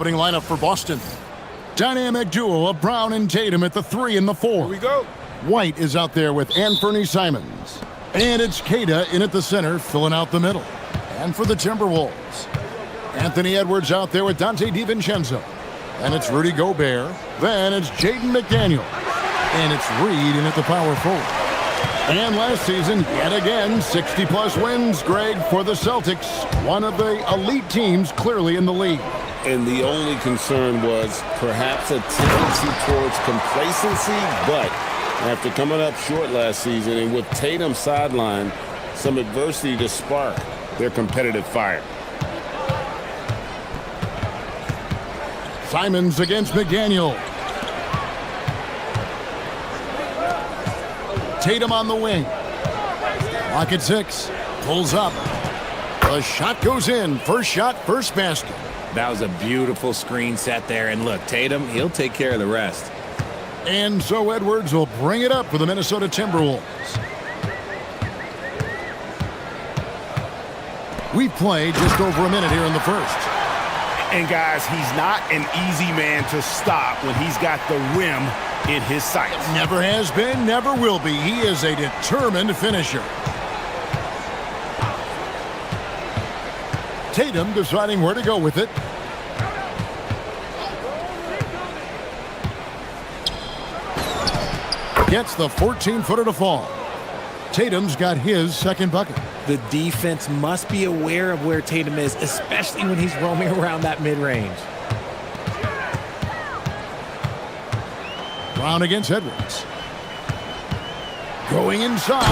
opening lineup for Boston. Dynamic duo of Brown and Tatum at the 3 and the 4. Here we go. White is out there with Anthony Simons. And it's Queta in at the center, filling out the middle. And for the Timberwolves, Anthony Edwards out there with Dante DiVincenzo. And it's Rudy Gobert. Then it's Jaden McDaniel. And it's Reed in at the power forward. And last season, yet again, 60-plus wins, Greg, for the Celtics. One of the elite teams clearly in the league. And the only concern was perhaps a tendency towards complacency, but after coming up short last season and with Tatum sidelined, some adversity to spark their competitive fire. Simons against McDaniel. Tatum on the wing. Lock at 6. Pulls up. The shot goes in. First shot, first basket. That was a beautiful screen set there. And look, Tatum, he'll take care of the rest. And so Edwards will bring it up for the Minnesota Timberwolves. We played just over a minute here in the first. And guys, he's not an easy man to stop when he's got the rim in his sights. Never has been, never will be. He is a determined finisher. Tatum deciding where to go with it. Gets the 14-footer to fall. Tatum's got his second bucket. The defense must be aware of where Tatum is, especially when he's roaming around that mid-range. Brown against Edwards. Going inside,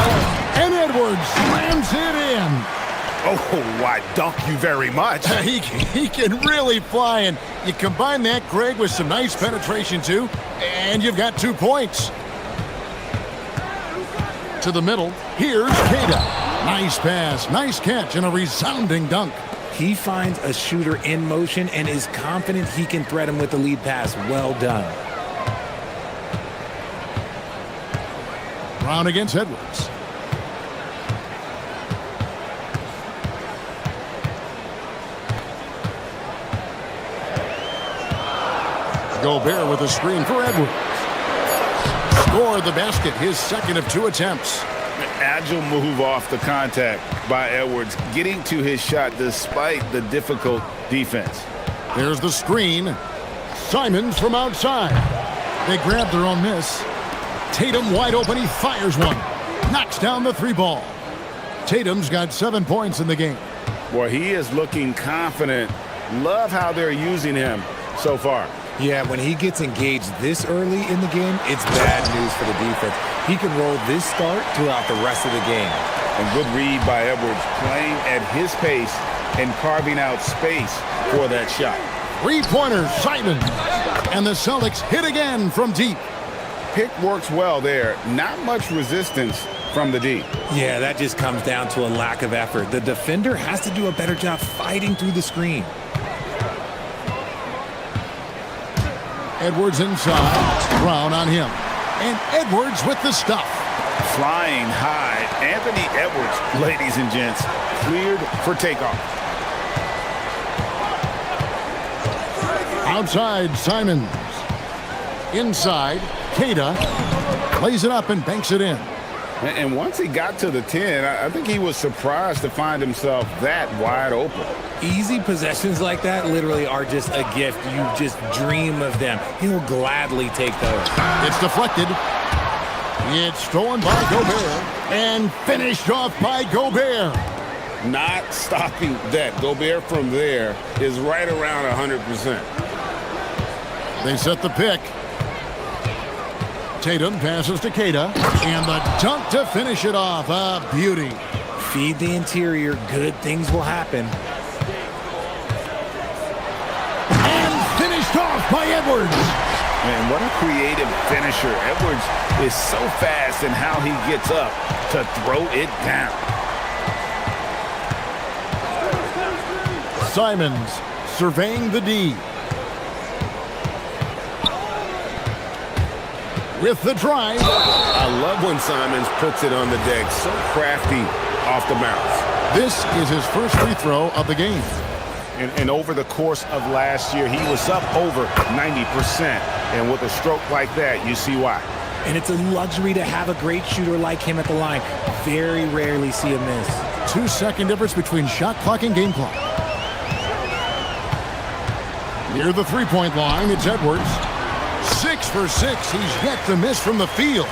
and Edwards slams it in. Oh, why, dunk you very much. He can really fly, and you combine that, Greg, with some nice penetration, too, and you've got 2 points. To the middle, here's Queta. Nice pass, nice catch, and a resounding dunk. He finds a shooter in motion and is confident he can thread him with the lead pass. Well done. Brown against Edwards. Gobert with a screen for Edwards. Scored the basket, his second of 2 attempts. Agile move off the contact by Edwards, getting to his shot despite the difficult defense. There's the screen. Simons from outside. They grab their own miss. Tatum wide open, he fires one. Knocks down the 3 ball. Tatum's got 7 points in the game. Boy, he is looking confident. Love how they're using him so far. Yeah, when he gets engaged this early in the game, it's bad news for the defense. He can roll this start throughout the rest of the game. And good read by Edwards, playing at his pace and carving out space for that shot. 3-pointer, Simons. And the Celtics hit again from deep. Pick works well there. Not much resistance from the D. Yeah, that just comes down to a lack of effort. The defender has to do a better job fighting through the screen. Edwards inside. Brown on him. And Edwards with the stuff. Flying high. Anthony Edwards, ladies and gents, cleared for takeoff. Outside, Simons. Inside, Queta plays it up and banks it in. And once he got to the 10, I think he was surprised to find himself that wide open. Easy possessions like that literally are just a gift. You just dream of them. He'll gladly take those. It's deflected. It's stolen by Gobert and finished off by Gobert. Not stopping that. Gobert from there is right around 100%. They set the pick. Tatum passes to Queta, and the dunk to finish it off. A beauty. Feed the interior. Good things will happen. And finished off by Edwards. Man, what a creative finisher. Edwards is so fast in how he gets up to throw it down. Simons surveying the D. With the drive. I love when Simons puts it on the deck. So crafty off the bounce. This is his first free throw of the game. And over the course of last year, he was up over 90%. And with a stroke like that, you see why. And it's a luxury to have a great shooter like him at the line. Very rarely see a miss. 2-second difference between shot clock and game clock. Near the three-point line, it's Edwards. 6 for 6. He's yet to miss from the field.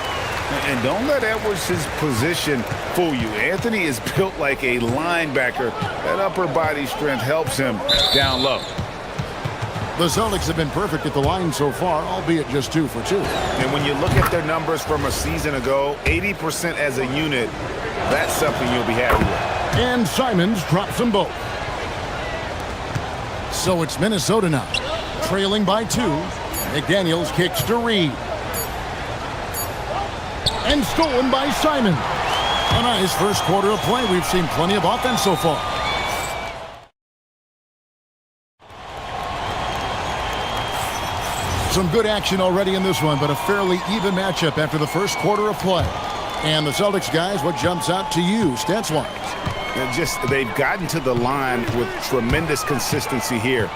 And don't let Edwards' position fool you. Anthony is built like a linebacker. That upper body strength helps him down low. The Celtics have been perfect at the line so far, albeit just 2 for 2. And when you look at their numbers from a season ago, 80% as a unit, that's something you'll be happy with. And Simons drops them both. So it's Minnesota now, trailing by 2. McDaniels kicks to Reed. And stolen by Simon. A nice first quarter of play. We've seen plenty of offense so far. Some good action already in this one, but a fairly even matchup after the first quarter of play. And the Celtics guys, what jumps out to you stats-wise? They've gotten to the line with tremendous consistency here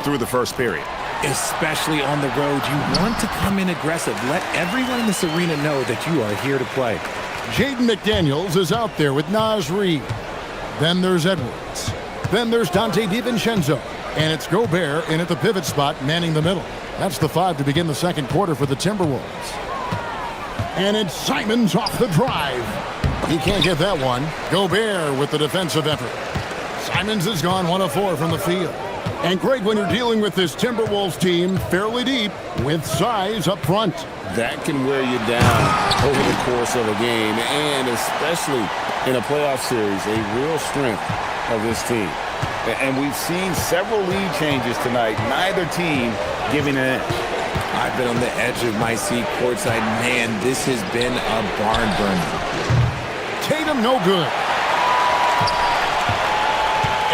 through the first period. Especially on the road, you want to come in aggressive. Let everyone in this arena know that you are here to play. Jaden McDaniels is out there with Naz Reid. Then there's Edwards. Then there's Dante DiVincenzo. And it's Gobert in at the pivot spot, manning the middle. That's the 5 to begin the second quarter for the Timberwolves. And it's Simons off the drive. He can't get that one. Gobert with the defensive effort. Simons has gone 1 of 4 from the field. And great when you're dealing with this Timberwolves team fairly deep with size up front. That can wear you down over the course of a game, and especially in a playoff series, a real strength of this team. And we've seen several lead changes tonight, neither team giving an inch. I've been on the edge of my seat courtside. Man, this has been a barn burner. Tatum no good.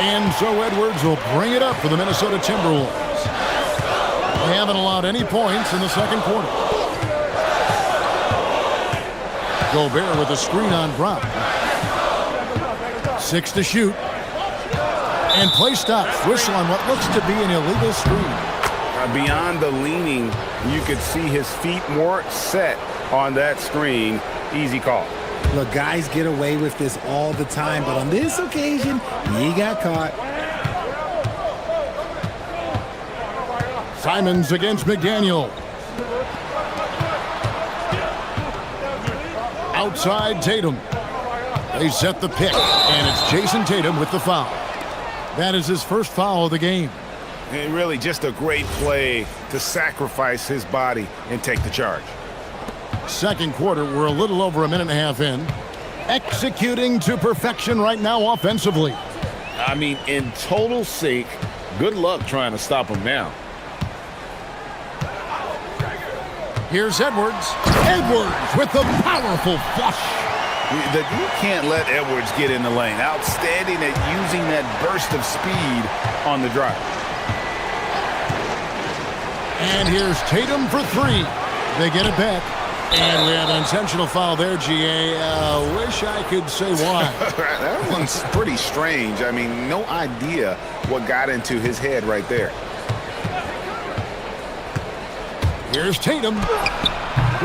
And so Edwards will bring it up for the Minnesota Timberwolves. They haven't allowed any points in the second quarter. Gobert with a screen on Brown. 6 to shoot. And play stops. Whistle on what looks to be an illegal screen. Beyond the leaning, you could see his feet more set on that screen. Easy call. Look, guys get away with this all the time, but on this occasion, he got caught. Simons against McDaniel. Outside Tatum. They set the pick, and it's Jason Tatum with the foul. That is his first foul of the game. And really just a great play to sacrifice his body and take the charge. Second quarter, we're a little over a minute and a half in. Executing to perfection right now offensively. I mean, in total sync. Good luck trying to stop him now. Here's Edwards. Edwards with the powerful flush. You can't let Edwards get in the lane. Outstanding at using that burst of speed on the drive. And here's Tatum for 3. They get it back. And we have an intentional foul there, GA. Wish I could say why. That one's pretty strange. I mean, no idea what got into his head right there. Here's Tatum.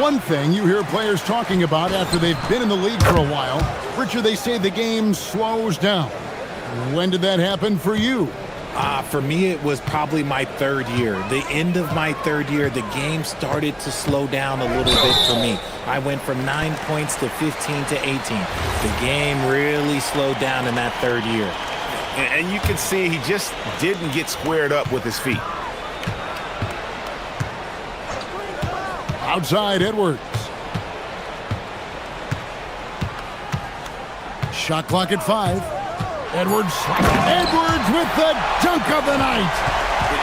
One thing you hear players talking about after they've been in the league for a while, Richard, they say the game slows down. When did that happen for you? For me, it was probably my third year. The end of my third year, the game started to slow down a little bit for me. I went from 9 points to 15 to 18. The game really slowed down in that third year. And you can see he just didn't get squared up with his feet. Outside Edwards. Shot clock at 5. Edwards with the dunk of the night.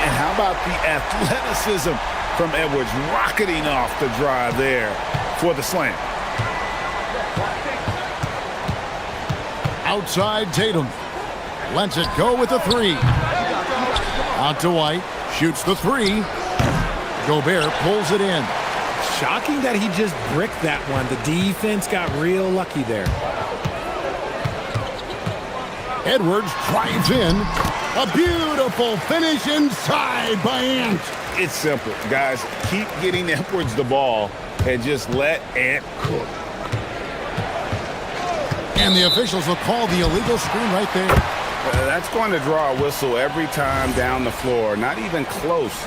And how about the athleticism from Edwards rocketing off the drive there for the slam. Outside Tatum. Lets it go with the 3. Out to White. Shoots the 3. Gobert pulls it in. Shocking that he just bricked that one. The defense got real lucky there. Edwards drives in. A beautiful finish inside by Ant. It's simple, guys. Keep getting Edwards the ball and just let Ant cook. And the officials will call the illegal screen right there. That's going to draw a whistle every time down the floor. Not even close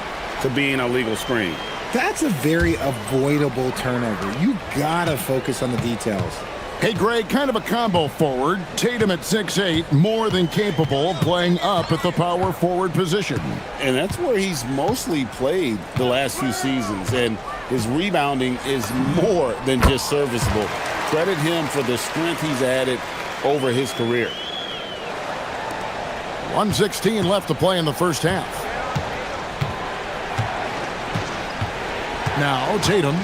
to being a legal screen. That's a very avoidable turnover. You gotta focus on the details. Hey, Greg, kind of a combo forward. Tatum at 6'8", more than capable of playing up at the power forward position. And that's where he's mostly played the last few seasons. And his rebounding is more than just serviceable. Credit him for the strength he's added over his career. 1:16 left to play in the first half. Now Tatum.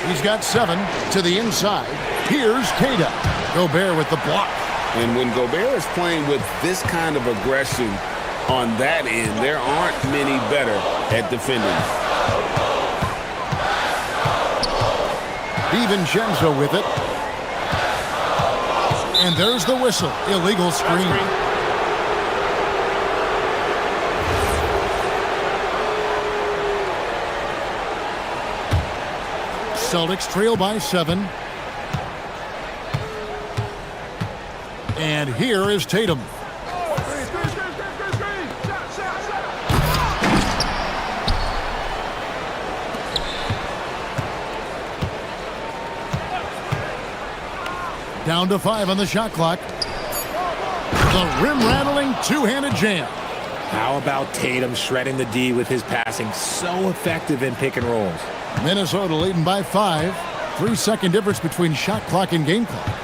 He's got 7 to the inside. Here's Keita. Gobert with the block. And when Gobert is playing with this kind of aggression on that end, there aren't many better at defending. DiVincenzo with it. And there's the whistle. Illegal screen. Celtics trail by 7. And here is Tatum. Down to 5 on the shot clock. The rim-rattling two-handed jam. How about Tatum shredding the D with his passing? So effective in pick and rolls. Minnesota leading by 5. 3-second difference between shot clock and game clock.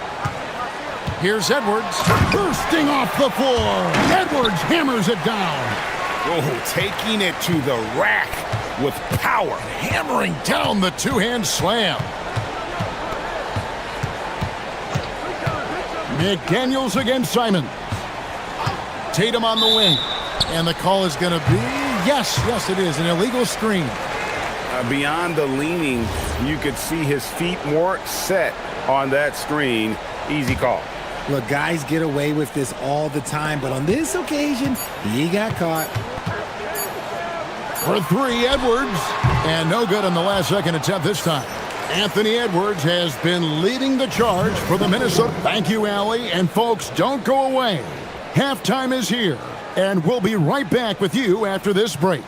Here's Edwards, bursting off the floor. Edwards hammers it down. Oh, taking it to the rack with power. Hammering down the two-hand slam. McDaniels against Simon. Tatum on the wing. And the call is going to be, yes, it is, an illegal screen. Beyond the leaning, you could see his feet weren't set on that screen. Easy call. Look, guys get away with this all the time, but on this occasion, he got caught. For 3, Edwards. And no good on the last second attempt this time. Anthony Edwards has been leading the charge for the Minnesota. Thank you, Allie. And folks, don't go away. Halftime is here, and we'll be right back with you after this break.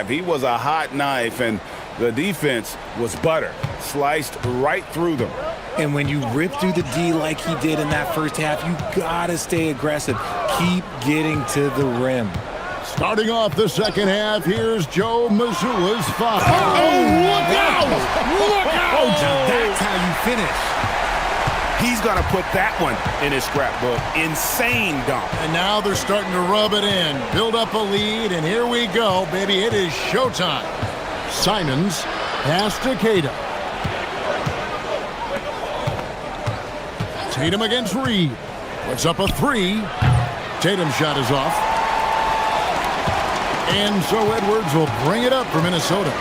He was a hot knife, and the defense was butter. Sliced right through them. And when you rip through the D like he did in that first half, you gotta stay aggressive. Keep getting to the rim. Starting off the second half, here's Joe Mazzulla's foul. Oh, look out! Look out! Now that's how you finish. He's going to put that one in his scrapbook. Insane dunk. And now they're starting to rub it in. Build up a lead, and here we go, baby. It is showtime. Simons pass to Keita. Tatum against Reed. Puts up a 3. Tatum's shot is off. And so Edwards will bring it up for Minnesota.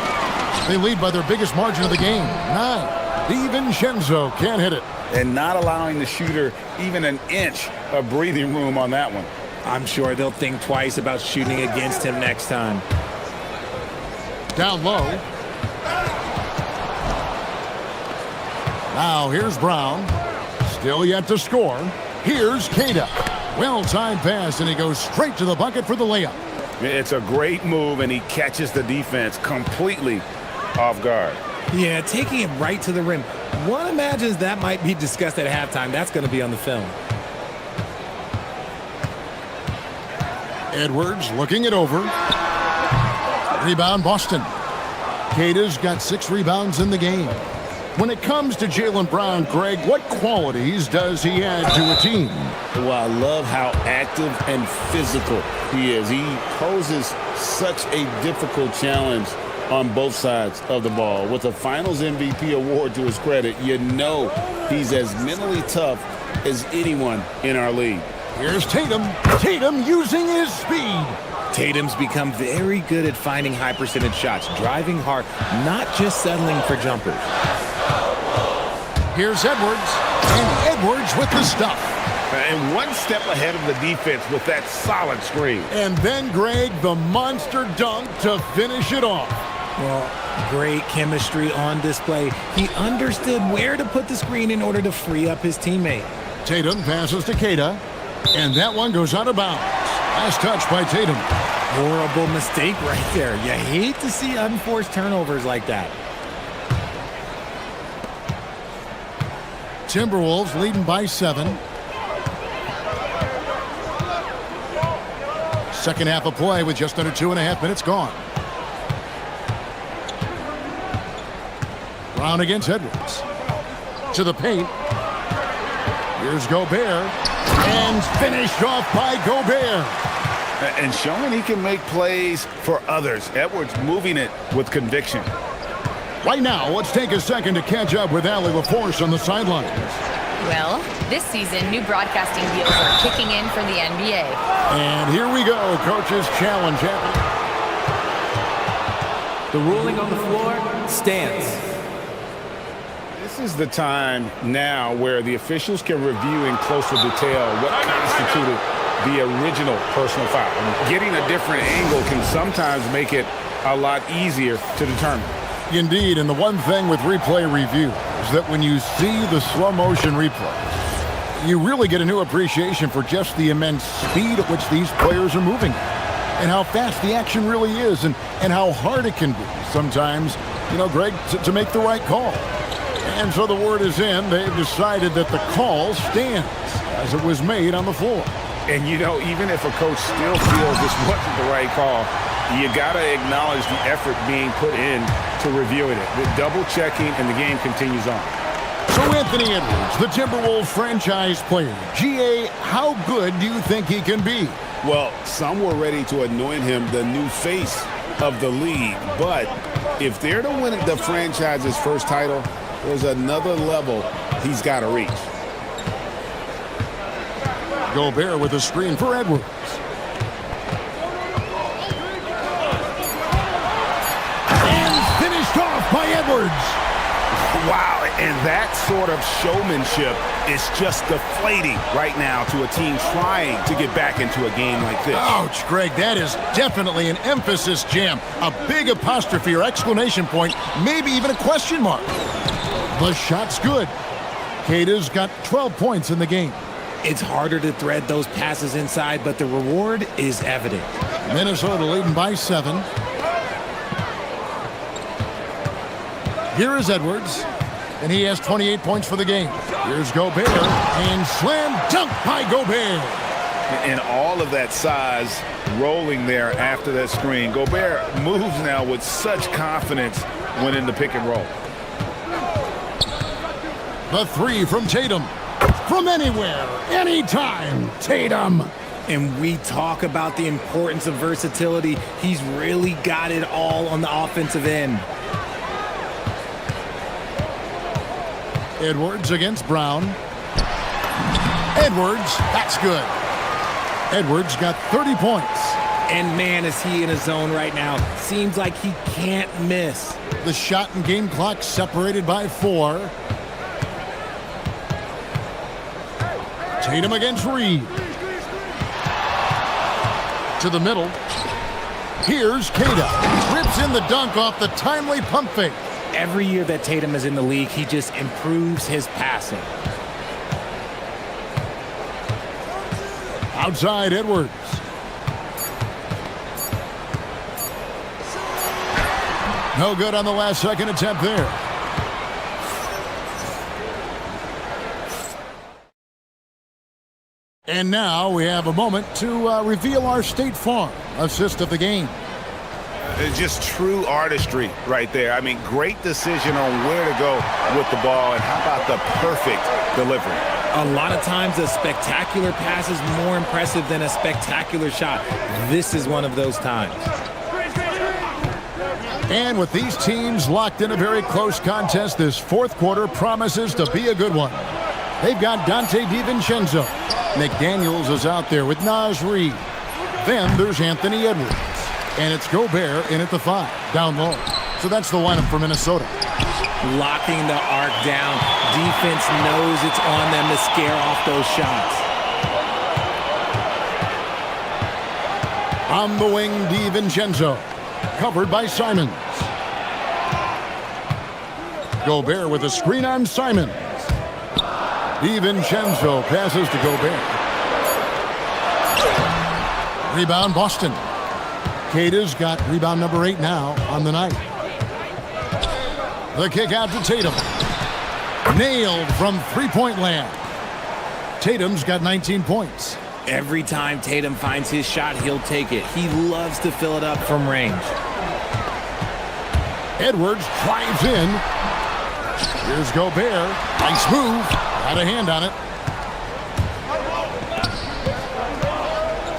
They lead by their biggest margin of the game, 9. DiVincenzo can't hit it. And not allowing the shooter even an inch of breathing room on that one. I'm sure they'll think twice about shooting against him next time. Down low. Now here's Brown. Still yet to score. Here's Keita. Well-timed pass, and he goes straight to the bucket for the layup. It's a great move, and he catches the defense completely off guard. Yeah, taking it right to the rim. One imagines that might be discussed at halftime. That's going to be on the film. Edwards looking it over. Rebound, Boston. Keita's got 6 rebounds in the game. When it comes to Jaylen Brown, Greg, what qualities does he add to a team? Well, I love how active and physical he is. He poses such a difficult challenge on both sides of the ball. With a Finals MVP award to his credit, you know he's as mentally tough as anyone in our league. Here's Tatum. Tatum using his speed. Tatum's become very good at finding high percentage shots, driving hard, not just settling for jumpers. Here's Edwards, and Edwards with the stuff. And one step ahead of the defense with that solid screen. And then, Greg, the monster dunk to finish it off. Well, great chemistry on display. He understood where to put the screen in order to free up his teammate. Tatum passes to Keita, and that one goes out of bounds. Last touch by Tatum. Horrible mistake right there. You hate to see unforced turnovers like that. Timberwolves leading by 7. Second half of play with just under 2.5 minutes gone. Brown against Edwards. To the paint. Here's Gobert. And finished off by Gobert. And showing he can make plays for others. Edwards moving it with conviction. Right now, let's take a second to catch up with Allie LaForce on the sidelines. Well, this season, new broadcasting deals are kicking in for the NBA. And here we go, Coach's Challenge. The ruling on the floor stands. This is the time now where the officials can review in closer detail what constituted the original personal foul. And getting a different angle can sometimes make it a lot easier to determine. Indeed, and the one thing with replay review is that when you see the slow motion replays, you really get a new appreciation for just the immense speed at which these players are moving and how fast the action really is and how hard it can be sometimes, you know, Greg, to make the right call. And so the word is in. They've decided that the call stands as it was made on the floor. And, you know, even if a coach still feels this wasn't the right call, you got to acknowledge the effort being put in to reviewing it. The double-checking, and the game continues on. So Anthony Edwards, the Timberwolves franchise player. GA, how good do you think he can be? Well, some were ready to anoint him the new face of the league. But if they're to win the franchise's first title, there's another level he's got to reach. Gobert with a screen for Edwards. And finished off by Edwards. Wow, and that sort of showmanship is just deflating right now to a team trying to get back into a game like this. Ouch, Greg, that is definitely an emphasis jam. A big apostrophe or exclamation point, maybe even a question mark. The shot's good. Keita's got 12 points in the game. It's harder to thread those passes inside, but the reward is evident. Minnesota leading by 7. Here is Edwards, and he has 28 points for the game. Here's Gobert, and slam dunk by Gobert. And all of that size rolling there after that screen. Gobert moves now with such confidence when in the pick and roll. The 3 from Tatum. From anywhere, anytime, Tatum. And we talk about the importance of versatility. He's really got it all on the offensive end. Edwards against Brown. Edwards, that's good. Edwards got 30 points. And man, is he in a zone right now. Seems like he can't miss. The shot and game clock separated by 4. Tatum against Reed. to the middle. Here's Queta. Rips in the dunk off the timely pump fake. Every year that Tatum is in the league, he just improves his passing. Outside Edwards. No good on the last second attempt there. And now we have a moment to reveal our State Farm assist of the game. It's just true artistry right there. I mean, great decision on where to go with the ball, and how about the perfect delivery? A lot of times a spectacular pass is more impressive than a spectacular shot. This is one of those times. And with these teams locked in a very close contest, this fourth quarter promises to be a good one. They've got Dante DiVincenzo. McDaniels is out there with Naz Reid. Then there's Anthony Edwards. And it's Gobert in at the 5, down low. So that's the lineup for Minnesota. Locking the arc down. Defense knows it's on them to scare off those shots. On the wing, DiVincenzo. Covered by Simons. Gobert with a screen on Simons. DiVincenzo passes to Gobert. Rebound Boston. Queta's got rebound number 8 now on the night. The kick out to Tatum. Nailed from three-point land. Tatum's got 19 points. Every time Tatum finds his shot, he'll take it. He loves to fill it up from range. Edwards drives in. Here's Gobert. Nice move. Got a hand on it.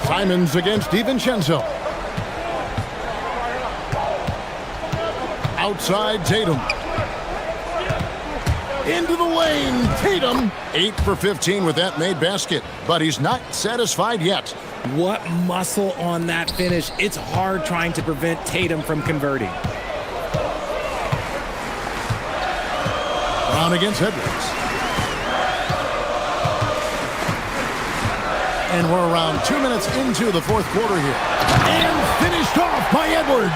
Simons against DiVincenzo. Outside Tatum. Into the lane. Tatum. 8 for 15 with that made basket. But he's not satisfied yet. What muscle on that finish. It's hard trying to prevent Tatum from converting. Brown against Edwards. And we're around 2 minutes into the fourth quarter here. And finished off by Edwards.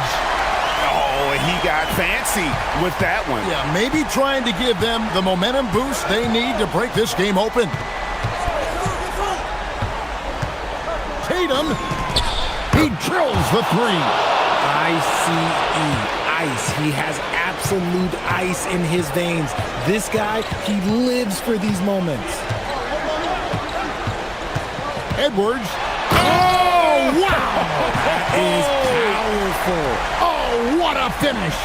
Oh, and he got fancy with that one. Yeah, maybe trying to give them the momentum boost they need to break this game open. Tatum, he drills the 3. Ice. He has absolute ice in his veins. This guy, he lives for these moments. Edwards. Oh, wow! That is powerful. Oh, what a finish.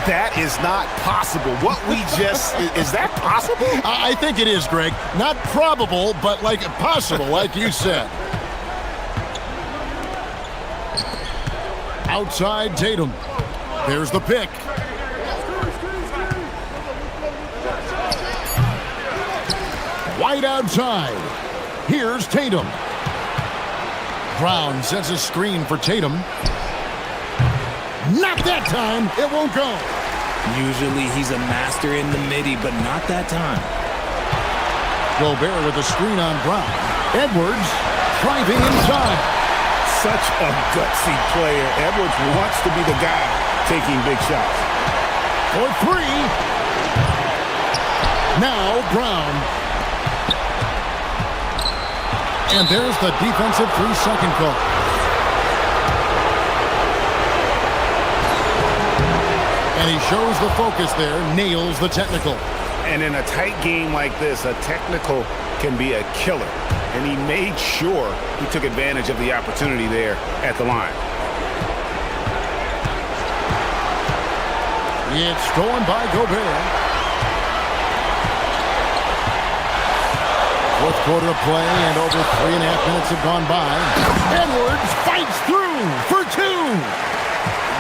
That is not possible. What we just, is that possible? I think it is, Greg. Not probable, but like possible, like you said. Outside Tatum. There's the pick. White outside. Here's Tatum. Brown sets a screen for Tatum. Not that time. It won't go. Usually he's a master in the midi, but not that time. Gobert with a screen on Brown. Edwards driving inside. Such a gutsy player. Edwards wants to be the guy taking big shots. For 3. Now Brown. And there's the defensive 3-second call. And he shows the focus there, nails the technical. And in a tight game like this, a technical can be a killer. And he made sure he took advantage of the opportunity there at the line. It's stolen by Gobert. Fourth quarter of play, and over 3.5 minutes have gone by. Edwards fights through for 2.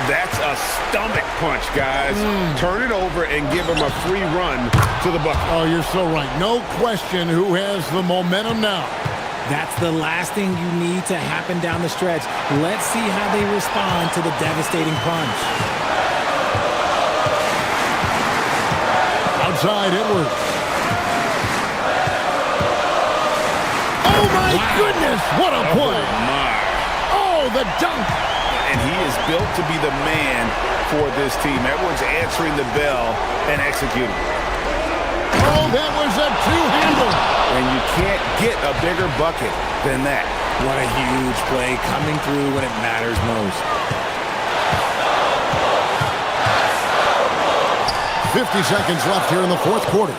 That's a stomach punch, guys. Turn it over and give him a free run to the bucket. Oh, you're so right. No question who has the momentum now. That's the last thing you need to happen down the stretch. Let's see how they respond to the devastating punch. Outside Edwards. Oh, my goodness. What a play. Oh, my. Oh, the dunk. And he is built to be the man for this team. Edwards answering the bell and executing. Oh, that was a two-hander. And you can't get a bigger bucket than that. What a huge play, coming through when it matters most. 50 seconds left here in the fourth quarter.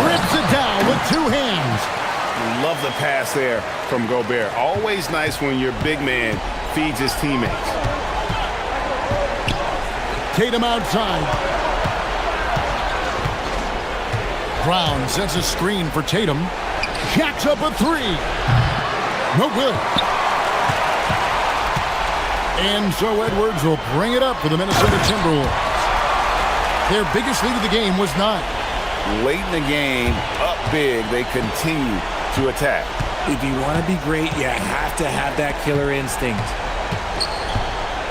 Rips it down with two hands. Love the pass there from Gobert. Always nice when your big man feeds his teammates. Tatum outside. Brown sets a screen for Tatum. Jacks up a three. No good. And so Edwards will bring it up for the Minnesota Timberwolves. Their biggest lead of the game was 9. Late in the game, up big, they continue to attack. If you want to be great, you have to have that killer instinct.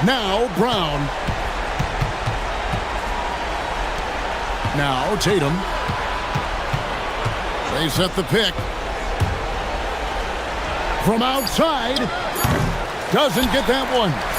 Now Brown. Now Tatum. They set the pick. From outside. Doesn't get that one.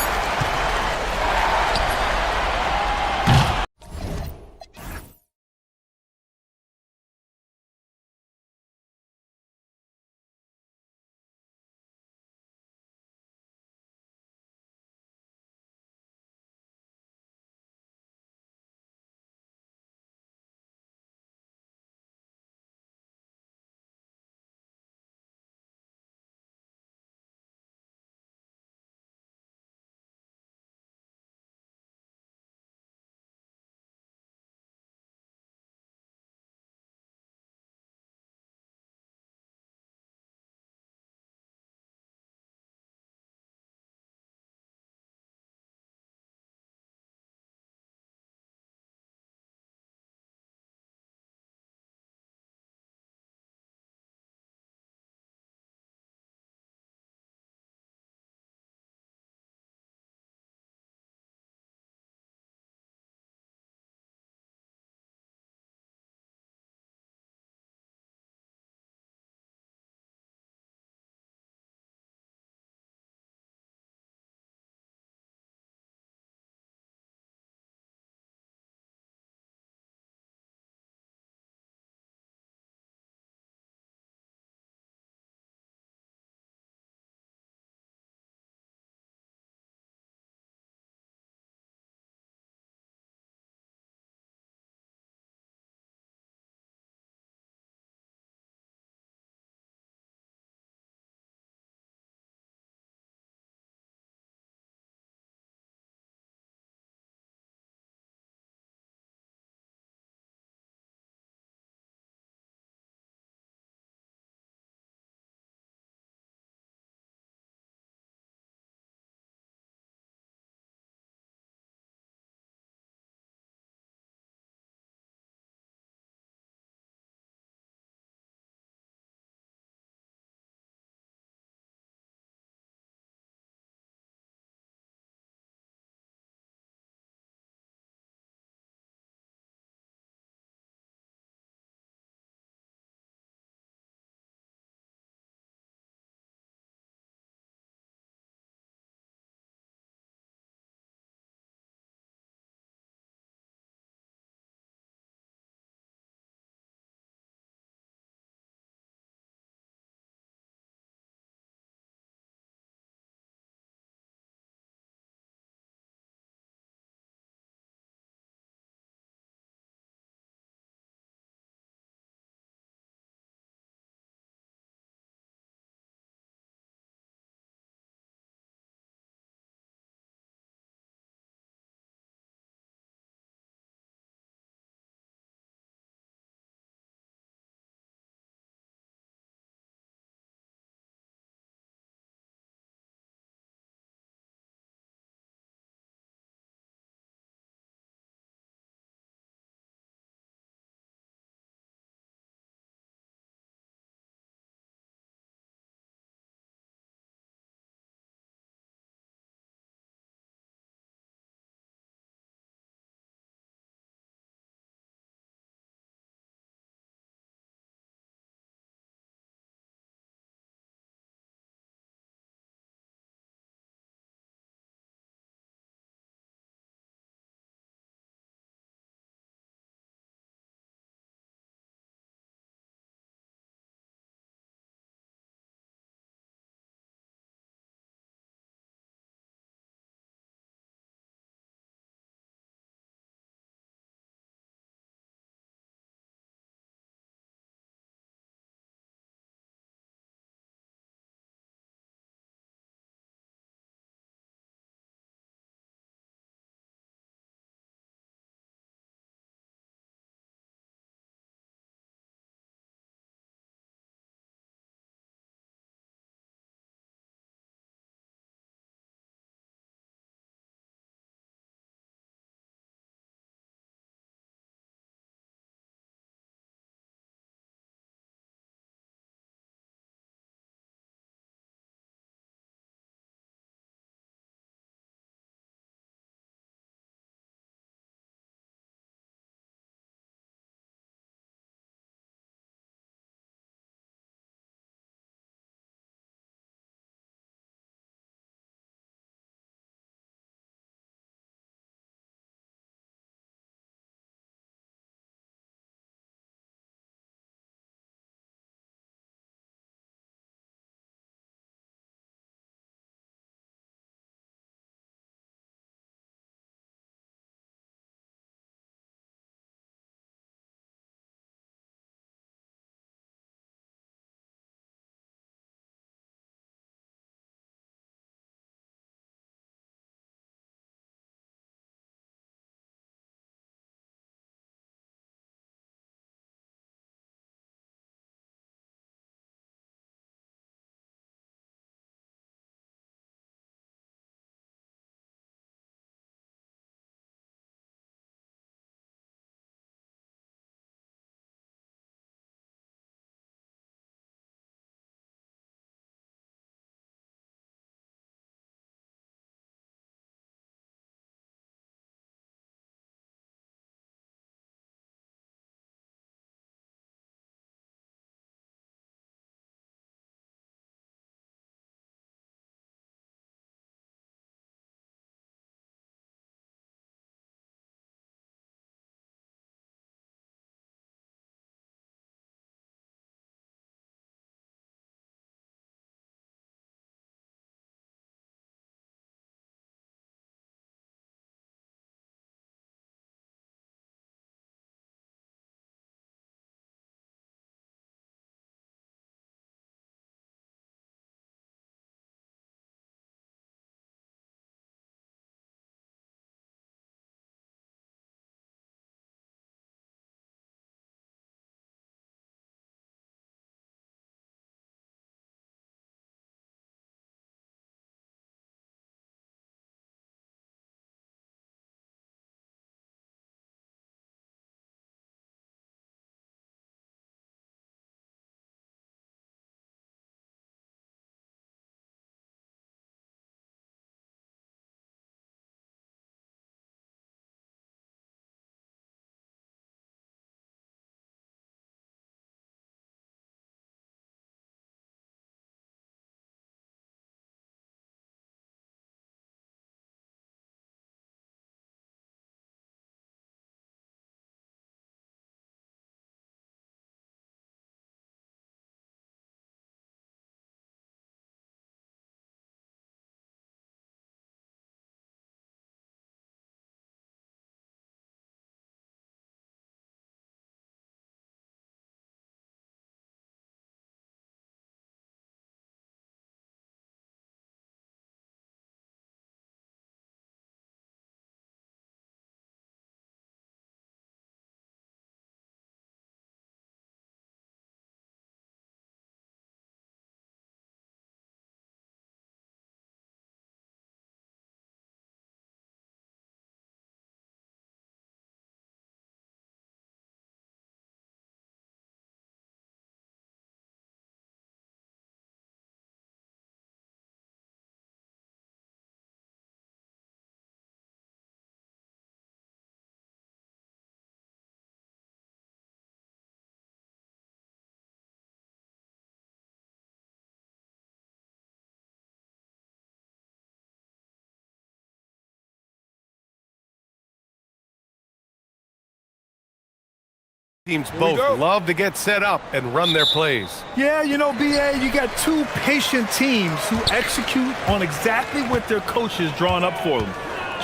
Teams both love to get set up and run their plays. Yeah, you know, BA, you got two patient teams who execute on exactly what their coach has drawn up for them.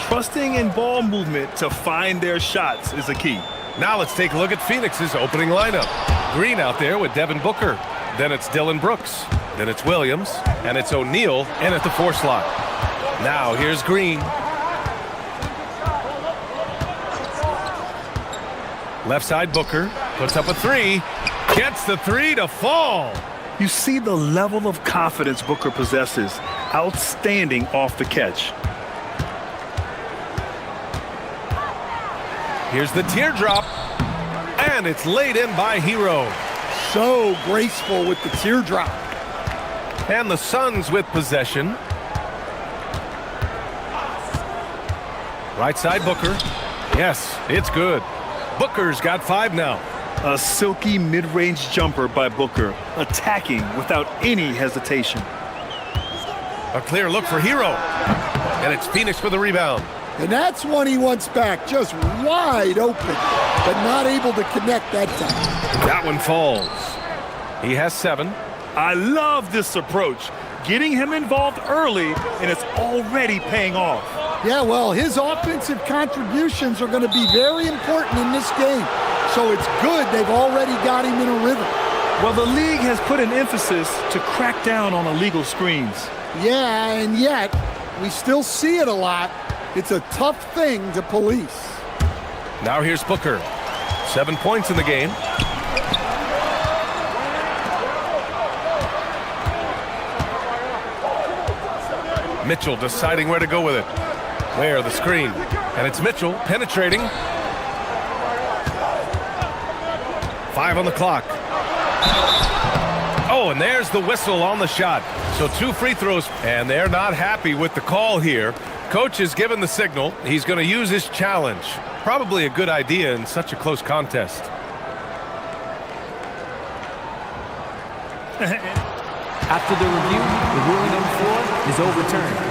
Trusting in ball movement to find their shots is a key. Now let's take a look at Phoenix's opening lineup. Green out there with Devin Booker. Then it's Dylan Brooks. Then it's Williams. And it's O'Neal in at the 4 slot. Now here's Green. Left side Booker. Puts up a 3. Gets the 3 to fall. You see the level of confidence Booker possesses. Outstanding off the catch. Here's the teardrop. And it's laid in by Hero. So graceful with the teardrop. And the Suns with possession. Right side Booker. Yes, it's good. Booker's got 5 now. A silky mid-range jumper by Booker, attacking without any hesitation. A clear look for Hero. And it's Phoenix for the rebound. And that's one he wants back, just wide open, but not able to connect that time. That one falls. He has 7. I love this approach. Getting him involved early, and it's already paying off. Yeah, well, his offensive contributions are going to be very important in this game. So it's good they've already got him in a rhythm. Well, the league has put an emphasis to crack down on illegal screens. Yeah, and yet, we still see it a lot. It's a tough thing to police. Now here's Booker. 7 points in the game. Mitchell deciding where to go with it. Where the screen. And it's Mitchell penetrating. 5 on the clock. Oh, and there's the whistle on the shot. So 2 free throws, and they're not happy with the call here. Coach has given the signal. He's going to use his challenge. Probably a good idea in such a close contest. After the review, the ruling on the floor is overturned.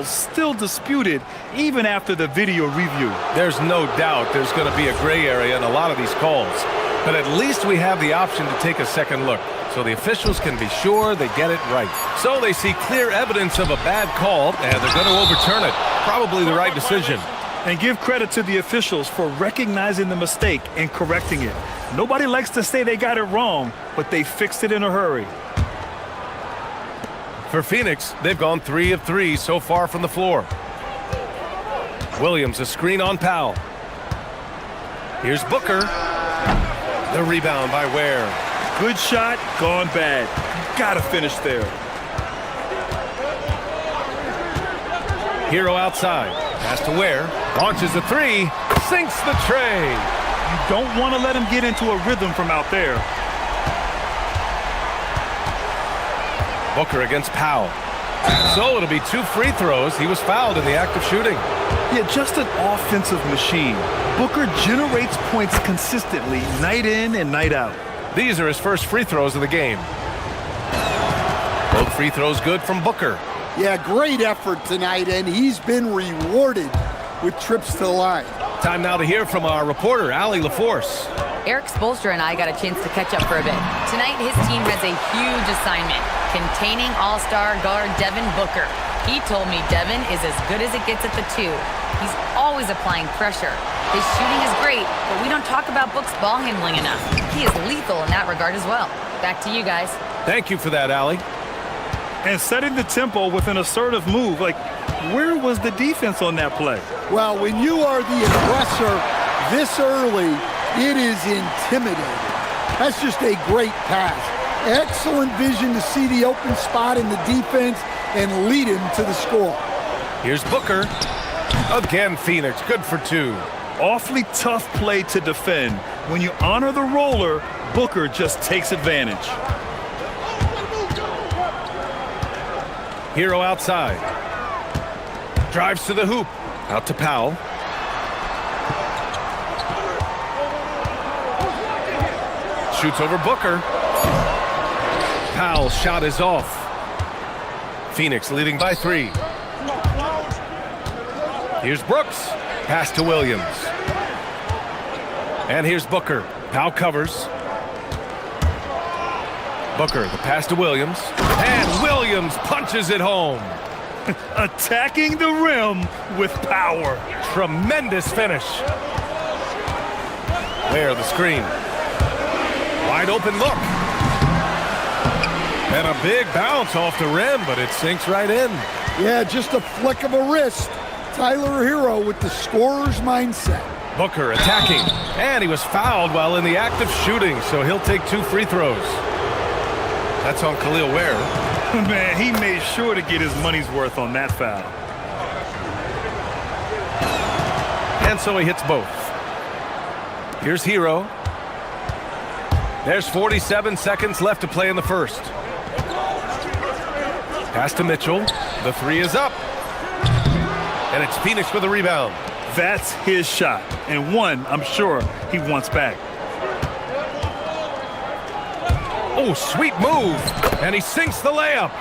Still disputed even after the video review. There's no doubt there's going to be a gray area in a lot of these calls. But at least we have the option to take a second look, so the officials can be sure they get it right. So they see clear evidence of a bad call, and they're going to overturn it. Probably the right decision. And give credit to the officials for recognizing the mistake and correcting it. Nobody likes to say they got it wrong, but they fixed it in a hurry. For Phoenix, they've gone 3 of 3 so far from the floor. Williams, a screen on Powell. Here's Booker. The rebound by Ware. Good shot, gone bad. Gotta finish there. Hero outside. Pass to Ware. Launches a 3. Sinks the tray. You don't want to let him get into a rhythm from out there. Booker against Powell. So it'll be 2 free throws. He was fouled in the act of shooting. Yeah, just an offensive machine. Booker generates points consistently, night in and night out. These are his first free throws of the game. Both free throws good from Booker. Yeah, great effort tonight, and he's been rewarded with trips to the line. Time now to hear from our reporter, Allie LaForce. Eric Spoelstra and I got a chance to catch up for a bit. Tonight, his team has a huge assignment, containing all-star guard Devin Booker. He told me Devin is as good as it gets at the 2. He's always applying pressure. His shooting is great, but we don't talk about Book's ball handling enough. He is lethal in that regard as well. Back to you guys. Thank you for that, Allie. And setting the tempo with an assertive move. Like, where was the defense on that play? Well, when you are the aggressor this early, it is intimidating. That's just a great pass. Excellent vision to see the open spot in the defense and lead him to the score. Here's Booker. Again, Phoenix, good for 2. Awfully tough play to defend. When you honor the roller, Booker just takes advantage. Hero outside. Drives to the hoop. Out to Powell. Shoots over Booker. Powell's shot is off. Phoenix leading by 3. Here's Brooks. Pass to Williams. And here's Booker. Powell covers. Booker, the pass to Williams. And Williams punches it home. Attacking the rim with power. Tremendous finish. There, the screen. Wide open look. And a big bounce off the rim, but it sinks right in. Yeah, just a flick of a wrist. Tyler Hero with the scorer's mindset. Booker attacking. And he was fouled while in the act of shooting, so he'll take 2 free throws. That's on Khalil Ware. Man, he made sure to get his money's worth on that foul. And so he hits both. Here's Hero. There's 47 seconds left to play in the first. Pass to Mitchell. The 3 is up. And it's Phoenix with a rebound. That's his shot, and one I'm sure he wants back. Oh, sweet move. And he sinks the layup.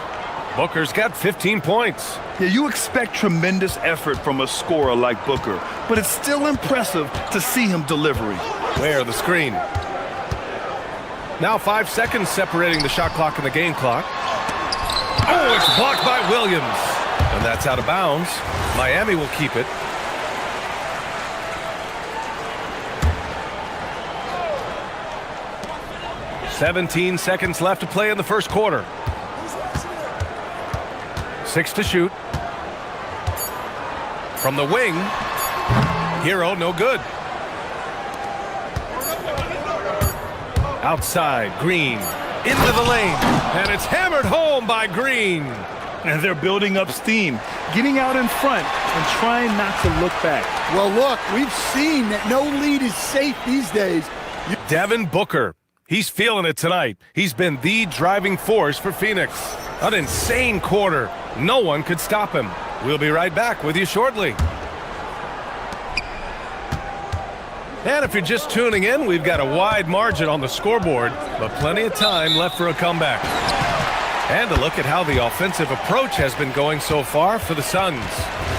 Booker's got 15 points. Yeah, you expect tremendous effort from a scorer like Booker, but it's still impressive to see him delivering. Where the screen. Now 5 seconds separating the shot clock and the game clock. Oh, it's blocked by Williams. And that's out of bounds. Miami will keep it. "17 seconds left to play in the first quarter. 6 to shoot. From the wing. Hero, no good. Outside, Green. Into the lane. And it's hammered home by Green. And they're building up steam, getting out in front and trying not to look back. Well, look, we've seen that no lead is safe these days. Devin Booker. He's feeling it tonight. He's been the driving force for Phoenix. An insane quarter. No one could stop him. We'll be right back with you shortly. And if you're just tuning in, we've got a wide margin on the scoreboard, but plenty of time left for a comeback. And a look at how the offensive approach has been going so far for the Suns.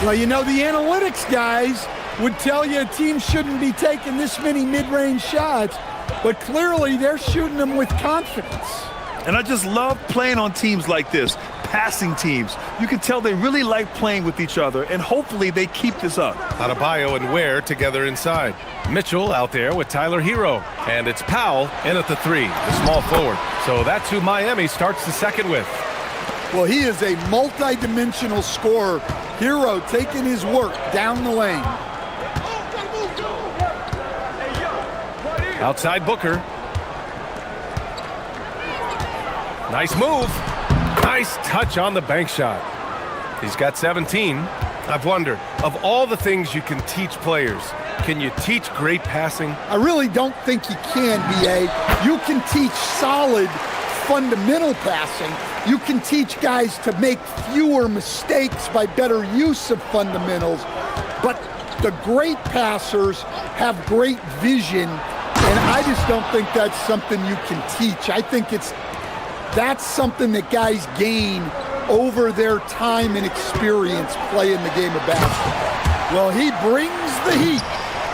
Well, you know, the analytics guys would tell you a team shouldn't be taking this many mid-range shots, but clearly they're shooting them with confidence. And I just love playing on teams like this, passing teams. You can tell they really like playing with each other, and hopefully they keep this up. Adebayo and Ware together inside. Mitchell out there with Tyler Hero. And it's Powell in at the 3, the small forward. So that's who Miami starts the second with. Well, he is a multi-dimensional scorer. Hero taking his work down the lane. Outside Booker. Nice move. Nice touch on the bank shot. He's got 17. I've wondered, of all the things you can teach players, can you teach great passing? I really don't think you can, B.A. You can teach solid, fundamental passing. You can teach guys to make fewer mistakes by better use of fundamentals. But the great passers have great vision, and I just don't think that's something you can teach. I think that's something that guys gain over their time and experience playing the game of basketball. Well, he brings the heat.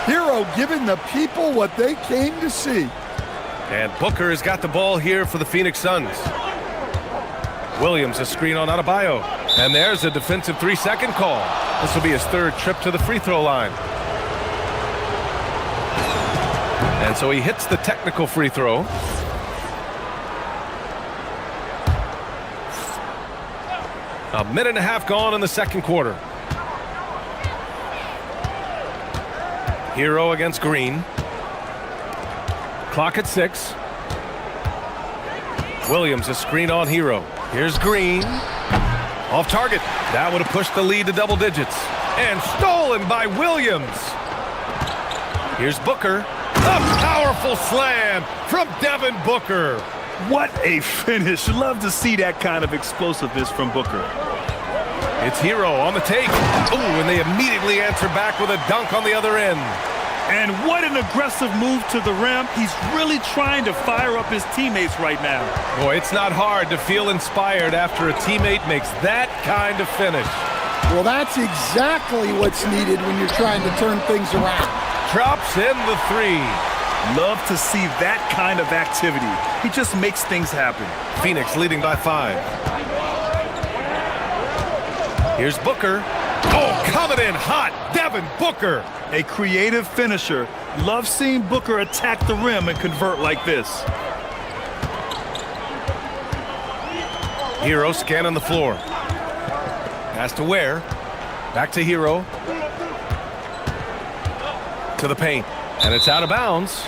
Hero giving the people what they came to see. And Booker has got the ball here for the Phoenix Suns. Williams a screen on Adebayo. And there's a defensive 3-second call. This will be his 3rd trip to the free throw line. And so he hits the technical free throw. A minute and a half gone in the second quarter. Hero against Green. Clock at 6. Williams a screen on Hero. Here's Green. Off target. That would have pushed the lead to double digits. And stolen by Williams. Here's Booker. A powerful slam from Devin Booker. What a finish. Love to see that kind of explosiveness from Booker. It's Hero on the take. Ooh, and they immediately answer back with a dunk on the other end. And what an aggressive move to the rim. He's really trying to fire up his teammates right now. Boy, it's not hard to feel inspired after a teammate makes that kind of finish. Well, that's exactly what's needed when you're trying to turn things around. Drops in the 3. Love to see that kind of activity. He just makes things happen. Phoenix leading by 5. Here's Booker. Oh, coming in hot, Devin Booker. A creative finisher. Love seeing Booker attack the rim and convert like this. Hero scanning the floor. Pass to Ware. Back to Hero. To the paint. And it's out of bounds.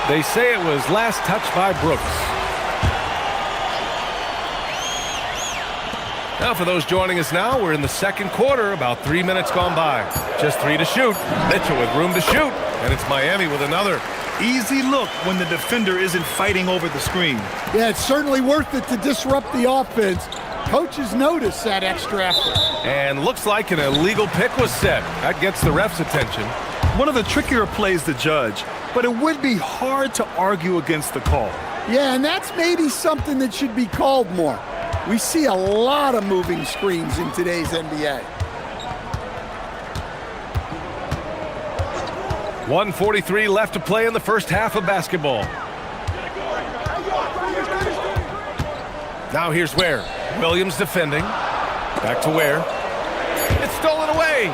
They say it was last touched by Brooks. Now for those joining us now, we're in the second quarter, about 3 minutes gone by. Just 3 to shoot. Mitchell with room to shoot. And it's Miami with another. Easy look when the defender isn't fighting over the screen. Yeah, it's certainly worth it to disrupt the offense. Coaches notice that extra effort. And looks like an illegal pick was set. That gets the ref's attention. One of the trickier plays to judge, but it would be hard to argue against the call. Yeah, and that's maybe something that should be called more. We see a lot of moving screens in today's NBA. 1:43 left to play in the first half of basketball. Now here's Ware. Williams defending. Back to Ware. It's stolen away.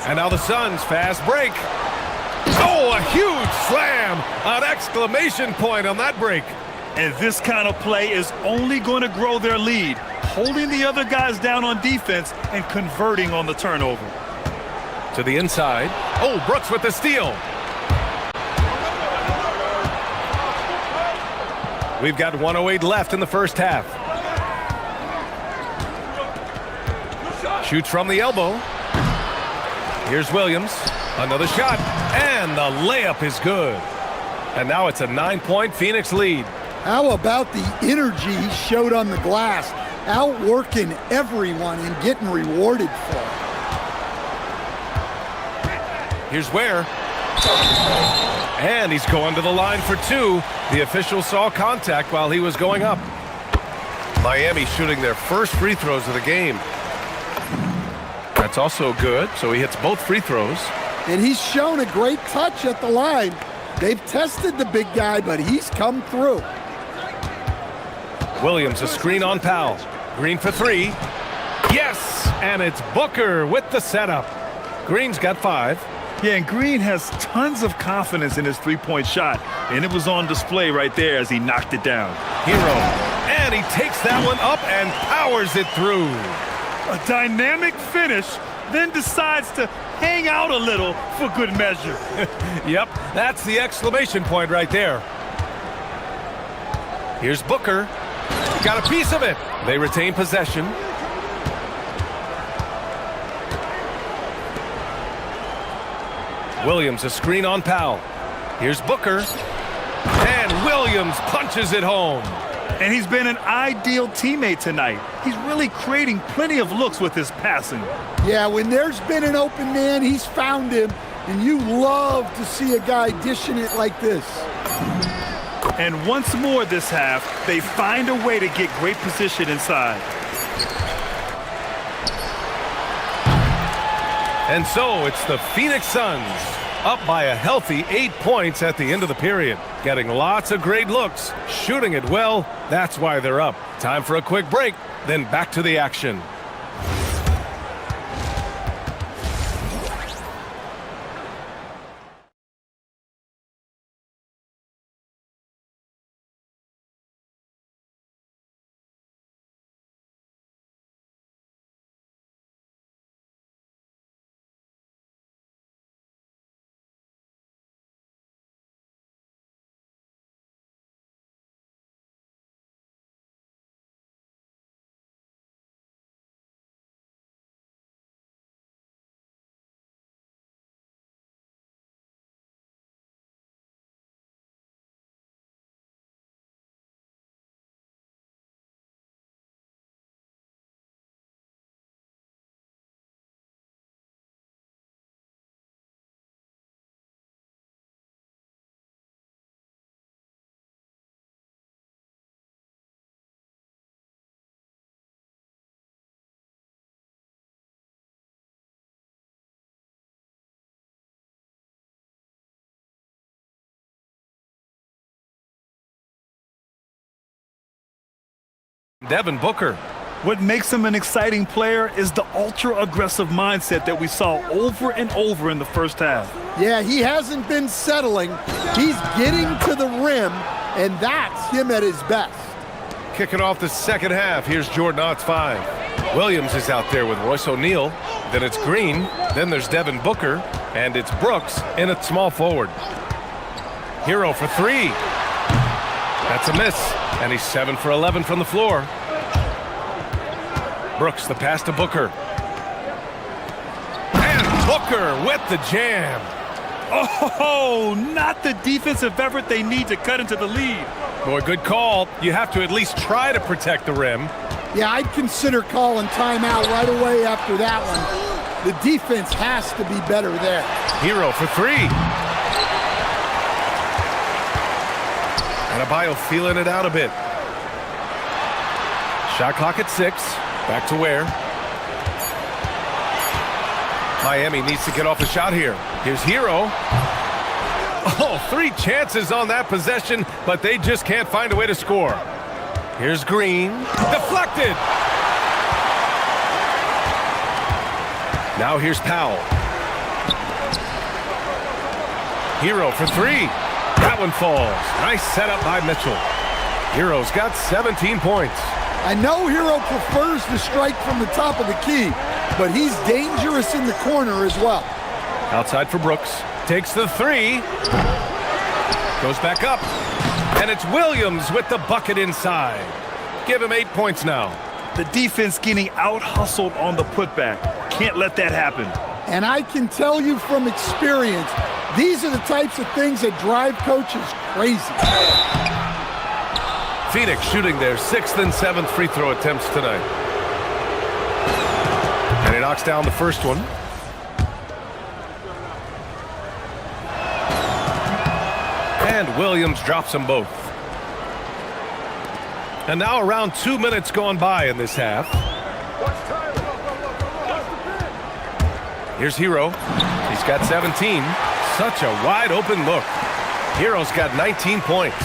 And now the Suns fast break. Oh, a huge slam! An exclamation point on that break. And this kind of play is only going to grow their lead, holding the other guys down on defense and converting on the turnover. To the inside. Oh, Brooks with the steal. We've got 1:08 left in the first half. Shoots from the elbow. Here's Williams. Another shot. And the layup is good. And now it's a 9-point Phoenix lead. How about the energy he showed on the glass, outworking everyone and getting rewarded for it? Here's Ware. And he's going to the line for 2. The official saw contact while he was going up. Miami shooting their first free throws of the game. That's also good, so he hits both free throws. And he's shown a great touch at the line. They've tested the big guy, but he's come through. Williams, a screen on Powell. Green for 3. Yes! And it's Booker with the setup. Green's got 5. Yeah, and Green has tons of confidence in his three-point shot, and it was on display right there as he knocked it down. Hero. And he takes that one up and powers it through. A dynamic finish, then decides to hang out a little for good measure. Yep, that's the exclamation point right there. Here's Booker. Got a piece of it. They retain possession. Williams, a screen on Powell. Here's Booker. And Williams punches it home. And he's been an ideal teammate tonight. He's really creating plenty of looks with his passing. Yeah, when there's been an open man, he's found him, and you love to see a guy dishing it like this. And once more this half, they find a way to get great position inside. And so it's the Phoenix Suns up by a healthy 8 points at the end of the period. Getting lots of great looks, shooting it well. That's why they're up. Time for a quick break, then back to the action. Devin Booker. What makes him an exciting player is the ultra-aggressive mindset that we saw over and over in the first half. Yeah, he hasn't been settling. He's getting to the rim, and that's him at his best. Kicking off the second half. Here's Jordan Ott's 5. Williams is out there with Royce O'Neal. Then it's Green. Then there's Devin Booker. And it's Brooks in at small forward. Hero for 3. That's a miss. And he's 7 for 11 from the floor. Brooks, the pass to Booker. And Booker with the jam. Oh, not the defensive effort they need to cut into the lead. Boy, good call. You have to at least try to protect the rim. Yeah, I'd consider calling timeout right away after that one. The defense has to be better there. Hero for 3. Adebayo feeling it out a bit. Shot clock at 6. Back to Ware. Miami needs to get off a shot here. Here's Hero. Oh, 3 chances on that possession, but they just can't find a way to score. Here's Green. Deflected. Now here's Powell. Hero for 3. That one falls. Nice setup by Mitchell. Hero's got 17 points. I know Hero prefers to strike from the top of the key, but he's dangerous in the corner as well. Outside for Brooks. Takes the 3. Goes back up. And it's Williams with the bucket inside. Give him 8 points now. The defense getting out-hustled on the putback. Can't let that happen. And I can tell you from experience, these are the types of things that drive coaches crazy. Phoenix shooting their 6th and 7th free throw attempts tonight. And he knocks down the first one. And Williams drops them both. And now around 2 minutes gone by in this half. Here's Hero. He's got 17. Such a wide open look. Hero's got 19 points.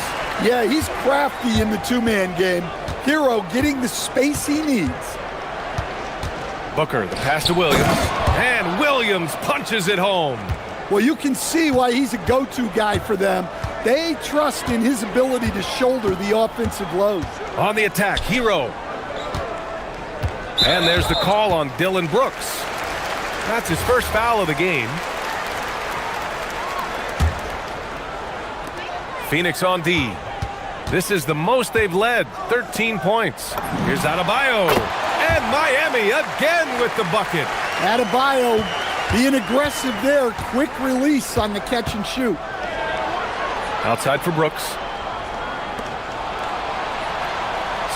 Yeah, he's crafty in the two-man game. Hero getting the space he needs. Booker, the pass to Williams. And Williams punches it home. Well, you can see why he's a go-to guy for them. They trust in his ability to shoulder the offensive load. On the attack, Hero. And there's the call on Dylan Brooks. That's his first foul of the game. Phoenix on D. This is the most they've led, 13 points. Here's Adebayo. And Miami again with the bucket. Adebayo being aggressive there. Quick release on the catch and shoot. Outside for Brooks.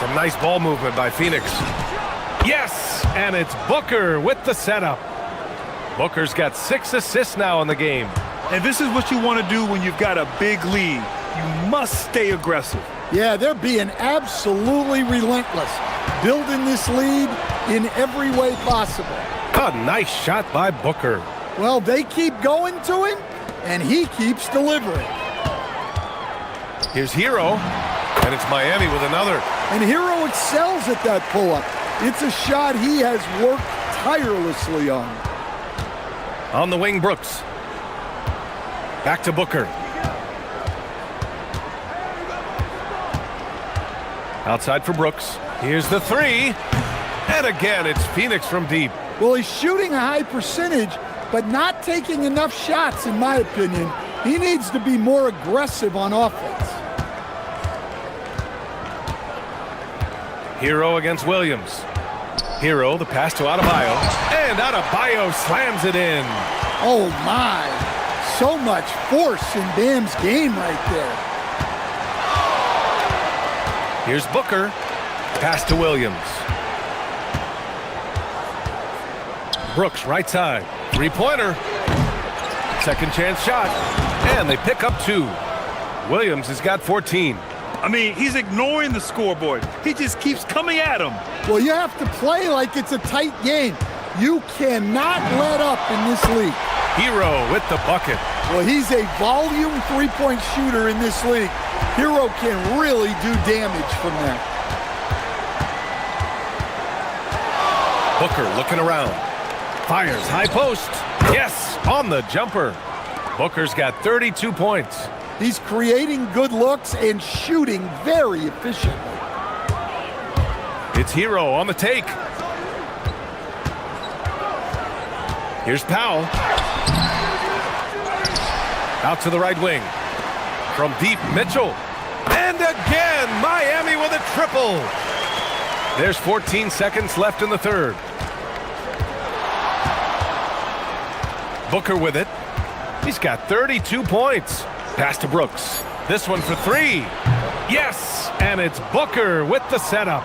Some nice ball movement by Phoenix. Yes! And it's Booker with the setup. Booker's got 6 assists now in the game. And this is what you want to do when you've got a big lead. You must stay aggressive. Yeah, they're being absolutely relentless. Building this lead in every way possible. A nice shot by Booker. Well, they keep going to him, and he keeps delivering. Here's Hero, and it's Miami with another. And Hero excels at that pull-up. It's a shot he has worked tirelessly on. On the wing, Brooks. Back to Booker. Outside for Brooks. Here's the 3. And again, it's Phoenix from deep. Well, he's shooting a high percentage, but not taking enough shots, in my opinion. He needs to be more aggressive on offense. Hero against Williams. Hero, the pass to Adebayo. And Adebayo slams it in. Oh, my. So much force in Bam's game right there. Here's Booker. Pass to Williams. Brooks, right side. Three-pointer. Second chance shot. And they pick up 2. Williams has got 14. I mean, he's ignoring the scoreboard. He just keeps coming at him. Well, you have to play like it's a tight game. You cannot let up in this league. Hero with the bucket. Well, he's a volume three-point shooter in this league. Hero can really do damage from there. Booker looking around. Fires high post. Yes, on the jumper. Booker's got 32 points. He's creating good looks and shooting very efficiently. It's Hero on the take. Here's Powell. Out to the right wing. From deep, Mitchell. And again, Miami with a triple. There's 14 seconds left in the third. Booker with it. He's got 32 points. Pass to Brooks. This one for three. Yes, and it's Booker with the setup.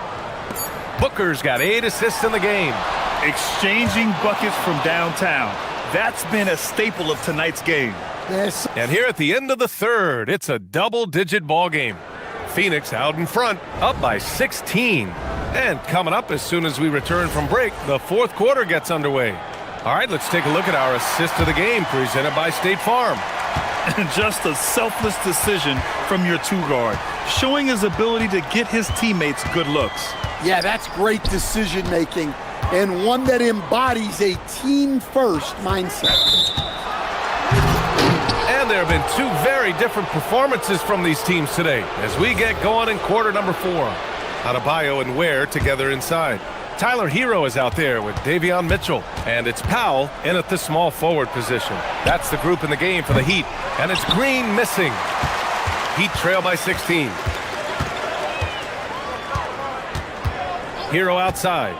Booker's got 8 assists in the game. Exchanging buckets from downtown. That's been a staple of tonight's game. Yes. And here at the end of the third, it's a double-digit ball game. Phoenix out in front, up by 16. And coming up as soon as we return from break, the fourth quarter gets underway. All right, let's take a look at our assist of the game presented by State Farm. And just a selfless decision from your two-guard, showing his ability to get his teammates good looks. Yeah, that's great decision-making and one that embodies a team-first mindset. And there have been two very different performances from these teams today as we get going in quarter number 4. Adebayo and Ware together inside. Tyler Hero is out there with Davion Mitchell, and it's Powell in at the small forward position. That's the group in the game for the Heat, and it's Green missing. Heat trail by 16. Hero outside.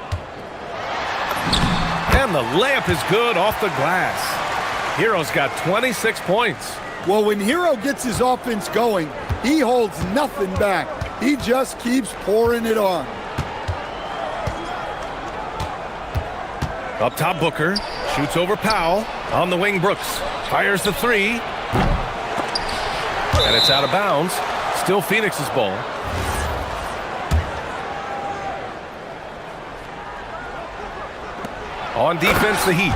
And the layup is good off the glass. Hero's got 26 points. Well, when Hero gets his offense going, he holds nothing back. He just keeps pouring it on. Up top, Booker shoots over Powell. On the wing, Brooks fires the three. And it's out of bounds. Still Phoenix's ball. On defense, the Heat.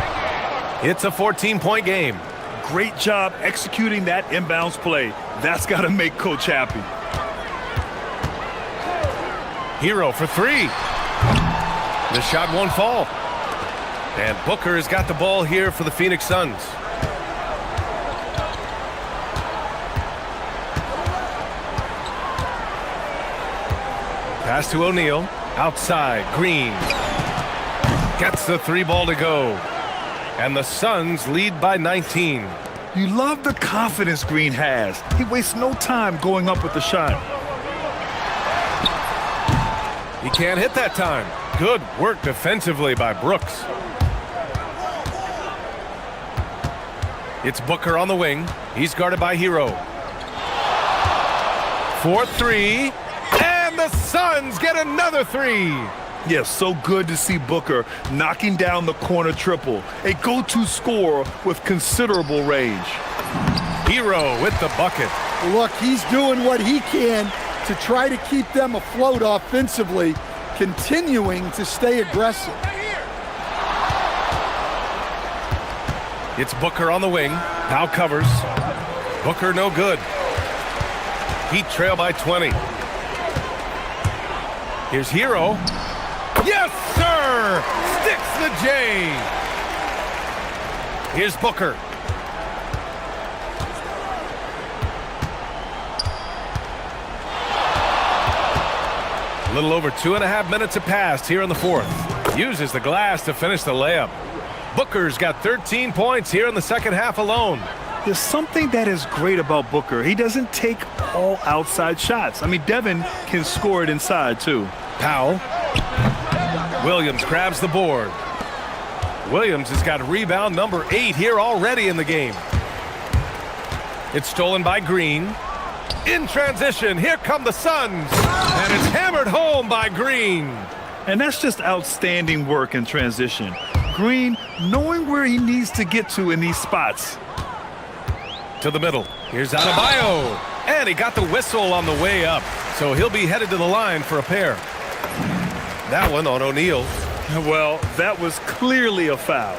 It's a 14-point game. Great job executing that inbounds play. That's got to make Coach happy. Hero for three. The shot won't fall. And Booker has got the ball here for the Phoenix Suns. Pass to O'Neal. Outside, Green. Gets the three ball to go. And the Suns lead by 19. You love the confidence Green has. He wastes no time going up with the shot. He can't hit that time. Good work defensively by Brooks. It's Booker on the wing. He's guarded by Hero. 4-3. And the Suns get another three. Yes, so good to see Booker knocking down the corner triple. A go-to scorer with considerable range. Hero with the bucket. Look, he's doing what he can to try to keep them afloat offensively, continuing to stay aggressive. It's Booker on the wing. Powell covers. Booker no good. Heat trail by 20. Here's Hero. Yes, sir! Sticks the J. Here's Booker. A little over 2.5 minutes have passed here in the fourth. Uses the glass to finish the layup. Booker's got 13 points here in the second half alone. There's something that is great about Booker. He doesn't take all outside shots. I mean, Devin can score it inside, too. Powell. Williams grabs the board. Williams has got rebound number 8 here already in the game. It's stolen by Green. In transition, here come the Suns. And it's hammered home by Green. And that's just outstanding work in transition. Green knowing where he needs to get to in these spots. To the middle. Here's Adebayo. And he got the whistle on the way up. So he'll be headed to the line for a pair. That one on O'Neal. Well, that was clearly a foul.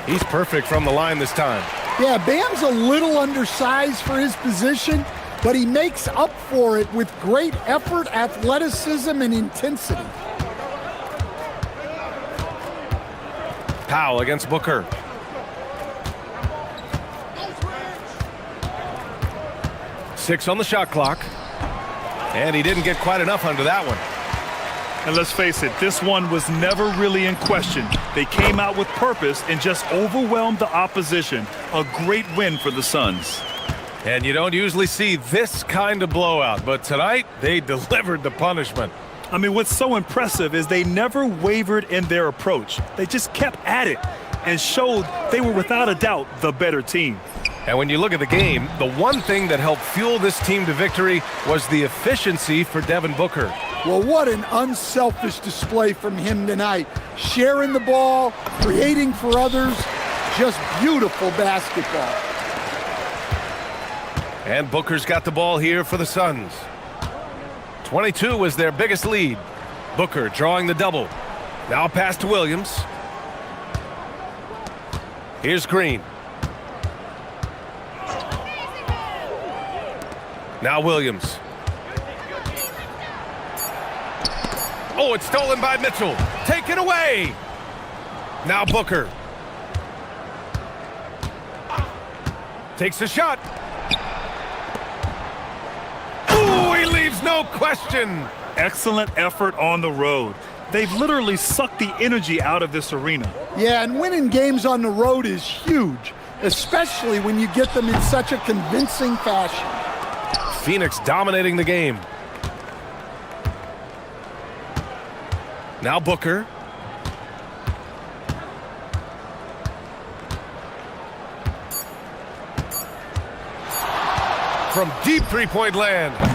He's perfect from the line this time. Yeah, Bam's a little undersized for his position, but he makes up for it with great effort, athleticism, and intensity. Powell against Booker. Six on the shot clock. And he didn't get quite enough under that one. And let's face it, this one was never really in question. They came out with purpose and just overwhelmed the opposition. A great win for the Suns. And you don't usually see this kind of blowout, but tonight they delivered the punishment. I mean, what's so impressive is they never wavered in their approach. They just kept at it and showed they were without a doubt the better team. And when you look at the game, the one thing that helped fuel this team to victory was the efficiency for Devin Booker. Well, what an unselfish display from him tonight. Sharing the ball, creating for others, just beautiful basketball. And Booker's got the ball here for the Suns. 22 was their biggest lead. Booker drawing the double. Now a pass to Williams. Here's Green. Now Williams. Oh, it's stolen by Mitchell. Taken away. Now Booker. Takes a shot. Ooh, he leaves no question. Excellent effort on the road. They've literally sucked the energy out of this arena. Yeah, and winning games on the road is huge, especially when you get them in such a convincing fashion. Phoenix dominating the game. Now Booker. From deep three-point land.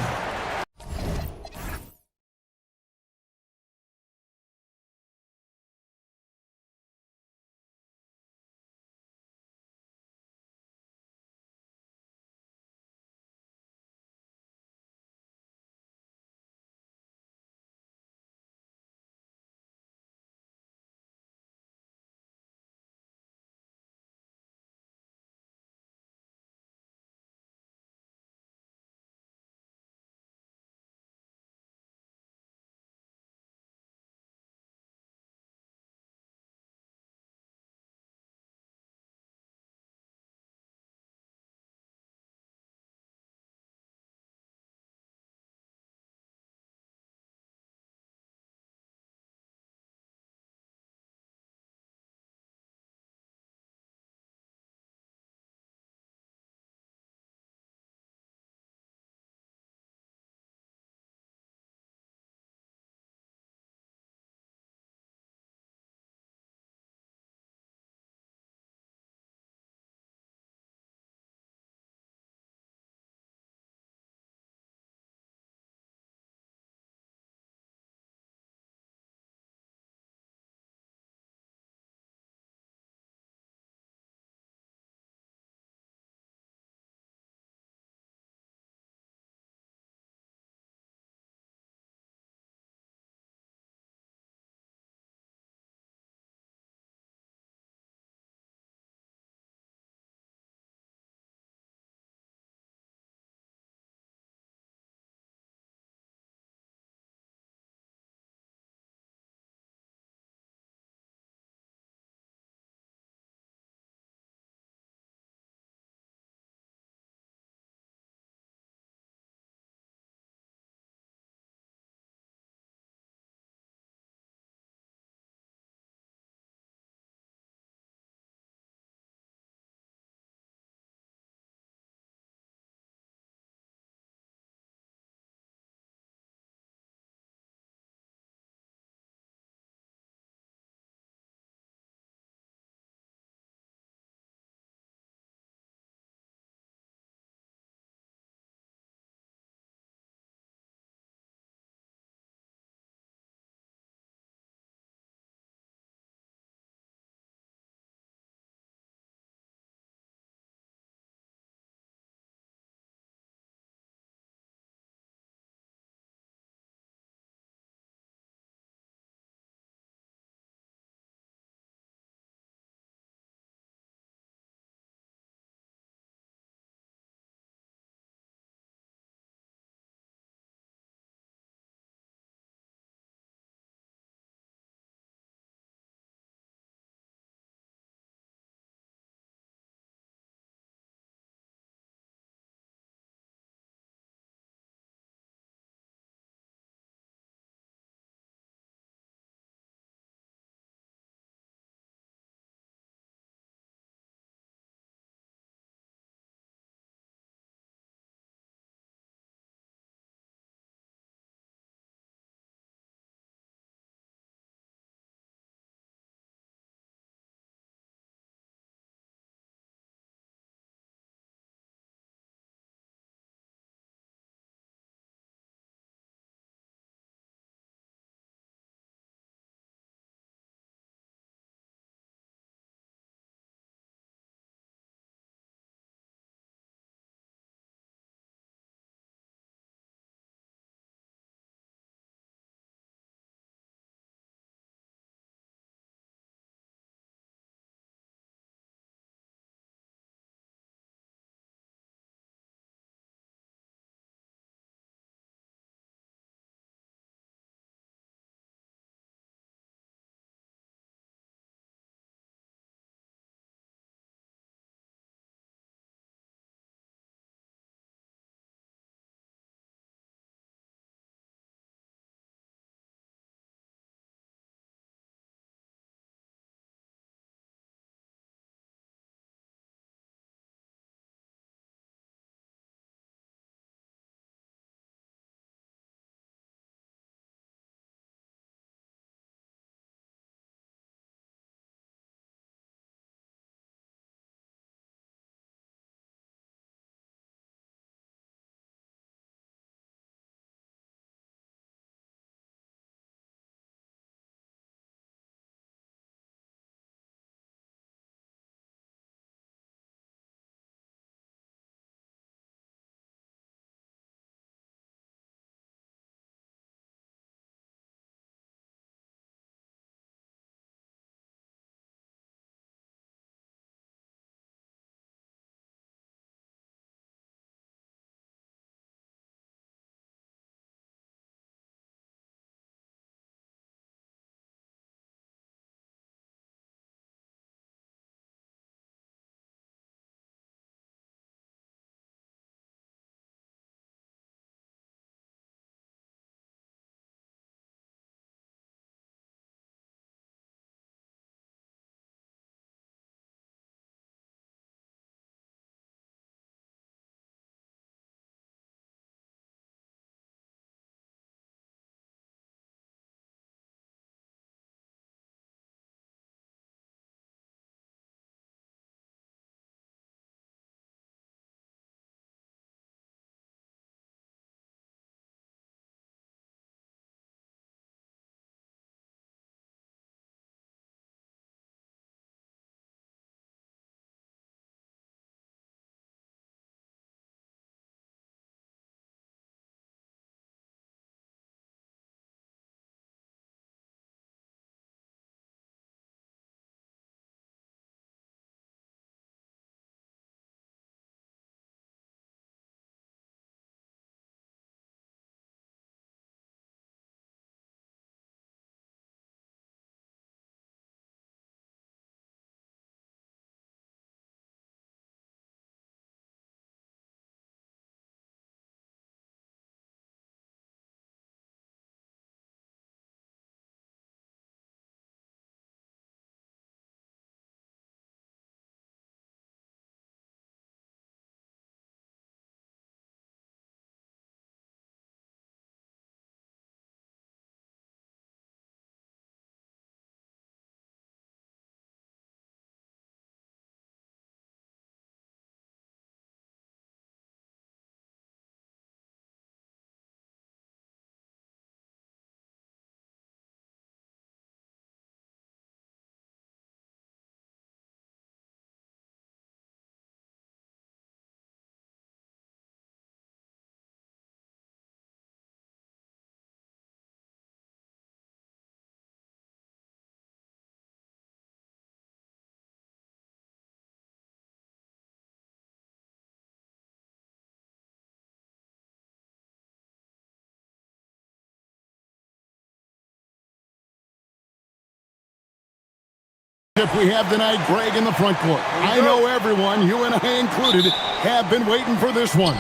We have tonight Greg in the front court. I know everyone, you and I included, have been waiting for this one.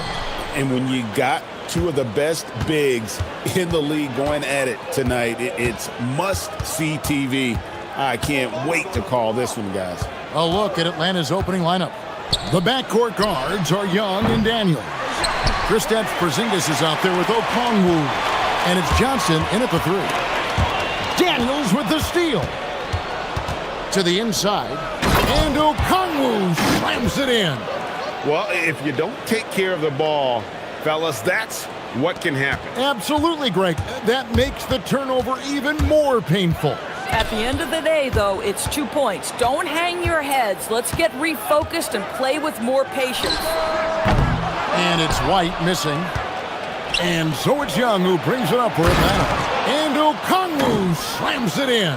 And when you got two of the best bigs in the league going at it tonight, it's must-see TV. I can't wait to call this one, guys. A look at Atlanta's opening lineup. The backcourt guards are Young and Daniel. Kristaps Porzingis is out there with Okongwu. And it's Johnson in at the three. Daniels with the steal. To the inside. And Okongwu slams it in. Well, if you don't take care of the ball, fellas, that's what can happen. Absolutely, Greg. That makes the turnover even more painful. At the end of the day, though, it's 2 points. Don't hang your heads. Let's get refocused and play with more patience. And it's White missing. And so it's Young who brings it up for Atlanta. And Okongwu slams it in.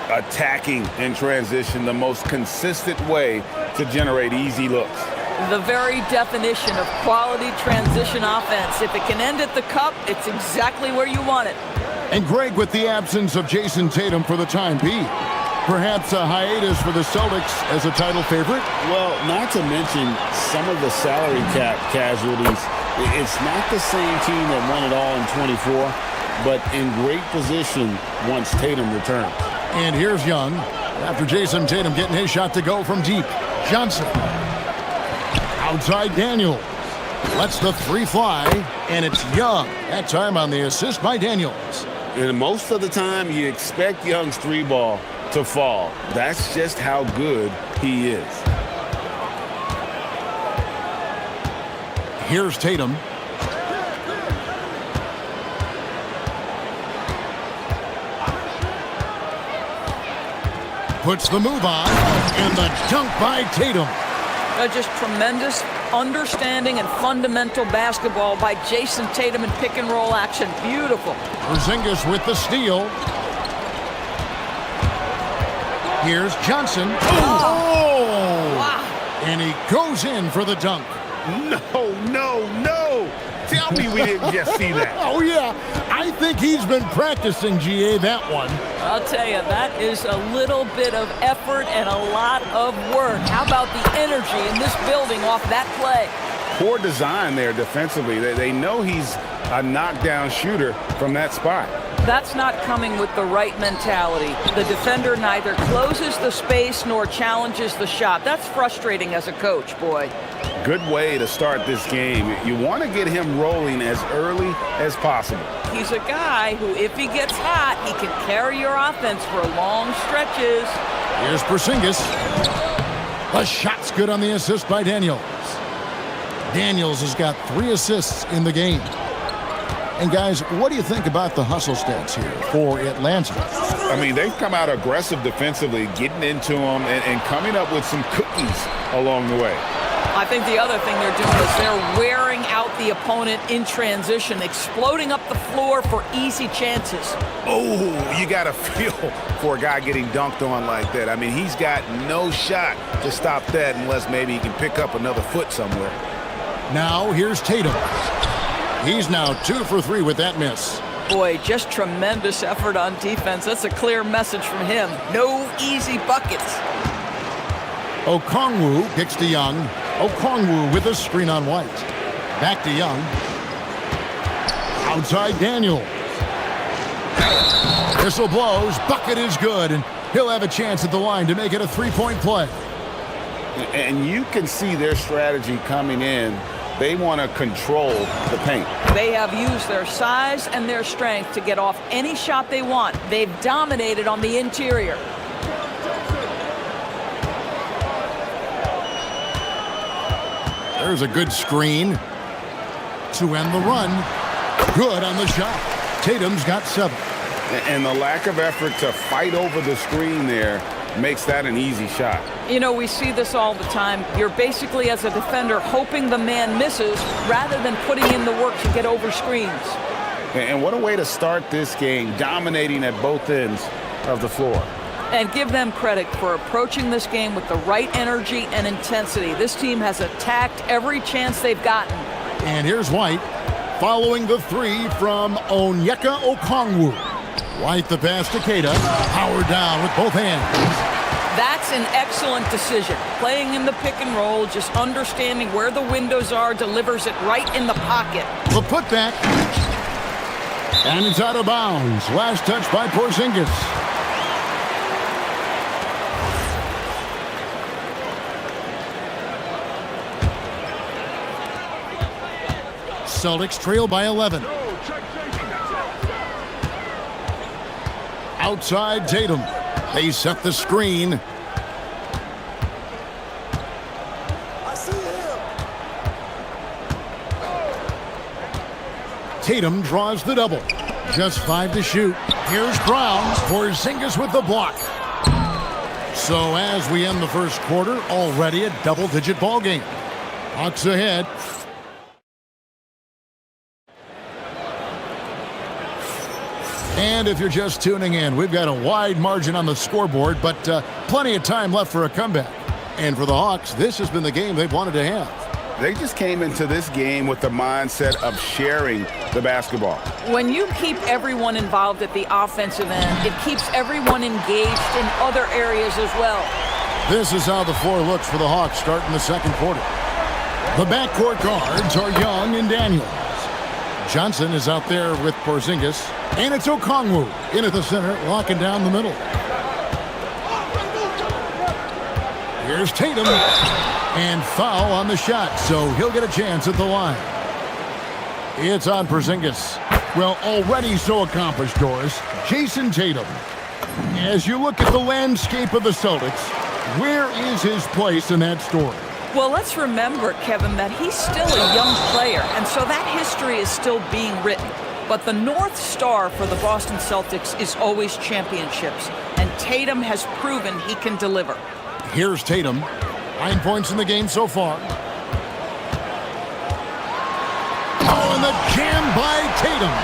Attacking in transition, the most consistent way to generate easy looks. The very definition of quality transition offense. If it can end at the cup, it's exactly where you want it. And Greg, with the absence of Jason Tatum for the time being, perhaps a hiatus for the Celtics as a title favorite? Well, not to mention some of the salary cap casualties. It's not the same team that won it all in 24, but in great position once Tatum returns. And here's Young, after Jason Tatum getting his shot to go from deep. Johnson. Outside Daniels. Lets the three fly, and it's Young. That time on the assist by Daniels. And most of the time, you expect Young's three ball to fall. That's just how good he is. Here's Tatum. Puts the move on, and the dunk by Tatum. Just tremendous understanding and fundamental basketball by Jason Tatum in pick and roll action. Beautiful. Porzingis with the steal. Here's Johnson. Oh! Wow. And he goes in for the dunk. No. Tell me we didn't just see that. Oh, yeah. I think he's been practicing, GA, that one. I'll tell you, that is a little bit of effort and a lot of work. How about the energy in this building off that play? Poor design there defensively. They know he's a knockdown shooter from that spot. That's not coming with the right mentality. The defender neither closes the space nor challenges the shot. That's frustrating as a coach, boy. Good way to start this game. You want to get him rolling as early as possible. He's a guy who, if he gets hot, he can carry your offense for long stretches. Here's Porzingis. The shot's good on the assist by Daniels. Daniels has got 3 assists in the game. And guys, what do you think about the hustle stats here for Atlanta? I mean, they've come out aggressive defensively, getting into them and coming up with some cookies along the way. I think the other thing they're doing is they're wearing out the opponent in transition, exploding up the floor for easy chances. Oh, you got to feel for a guy getting dunked on like that. I mean, he's got no shot to stop that unless maybe he can pick up another foot somewhere. Now, here's Tatum. He's now 2 for 3 with that miss. Boy, just tremendous effort on defense. That's a clear message from him. No easy buckets. Okongwu kicks to Young. Okongwu with a screen on White. Back to Young. Outside Daniel. Whistle blows. Bucket is good, and he'll have a chance at the line to make it a 3-point play. And you can see their strategy coming in. They want to control the paint. They have used their size and their strength to get off any shot they want. They've dominated on the interior. There's a good screen to end the run. Good on the shot. Tatum's got 7. And the lack of effort to fight over the screen there makes that an easy shot. You know, we see this all the time. You're basically, as a defender, hoping the man misses rather than putting in the work to get over screens. And what a way to start this game, dominating at both ends of the floor. And give them credit for approaching this game with the right energy and intensity. This team has attacked every chance they've gotten. And here's White following the 3 from Onyeka Okongwu. White the pass to Keita. Powered down with both hands. That's an excellent decision. Playing in the pick and roll, just understanding where the windows are, delivers it right in the pocket. The putback. And it's out of bounds. Last touch by Porzingis. Celtics trail by 11. Outside Tatum. They set the screen. Tatum draws the double. Just 5 to shoot. Here's Brown. Porzingis with the block. So as we end the first quarter, already a double-digit ball game. Hawks ahead. And if you're just tuning in, we've got a wide margin on the scoreboard, but plenty of time left for a comeback. And for the Hawks, this has been the game they've wanted to have. They just came into this game with the mindset of sharing the basketball. When you keep everyone involved at the offensive end, it keeps everyone engaged in other areas as well. This is how the floor looks for the Hawks starting the second quarter. The backcourt guards are Young and Daniels. Johnson is out there with Porzingis. And it's Okongwu in at the center, locking down the middle. Here's Tatum. And foul on the shot, so he'll get a chance at the line. It's on Porzingis. Well, already so accomplished, Doris. Jason Tatum. As you look at the landscape of the Celtics, where is his place in that story? Well, let's remember, Kevin, that he's still a young player, and so that history is still being written. But the North Star for the Boston Celtics is always championships, and Tatum has proven he can deliver. Here's Tatum. 9 points in the game so far. Oh, and the jam by Tatum.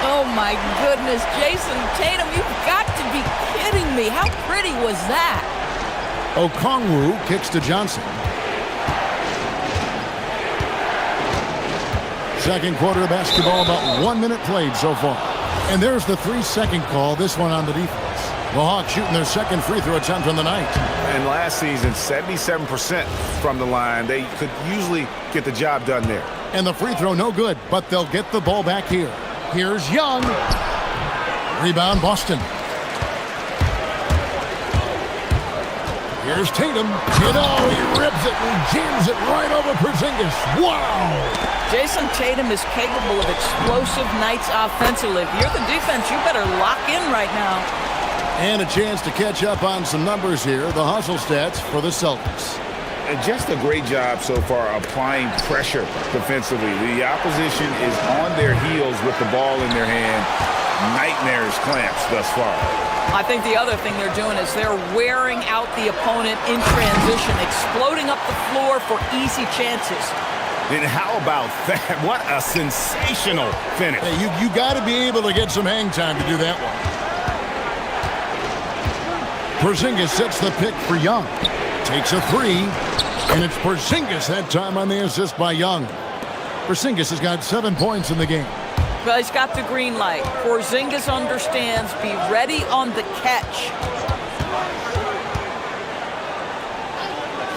Oh, my goodness, Jason Tatum, you've got to be kidding me. How pretty was that? Okongwu kicks to Johnson. Second quarter of basketball, about 1 minute played so far. And there's the 3-second call, this one on the defense. The Hawks shooting their second free throw attempt on the night. And last season, 77% from the line. They could usually get the job done there. And the free throw no good, but they'll get the ball back here. Here's Young. Rebound Boston. Here's Tatum. You know, he rips it and jams it right over Porzingis. Wow! Jason Tatum is capable of explosive nights offensively. If you're the defense, you better lock in right now. And a chance to catch up on some numbers here. The hustle stats for the Celtics. And just a great job so far applying pressure defensively. The opposition is on their heels with the ball in their hand. Nightmares clamps thus far. I think the other thing they're doing is they're wearing out the opponent in transition, exploding up the floor for easy chances. And how about that? What a sensational finish. Hey, you got to be able to get some hang time to do that one. Porzingis sets the pick for Young. Takes a three. And it's Porzingis that time on the assist by Young. Porzingis has got 7 points in the game. Well, he's got the green light. Porzingis understands. Be ready on the catch.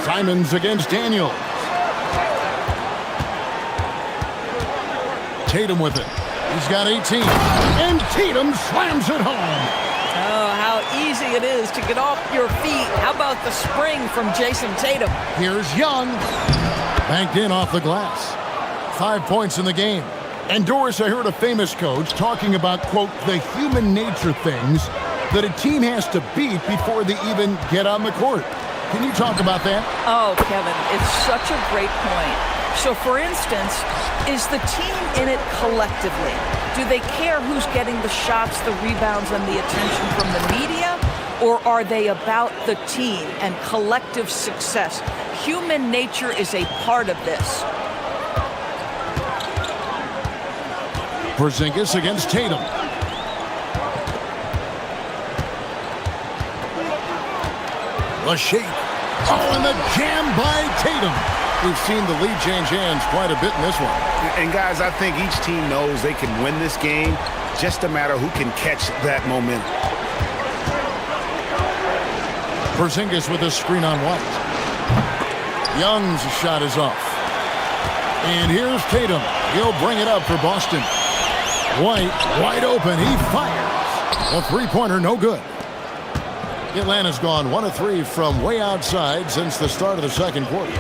Simons against Daniels. Tatum with it. He's got 18. And Tatum slams it home. Oh, how easy it is to get off your feet. How about the spring from Jason Tatum? Here's Young. Banked in off the glass. 5 points in the game. And Doris, I heard a famous coach talking about, quote, the human nature things that a team has to beat before they even get on the court. Can you talk about that? Oh, Kevin, it's such a great point. So, for instance, is the team in it collectively? Do they care who's getting the shots, the rebounds, and the attention from the media? Or are they about the team and collective success? Human nature is a part of this. Porzingis against Tatum. The shake. Oh, and the jam by Tatum. We've seen the lead change hands quite a bit in this one. And guys, I think each team knows they can win this game. Just a matter who can catch that momentum. Porzingis with a screen on White. Young's shot is off. And here's Tatum. He'll bring it up for Boston. White, wide open. He fires. A three-pointer, no good. Atlanta's gone 1 of 3 from way outside since the start of the second quarter.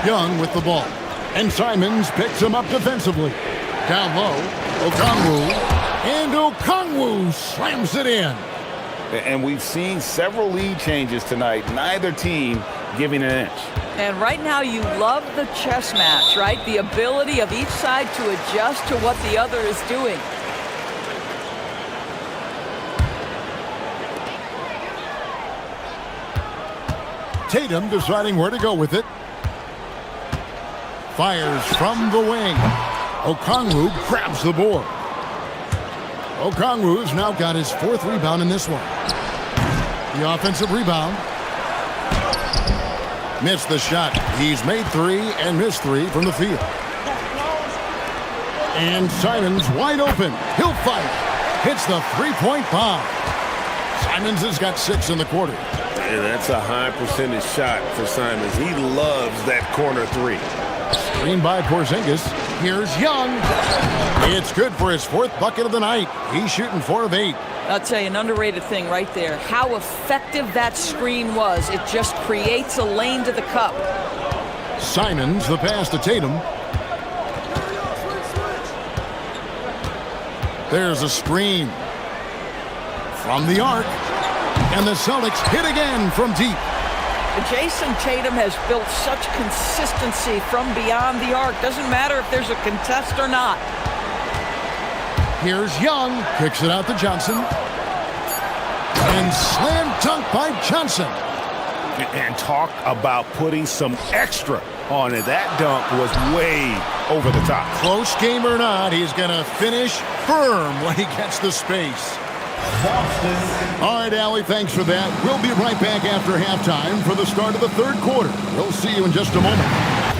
Young with the ball. And Simons picks him up defensively. Down low, Okongwu. And Okongwu slams it in. And we've seen several lead changes tonight. Neither team giving an inch. And right now you love the chess match, right? The ability of each side to adjust to what the other is doing. Tatum deciding where to go with it. Fires from the wing. Okongwu grabs the board. Okongwu's now got his 4th rebound in this one. The offensive rebound. Missed the shot. He's made 3 and missed 3 from the field. And Simons wide open. He'll fire. Hits the three-point bomb. Simons has got 6 in the quarter. And that's a high percentage shot for Simons. He loves that corner 3. Screen by Porzingis. Here's Young. It's good for his 4th bucket of the night. He's shooting 4 of 8. I'll tell you, an underrated thing right there. How effective that screen was. It just creates a lane to the cup. Simons, the pass to Tatum. There's a screen. From the arc. And the Celtics hit again from deep. Jason Tatum has built such consistency from beyond the arc. Doesn't matter if there's a contest or not. Here's Young. Kicks it out to Johnson. And slam dunk by Johnson. And talk about putting some extra on it. That dunk was way over the top. Close game or not, he's going to finish firm when he gets the space. All right, Allie, thanks for that. We'll be right back after halftime for the start of the 3rd quarter. We'll see you in just a moment.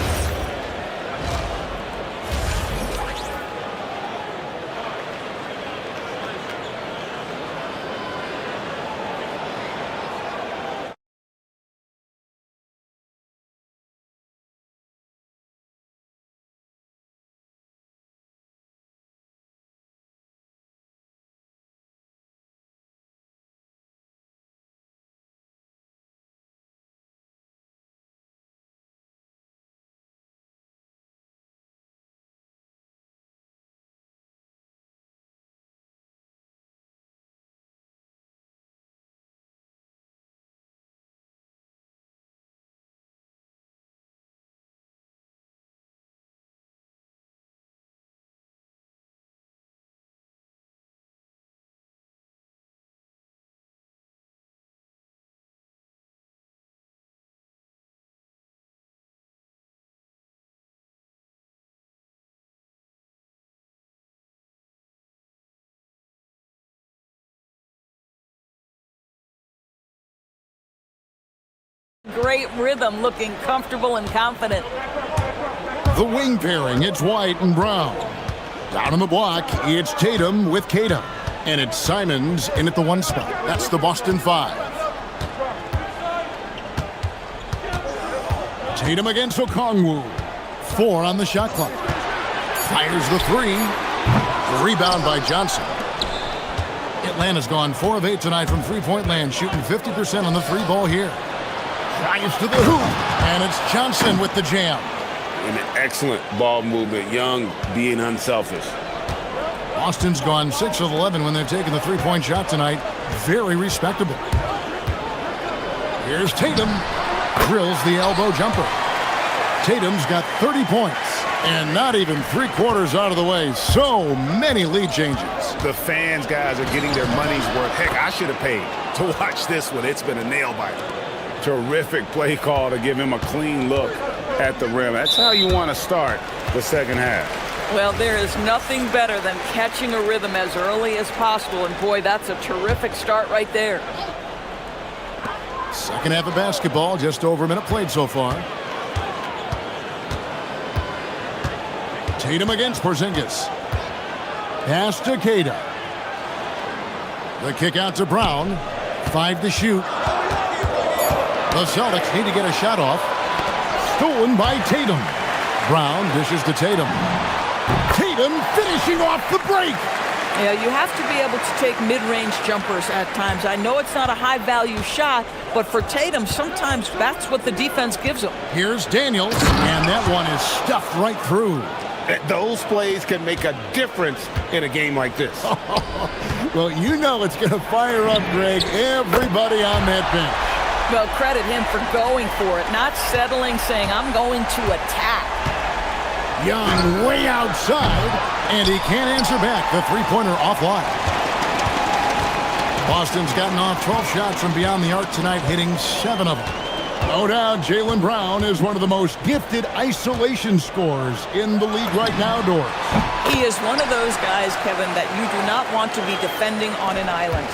Great rhythm, looking comfortable and confident. The wing pairing, it's White and Brown. Down on the block, it's Tatum with Keita. And it's Simons in at the 1 spot. That's the Boston 5. Tatum against Okongwu. 4 on the shot clock. Fires the 3. The rebound by Johnson. Atlanta's gone 4 of 8 tonight from three-point land, shooting 50% on the 3 ball here. Drives to the hoop, and it's Johnson with the jam. And an excellent ball movement. Young being unselfish. Boston's gone 6 of 11 when they've taken the three-point shot tonight. Very respectable. Here's Tatum. Drills the elbow jumper. Tatum's got 30 points, and not even 3/4 out of the way. So many lead changes. The fans, guys, are getting their money's worth. Heck, I should have paid to watch this one. It's been a nail-biter. Terrific play call to give him a clean look at the rim. That's how you want to start the second half. Well, there is nothing better than catching a rhythm as early as possible, and boy, that's a terrific start right there. Second half of basketball, just over a minute played so far. Tatum against Porzingis. Pass to Keita. The kick out to Brown. 5 to shoot. The Celtics need to get a shot off. Stolen by Tatum. Brown dishes to Tatum. Tatum finishing off the break. Yeah, you have to be able to take mid-range jumpers at times. I know it's not a high-value shot, but for Tatum, sometimes that's what the defense gives him. Here's Daniels, and that one is stuffed right through. Those plays can make a difference in a game like this. Well, you know it's going to fire up, Greg, everybody on that bench. Well, credit him for going for it, not settling, saying, I'm going to attack. Young way outside, and he can't answer back. The three-pointer offline. Boston's gotten off 12 shots from beyond the arc tonight, hitting 7 of them. No doubt, Jaylen Brown is one of the most gifted isolation scorers in the league right now, Doris. He is one of those guys, Kevin, that you do not want to be defending on an island.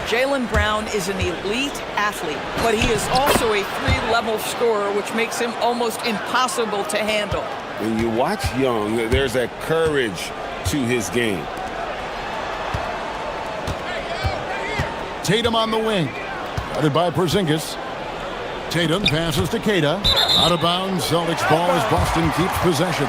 Jaylen Brown is an elite athlete, but he is also a 3-level scorer, which makes him almost impossible to handle. When you watch Young, there's a courage to his game. Tatum on the wing. Guarded by Porzingis. Tatum passes to Keita. Out of bounds. Celtics ball as Boston keeps possession.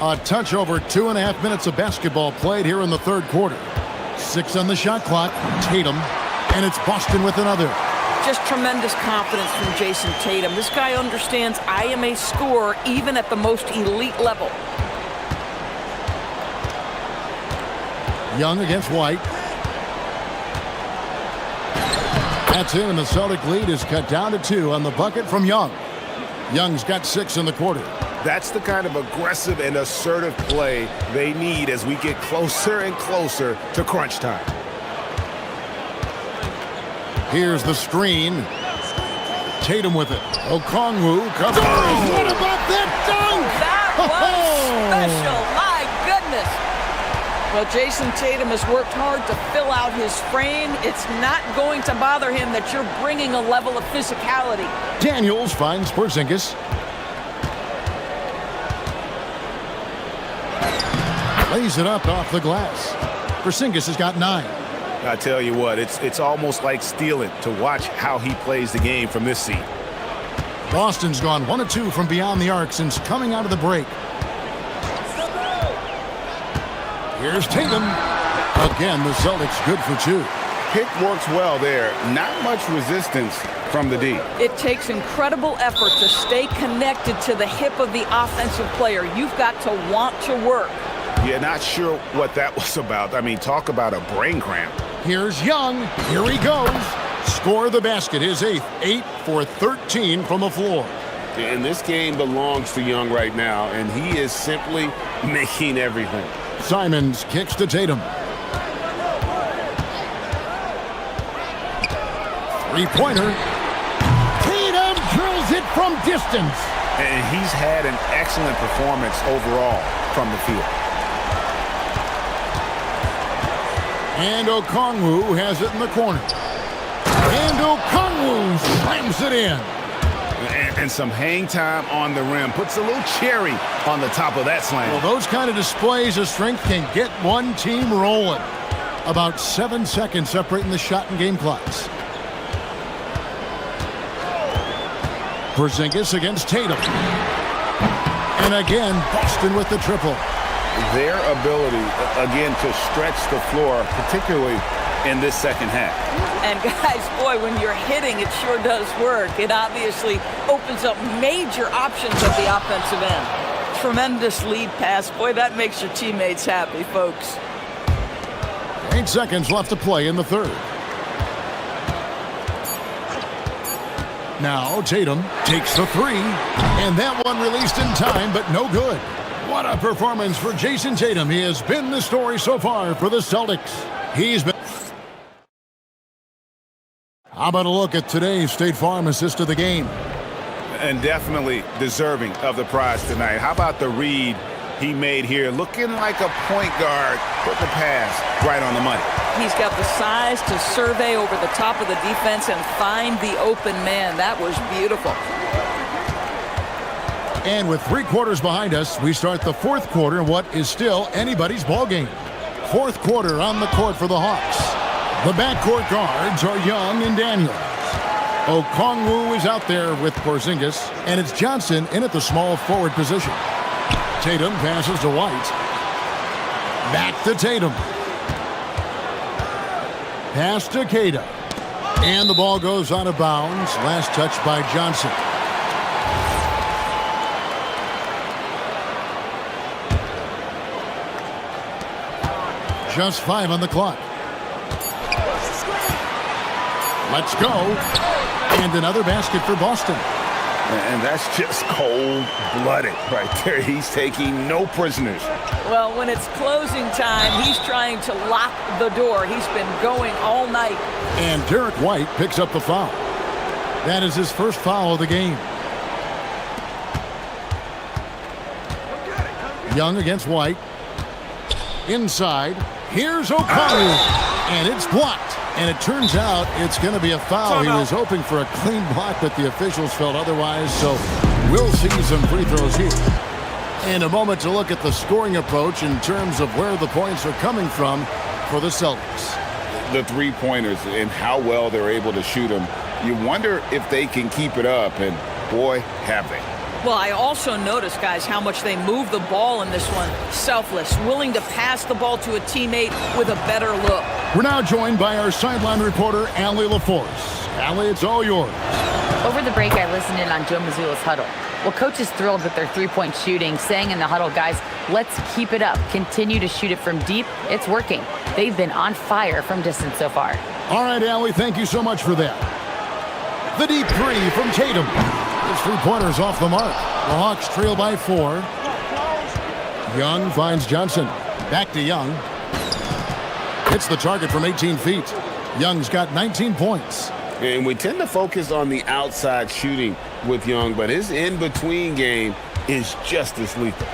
A touch over 2.5 minutes of basketball played here in the third quarter. 6 on the shot clock. Tatum. And it's Boston with another. Just tremendous confidence from Jason Tatum. This guy understands I am a scorer even at the most elite level. Young against White. That's in, and the Celtic lead is cut down to 2 on the bucket from Young. Young's got 6 in the quarter. That's the kind of aggressive and assertive play they need as we get closer and closer to crunch time. Here's the screen. Tatum with it. Okongwu covers. What about that dunk? That was special. My goodness. Well, Jason Tatum has worked hard to fill out his frame. It's not going to bother him that you're bringing a level of physicality. Daniels finds Porzingis. Lays it up off the glass. Porzingis has got 9. I tell you what, it's almost like stealing to watch how he plays the game from this seat. Boston's gone 1 of 2 from beyond the arc since coming out of the break. Here's Tatum. Again, the Celtics good for 2. Pick works well there. Not much resistance from the D. It takes incredible effort to stay connected to the hip of the offensive player. You've got to want to work. Yeah, not sure what that was about. I mean, talk about a brain cramp. Here's Young. Here he goes. Score the basket. His 8th. 8 for 13 from the floor. And this game belongs to Young right now, and he is simply making everything. Simons kicks to Tatum. 3-pointer. Tatum drills it from distance. And he's had an excellent performance overall from the field. And Okongwu has it in the corner. And Okongwu slams it in. And some hang time on the rim. Puts a little cherry on the top of that slam. Well, those kind of displays of strength can get one team rolling. About 7 seconds separating the shot and game clocks. Porzingis against Tatum. And again, Boston with the triple. Their ability, again, to stretch the floor, particularly in this second half. And guys, boy, when you're hitting, it sure does work. It obviously opens up major options at the offensive end. Tremendous lead pass. Boy, that makes your teammates happy, folks. 8 seconds left to play in the third. Now Tatum takes the 3, and that one released in time, but no good. What a performance for Jason Tatum. He has been the story so far for the Celtics. He's been... How about a look at today's State Farm assist of the game? And definitely deserving of the prize tonight. How about the read he made here? Looking like a point guard. Put the pass right on the money. He's got the size to survey over the top of the defense and find the open man. That was beautiful. And with 3 quarters behind us, we start the 4th quarter in what is still anybody's ball game. 4th quarter on the court for the Hawks. The backcourt guards are Young and Daniels. Okongwu is out there with Porzingis, and it's Johnson in at the small forward position. Tatum passes to White. Back to Tatum. Pass to Keita. And the ball goes out of bounds. Last touch by Johnson. Just 5 on the clock. Let's go. And another basket for Boston. And that's just cold-blooded right there. He's taking no prisoners. Well, when it's closing time, he's trying to lock the door. He's been going all night. And Derek White picks up the foul. That is his first foul of the game. Young against White. Inside. Here's Okongwu. And it's blocked. And it turns out it's going to be a foul. He was hoping for a clean block, but the officials felt otherwise. So we'll see some free throws here. And a moment to look at the scoring approach in terms of where the points are coming from for the Celtics. The three-pointers and how well they're able to shoot them. You wonder if they can keep it up, and boy, have they. Well, I also noticed, guys, how much they move the ball in this one. Selfless, willing to pass the ball to a teammate with a better look. We're now joined by our sideline reporter, Allie LaForce. Allie, it's all yours. Over the break, I listened in on Joe Mazzulla's huddle. Well, coach is thrilled with their three-point shooting, saying in the huddle, guys, let's keep it up. Continue to shoot it from deep. It's working. They've been on fire from distance so far. All right, Allie, thank you so much for that. The deep three from Tatum. His three-pointer's off the mark. The Hawks trail by 4. Young finds Johnson. Back to Young. Hits the target from 18 feet. Young's got 19 points. And we tend to focus on the outside shooting with Young, but his in-between game is just as lethal.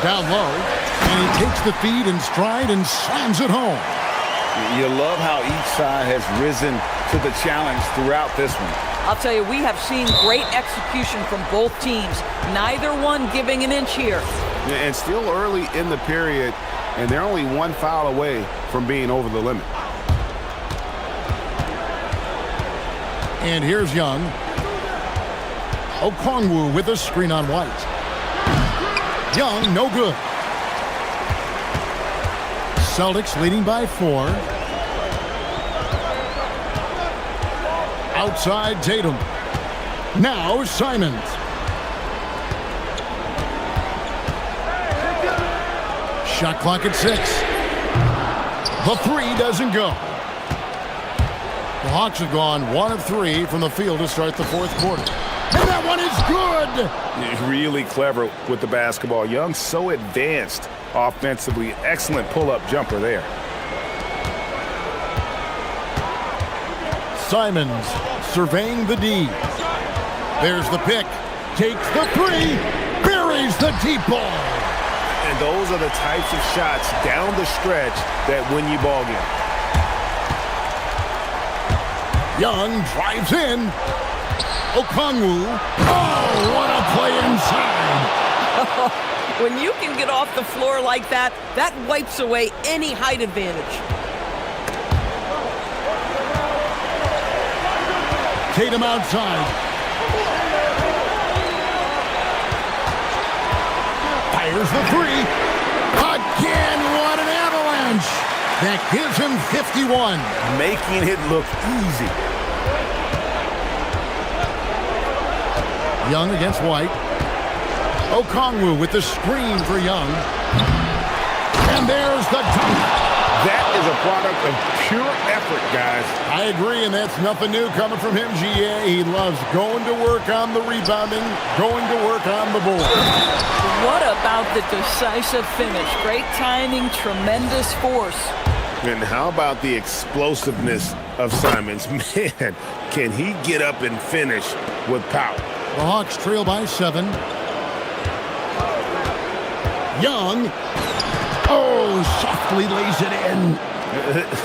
Down low, and he takes the feed in stride and slams it home. You love how each side has risen to the challenge throughout this one. I'll tell you, we have seen great execution from both teams. Neither one giving an inch here. And still early in the period, and they're only one foul away from being over the limit. And here's Young. Okongwu with a screen on White. Young, no good. Celtics leading by 4. Outside Tatum. Now Simons. Shot clock at 6. The 3 doesn't go. The Hawks have gone 1 of 3 from the field to start the 4th quarter. And that one is good! Really clever with the basketball. Young's so advanced offensively. Excellent pull-up jumper there. Simons surveying the D. There's the pick. Takes the 3. Buries the deep ball. And those are the types of shots down the stretch that win you ball game. Young drives in. Okongwu. Oh, what a play inside. When you can get off the floor like that, that wipes away any height advantage. Tatum outside. Fires the 3. Again, what an avalanche. That gives him 51. Making it look easy. Young against White. Okongwu with the screen for Young. And there's the dunk. That is a product of pure effort, guys. I agree, and that's nothing new coming from him, GA. He loves going to work on the rebounding, going to work on the board. What about the decisive finish? Great timing, tremendous force. And how about the explosiveness of Simons? Man, can he get up and finish with power? The Hawks trail by 7. Young. Oh, softly lays it in.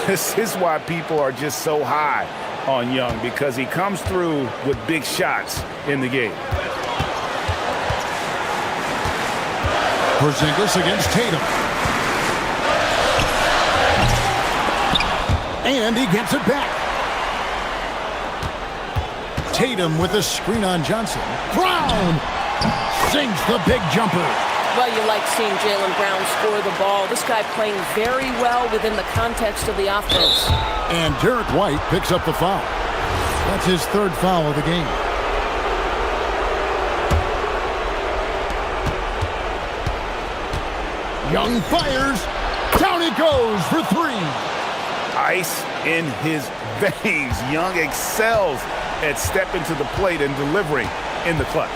This is why people are just so high on Young because he comes through with big shots in the game. Porzingis against Tatum. And he gets it back. Tatum with a screen on Johnson. Brown sinks the big jumper. Well, you like seeing Jaylen Brown score the ball. This guy playing very well within the context of the offense. And Derek White picks up the foul. That's his third foul of the game. Young fires. Down it goes for three. Ice in his veins. Young excels at stepping to the plate and delivering in the clutch.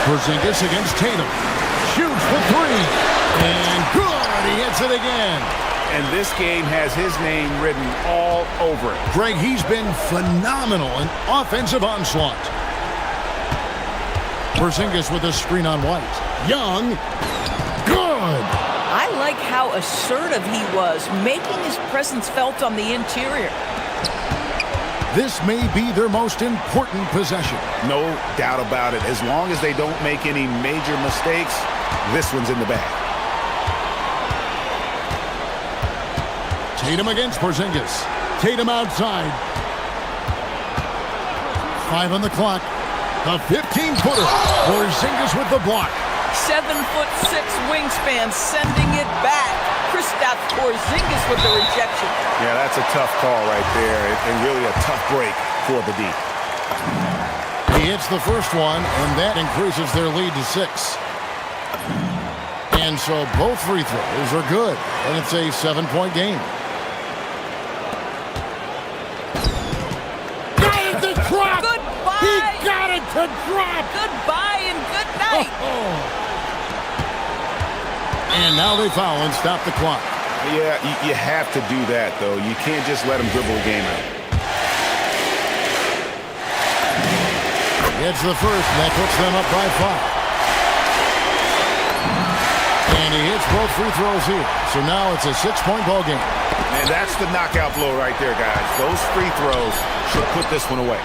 Porzingis against Tatum. Shoots for three. And good. He hits it again. And this game has his name written all over it. Greg, he's been phenomenal in offensive onslaught. Porzingis with a screen on White. Young. Good. I like how assertive he was, making his presence felt on the interior. This may be their most important possession. No doubt about it. As long as they don't make any major mistakes, this one's in the bag. Tatum against Porzingis. Tatum outside. 5 on the clock. A 15-footer. Porzingis with the block. 7'6" wingspan, sending it back. Kristaps Porzingis with the rejection. Yeah, that's a tough call right there, and really a tough break for the D. He hits the first one, and that increases their lead to 6. And so both free throws are good, and it's a 7-point game. Got it to drop! Goodbye! He got it to drop! Goodbye and good night! And now they foul and stop the clock. Yeah, you have to do that, though. You can't just let him dribble the game out. It's the first, and that puts them up by 5. And he hits both free throws here. So now it's a 6-point ball game. And that's the knockout blow right there, guys. Those free throws should put this one away.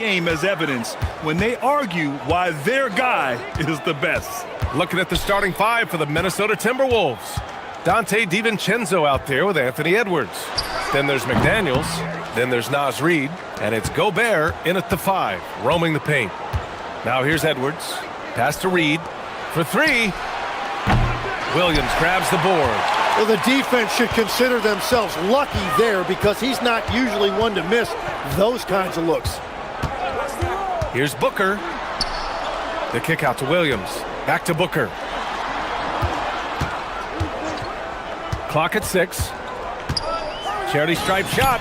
game as evidence when they argue why their guy is the best. Looking at the starting five for the Minnesota Timberwolves. Dante DiVincenzo out there with Anthony Edwards. Then there's McDaniels. Then there's Naz Reid. And it's Gobert in at the 5, roaming the paint. Now here's Edwards. Pass to Reid for 3. Williams grabs the board. Well, the defense should consider themselves lucky there because he's not usually one to miss those kinds of looks. Here's Booker. The kick out to Williams. Back to Booker. Clock at 6. Charity stripe shot.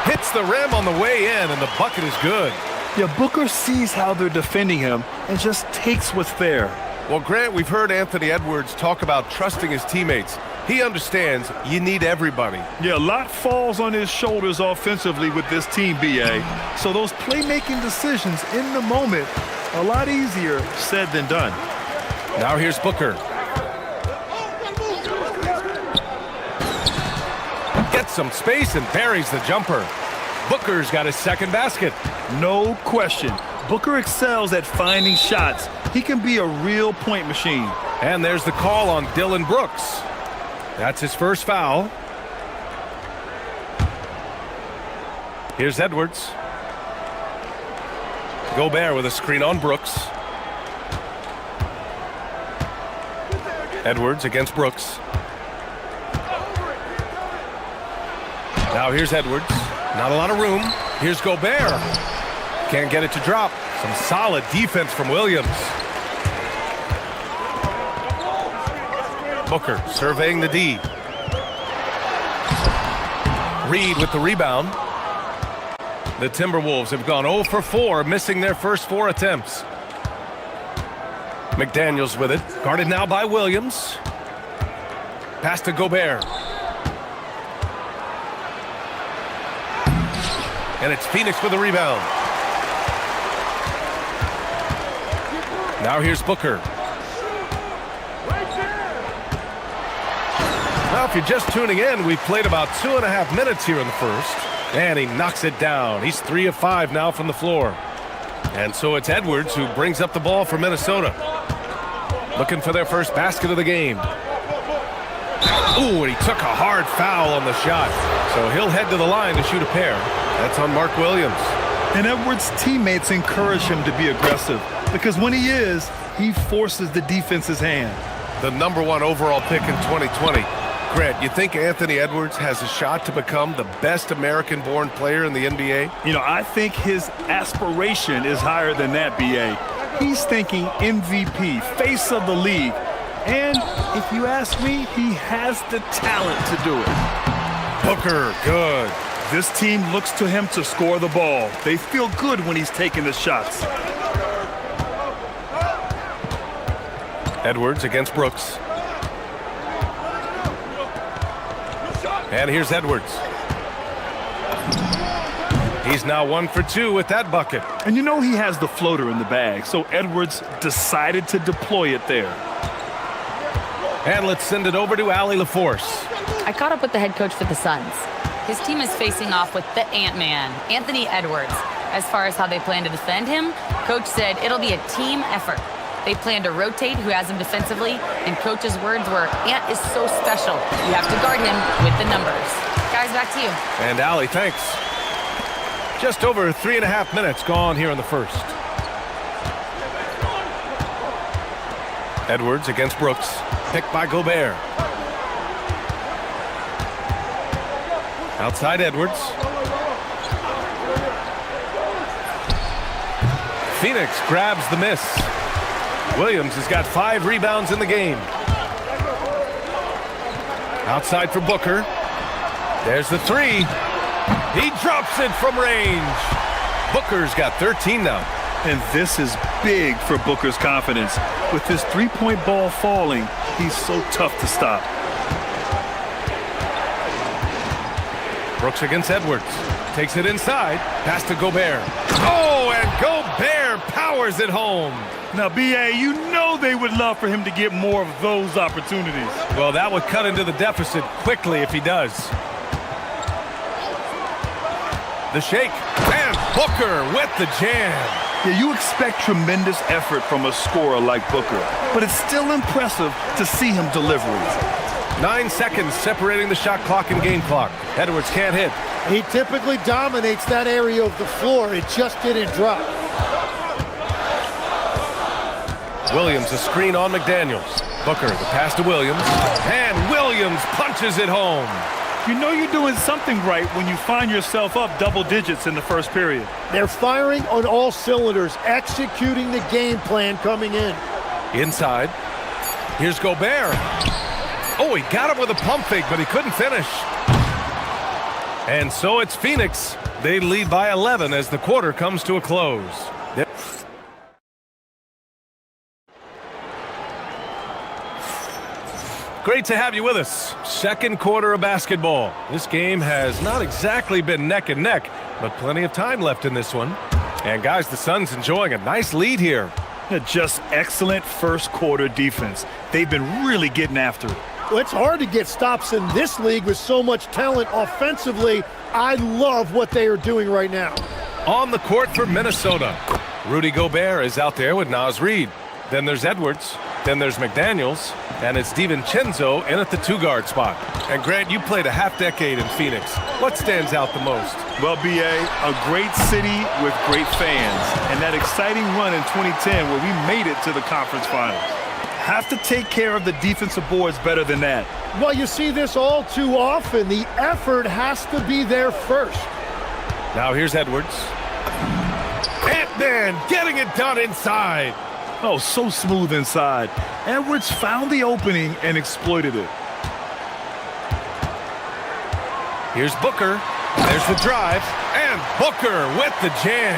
Hits the rim on the way in, and the bucket is good. Yeah, Booker sees how they're defending him and just takes what's there. Well, Grant, we've heard Anthony Edwards talk about trusting his teammates. He understands you need everybody. Yeah, a lot falls on his shoulders offensively with this team, BA. So those playmaking decisions in the moment, a lot easier said than done. Now here's Booker. Gets some space and buries the jumper. Booker's got his second basket. No question. Booker excels at finding shots. He can be a real point machine. And there's the call on Dylan Brooks. That's his first foul. Here's Edwards. Gobert with a screen on Brooks. Edwards against Brooks. Now here's Edwards. Not a lot of room. Here's Gobert. Can't get it to drop. Some solid defense from Williams. Booker surveying the D. Reid with the rebound. The Timberwolves have gone 0 for 4, missing their first 4 attempts. McDaniels with it. Guarded now by Williams. Pass to Gobert. And it's Phoenix with the rebound. Now here's Booker. Now, if you're just tuning in, we've played about 2.5 minutes here in the first. And he knocks it down. He's 3 of 5 now from the floor. And so it's Edwards who brings up the ball for Minnesota. Looking for their first basket of the game. Ooh, and he took a hard foul on the shot. So he'll head to the line to shoot a pair. That's on Mark Williams. And Edwards' teammates encourage him to be aggressive because when he is, he forces the defense's hand. The #1 overall pick in 2020. Grant, you think Anthony Edwards has a shot to become the best American-born player in the NBA? You know, I think his aspiration is higher than that, BA. He's thinking MVP, face of the league. And if you ask me, he has the talent to do it. Booker, good. This team looks to him to score the ball. They feel good when he's taking the shots. Edwards against Brooks. And here's Edwards. He's now 1 for 2 with that bucket. And you know he has the floater in the bag, so Edwards decided to deploy it there. And let's send it over to Allie LaForce. I caught up with the head coach for the Suns. His team is facing off with the Ant-Man, Anthony Edwards. As far as how they plan to defend him, Coach said it'll be a team effort. They plan to rotate who has him defensively, and Coach's words were, Ant is so special. You have to guard him with the numbers. Guys, back to you. And Allie, thanks. Just over 3.5 minutes gone here in the first. Edwards against Brooks, picked by Gobert. Outside Edwards. Phoenix grabs the miss. Williams has got 5 rebounds in the game. Outside for Booker. There's the 3. He drops it from range. Booker's got 13 now. And this is big for Booker's confidence. With his three-point ball falling, he's so tough to stop. Brooks against Edwards. Takes it inside. Pass to Gobert. Oh, and Gobert powers it home. Now, BA, you know they would love for him to get more of those opportunities. Well, that would cut into the deficit quickly if he does. The shake. And Booker with the jam. Yeah, you expect tremendous effort from a scorer like Booker, but it's still impressive to see him deliver it. 9 seconds separating the shot clock and game clock. Edwards can't hit. He typically dominates that area of the floor. It just didn't drop. Williams, a screen on McDaniels. Booker, the pass to Williams. And Williams punches it home. You know you're doing something right when you find yourself up double digits in the first period. They're firing on all cylinders, executing the game plan coming in. Inside. Here's Gobert. Oh, he got him with a pump fake, but he couldn't finish. And so it's Phoenix. They lead by 11 as the quarter comes to a close. Great to have you with us. Second quarter of basketball. This game has not exactly been neck and neck, but plenty of time left in this one. And guys, the Suns enjoying a nice lead here. Just excellent first quarter defense. They've been really getting after it. Well, it's hard to get stops in this league with so much talent offensively. I love what they are doing right now. On the court for Minnesota, Rudy Gobert is out there with Naz Reid. Then there's Edwards. Then there's McDaniels. And it's DiVincenzo in at the two-guard spot. And Grant, you played a half-decade in Phoenix. What stands out the most? Well, B.A., a great city with great fans. And that exciting run in 2010 where we made it to the conference finals. Have to take care of the defensive boards better than that. Well, you see this all too often. The effort has to be there first. Now here's Edwards. Ant-Man getting it done inside. Oh, so smooth inside. Edwards found the opening and exploited it. Here's Booker. There's the drive. And Booker with the jam.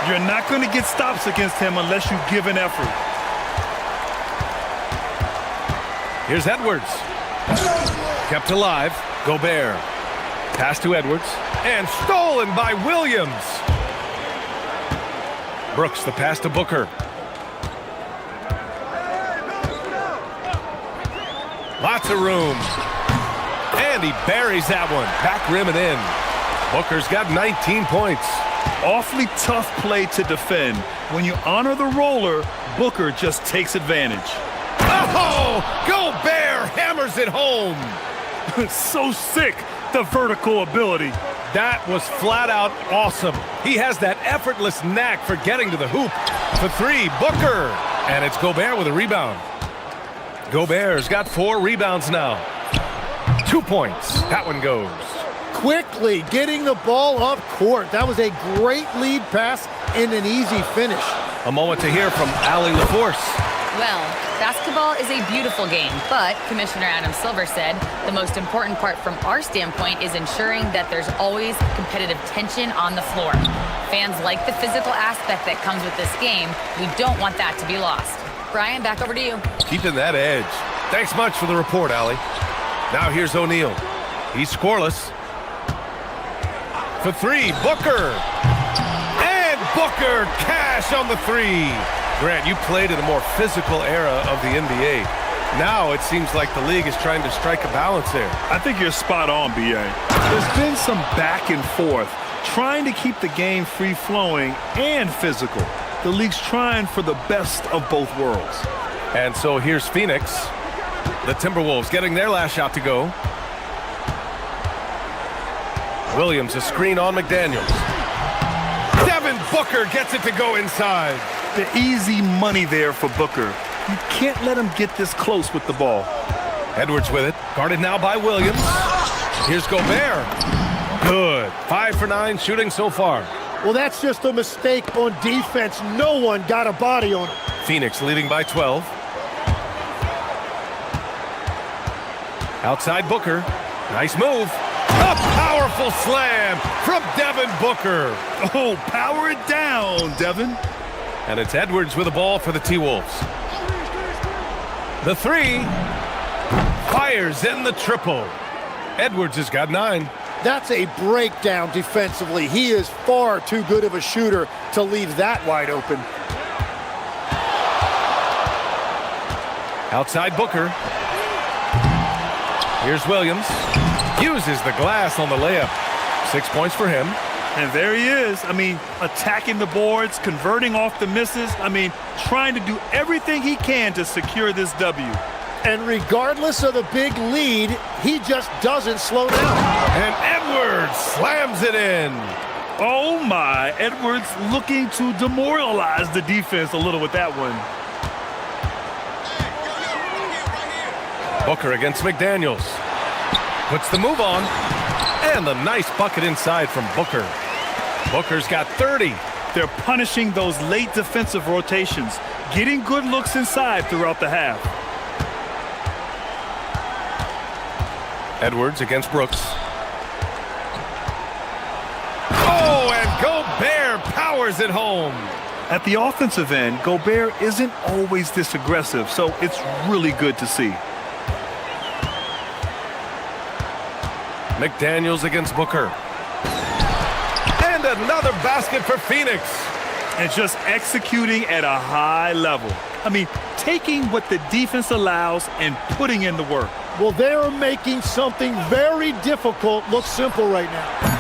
You're not going to get stops against him unless you give an effort. Here's Edwards. Kept alive. Gobert. Pass to Edwards. And stolen by Williams. Brooks, the pass to Booker. Lots of room. And he buries that one. Back rim and in. Booker's got 19 points. Awfully tough play to defend. When you honor the roller, Booker just takes advantage. Oh! Gobert hammers it home. So sick, the vertical ability. That was flat out awesome. He has that effortless knack for getting to the hoop. For three, Booker. And it's Gobert with a rebound. Gobert's got 4 rebounds now. 2 points. That one goes. Quickly getting the ball up court. That was a great lead pass and an easy finish. A moment to hear from Allie LaForce. Well, basketball is a beautiful game, but Commissioner Adam Silver said the most important part from our standpoint is ensuring that there's always competitive tension on the floor. Fans like the physical aspect that comes with this game. We don't want that to be lost. Brian, back over to you. Keeping that edge. Thanks much for the report, Allie. Now here's O'Neal. He's scoreless. For three, Booker. And Booker, cash on the three. Grant, you played in a more physical era of the NBA. Now it seems like the league is trying to strike a balance there. I think you're spot on, B.A. There's been some back and forth, trying to keep the game free-flowing and physical. The league's trying for the best of both worlds. And so here's Phoenix. The Timberwolves getting their last shot to go. Williams, a screen on McDaniels. Devin Booker gets it to go inside. The easy money there for Booker. You can't let him get this close with the ball. Edwards with it. Guarded now by Williams. Here's Gobert. Good. 5 for 9 shooting so far. Well, that's just a mistake on defense. No one got a body on him. Phoenix leading by 12. Outside Booker. Nice move. A powerful slam from Devin Booker. Oh, power it down, Devin. And it's Edwards with the ball for the T-Wolves. The three. Fires in the triple. Edwards has got 9. That's a breakdown defensively. He is far too good of a shooter to leave that wide open. Outside Booker. Here's Williams. Uses the glass on the layup. 6 points for him. And there he is. I mean, attacking the boards, converting off the misses. I mean, trying to do everything he can to secure this W. And regardless of the big lead, he just doesn't slow down. And Edwards slams it in. Oh my, Edwards looking to demoralize the defense a little with that one. Booker against McDaniels. Puts the move on. And the nice bucket inside from Booker. Booker's got 30. They're punishing those late defensive rotations, getting good looks inside throughout the half. Edwards against Brooks. Oh, and Gobert powers it home. At the offensive end, Gobert isn't always this aggressive, so it's really good to see. McDaniels against Booker. And another basket for Phoenix. And just executing at a high level. I mean, taking what the defense allows and putting in the work. Well, they're making something very difficult look simple right now.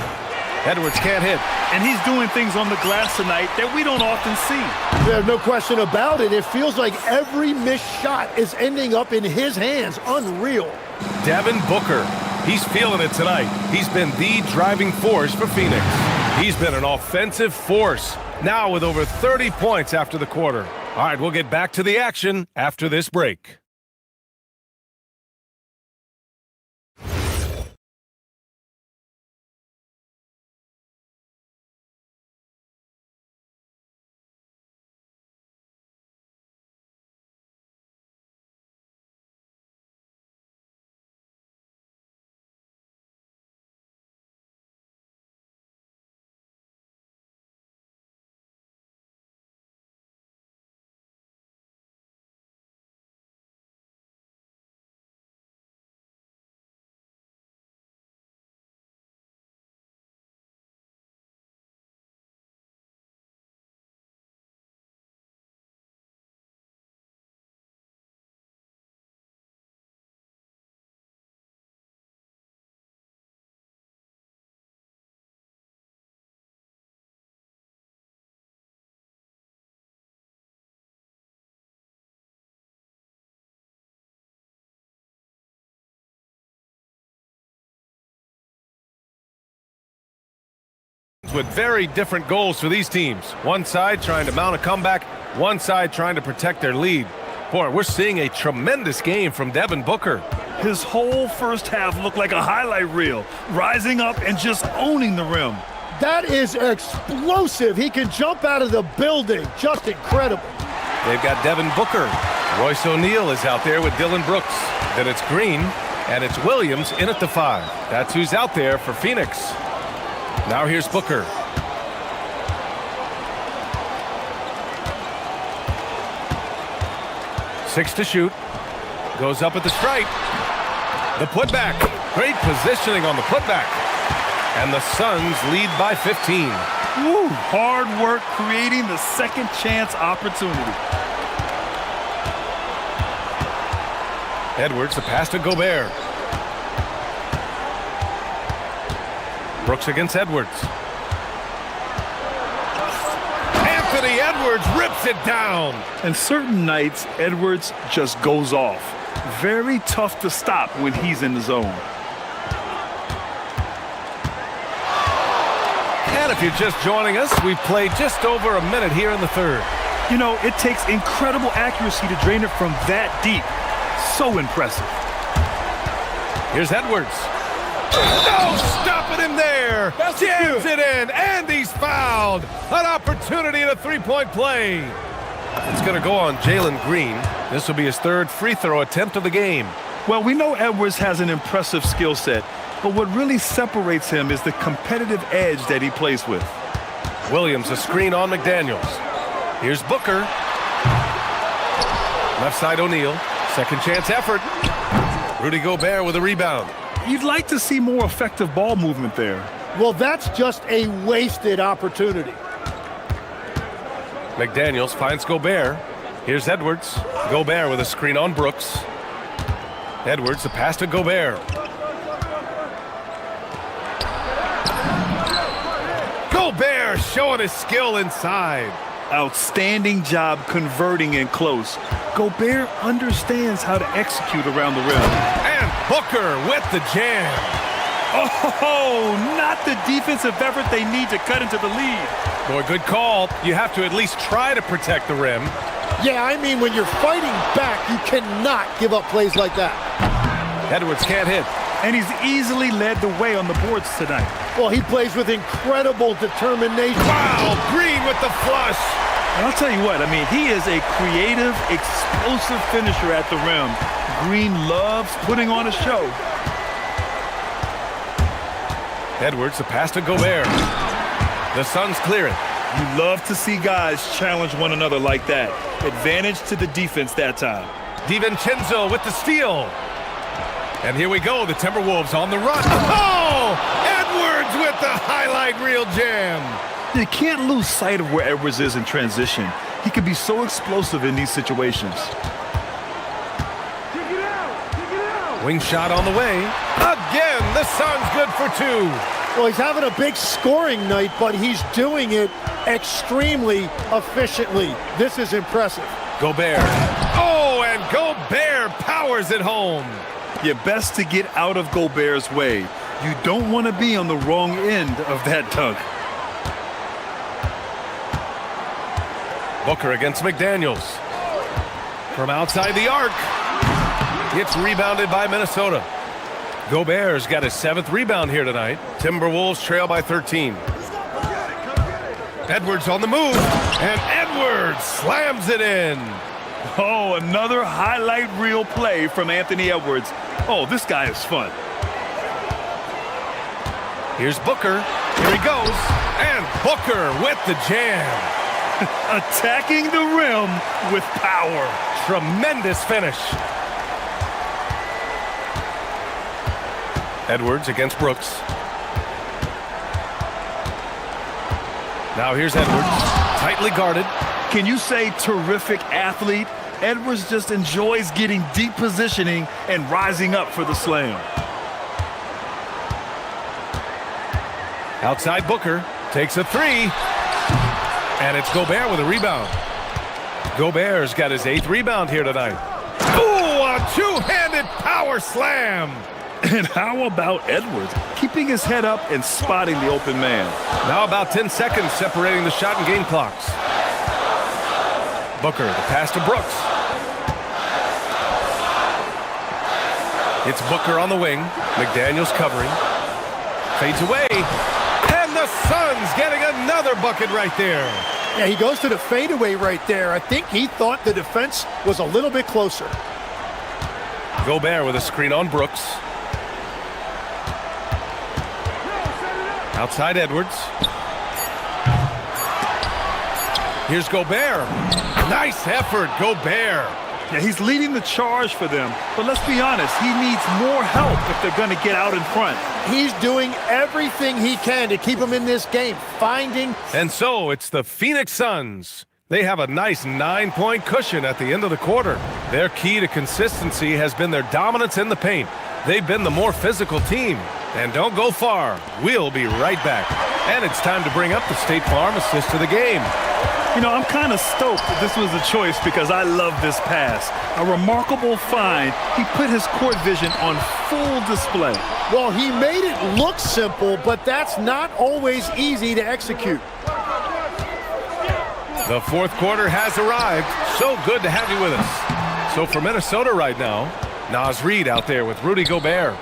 Edwards can't hit. And he's doing things on the glass tonight that we don't often see. There's no question about it. It feels like every missed shot is ending up in his hands. Unreal. Devin Booker. He's feeling it tonight. He's been the driving force for Phoenix. He's been an offensive force. Now with over 30 points after the quarter. All right, we'll get back to the action after this break. With very different goals for these teams. One side trying to mount a comeback, one side trying to protect their lead. Boy, we're seeing a tremendous game from Devin Booker. His whole first half looked like a highlight reel, rising up and just owning the rim. That is explosive. He can jump out of the building. Just incredible. They've got Devin Booker. Royce O'Neal is out there with Dylan Brooks. Then it's Green, and it's Williams in at the 5. That's who's out there for Phoenix. Now here's Booker. Six to shoot. Goes up at the stripe. The putback. Great positioning on the putback. And the Suns lead by 15. Woo, hard work creating the second chance opportunity. Edwards, the pass to Gobert. Brooks against Edwards. Anthony Edwards rips it down. And certain nights, Edwards just goes off. Very tough to stop when he's in the zone. And if you're just joining us, we've played just over a minute here in the third. You know, it takes incredible accuracy to drain it from that deep. So impressive. Here's Edwards. No, stopping him there. Jams it in, and he's fouled. An opportunity in a three-point play. It's going to go on Jalen Green. This will be his third free throw attempt of the game. Well, we know Edwards has an impressive skill set, but what really separates him is the competitive edge that he plays with. Williams, a screen on McDaniels. Here's Booker. Left side O'Neal. Second chance effort. Rudy Gobert with a rebound. You'd like to see more effective ball movement there. Well, that's just a wasted opportunity. McDaniels finds Gobert. Here's Edwards. Gobert with a screen on Brooks. Edwards, the pass to Gobert. Gobert showing his skill inside. Outstanding job converting in close. Gobert understands how to execute around the rim. And Booker with the jam. Oh, not the defensive effort they need to cut into the lead. Boy, good call. You have to at least try to protect the rim. Yeah, I mean, when you're fighting back, you cannot give up plays like that. Edwards can't hit. And he's easily led the way on the boards tonight. Well, he plays with incredible determination. Wow, Green with the flush. And I'll tell you what, I mean, he is a creative, explosive finisher at the rim. Green loves putting on a show. Edwards, the pass to Gobert. The Suns clear it. You love to see guys challenge one another like that. Advantage to the defense that time. DiVincenzo with the steal. And here we go, the Timberwolves on the run. Oh! Edwards with the highlight reel jam. You can't lose sight of where Edwards is in transition. He can be so explosive in these situations. Wing shot on the way. Again, the Suns good for two. Well, he's having a big scoring night, but he's doing it extremely efficiently. This is impressive. Gobert. Oh, and Gobert powers it home. You're best to get out of Gobert's way. You don't want to be on the wrong end of that dunk. Booker against McDaniels. From outside the arc. It's rebounded by Minnesota. Gobert's got his 7th rebound here tonight. Timberwolves trail by 13. Edwards on the move. And Edwards slams it in. Oh, another highlight reel play from Anthony Edwards. Oh, this guy is fun. Here's Booker. Here he goes. And Booker with the jam. Attacking the rim with power. Tremendous finish. Edwards against Brooks. Now here's Edwards. Tightly guarded. Can you say terrific athlete? Edwards just enjoys getting deep positioning and rising up for the slam. Outside Booker. Takes a three. And it's Gobert with a rebound. Gobert's got his 8th rebound here tonight. Ooh, a two-handed power slam. And how about Edwards keeping his head up and spotting the open man? Now about 10 seconds separating the shot and game clocks. Booker, the pass to Brooks. It's Booker on the wing. McDaniels covering. Fades away. And the Suns getting another bucket right there. Yeah, he goes to the fadeaway right there. I think he thought the defense was a little bit closer. Gobert with a screen on Brooks. Outside Edwards. Here's Gobert. Nice effort, Gobert. Yeah, he's leading the charge for them. But let's be honest, he needs more help if they're going to get out in front. He's doing everything he can to keep him in this game, finding. And so it's the Phoenix Suns. They have a nice 9-point cushion at the end of the quarter. Their key to consistency has been their dominance in the paint. They've been the more physical team. And don't go far. We'll be right back. And it's time to bring up the State Farm assist to the game. You know, I'm kind of stoked that this was a choice because I love this pass. A remarkable find. He put his court vision on full display. Well, he made it look simple, but that's not always easy to execute. The 4th quarter has arrived. So good to have you with us. So for Minnesota right now, Naz Reid out there with Rudy Gobert.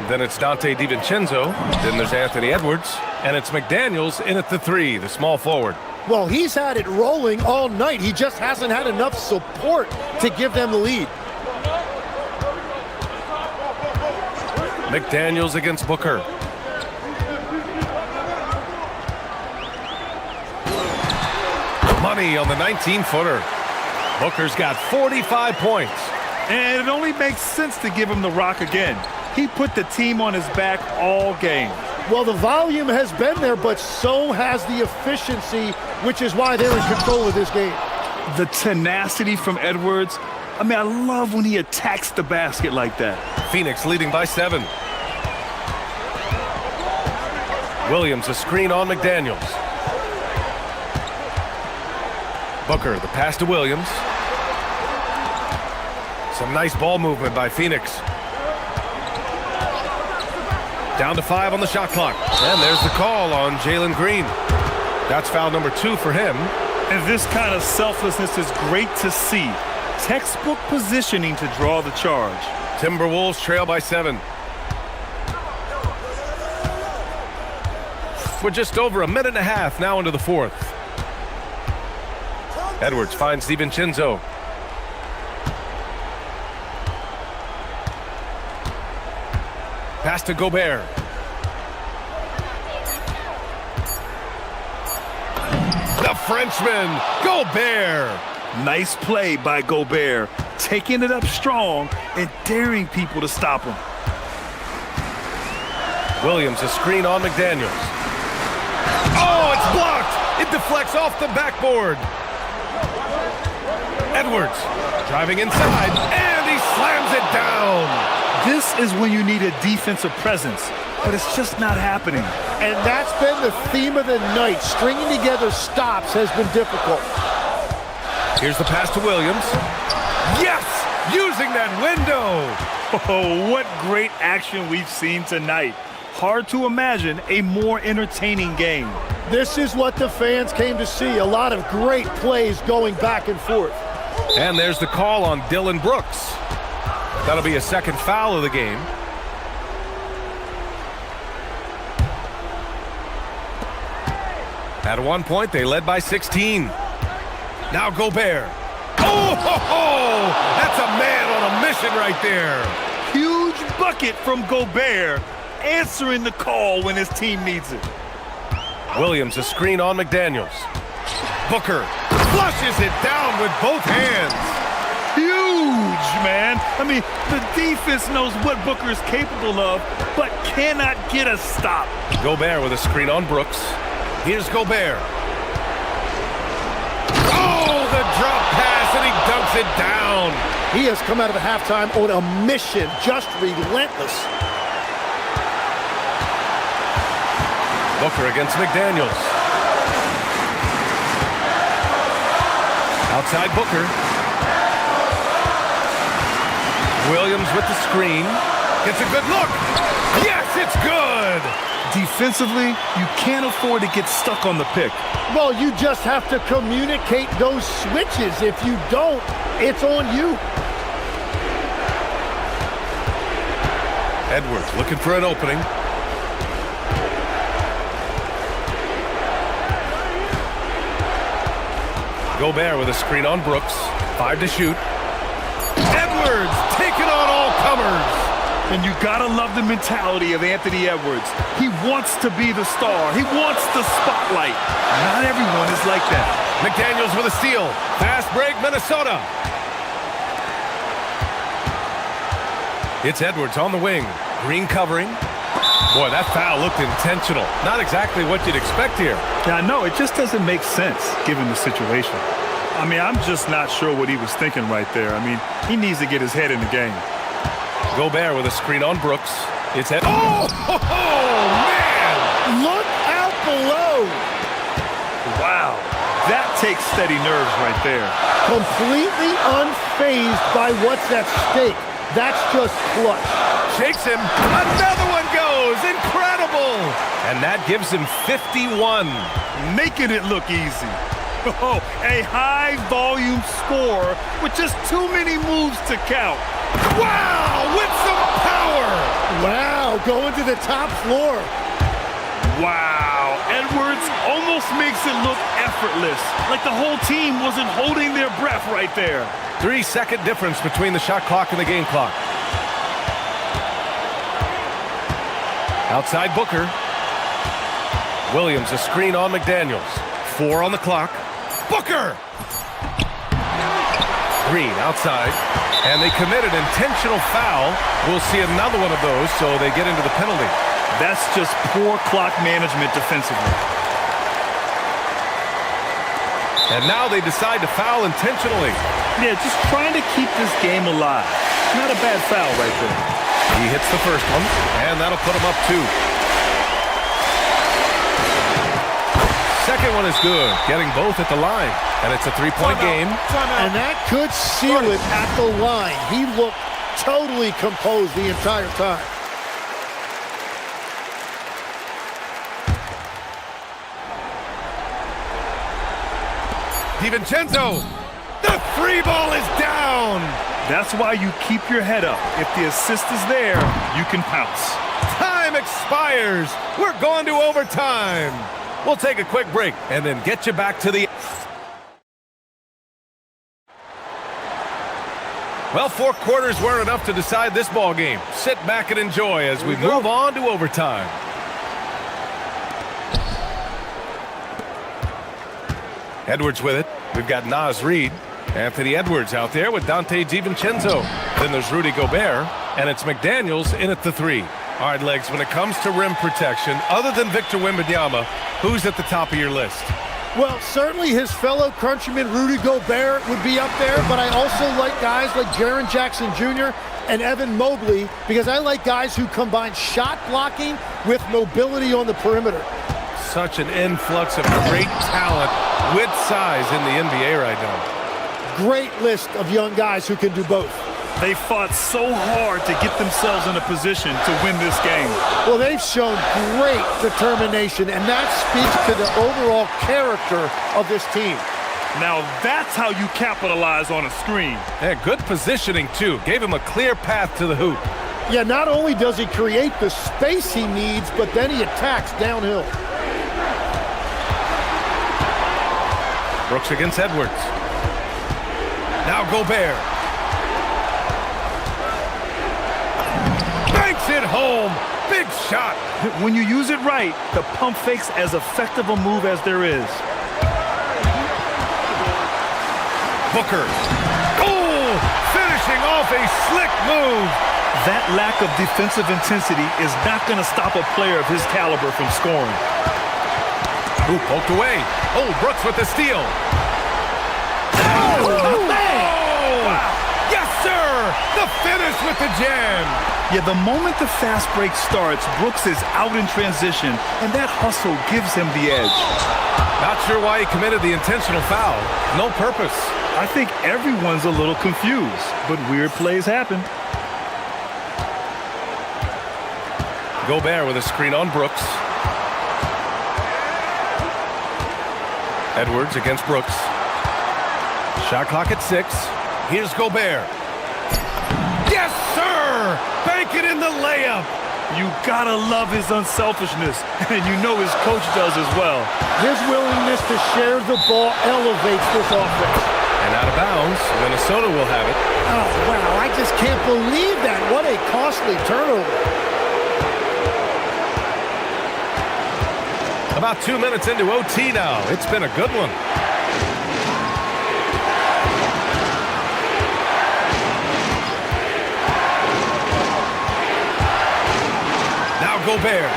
Then it's Dante DiVincenzo. Then there's Anthony Edwards. And it's McDaniels in at the 3, the small forward. Well, he's had it rolling all night. He just hasn't had enough support to give them the lead. McDaniels against Booker. Money on the 19-footer. Booker's got 45 points. And it only makes sense to give him the rock again. He put the team on his back all game. Well, the volume has been there, but so has the efficiency, which is why they're in control of this game. The tenacity from Edwards. I mean, I love when he attacks the basket like that. Phoenix leading by 7. Williams a screen on McDaniels. Booker, the pass to Williams. Some nice ball movement by Phoenix. Down to 5 on the shot clock. And there's the call on Jalen Green. That's foul number 2 for him. And this kind of selflessness is great to see. Textbook positioning to draw the charge. Timberwolves trail by 7. We're just over a minute and a half now into the fourth. Edwards finds DiVincenzo. Pass to Gobert. The Frenchman, Gobert. Nice play by Gobert, taking it up strong and daring people to stop him. Williams, a screen on McDaniels. Oh, it's blocked! It deflects off the backboard. Edwards, driving inside, and he slams it down. This is when you need a defensive presence, but it's just not happening. And that's been the theme of the night. Stringing together stops has been difficult. Here's the pass to Williams. Yes! Using that window! Oh, what great action we've seen tonight. Hard to imagine a more entertaining game. This is what the fans came to see. A lot of great plays going back and forth. And there's the call on Dylan Brooks. That'll be a second foul of the game. At one point, they led by 16. Now Gobert. Oh, ho, ho! That's a man on a mission right there. Huge bucket from Gobert, answering the call when his team needs it. Williams, a screen on McDaniels. Booker flushes it down with both hands. Huge, man. I mean, the defense knows what Booker is capable of, but cannot get a stop. Gobert with a screen on Brooks. Here's Gobert. Oh, the drop pass, and he dunks it down. He has come out of the halftime on a mission, just relentless. Booker against McDaniels. Outside Booker. Williams with the screen. Gets a good look. Yes, it's good. Defensively, you can't afford to get stuck on the pick. Well, you just have to communicate those switches. If you don't, it's on you. Edwards looking for an opening. Gobert with a screen on Brooks. 5 to shoot. Edwards taking on all comers. And you gotta love the mentality of Anthony Edwards. He wants to be the star. He wants the spotlight. Not everyone is like that. McDaniels with a steal. Fast break, Minnesota. It's Edwards on the wing. Green covering. Boy, that foul looked intentional. Not exactly what you'd expect here. Yeah, no, it just doesn't make sense given the situation. I mean, I'm just not sure what he was thinking right there. I mean, he needs to get his head in the game. Gobert with a screen on Brooks. It's Ed. Oh, man! Look out below. Wow, that takes steady nerves right there. Completely unfazed by what's at stake. That's just clutch. Shakes him. Another one goes. Incredible. And that gives him 51. Making it look easy. Oh, a high-volume score with just too many moves to count. Wow, with some power. Wow, going to the top floor. Wow, Edwards almost makes it look effortless, like the whole team wasn't holding their breath right there. 3-second difference between the shot clock and the game clock. Outside Booker. Williams, a screen on McDaniels. 4 on the clock. Booker! Green outside. And they committed intentional foul. We'll see another one of those, so they get into the penalty. That's just poor clock management defensively. And now they decide to foul intentionally. Yeah, just trying to keep this game alive. Not a bad foul right there. He hits the first one, and that'll put him up 2. second one is good, getting both at the line. And it's a three-point game. And that could seal it at the line. He looked totally composed the entire time. DiVincenzo, the free ball is down. That's why you keep your head up. If the assist is there, you can pounce. Time expires. We're going to overtime. We'll take a quick break and then get you back to the... Well, 4 quarters weren't enough to decide this ball game. Sit back and enjoy as we move on to overtime. Edwards with it. We've got Naz Reid. Anthony Edwards out there with Dante DiVincenzo. Then there's Rudy Gobert, and it's McDaniels in at the 3. All right, Legs, when it comes to rim protection, other than Victor Wembanyama, who's at the top of your list? Well, certainly his fellow countryman Rudy Gobert would be up there, but I also like guys like Jaren Jackson Jr. and Evan Mobley because I like guys who combine shot blocking with mobility on the perimeter. Such an influx of great talent with size in the NBA right now. Great list of young guys who can do both. They fought so hard to get themselves in a position to win this game. Well, they've shown great determination, and that speaks to the overall character of this team. Now that's how you capitalize on a screen. Yeah, good positioning, too. Gave him a clear path to the hoop. Yeah, not only does he create the space he needs, but then he attacks downhill. Brooks against Edwards. Now Gobert. Banks it home. Big shot. When you use it right, the pump fake's as effective a move as there is. Booker. Oh! Finishing off a slick move. That lack of defensive intensity is not going to stop a player of his caliber from scoring. Ooh, poked away. Oh, Brooks with the steal. Oh, man! Wow. Yes, sir! The finish with the jam. Yeah, the moment the fast break starts, Brooks is out in transition, and that hustle gives him the edge. Not sure why he committed the intentional foul. No purpose. I think everyone's a little confused, but weird plays happen. Gobert with a screen on Brooks. Edwards against Brooks. Shot clock at 6. Here's Gobert. Yes, sir! Bank it in the layup. You gotta love his unselfishness, and you know his coach does as well. His willingness to share the ball elevates this offense. And out of bounds, Minnesota will have it. Oh, wow, I just can't believe that. What a costly turnover. About 2 minutes into OT now. It's been a good one. Now Gobert.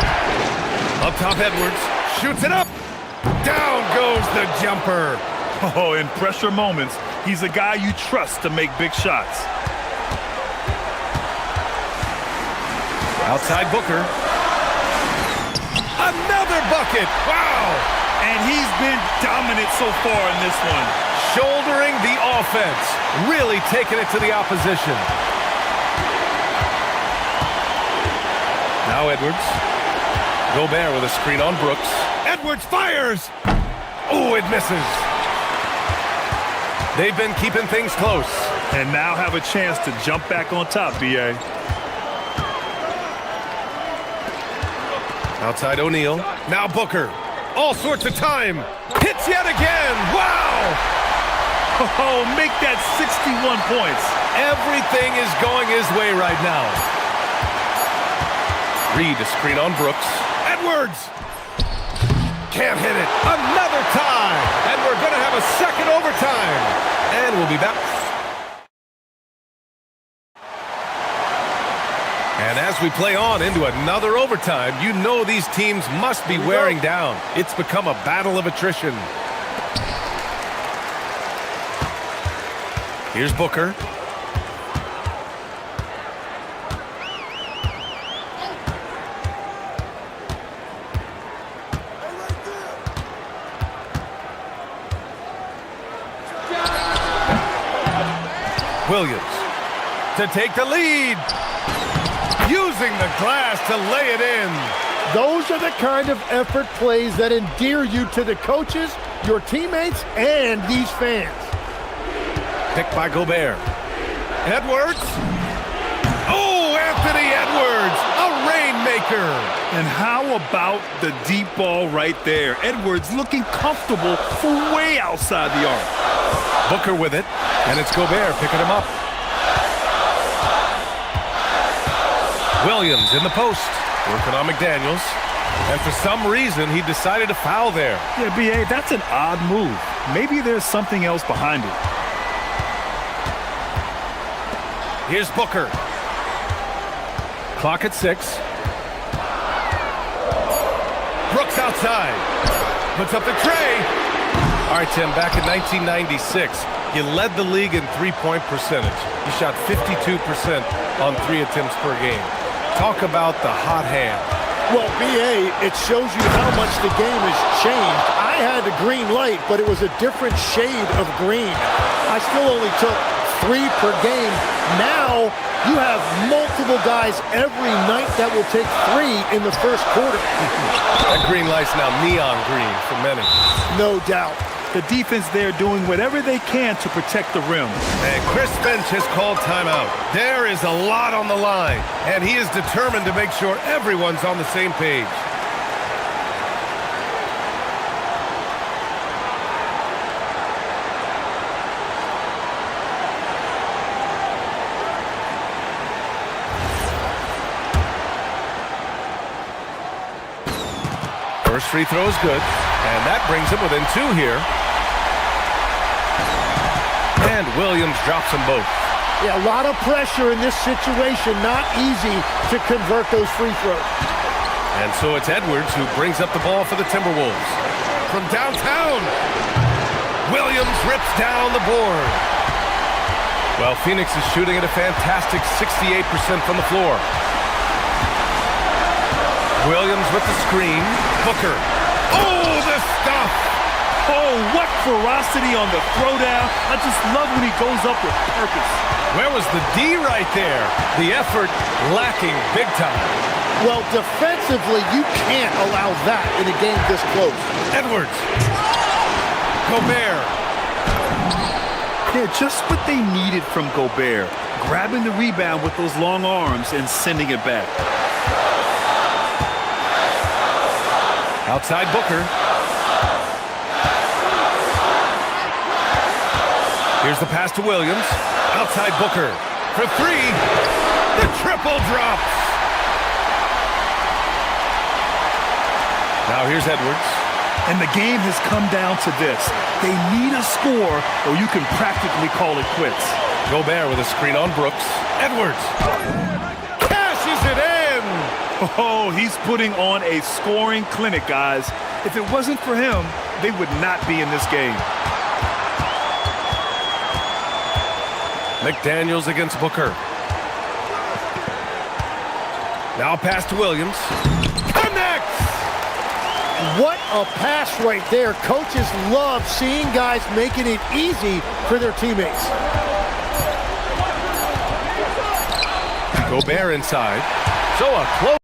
Up top Edwards. Shoots it up. Down goes the jumper. Oh, in pressure moments, he's a guy you trust to make big shots. Outside Booker. Another bucket! Wow! And he's been dominant so far in this one. Shouldering the offense. Really taking it to the opposition. Now Edwards. Gobert with a screen on Brooks. Edwards fires! Oh, it misses. They've been keeping things close. And now have a chance to jump back on top, B.A. Outside O'Neal. Now Booker. All sorts of time. Hits yet again. Wow! Oh, make that 61 points. Everything is going his way right now. Reed a screen on Brooks. Edwards! Can't hit it. Another tie. And we're going to have a second overtime. And we'll be back. And as we play on into another overtime, you know these teams must be wearing down. It's become a battle of attrition. Here's Booker. Williams to take the lead. Using the glass to lay it in. Those are the kind of effort plays that endear you to the coaches, your teammates, and these fans. Picked by Gobert. Edwards. Oh, Anthony Edwards, a rainmaker. And how about the deep ball right there? Edwards looking comfortable from way outside the arc. Booker with it, and it's Gobert picking him up. Williams in the post, working on McDaniels. And for some reason, he decided to foul there. Yeah, B.A., that's an odd move. Maybe there's something else behind it. Here's Booker. Clock at 6. Brooks outside. Puts up the tray. All right, Tim, back in 1996, you led the league in three-point percentage. You shot 52% on 3 attempts per game. Talk about the hot hand. Well, BA, it shows you how much the game has changed. I had the green light, but it was a different shade of green. I still only took 3 per game. Now, you have multiple guys every night that will take 3 in the first quarter. That green light's now neon green for many. No doubt. The defense there doing whatever they can to protect the rim. And Chris Finch has called timeout. There is a lot on the line, and he is determined to make sure everyone's on the same page. First free throw is good, and that brings him within 2 here. And Williams drops them both. Yeah, a lot of pressure in this situation. Not easy to convert those free throws. And so it's Edwards who brings up the ball for the Timberwolves. From downtown, Williams rips down the board. Well, Phoenix is shooting at a fantastic 68% from the floor. Williams with the screen. Booker. Oh, the stuff! Oh, what ferocity on the throwdown. I just love when he goes up with purpose. Where was the D right there? The effort lacking big time. Well, defensively, you can't allow that in a game this close. Edwards. Gobert. Yeah, just what they needed from Gobert. Grabbing the rebound with those long arms and sending it back. Outside Booker. Here's the pass to Williams. Outside Booker. For 3. The triple drops. Now here's Edwards. And the game has come down to this. They need a score or you can practically call it quits. Gobert with a screen on Brooks. Edwards. Cashes it in. Oh, he's putting on a scoring clinic, guys. If it wasn't for him, they would not be in this game. McDaniels against Booker. Now pass to Williams. Connects! What a pass right there. Coaches love seeing guys making it easy for their teammates. Gobert inside. So a close.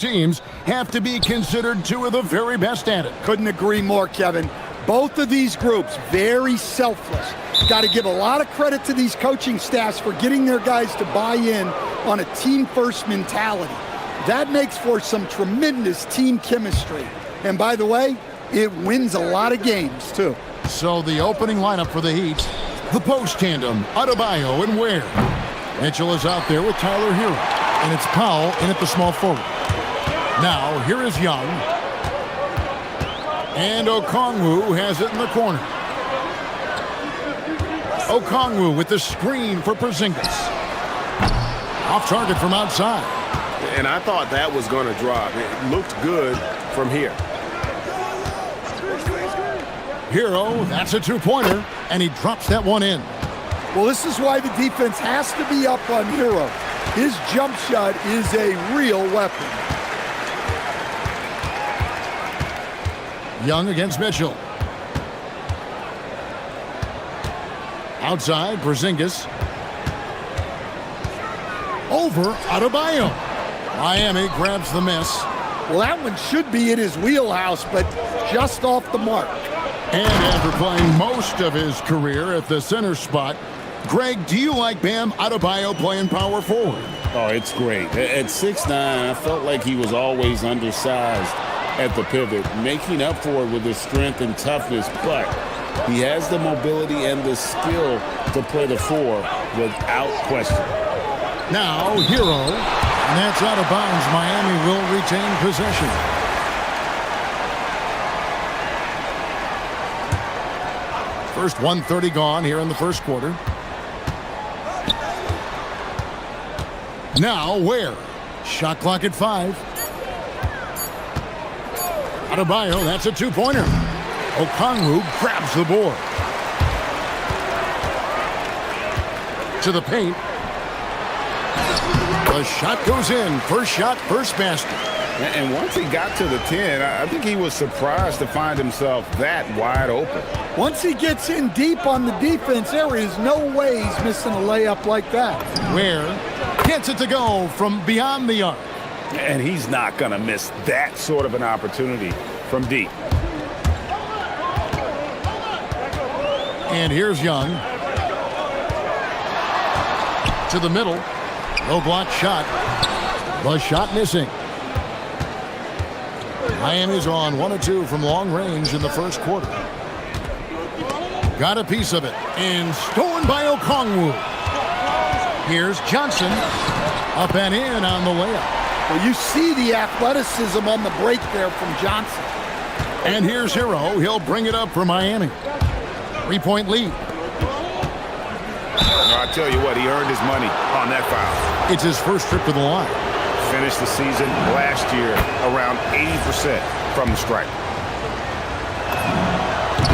teams have to be considered two of the very best at it. Couldn't agree more, Kevin. Both of these groups, very selfless. Got to give a lot of credit to these coaching staffs for getting their guys to buy in on a team-first mentality. That makes for some tremendous team chemistry. And by the way, it wins a lot of games, too. So the opening lineup for the Heat, the post tandem, Adebayo and Ware. Mitchell is out there with Tyler Hero, and it's Powell in at the small forward. Now, here is Young. And Okongwu has it in the corner. Okongwu with the screen for Porzingis. Off target from outside. And I thought that was going to drop. It looked good from here. Hero, that's a two-pointer, and he drops that one in. Well, this is why the defense has to be up on Hero. His jump shot is a real weapon. Young against Mitchell. Outside, Porzingis. Over, Adebayo. Miami grabs the miss. Well, that one should be in his wheelhouse, but just off the mark. And after playing most of his career at the center spot, Greg, do you like Bam Adebayo playing power forward? Oh, it's great. At 6'9", I felt like he was always undersized at the pivot, making up for it with his strength and toughness, but he has the mobility and the skill to play the four without question. Now, Hero, and that's out of bounds. Miami will retain possession. First 1:30 gone here in the first quarter. Now, Ware. Shot clock at 5. Adebayo, that's a two-pointer. Okongwu grabs the board. To the paint. The shot goes in. First shot, first basket. And once he got to the 10, I think he was surprised to find himself that wide open. Once he gets in deep on the defense, there is no way he's missing a layup like that. Ware gets it to go from beyond the arc. And he's not going to miss that sort of an opportunity from deep. And here's Young. To the middle. Low block shot. The shot missing. Miami's on 1 of 2 from long range in the first quarter. Got a piece of it. And stolen by Okongwu. Here's Johnson. Up and in on the layup. Well, you see the athleticism on the break there from Johnson. And here's Hero. He'll bring it up for Miami. 3-point lead. I'll tell you what, he earned his money on that foul. It's his first trip to the line. Finished the season last year around 80% from the stripe.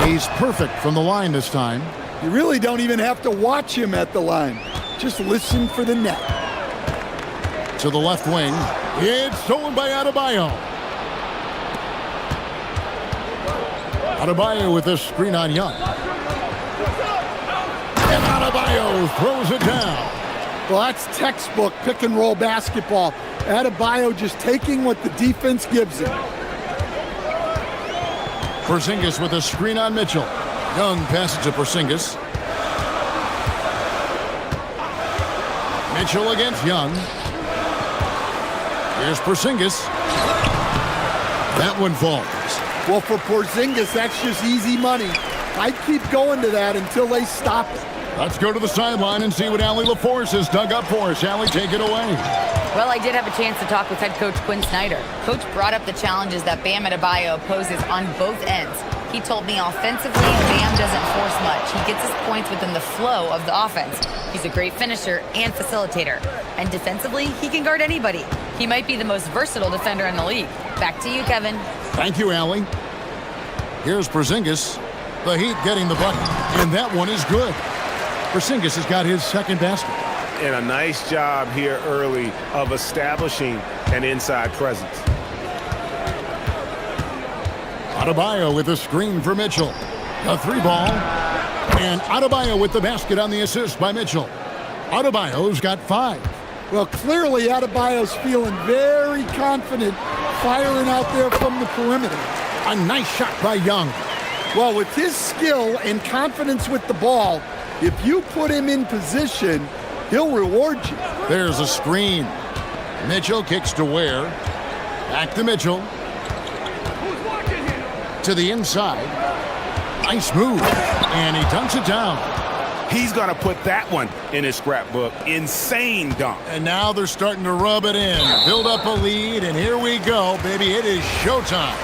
He's perfect from the line this time. You really don't even have to watch him at the line. Just listen for the net. To the left wing. It's stolen by Adebayo. Adebayo with a screen on Young. And Adebayo throws it down. Well, that's textbook pick-and-roll basketball. Adebayo just taking what the defense gives him. Porzingis with a screen on Mitchell. Young passes to Porzingis. Mitchell against Young. Here's Porzingis. That one falls. Well, for Porzingis, that's just easy money. I'd keep going to that until they stop it. Let's go to the sideline and see what Allie LaForce has dug up for us. Allie, take it away. Well, I did have a chance to talk with head coach Quinn Snyder. Coach brought up the challenges that Bam Adebayo poses on both ends. He told me offensively, Bam doesn't force much. He gets his points within the flow of the offense. He's a great finisher and facilitator. And defensively, he can guard anybody. He might be the most versatile defender in the league. Back to you, Kevin. Thank you, Allie. Here's Porzingis. The Heat getting the bucket, and that one is good. Porzingis has got his second basket. And a nice job here early of establishing an inside presence. Adebayo with a screen for Mitchell. A 3-ball. And Adebayo with the basket on the assist by Mitchell. Adebayo's got 5. Well, clearly Adebayo's feeling very confident firing out there from the perimeter. A nice shot by Young. Well, with his skill and confidence with the ball, if you put him in position, he'll reward you. There's a screen. Mitchell kicks to Ware. Back to Mitchell. To the inside. Nice move. And he dunks it down. He's going to put that one in his scrapbook. Insane dunk. And now they're starting to rub it in. Build up a lead, and here we go, baby. It is showtime.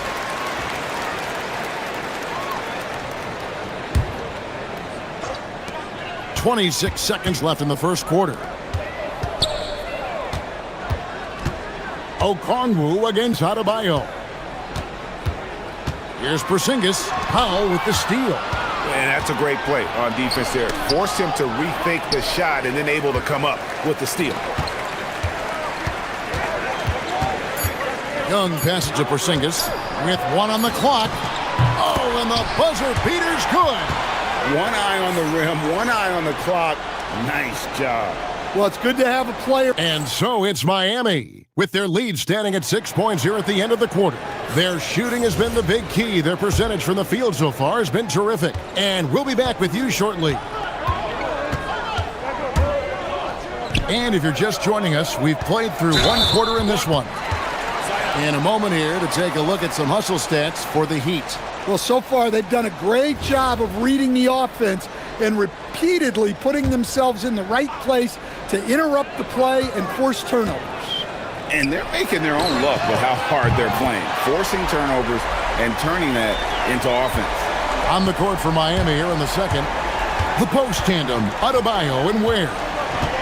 "26 seconds left in the first quarter. Okongwu against Adebayo. Here's Porzingis. Powell with the steal. And that's a great play on defense there. Forced him to rethink the shot and then able to come up with the steal. Young passes to Porzingis with 1 on the clock. Oh, and the buzzer beater's good. 1 eye on the rim, 1 eye on the clock. Nice job. Well, it's good to have a player. And so it's Miami, with their lead standing at 6 points here at the end of the quarter. Their shooting has been the big key. Their percentage from the field so far has been terrific. And we'll be back with you shortly. And if you're just joining us, we've played through 1 quarter in this one. In a moment here to take a look at some hustle stats for the Heat. Well, so far they've done a great job of reading the offense and repeatedly putting themselves in the right place to interrupt the play and force turnovers. And they're making their own luck with how hard they're playing, forcing turnovers and turning that into offense. On the court for Miami here in the second, the post tandem, Adebayo and Ware.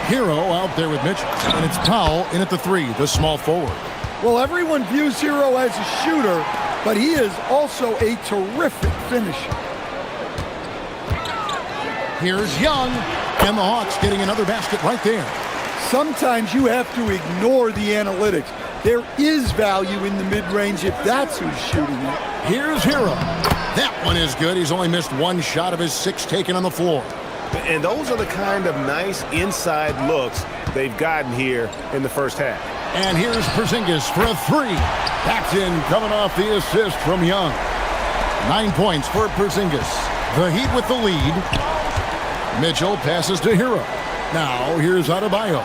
Hero out there with Mitchell, and it's Powell in at the 3, the small forward. Well, everyone views Hero as a shooter, but he is also a terrific finisher. Here's Young, and the Hawks getting another basket right there. Sometimes you have to ignore the analytics. There is value in the mid-range if that's who's shooting it. Here's Hero. That one is good. He's only missed 1 shot of his 6 taken on the floor. And those are the kind of nice inside looks they've gotten here in the first half. And here's Porzingis for a 3. That's in, coming off the assist from Young. 9 points for Porzingis. The Heat with the lead. Mitchell passes to Hero. Now here's Adebayo.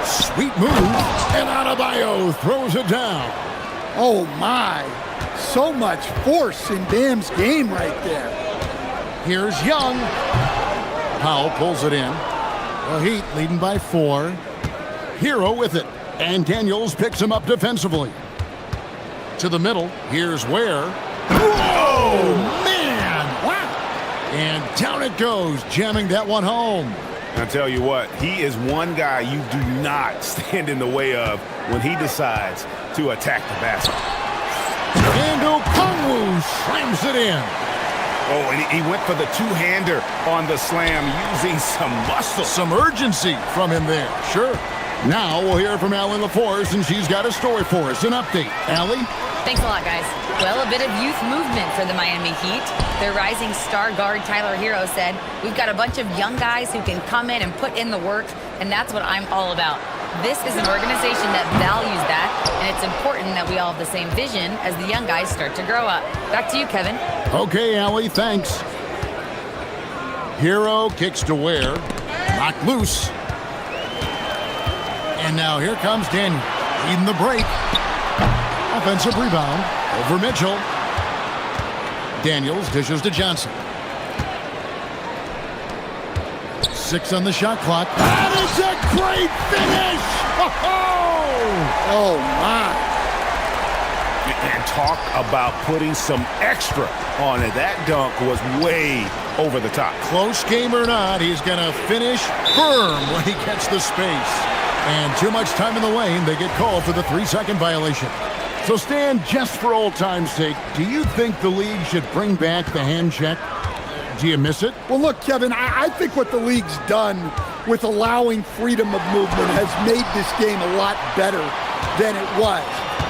Sweet move, and Adebayo throws it down. Oh my, so much force in Bam's game right there. Here's Young. Powell pulls it in. The Heat leading by 4. Hero with it, and Daniels picks him up defensively. To the middle, here's Ware. Whoa, man! Wow! And down it goes, jamming that one home. I'll tell you what, he is one guy you do not stand in the way of when he decides to attack the basket. And Okongwu slams it in. Oh, and he went for the two-hander on the slam using some muscle. Some urgency from him there, sure. Now we'll hear from Allie LaForce, and she's got a story for us, an update. Allie? Thanks a lot, guys. Well, a bit of youth movement for the Miami Heat. Their rising star guard, Tyler Hero, said, "We've got a bunch of young guys who can come in and put in the work, and that's what I'm all about." This is an organization that values that, and it's important that we all have the same vision as the young guys start to grow up. Back to you, Kevin. Okay, Allie, thanks. Hero kicks to Ware. Knocked loose. And now here comes Daniel, leading the break. Offensive rebound over Mitchell. Daniels dishes to Johnson. 6 on the shot clock. That is a great finish! Oh, my. And talk about putting some extra on it. That dunk was way over the top. Close game or not, he's going to finish firm when he gets the space. And too much time in the lane, they get called for the 3-second violation. So Stan, just for old time's sake, do you think the league should bring back the hand check? Do you miss it? Well, look, Kevin, I think what the league's done with allowing freedom of movement has made this game a lot better than it was.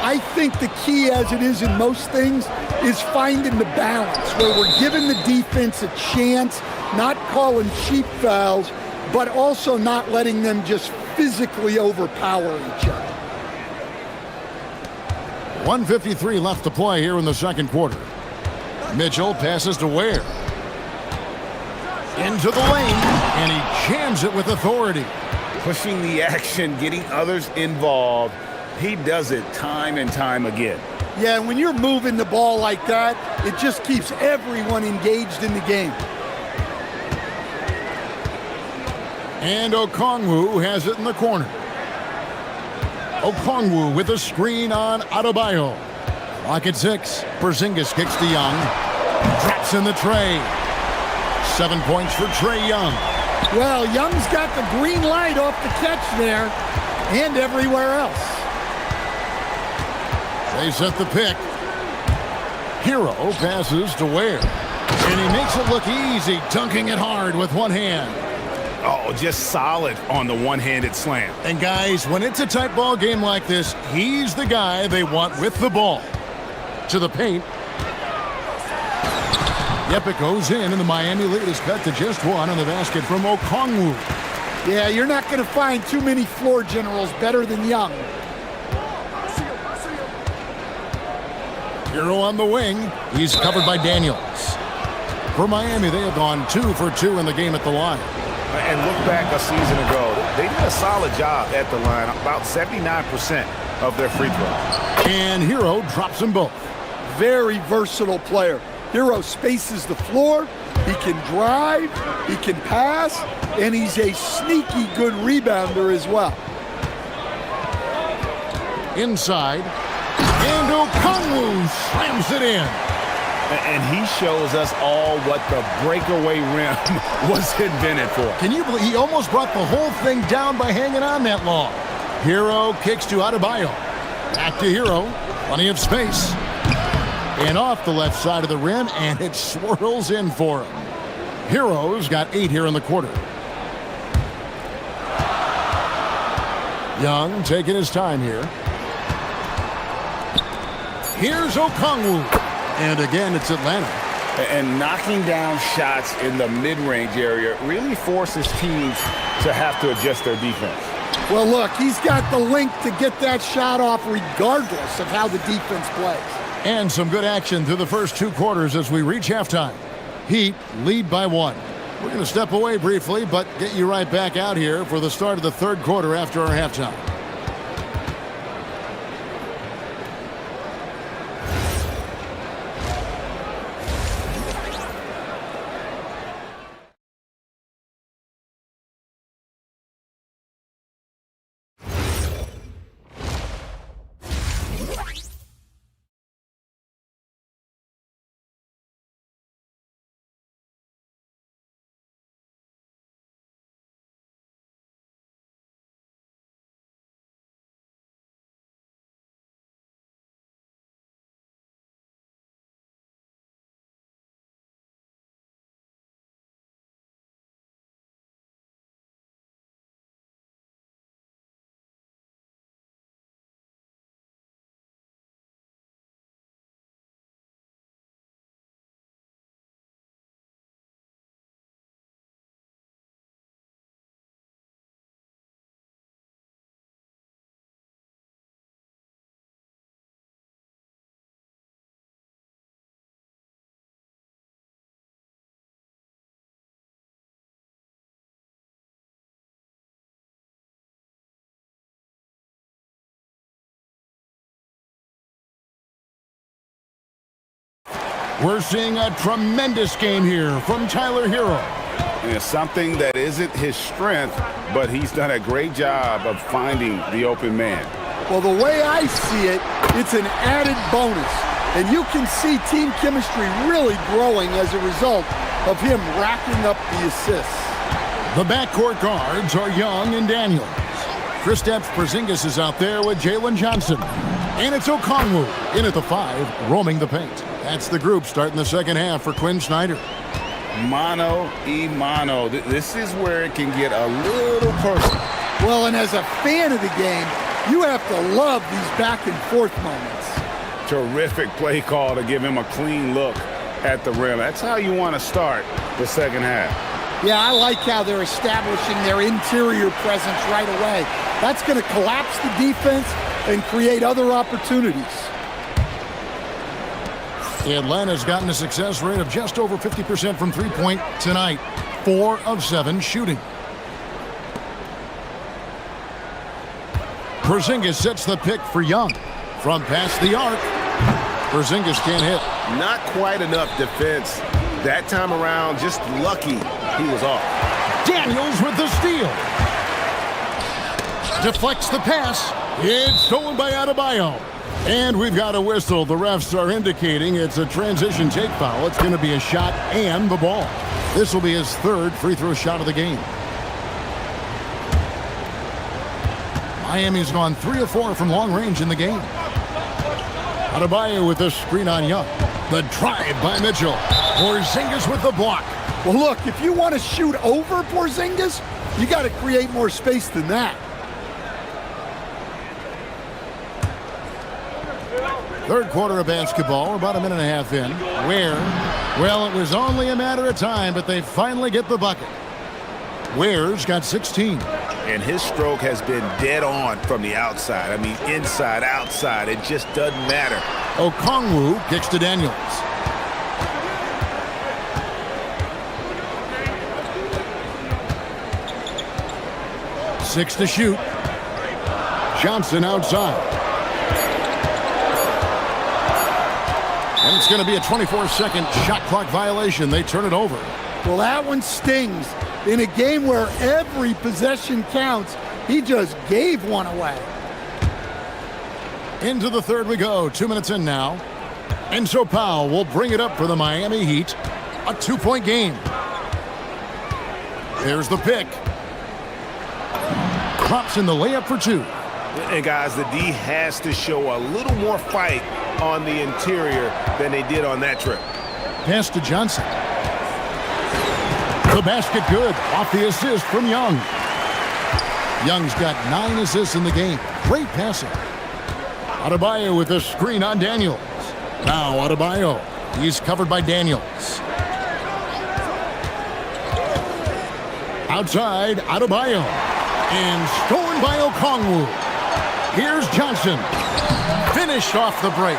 I think the key, as it is in most things, is finding the balance where we're giving the defense a chance, not calling cheap fouls, but also not letting them just physically overpower each other. 1:53 left to play here in the second quarter. Mitchell passes to Ware. Into the lane, and he jams it with authority. Pushing the action, getting others involved. He does it time and time again. Yeah, and when you're moving the ball like that, it just keeps everyone engaged in the game. And Okongwu has it in the corner. Okongwu with a screen on Adebayo. Clock at 6. Porzingis kicks to Young. Drops in the tray. 7 points for Trae Young. Well, Young's got the green light off the catch there and everywhere else. They set the pick. Hero passes to Ware. And he makes it look easy, dunking it hard with one hand. Oh, just solid on the one-handed slam. And guys, when it's a tight ball game like this, he's the guy they want with the ball. To the paint. Yep, it goes in, and the Miami lead is cut to just one on the basket from Okongwu. Yeah, you're not going to find too many floor generals better than Young. Hero on the wing. He's covered by Daniels. For Miami, they have gone 2 for 2 in the game at the line. And look back a season ago, they did a solid job at the line, about 79% of their free throws. And Hero drops them both. Very versatile player. Hero spaces the floor, he can drive, he can pass, and he's a sneaky good rebounder as well. Inside, and Okongwu slams it in. And he shows us all what the breakaway rim was invented for. Can you believe he almost brought the whole thing down by hanging on that long? Hero kicks to Adebayo. Back to Hero. Plenty of space. And off the left side of the rim, and it swirls in for him. Hero's got 8 here in the quarter. Young taking his time here. Here's Okongwu. And again, it's Atlanta. And knocking down shots in the mid-range area really forces teams to have to adjust their defense. Well, look, he's got the length to get that shot off regardless of how the defense plays. And some good action through the first 2 quarters as we reach halftime. Heat lead by 1. We're going to step away briefly, but get you right back out here for the start of the third quarter after our halftime. We're seeing a tremendous game here from Tyler Hero. And it's something that isn't his strength, but he's done a great job of finding the open man. Well, the way I see it, it's an added bonus. And you can see team chemistry really growing as a result of him racking up the assists. The backcourt guards are Young and Daniels. Kristaps Porzingis is out there with Jalen Johnson. And it's Okongwu in at the 5, roaming the paint. That's the group starting the second half for Quinn Snyder. Mano. This is where it can get a little personal. Well, and as a fan of the game, you have to love these back and forth moments. Terrific play call to give him a clean look at the rim. That's how you want to start the second half. Yeah, I like how they're establishing their interior presence right away. That's going to collapse the defense and create other opportunities. Atlanta's gotten a success rate of just over 50% from three-point tonight. 4 of 7 shooting. Porzingis sets the pick for Young. From past the arc, Porzingis can't hit. Not quite enough defense. That time around, just lucky he was off. Daniels with the steal. Deflects the pass. It's stolen by Adebayo. And we've got a whistle. The refs are indicating it's a transition take foul. It's going to be a shot and the ball. This will be his 3rd free throw shot of the game. Miami's gone 3 of 4 from long range in the game. Adebayo with the screen on Young. The drive by Mitchell. Porzingis with the block. Well, look, if you want to shoot over Porzingis, you got to create more space than that. Third quarter of basketball. We're about a minute and a half in. Well, it was only a matter of time, but they finally get the bucket. Ware's got 16. And his stroke has been dead on from the outside. I mean, inside, outside. It just doesn't matter. Okongwu kicks to Daniels. Six to shoot. Johnson outside. And it's going to be a 24-second shot clock violation. They turn it over. Well, that one stings. In a game where every possession counts, he just gave one away. Into the third we go. 2 minutes in now. And so Powell will bring it up for the Miami Heat. A 2-point game. There's the pick. Drops in the layup for 2. And guys, the D has to show a little more fight on the interior than they did on that trip. Pass to Johnson. The basket good. Off the assist from Young. Young's got 9 assists in the game. Great passing. Adebayo with the screen on Daniels. Now Adebayo. He's covered by Daniels. Outside, Adebayo. And stolen by Okongwu. Here's Johnson. Finished off the break.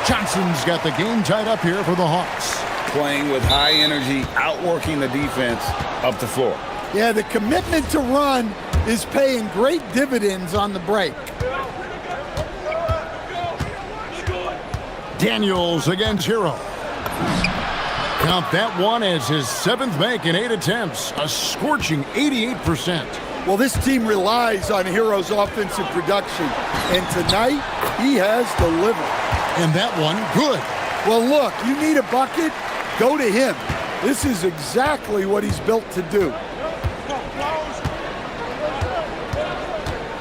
Johnson's got the game tied up here for the Hawks. Playing with high energy, outworking the defense up the floor. Yeah, the commitment to run is paying great dividends on the break. Daniels against Hero. Count that one as his 7th make in 8 attempts. A scorching 88%. Well, this team relies on Hero's offensive production, and tonight he has delivered. And that one, good. Well, look, you need a bucket, go to him. This is exactly what he's built to do.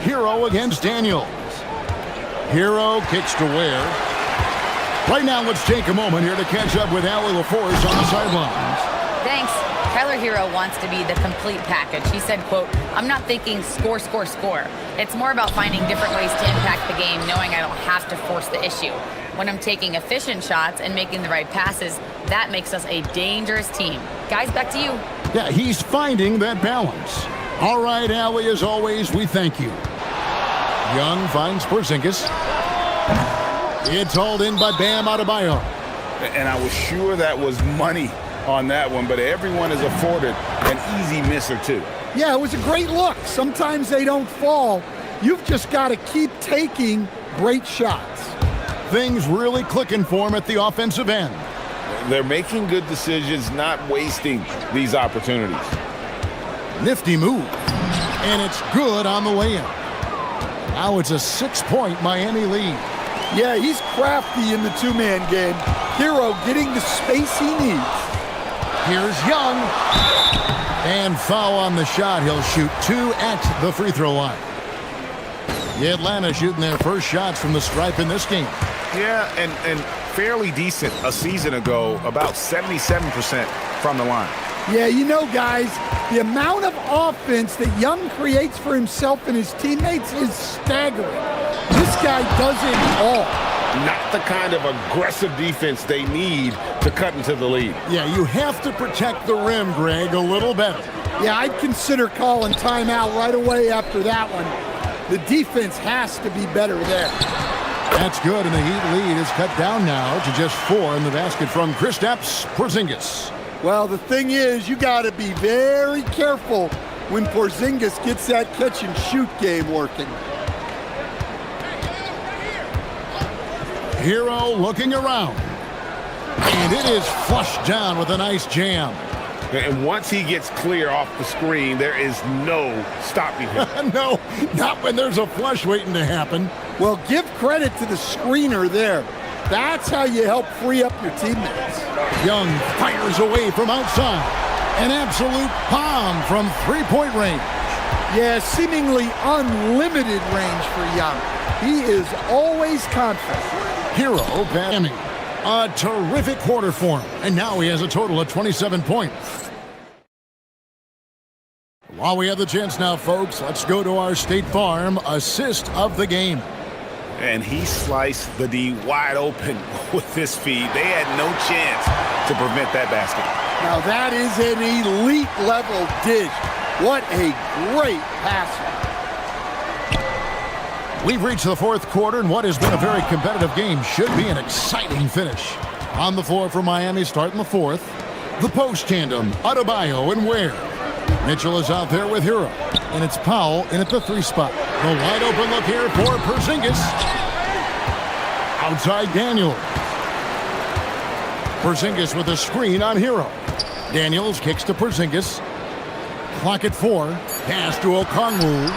Hero against Daniels. Hero kicks to Ware. Right now, let's take a moment here to catch up with Allie LaForce on the sidelines. Thanks. Tyler Hero wants to be the complete package. He said, quote, "I'm not thinking score, score, score. It's more about finding different ways to impact the game, knowing I don't have to force the issue. When I'm taking efficient shots and making the right passes, that makes us a dangerous team." Guys, back to you. Yeah, he's finding that balance. All right, Allie, as always, we thank you. Young finds Porzingis. It's hauled in by Bam Adebayo. And I was sure that was money on that one, but everyone is afforded an easy miss or two. Yeah, it was a great look. Sometimes they don't fall. You've just got to keep taking great shots. Things really clicking for him at the offensive end. They're making good decisions, not wasting these opportunities. Nifty move. And it's good on the way in. Now it's a 6-point Miami lead. Yeah, he's crafty in the two-man game. Hero getting the space he needs. Here's Young. And foul on the shot. He'll shoot 2 at the free throw line. Atlanta shooting their first shots from the stripe in this game. Yeah, and fairly decent a season ago, about 77% from the line. Yeah, you know, guys, the amount of offense that Young creates for himself and his teammates is staggering. This guy does it all. not the kind of aggressive defense they need to cut into the lead. Yeah, you have to protect the rim, Greg, a little better. Yeah, I'd consider calling timeout right away after that one. The defense has to be better there. That's good, and the Heat lead is cut down now to just 4 in the basket from Kristaps Porzingis. Well, the thing is, you got to be very careful when Porzingis gets that catch-and-shoot game working. Hero looking around. And it is flushed down with a nice jam. And once he gets clear off the screen, there is no stopping him. No, not when there's a flush waiting to happen. Well, give credit to the screener there. That's how you help free up your teammates. Young fires away from outside. An absolute bomb from three-point range. Yeah, seemingly unlimited range for Young. He is always confident. Hero Bammy. A terrific quarter for him. And now he has a total of 27 points. While we have the chance now, folks, let's go to our State Farm assist of the game. And he sliced the D wide open with this feed. They had no chance to prevent that basket. Now that is an elite level dish. What a great passer. We've reached the fourth quarter, and what has been a very competitive game should be an exciting finish. On the floor for Miami, starting the fourth. The post tandem, Adebayo and Ware. Mitchell is out there with Hero, and it's Powell in at the 3 spot. The wide open look here for Porzingis. Outside Daniels. Porzingis with a screen on Hero. Daniels kicks to Porzingis. Clock at 4. Pass to Okongwu.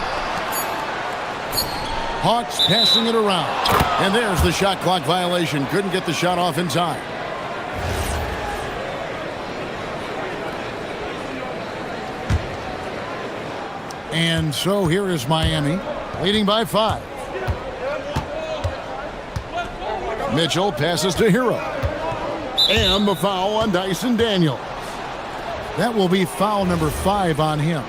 Hawks passing it around. And there's the shot clock violation. Couldn't get the shot off in time. And so here is Miami, leading by 5. Mitchell passes to Hero. And the foul on Dyson Daniels. That will be foul number 5 on him.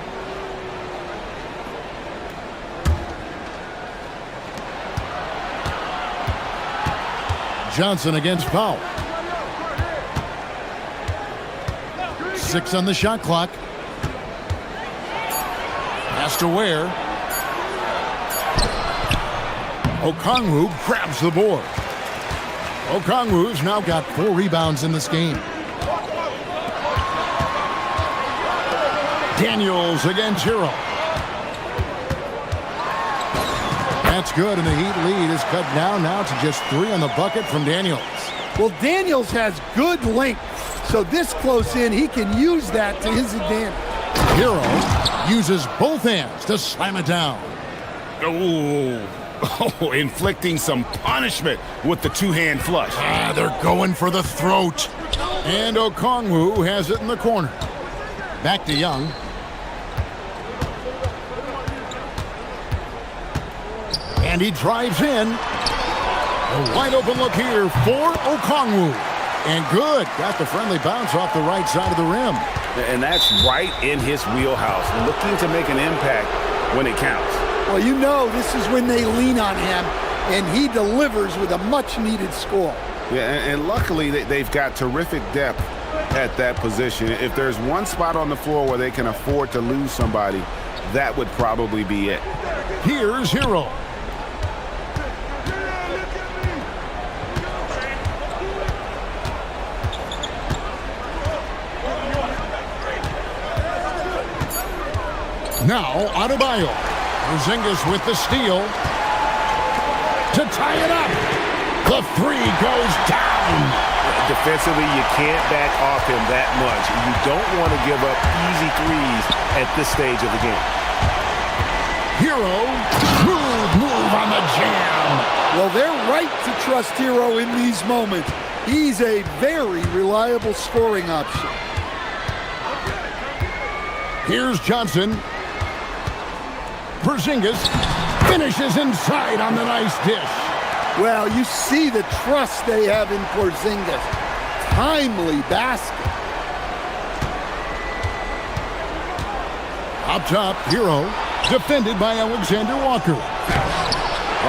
Johnson against Powell. 6 on the shot clock. Pass to Ware. Okongwu grabs the board. Okongwu's now got 4 rebounds in this game. Daniels against Hero. That's good, and the Heat lead is cut down now to just 3 on the bucket from Daniels. Well, Daniels has good length, so this close in, he can use that to his advantage. Hero uses both hands to slam it down. Oh, inflicting some punishment with the 2-hand flush. They're going for the throat. And Okongwu has it in the corner. Back to Young. And he drives in. A wide open look here for Okongwu. And good. Got the friendly bounce off the right side of the rim. And that's right in his wheelhouse. Looking to make an impact when it counts. Well, you know this is when they lean on him, and he delivers with a much-needed score. Yeah, and luckily they've got terrific depth at that position. If there's one spot on the floor where they can afford to lose somebody, that would probably be it. Here's Hero. Now, Adebayo. Porzingis with the steal. To tie it up. The 3 goes down. Defensively, you can't back off him that much. You don't want to give up easy threes at this stage of the game. Hero, smooth move on the jam. Well, they're right to trust Hero in these moments. He's a very reliable scoring option. Here's Johnson. Porzingis finishes inside on the nice dish. Well, you see the trust they have in Porzingis. Timely basket. Up top, Hero, defended by Alexander Walker.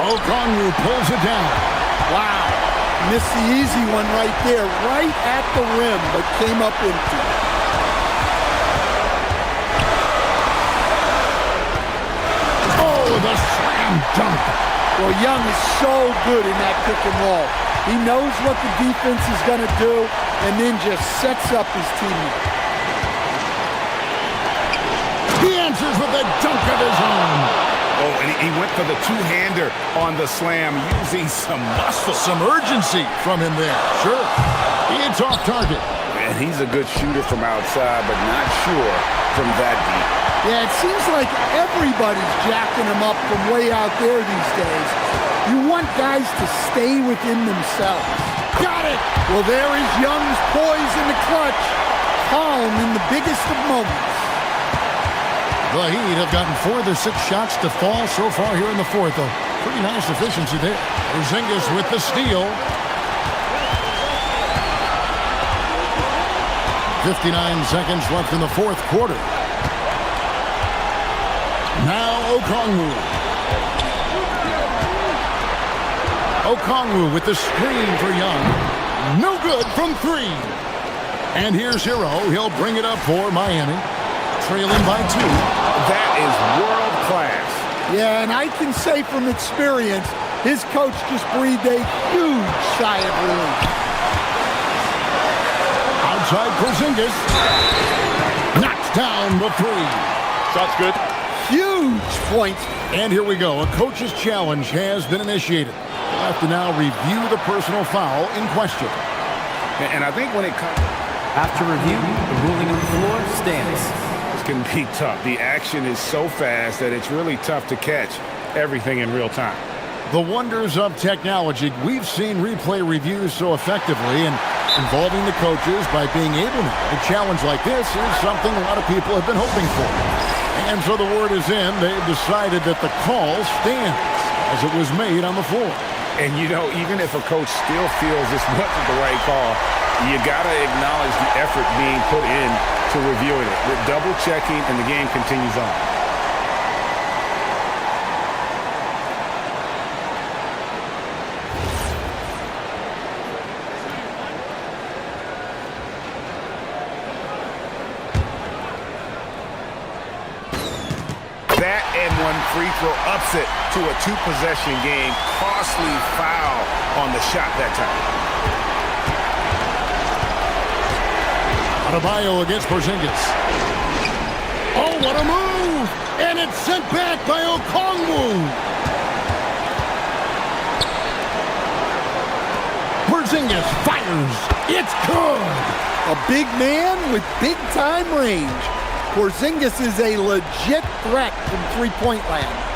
Okongwu pulls it down. Wow. Missed the easy one right there, right at the rim, but came up empty. Oh, the slam dunk. Well, Young is so good in that pick and roll. He knows what the defense is going to do and then just sets up his teammate. He answers with a dunk of his own. Oh, and he went for the two-hander on the slam using some muscle. Some urgency from him there. Sure. It's off target. And he's a good shooter from outside, but not sure from that deep. Yeah, it seems like everybody's jacking him up from way out there these days. You want guys to stay within themselves. Got it! Well, there is Young's poise in the clutch. Calm in the biggest of moments. The Heat have gotten 4 of their 6 shots to fall so far here in the fourth. A pretty nice efficiency there. Porzingis with the steal. 59 seconds left in the fourth quarter. Now Okongwu. Okongwu with the screen for Young. No good from 3. And here's Hero. He'll bring it up for Miami. Trailing by 2. That is world class. Yeah, and I can say from experience, his coach just breathed a huge sigh of relief. Outside Porzingis. Knocks down the 3. Shot's good. Huge points. And here we go. A coach's challenge has been initiated. We'll have to now review the personal foul in question. And I think when it comes... After review, the ruling on the floor stands. This can be tough. The action is so fast that it's really tough to catch everything in real time. The wonders of technology. We've seen replay reviews so effectively, and involving the coaches by being able to. A challenge like this is something a lot of people have been hoping for. And so the word is in. They've decided that the call stands as it was made on the floor. And, you know, even if a coach still feels this wasn't the right call, you got to acknowledge the effort being put in to reviewing it. With double checking, and the game continues on. That and one free throw ups it to a 2-possession game. Costly foul on the shot that time. Adebayo against Porzingis. Oh, what a move! And it's sent back by Okongwu. Porzingis fires. It's good. A big man with big-time range. Porzingis is a legit threat from three-point land.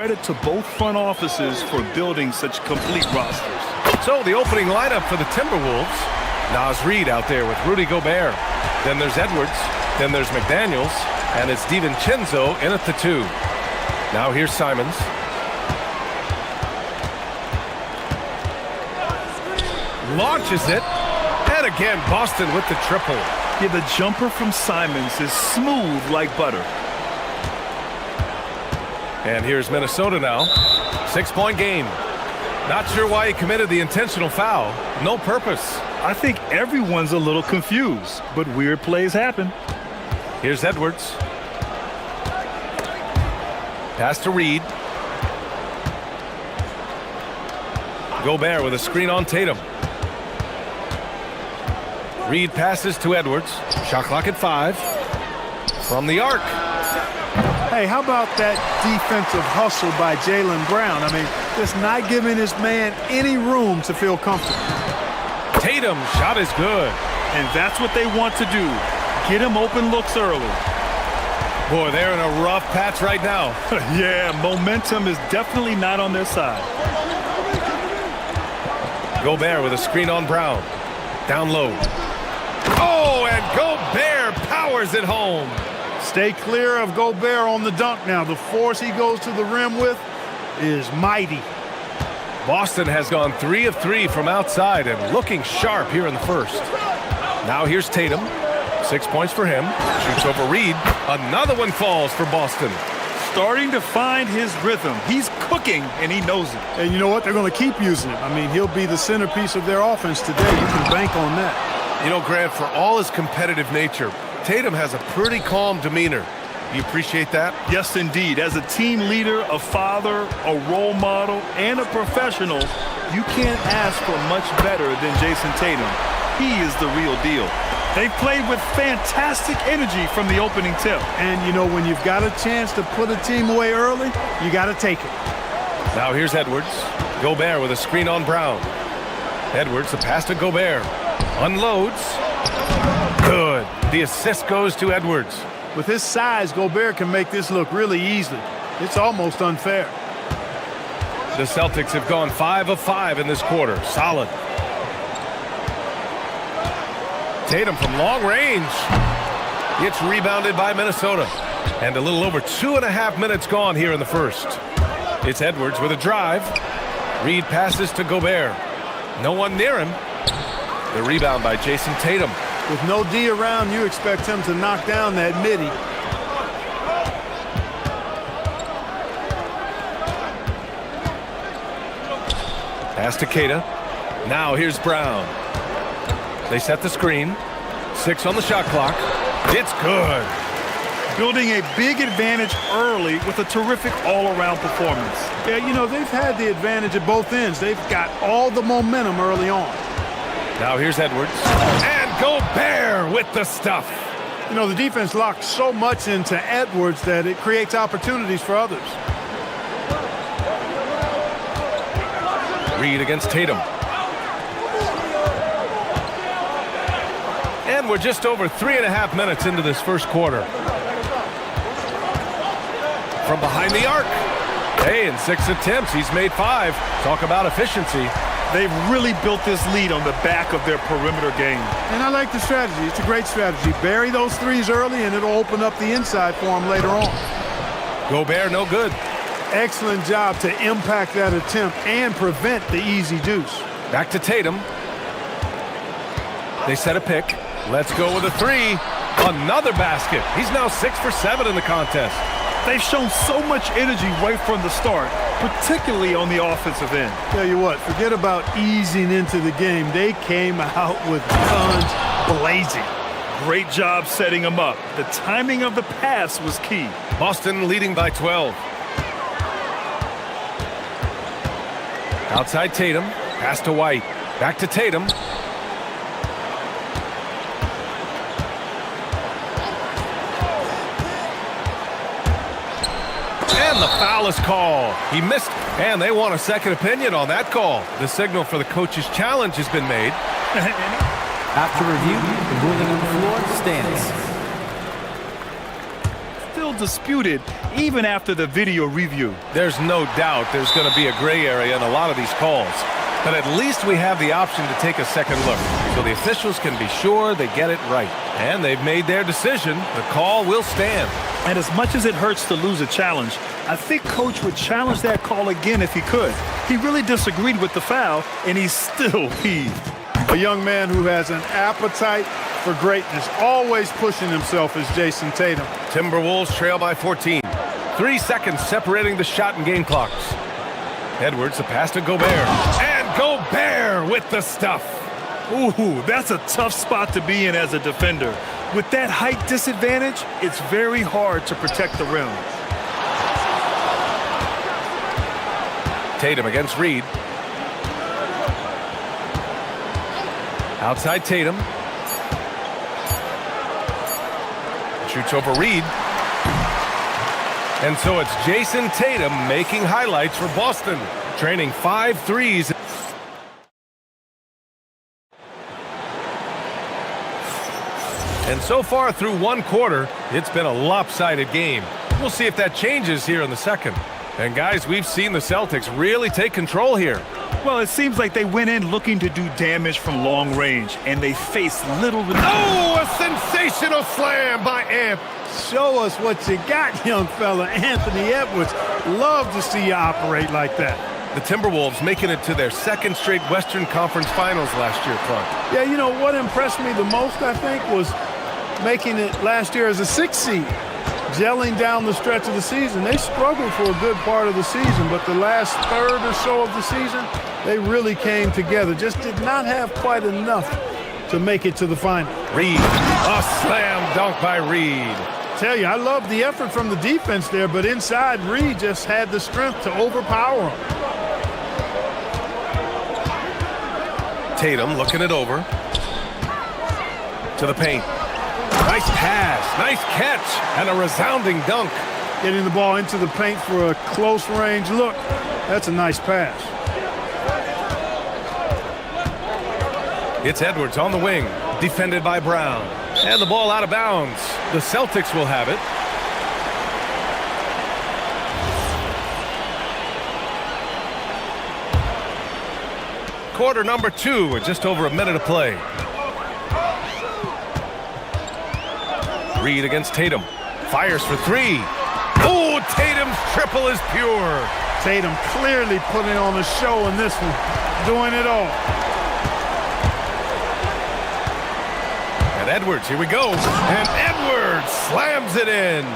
Credit to both front offices for building such complete rosters. So the opening lineup for the Timberwolves. Naz Reid out there with Rudy Gobert. Then there's Edwards. Then there's McDaniels. And it's DiVincenzo in at the 2. Now here's Simons. Launches it. And again, Boston with the triple. Yeah, the jumper from Simons is smooth like butter. And here's Minnesota now. 6-point game. Not sure why he committed the intentional foul. No purpose. I think everyone's a little confused, but weird plays happen. Here's Edwards. Pass to Reid. Gobert with a screen on Tatum. Reid passes to Edwards. Shot clock at 5. From the arc. Hey, how about that defensive hustle by Jaylen Brown? I mean, just not giving his man any room to feel comfortable. Tatum, shot is good. And that's what they want to do. Get him open looks early. Boy, they're in a rough patch right now. Yeah, momentum is definitely not on their side. Gobert with a screen on Brown. Down low. Oh, and Gobert powers it home. Stay clear of Gobert on the dunk now. The force he goes to the rim with is mighty. Boston has gone 3 of 3 from outside and looking sharp here in the first. Now here's Tatum. 6 points for him. Shoots over Reid. Another one falls for Boston. Starting to find his rhythm. He's cooking, and he knows it. And you know what? They're going to keep using it. I mean, he'll be the centerpiece of their offense today. You can bank on that. You know, Grant, for all his competitive nature, Tatum has a pretty calm demeanor. You appreciate that? Yes, indeed. As a team leader, a father, a role model, and a professional, you can't ask for much better than Jason Tatum. He is the real deal. They've played with fantastic energy from the opening tip. And, you know, when you've got a chance to put a team away early, you got to take it. Now here's Edwards. Gobert with a screen on Brown. Edwards, the pass to Gobert. Unloads. Good. The assist goes to Edwards. With his size, Gobert can make this look really easy. It's almost unfair. The Celtics have gone 5 of 5 in this quarter. Solid. Tatum from long range. It's rebounded by Minnesota. And a little over 2.5 minutes gone here in the first. It's Edwards with a drive. Reid passes to Gobert. No one near him. The rebound by Jason Tatum. With no D around, you expect him to knock down that midi. Pass to Keita. Now here's Brown. They set the screen. 6 on the shot clock. It's good. Building a big advantage early with a terrific all-around performance. Yeah, you know, they've had the advantage at both ends. They've got all the momentum early on. Now here's Edwards. And Gobert with the stuff. You know, the defense locks so much into Edwards that it creates opportunities for others. Reid against Tatum. And we're just over 3.5 minutes into this first quarter. From behind the arc. Hey, in 6 attempts, he's made 5. Talk about efficiency. They've really built this lead on the back of their perimeter game. And I like the strategy. It's a great strategy. Bury those threes early, and it'll open up the inside for him later on. Gobert, no good. Excellent job to impact that attempt and prevent the easy deuce. Back to Tatum. They set a pick. Let's go with a 3. Another basket. He's now 6 for 7 in the contest. They've shown so much energy right from the start, particularly on the offensive end. Tell you what, forget about easing into the game. They came out with guns blazing. Great job setting them up. The timing of the pass was key. Boston leading by 12. Outside Tatum. Pass to White. Back to Tatum. And the foul is called. He missed, and they want a second opinion on that call. The signal for the coach's challenge has been made. After review, the ruling on the floor stands. Still disputed even after the video review. There's no doubt there's going to be a gray area in a lot of these calls. But at least we have the option to take a second look, so the officials can be sure they get it right. And they've made their decision. The call will stand. And as much as it hurts to lose a challenge, I think Coach would challenge that call again if he could. He really disagreed with the foul, and he's still peeved. A young man who has an appetite for greatness, always pushing himself, is Jason Tatum. Timberwolves trail by 14. 3 seconds separating the shot and game clocks. Edwards, the pass to Gobert. And Gobert with the stuff. Ooh, that's a tough spot to be in as a defender. With that height disadvantage, it's very hard to protect the rim. Tatum against Reed. Outside Tatum. Shoots over Reed. And so it's Jason Tatum making highlights for Boston, training 5 threes. And so far through one quarter, it's been a lopsided game. We'll see if that changes here in the second. And guys, we've seen the Celtics really take control here. Well, it seems like they went in looking to do damage from long range, and they faced little... Oh, a sensational slam by Amp. Show us what you got, young fella. Anthony Edwards. Love to see you operate like that. The Timberwolves making it to their second straight Western Conference Finals last year, Clark. Yeah, you know, what impressed me the most, I think, was making it last year as a 6th seed. Gelling down the stretch of the season. They struggled for a good part of the season, but the last third or so of the season, they really came together. Just did not have quite enough to make it to the final. Reed, a slam dunk by Reed. Tell you, I love the effort from the defense there, but inside, Reed just had the strength to overpower him. Tatum looking it over. To the paint. Nice pass, nice catch, and a resounding dunk. Getting the ball into the paint for a close range look. That's a nice pass. It's Edwards on the wing, defended by Brown. And the ball out of bounds. The Celtics will have it. Quarter number 2 with just over a minute to play. Reed against Tatum. Fires for 3. Oh, Tatum's triple is pure. Tatum clearly putting on a show in this one. Doing it all. And Edwards, here we go. And Edwards slams it in.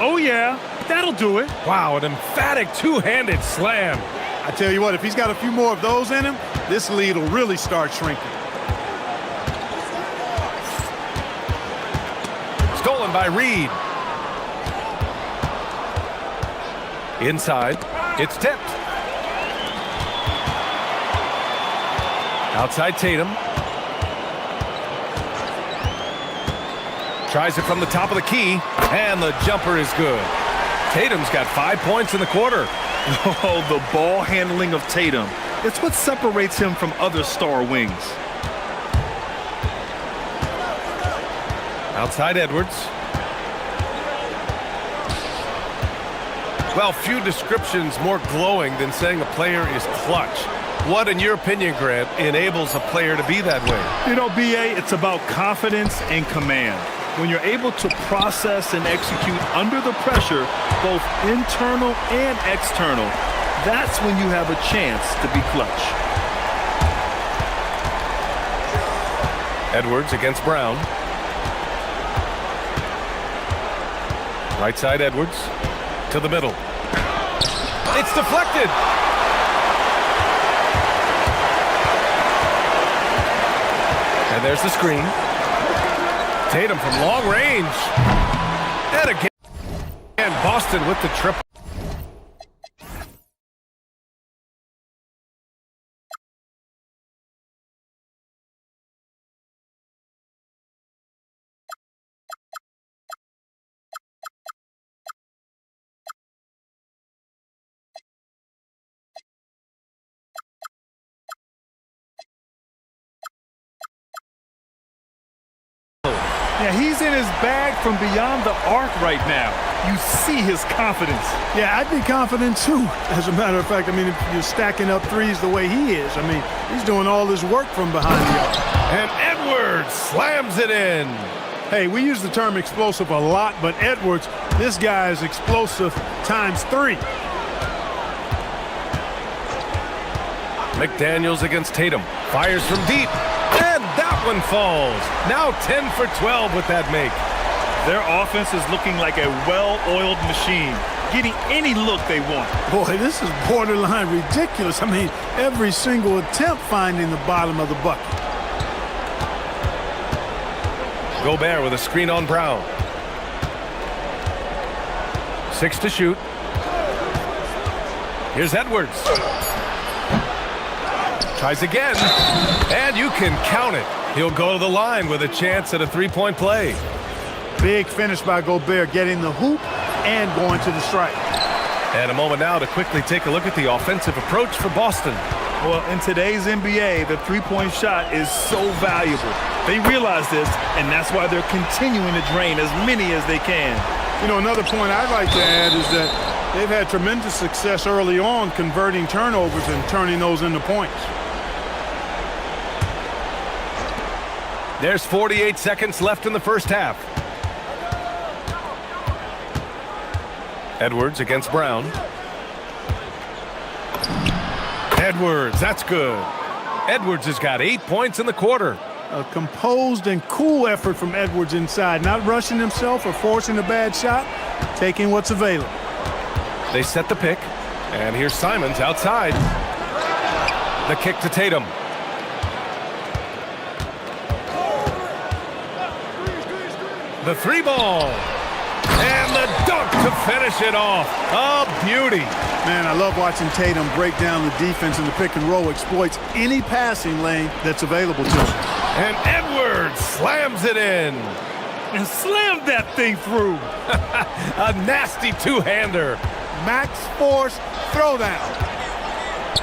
Oh, yeah. That'll do it. Wow, an emphatic two-handed slam. I tell you what, if he's got a few more of those in him, this lead will really start shrinking. Stolen by Reed. Inside, it's tipped. Outside Tatum. Tries it from the top of the key, and the jumper is good. Tatum's got 5 points in the quarter. Oh, the ball handling of Tatum. It's what separates him from other star wings. Outside Edwards. Well, few descriptions more glowing than saying a player is clutch. What, in your opinion, Grant, enables a player to be that way? You know, B.A., it's about confidence and command. When you're able to process and execute under the pressure, both internal and external, that's when you have a chance to be clutch. Edwards against Brown. Right side Edwards to the middle. It's deflected. And there's the screen. Tatum from long range. And again, and Boston with the triple. Yeah, he's in his bag from beyond the arc right now. you see his confidence. Yeah, I'd be confident too. As a matter of fact, I mean, if you're stacking up threes the way he is, I mean, he's doing all this work from behind the arc. And Edwards slams it in. Hey, we use the term explosive a lot, but Edwards, this guy is explosive ×3. McDaniels against Tatum. Fires from deep. And that one falls. Now 10 for 12 with that make. Their offense is looking like a well-oiled machine, getting any look they want. Boy, this is borderline ridiculous. I mean, every single attempt finding the bottom of the bucket. Gobert with a screen on Brown. 6 to shoot. Here's Edwards. Tries again. And you can count it. He'll go to the line with a chance at a three-point play. Big finish by Gobert, getting the hoop and going to the strike. And a moment now to quickly take a look at the offensive approach for Boston. Well, in today's NBA, the three-point shot is so valuable. They realize this, and that's why they're continuing to drain as many as they can. You know, another point I'd like to add is that they've had tremendous success early on converting turnovers and turning those into points. There's 48 seconds left in the first half. Edwards against Brown. Edwards, that's good. Edwards has got 8 points in the quarter. A composed and cool effort from Edwards inside, not rushing himself or forcing a bad shot, taking what's available. They set the pick, and here's Simons outside. The kick to Tatum. The three ball. And the dunk to finish it off. A beauty. Man, I love watching Tatum break down the defense in the pick and roll, exploits any passing lane that's available to him. And Edwards slams it in. And slammed that thing through. A nasty two-hander. Max force throwdown.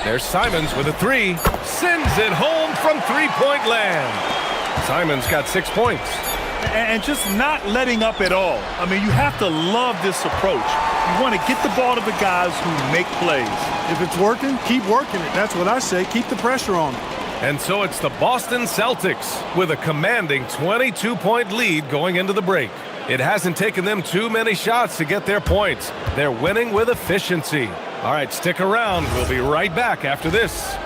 There's Simons with a three. Sends it home from three-point land. Simons got 6 points. And just not letting up at all. I mean, you have to love this approach. You want to get the ball to the guys who make plays. If it's working, keep working it. That's what I say. Keep the pressure on them. And so it's the Boston Celtics with a commanding 22-point lead going into the break. It hasn't taken them too many shots to get their points. They're winning with efficiency. All right, stick around. We'll be right back after this.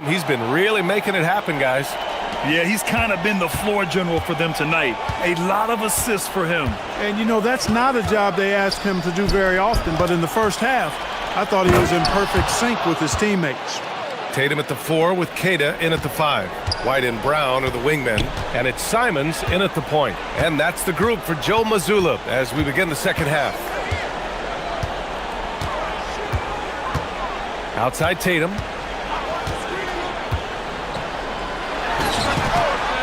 He's been really making it happen, guys. Yeah, he's kind of been the floor general for them tonight. A lot of assists for him. And, you know, that's not a job they ask him to do very often. But in the first half, I thought he was in perfect sync with his teammates. Tatum at the 4 with Queta in at the 5. White and Brown are the wingmen. And it's Simons in at the point. And that's the group for Joe Mazzulla as we begin the second half. Outside Tatum.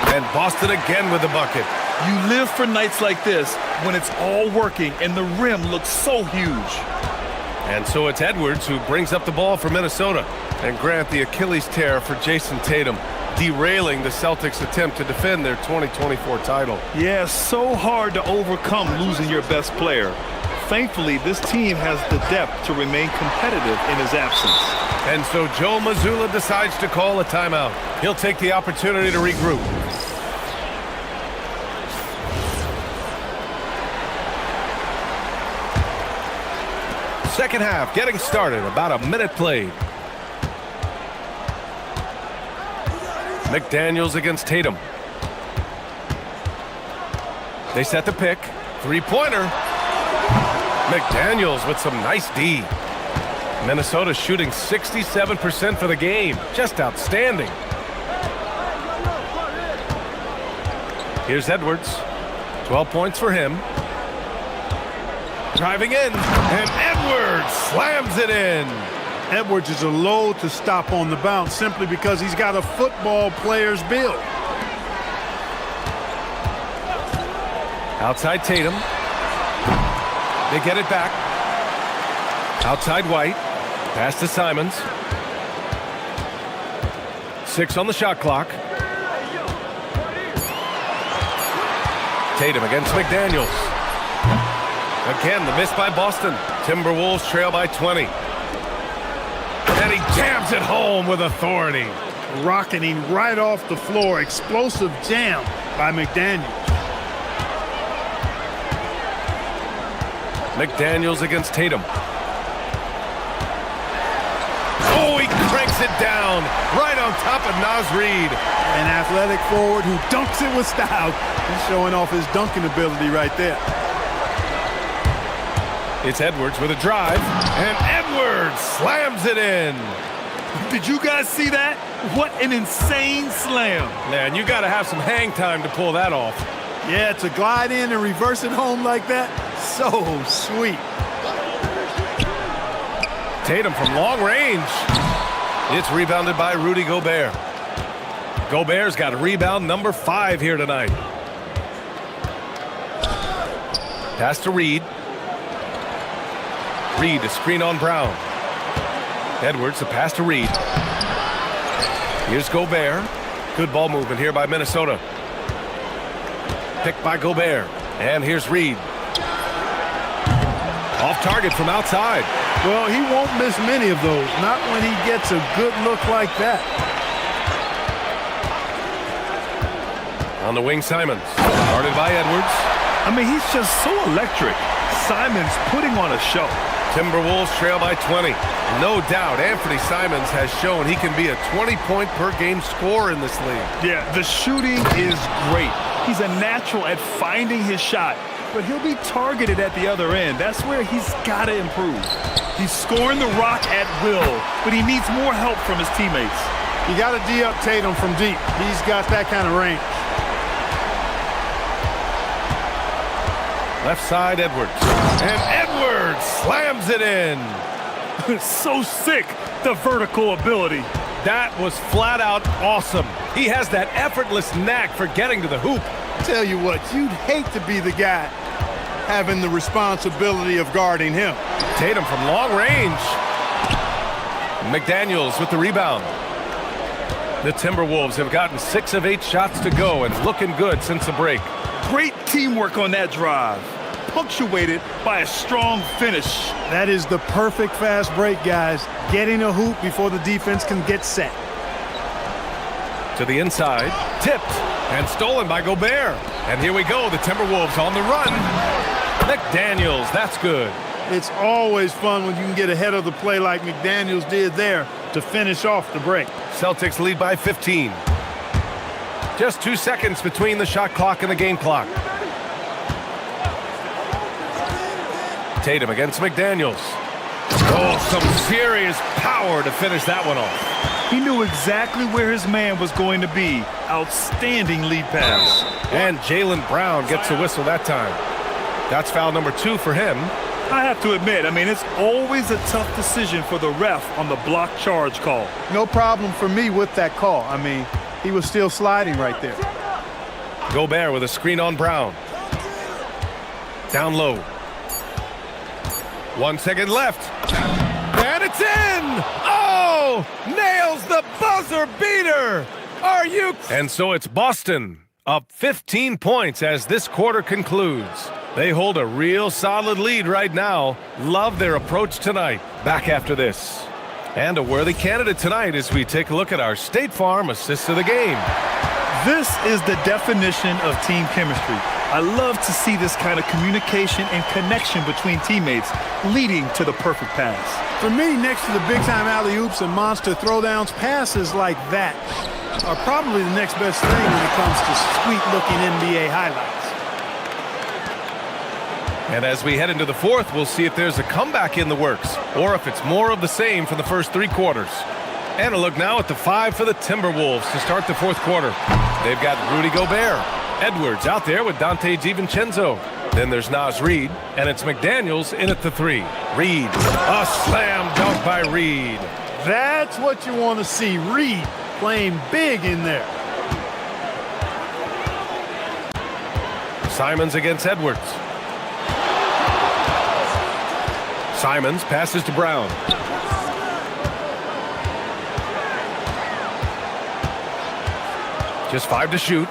And Boston again with the bucket. You live for nights like this when it's all working and the rim looks so huge. And so it's Edwards who brings up the ball for Minnesota. And Grant, the Achilles tear for Jason Tatum, derailing the Celtics' attempt to defend their 2024 title. Yeah, so hard to overcome losing your best player. Thankfully, this team has the depth to remain competitive in his absence. And so Joe Mazzulla decides to call a timeout. He'll take the opportunity to regroup. Second half getting started, about a minute played. McDaniels against Tatum. They set the pick. Three-pointer. McDaniels with some nice D. Minnesota shooting 67% for the game. Just outstanding. Here's Edwards. 12 points for him. Driving in, and Edwards slams it in. Edwards is a load to stop on the bounce simply because he's got a football player's build. Outside Tatum. They get it back. Outside White. Pass to Simons. 6 on the shot clock. Tatum against McDaniels. Again, the miss by Boston. Timberwolves trail by 20. And he jams it home with authority. Rocketing right off the floor. Explosive jam by McDaniels. McDaniels against Tatum. Oh, he cranks it down right on top of Naz Reid. An athletic forward who dunks it with style. He's showing off his dunking ability right there. It's Edwards with a drive, and Edwards slams it in. Did you guys see that? What an insane slam. Man, you got to have some hang time to pull that off. Yeah, to glide in and reverse it home like that, so sweet. Tatum from long range. It's rebounded by Rudy Gobert. Gobert's got a rebound number 5 here tonight. Pass to Reid. Reid, a screen on Brown. Edwards, the pass to Reid. Here's Gobert. Good ball movement here by Minnesota. Picked by Gobert. And here's Reid. Off target from outside. Well, he won't miss many of those. Not when he gets a good look like that. On the wing, Simons. Guarded by Edwards. I mean, he's just so electric. Simons putting on a show. Timberwolves trail by 20. No doubt, Anthony Simons has shown he can be a 20-point-per-game scorer in this league. Yeah, the shooting is great. He's a natural at finding his shot, but he'll be targeted at the other end. That's where he's got to improve. He's scoring the rock at will, but he needs more help from his teammates. You got to D up Tatum from deep. He's got that kind of range. Left side, Edwards. And Edwards slams it in. So sick, the vertical ability. That was flat out awesome. He has that effortless knack for getting to the hoop. Tell you what, you'd hate to be the guy having the responsibility of guarding him. Tatum from long range. McDaniels with the rebound. The Timberwolves have gotten 6 of 8 shots to go and looking good since the break. Great teamwork on that drive, punctuated by a strong finish. That is the perfect fast break, guys. Getting a hoop before the defense can get set. To the inside, tipped and stolen by Gobert. And here we go, the Timberwolves on the run. McDaniels, that's good. It's always fun when you can get ahead of the play like McDaniels did there to finish off the break. Celtics lead by 15. Just 2 seconds between the shot clock and the game clock. Tatum against McDaniels. Oh, some serious power to finish that one off. He knew exactly where his man was going to be. Outstanding lead pass. And Jaylen Brown gets the whistle that time. That's foul number 2 for him. I have to admit, I mean, it's always a tough decision for the ref on the block charge call. No problem for me with that call. I mean, he was still sliding right there. Gobert with a screen on Brown. Down low. 1 second left. And it's in! Oh! Nails the buzzer beater! Are you... And so it's Boston up 15 points as this quarter concludes. They hold a real solid lead right now. Love their approach tonight. Back after this. And a worthy candidate tonight as we take a look at our State Farm assist of the game. This is the definition of team chemistry. I love to see this kind of communication and connection between teammates leading to the perfect pass. For me, next to the big-time alley-oops and monster throwdowns, passes like that are probably the next best thing when it comes to sweet-looking NBA highlights. And as we head into the fourth, we'll see if there's a comeback in the works or if it's more of the same for the first 3 quarters. And a look now at the 5 for the Timberwolves to start the fourth quarter. They've got Rudy Gobert. Edwards out there with Dante DiVincenzo. Then there's Naz Reid, and it's McDaniels in at the 3. Reid, a slam dunk by Reid. That's what you want to see. Reid playing big in there. Simons against Edwards. Simons passes to Brown. Just 5 to shoot.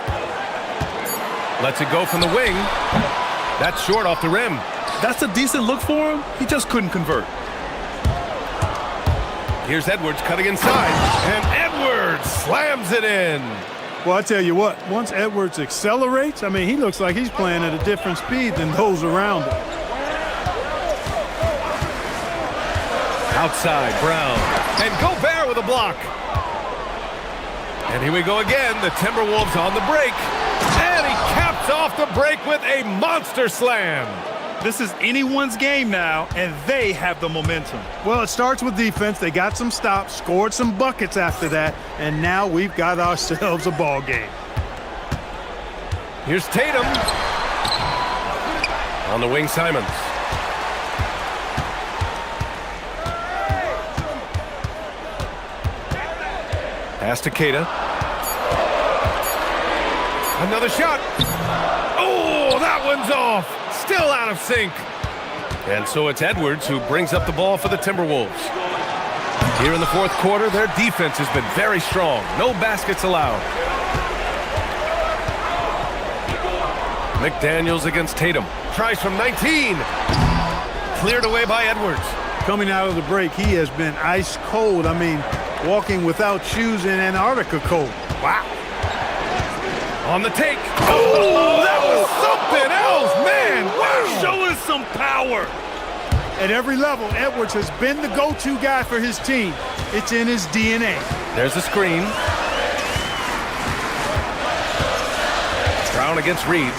Lets it go from the wing. That's short off the rim. That's a decent look for him. He just couldn't convert. Here's Edwards cutting inside. And Edwards slams it in. Well, I tell you what, once Edwards accelerates, I mean, he looks like he's playing at a different speed than those around him. Outside, Brown. And Gobert with a block. And here we go again. The Timberwolves on the break. And he caps off the break with a monster slam. This is anyone's game now, and they have the momentum. Well, it starts with defense. They got some stops, scored some buckets after that, and now we've got ourselves a ball game. Here's Tatum. On the wing, Simons. Pass to Keita. Another shot. Oh, that one's off. Still out of sync. And so it's Edwards who brings up the ball for the Timberwolves. Here in the fourth quarter, their defense has been very strong. No baskets allowed. McDaniels against Tatum. Tries from 19. Cleared away by Edwards. Coming out of the break, he has been ice cold. I mean, walking without shoes in Antarctica cold. Wow. On the take. Oh, that was something else, man. Wow. Show us some power. At every level, Edwards has been the go-to guy for his team. It's in his DNA. There's a screen. Brown against Reid.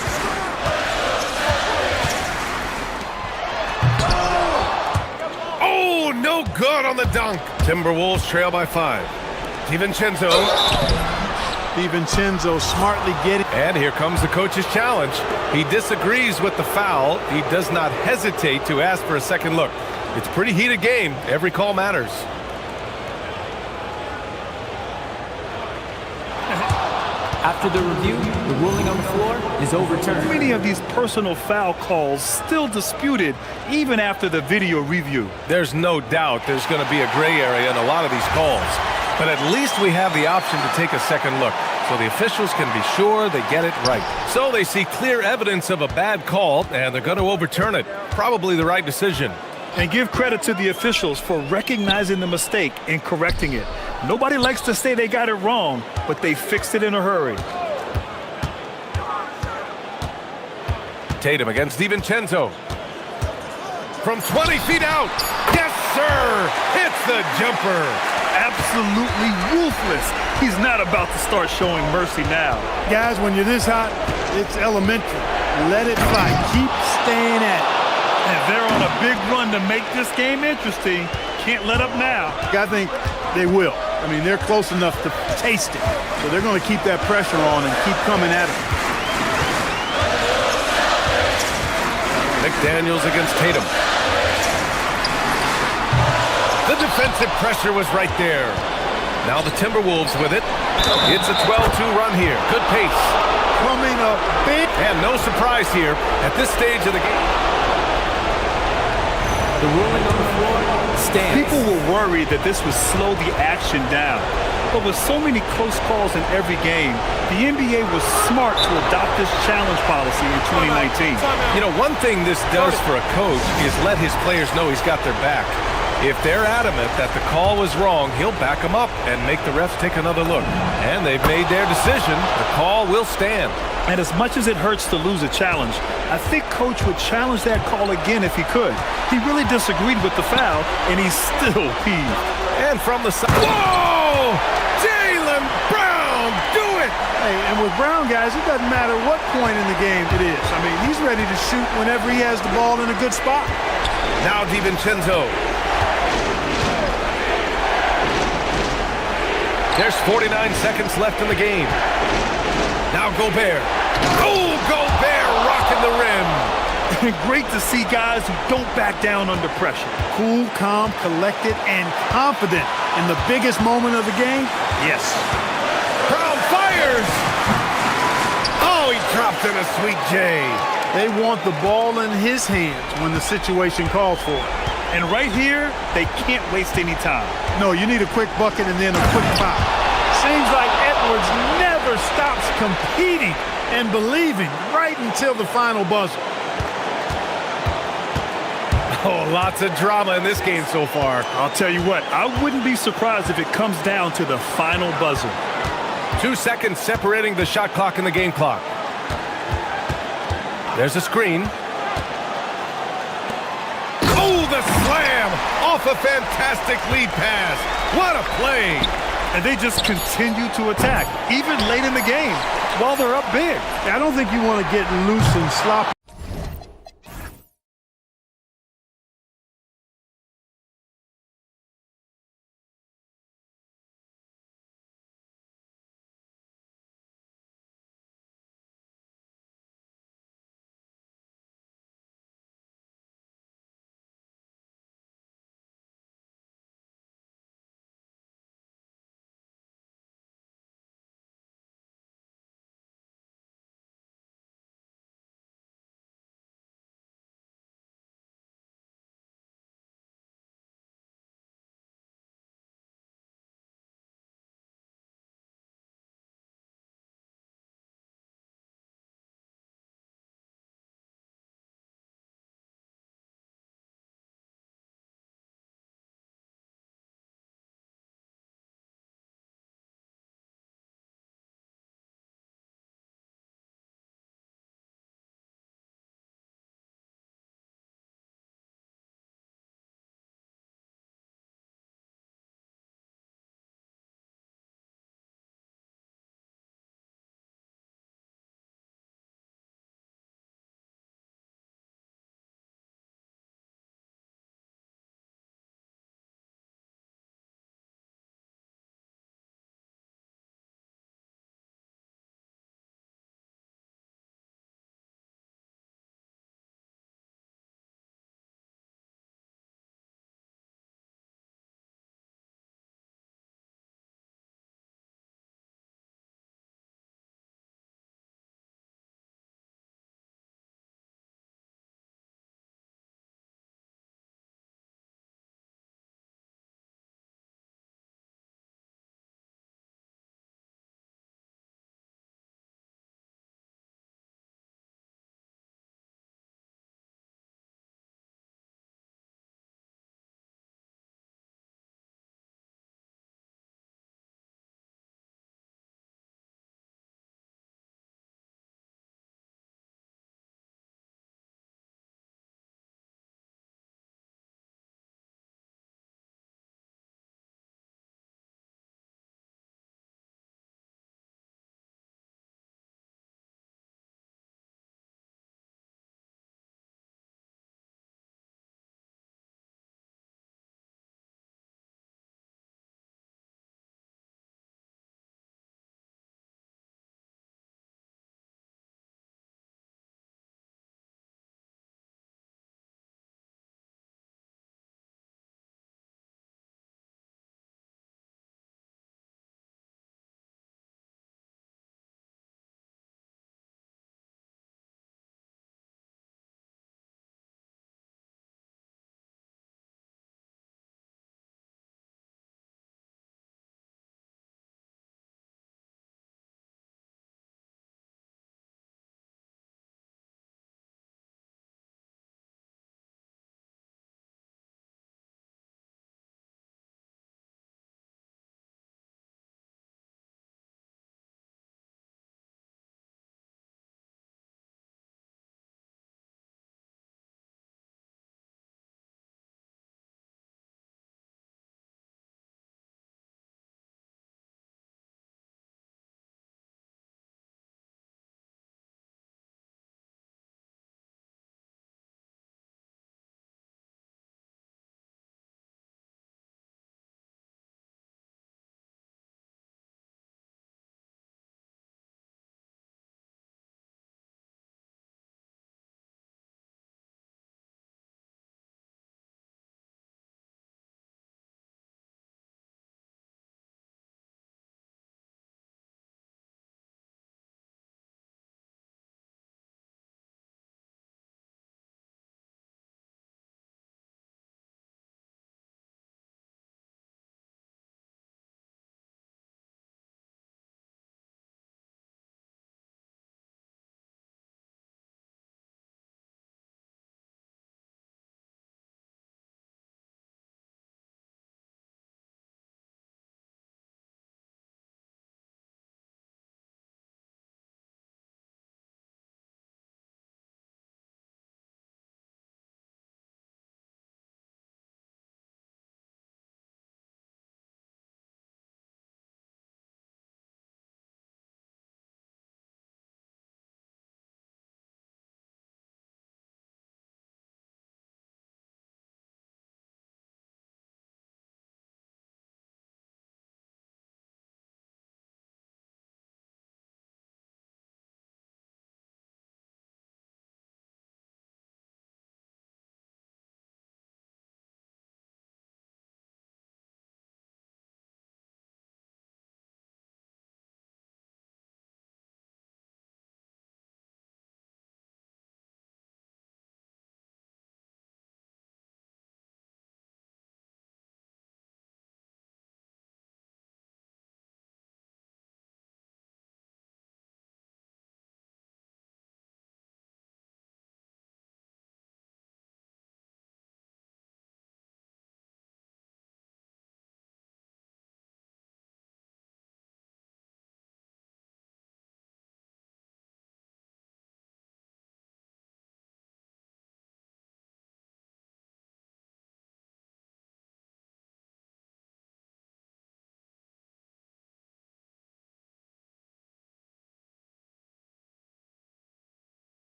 Oh, no good on the dunk. Timberwolves trail by 5. DiVincenzo. DiVincenzo smartly getting. And here comes the coach's challenge. He disagrees with the foul. He does not hesitate to ask for a second look. It's a pretty heated game. Every call matters. After the review, the ruling on the floor is overturned. Many of these personal foul calls still disputed even after the video review. There's no doubt there's going to be a gray area in a lot of these calls. But at least we have the option to take a second look, so the officials can be sure they get it right. So they see clear evidence of a bad call, and they're going to overturn it. Probably the right decision. And give credit to the officials for recognizing the mistake and correcting it. Nobody likes to say they got it wrong, but they fixed it in a hurry. Tatum against DiVincenzo. From 20 feet out. Yes, sir! Hits the jumper. Absolutely ruthless. He's not about to start showing mercy now. Guys, when you're this hot, it's elementary. Let it fly. Keep staying at it. And they're on a big run to make this game interesting. Can't let up now. I think they will. I mean, they're close enough to taste it. So they're going to keep that pressure on and keep coming at it. McDaniels against Tatum. The defensive pressure was right there. Now the Timberwolves with it. It's a 12-2 run here. Good pace. Coming up big. And no surprise here at this stage of the game. The ruling on the floor stands. People were worried that this would slow the action down. But with so many close calls in every game, the NBA was smart to adopt this challenge policy in 2019. You know, one thing this does for a coach is let his players know he's got their back. If they're adamant that the call was wrong, he'll back them up and make the refs take another look. And they've made their decision. The call will stand. And as much as it hurts to lose a challenge, I think Coach would challenge that call again if he could. He really disagreed with the foul, and he's still peeved. And from the side. Whoa! Jaylen Brown, do it! Hey, and with Brown, guys, it doesn't matter what point in the game it is. I mean, he's ready to shoot whenever he has the ball in a good spot. Now DiVincenzo. There's 49 seconds left in the game. Now Gobert. Oh, Gobert rocking the rim. Great to see guys who don't back down under pressure. Cool, calm, collected, and confident in the biggest moment of the game. Yes. Brown fires. Oh, he dropped in a sweet J. They want the ball in his hands when the situation calls for it. And right here, they can't waste any time. No, you need a quick bucket and then a quick foul. Seems like Edwards never stops competing and believing right until the final buzzer. Oh, lots of drama in this game so far. I'll tell you what, I wouldn't be surprised if it comes down to the final buzzer. 2 seconds separating the shot clock and the game clock. There's a screen. Oh, the slam off a fantastic lead pass. What a play. And they just continue to attack, even late in the game, while they're up big. I don't think you want to get loose and sloppy.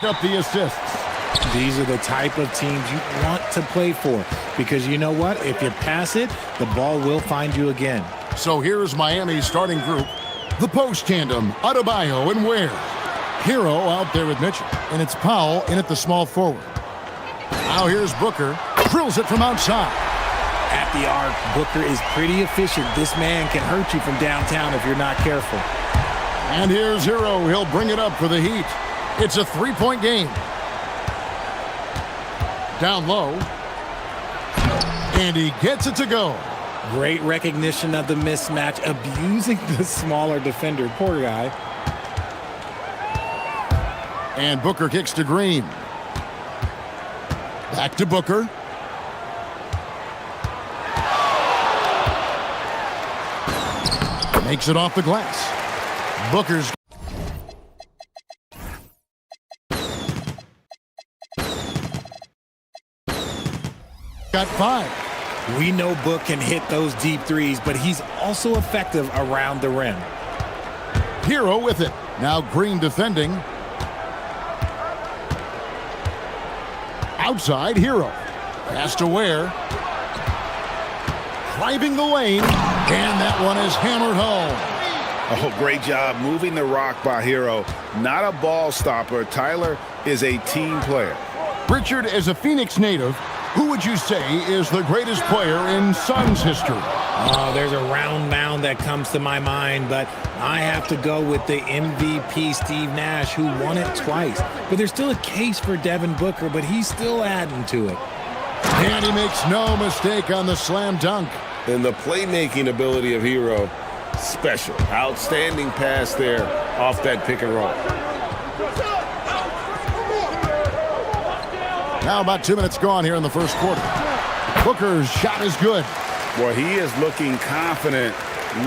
up the assists. These are the type of teams you want to play for because you know what? If you pass it, the ball will find you again. So here's Miami's starting group. The post tandem, Adebayo and Ware. Hero out there with Mitchell, and it's Powell in at the small forward. Now here's Booker, drills it from outside. At the arc, Booker is pretty efficient. This man can hurt you from downtown if you're not careful. And here's Hero. He'll bring it up for the Heat. It's a three-point game. Down low. And he gets it to go. Great recognition of the mismatch, abusing the smaller defender. Poor guy. And Booker kicks to Green. Back to Booker. Makes it off the glass. Booker's got 5. We know Book can hit those deep threes, but he's also effective around the rim. Hero with it. Now Green defending. Outside, Hero. Pass to Ware. Driving the lane. And that one is hammered home. Oh, great job moving the rock by Hero. Not a ball stopper. Tyler is a team player. Richard, as a Phoenix native, who would you say is the greatest player in Suns history? Oh, there's a round mound that comes to my mind, but I have to go with the MVP, Steve Nash, who won it twice. But there's still a case for Devin Booker, but he's still adding to it. And he makes no mistake on the slam dunk. And the playmaking ability of Hero, special. Outstanding pass there off that pick and roll. Now about 2 minutes gone here in the first quarter. Booker's shot is good. Well, he is looking confident.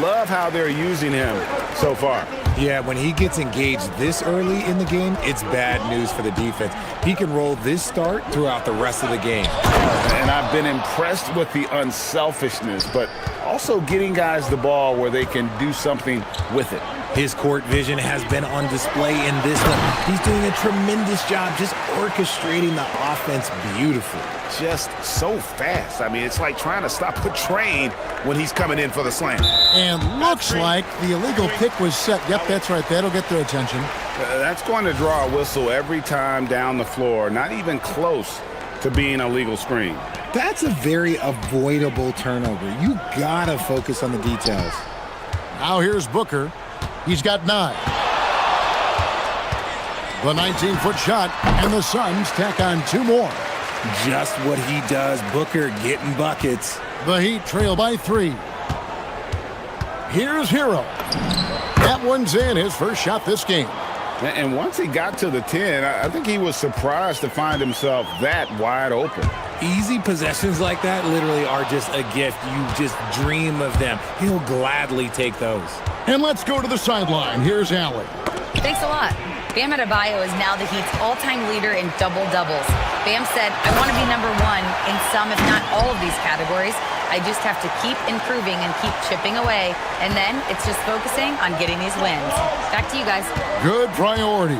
Love how they're using him so far. Yeah, when he gets engaged this early in the game, it's bad news for the defense. He can roll this start throughout the rest of the game. And I've been impressed with the unselfishness, but also getting guys the ball where they can do something with it. His court vision has been on display in this one. He's doing a tremendous job just orchestrating the offense beautifully. Just so fast. I mean, it's like trying to stop a train when he's coming in for the slam. And looks like the illegal pick was set. Yep, that's right. That'll get their attention. That's going to draw a whistle every time down the floor. Not even close to being a legal screen. That's a very avoidable turnover. You gotta focus on the details. Now here's Booker. He's got 9. The 19-foot shot, and the Suns tack on 2 more. Just what he does, Booker getting buckets. The Heat trail by 3. Here's Hero. That one's in, his first shot this game. And once he got to the 10, I think he was surprised to find himself that wide open. Easy possessions like that literally are just a gift. You just dream of them. He'll gladly take those. And let's go to the sideline. Here's Allie. Thanks a lot. Bam Adebayo is now the Heat's all-time leader in double-doubles. Bam said, I want to be number 1 in some, if not all of these categories. I just have to keep improving and keep chipping away. And then it's just focusing on getting these wins. Back to you guys. Good priorities.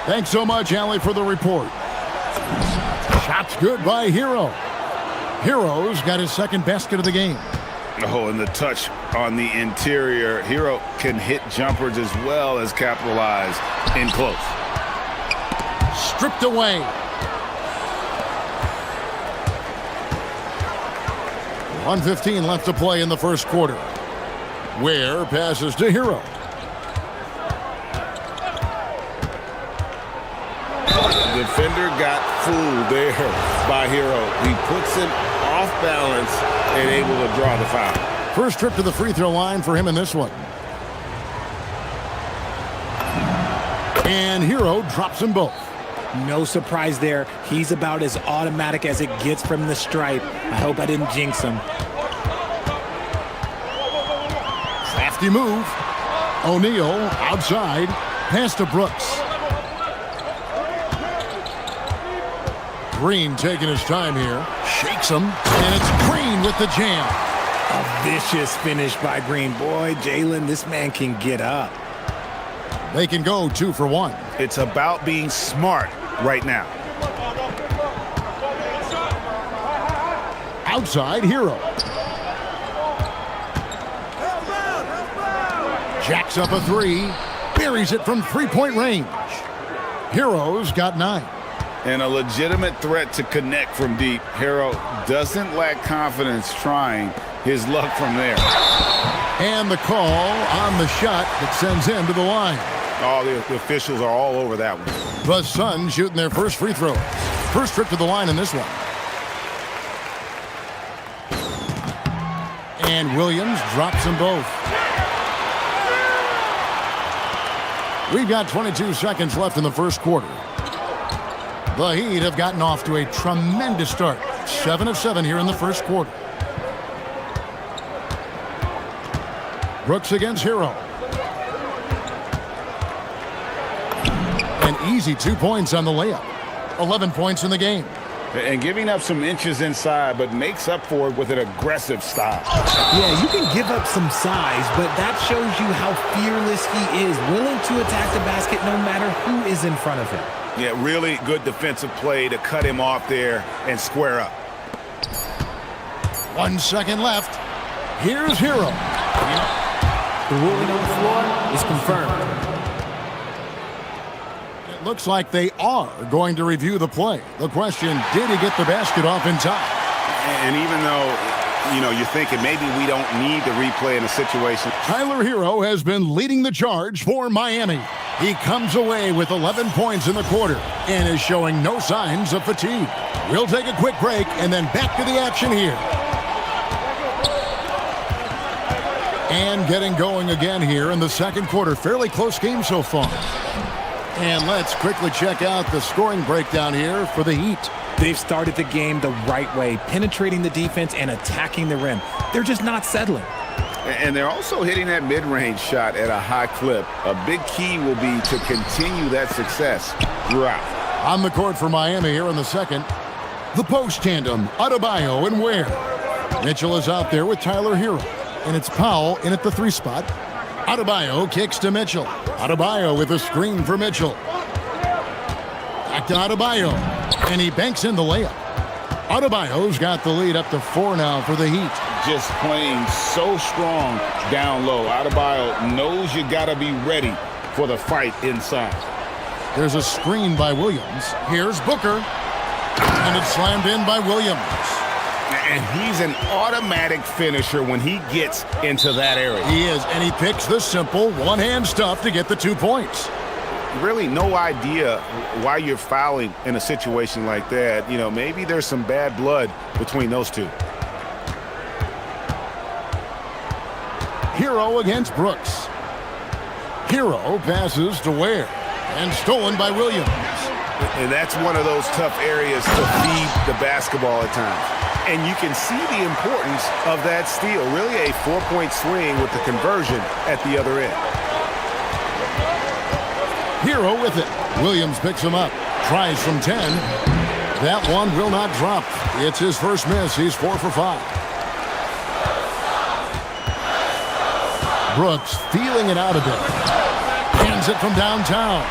Thanks so much, Allie, for the report. Shots good by Hero. Hero's got his second basket of the game. Oh, and the touch on the interior. Hero can hit jumpers as well as capitalize in close. Stripped away. .115 left to play in the first quarter. Ware passes to Hero. Defender got fooled there by Hero. He puts him off balance and able to draw the foul. First trip to the free throw line for him in this one. And Hero drops them both. No surprise there. He's about as automatic as it gets from the stripe. I hope I didn't jinx him. Crafty move. O'Neal outside. Pass to Brooks. Green taking his time here. Shakes him. And it's Green with the jam. A vicious finish by Green. Boy, Jalen, this man can get up. They can go 2 for 1. It's about being smart right now. Outside, Hero. Jacks up a three. Buries it from three-point range. Hero's got 9. And a legitimate threat to connect from deep. Hero doesn't lack confidence trying his luck from there. And the call on the shot that sends him to the line. Oh, the officials are all over that one. The Suns shooting their first free throws. First trip to the line in this one. And Williams drops them both. We've got 22 seconds left in the first quarter. The Heat have gotten off to a tremendous start. 7 of 7 here in the first quarter. Brooks against Hero. An easy 2 points on the layup. 11 points in the game. And giving up some inches inside, but makes up for it with an aggressive style. Yeah, you can give up some size, but that shows you how fearless he is, willing to attack the basket no matter who is in front of him. Yeah, really good defensive play to cut him off there and square up. 1 second left. Here's Hero. The ruling on the floor is confirmed. It looks like they are going to review the play. The question, did he get the basket off in time? And even though, you're thinking maybe we don't need the replay in a situation. Tyler Hero has been leading the charge for Miami. He comes away with 11 points in the quarter and is showing no signs of fatigue. We'll take a quick break and then back to the action here. And getting going again here in the second quarter. Fairly close game so far. And let's quickly check out the scoring breakdown here for the Heat. They've started the game the right way, penetrating the defense and attacking the rim. They're just not settling. And they're also hitting that mid-range shot at a high clip. A big key will be to continue that success throughout. On the court for Miami here in the second. The post tandem, Adebayo and Ware. Mitchell is out there with Tyler Hero. And it's Powell in at the 3 spot. Adebayo kicks to Mitchell. Adebayo with a screen for Mitchell. Back to Adebayo. And he banks in the layup. Adebayo's got the lead up to 4 now for the Heat. Just playing so strong down low. Adebayo knows you got to be ready for the fight inside. There's a screen by Williams. Here's Booker. And it's slammed in by Williams. And he's an automatic finisher when he gets into that area. He is, and he picks the simple one-hand stuff to get the 2 points. Really no idea why you're fouling in a situation like that. Maybe there's some bad blood between those two. Hero against Brooks. Hero passes to Ware. And stolen by Williams. And that's one of those tough areas to feed the basketball at times. And you can see the importance of that steal. Really a 4-point swing with the conversion at the other end. Hero with it. Williams picks him up. Tries from 10. That one will not drop. It's his first miss. He's 4 for 5. Brooks feeling it out a bit. Hands it from downtown.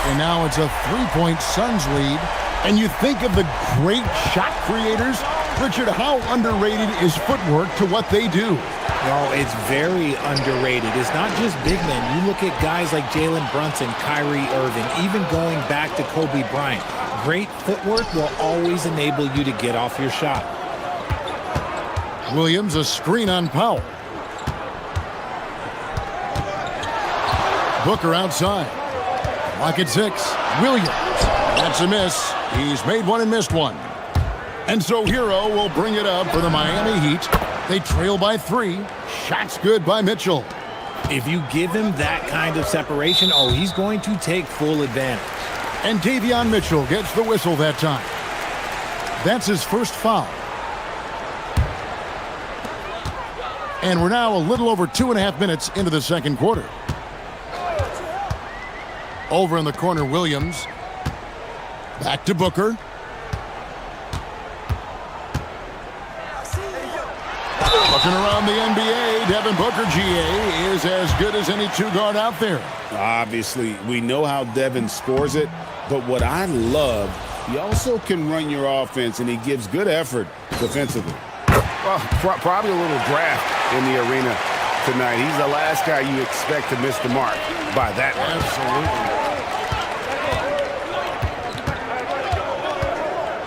And now it's a 3-point Suns lead. And you think of the great shot creators. Richard, how underrated is footwork to what they do? No, it's very underrated. It's not just big men. You look at guys like Jalen Brunson, Kyrie Irving, even going back to Kobe Bryant. Great footwork will always enable you to get off your shot. Williams, a screen on Powell. Booker outside. Lock at 6. Williams. That's a miss. He's made one and missed one. And so Hero will bring it up for the Miami Heat. They trail by 3. Shots good by Mitchell. If you give him that kind of separation, he's going to take full advantage. And Davion Mitchell gets the whistle that time. That's his first foul. And we're now a little over 2.5 minutes into the second quarter. Over in the corner, Williams. Back to Booker. Looking around the NBA, Devin Booker, GA, is as good as any 2 guard out there. Obviously, we know how Devin scores it, but what I love, he also can run your offense, and he gives good effort defensively. Well, probably a little draft in the arena tonight. He's the last guy you expect to miss the mark by that much.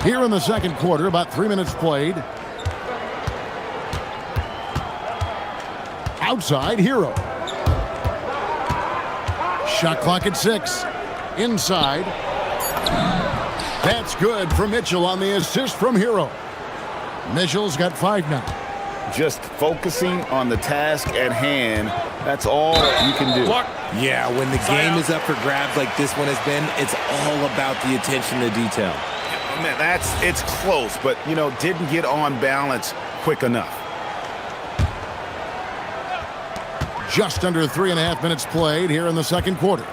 Absolutely. Here in the second quarter, about 3 minutes played. Outside, Hero. Shot clock at 6. Inside. That's good for Mitchell on the assist from Hero. Mitchell's got 5 now. Just focusing on the task at hand, that's all you can do. Yeah, when the game is up for grabs like this one has been, it's all about the attention to detail. Man, it's close, but, didn't get on balance quick enough. Just under 3.5 minutes played here in the second quarter.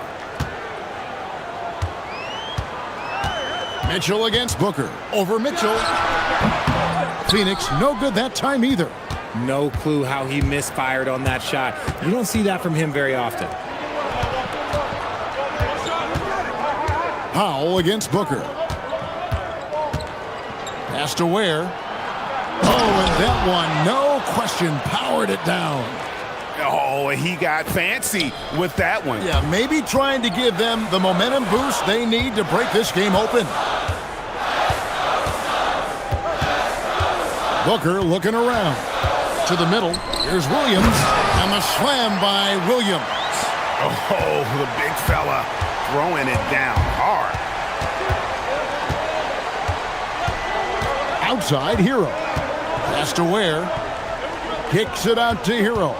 Mitchell against Booker. Over Mitchell. Phoenix, no good that time either. No clue how he misfired on that shot. You don't see that from him very often. Powell against Booker. Pass to Ware. Oh, and that one, no question, powered it down. Oh, he got fancy with that one. Yeah, maybe trying to give them the momentum boost they need to break this game open. Booker looking around. To the middle. Here's Williams. And the slam by Williams. Oh, the big fella throwing it down hard. Outside, Hero. Pass to Ware. Kicks it out to Hero.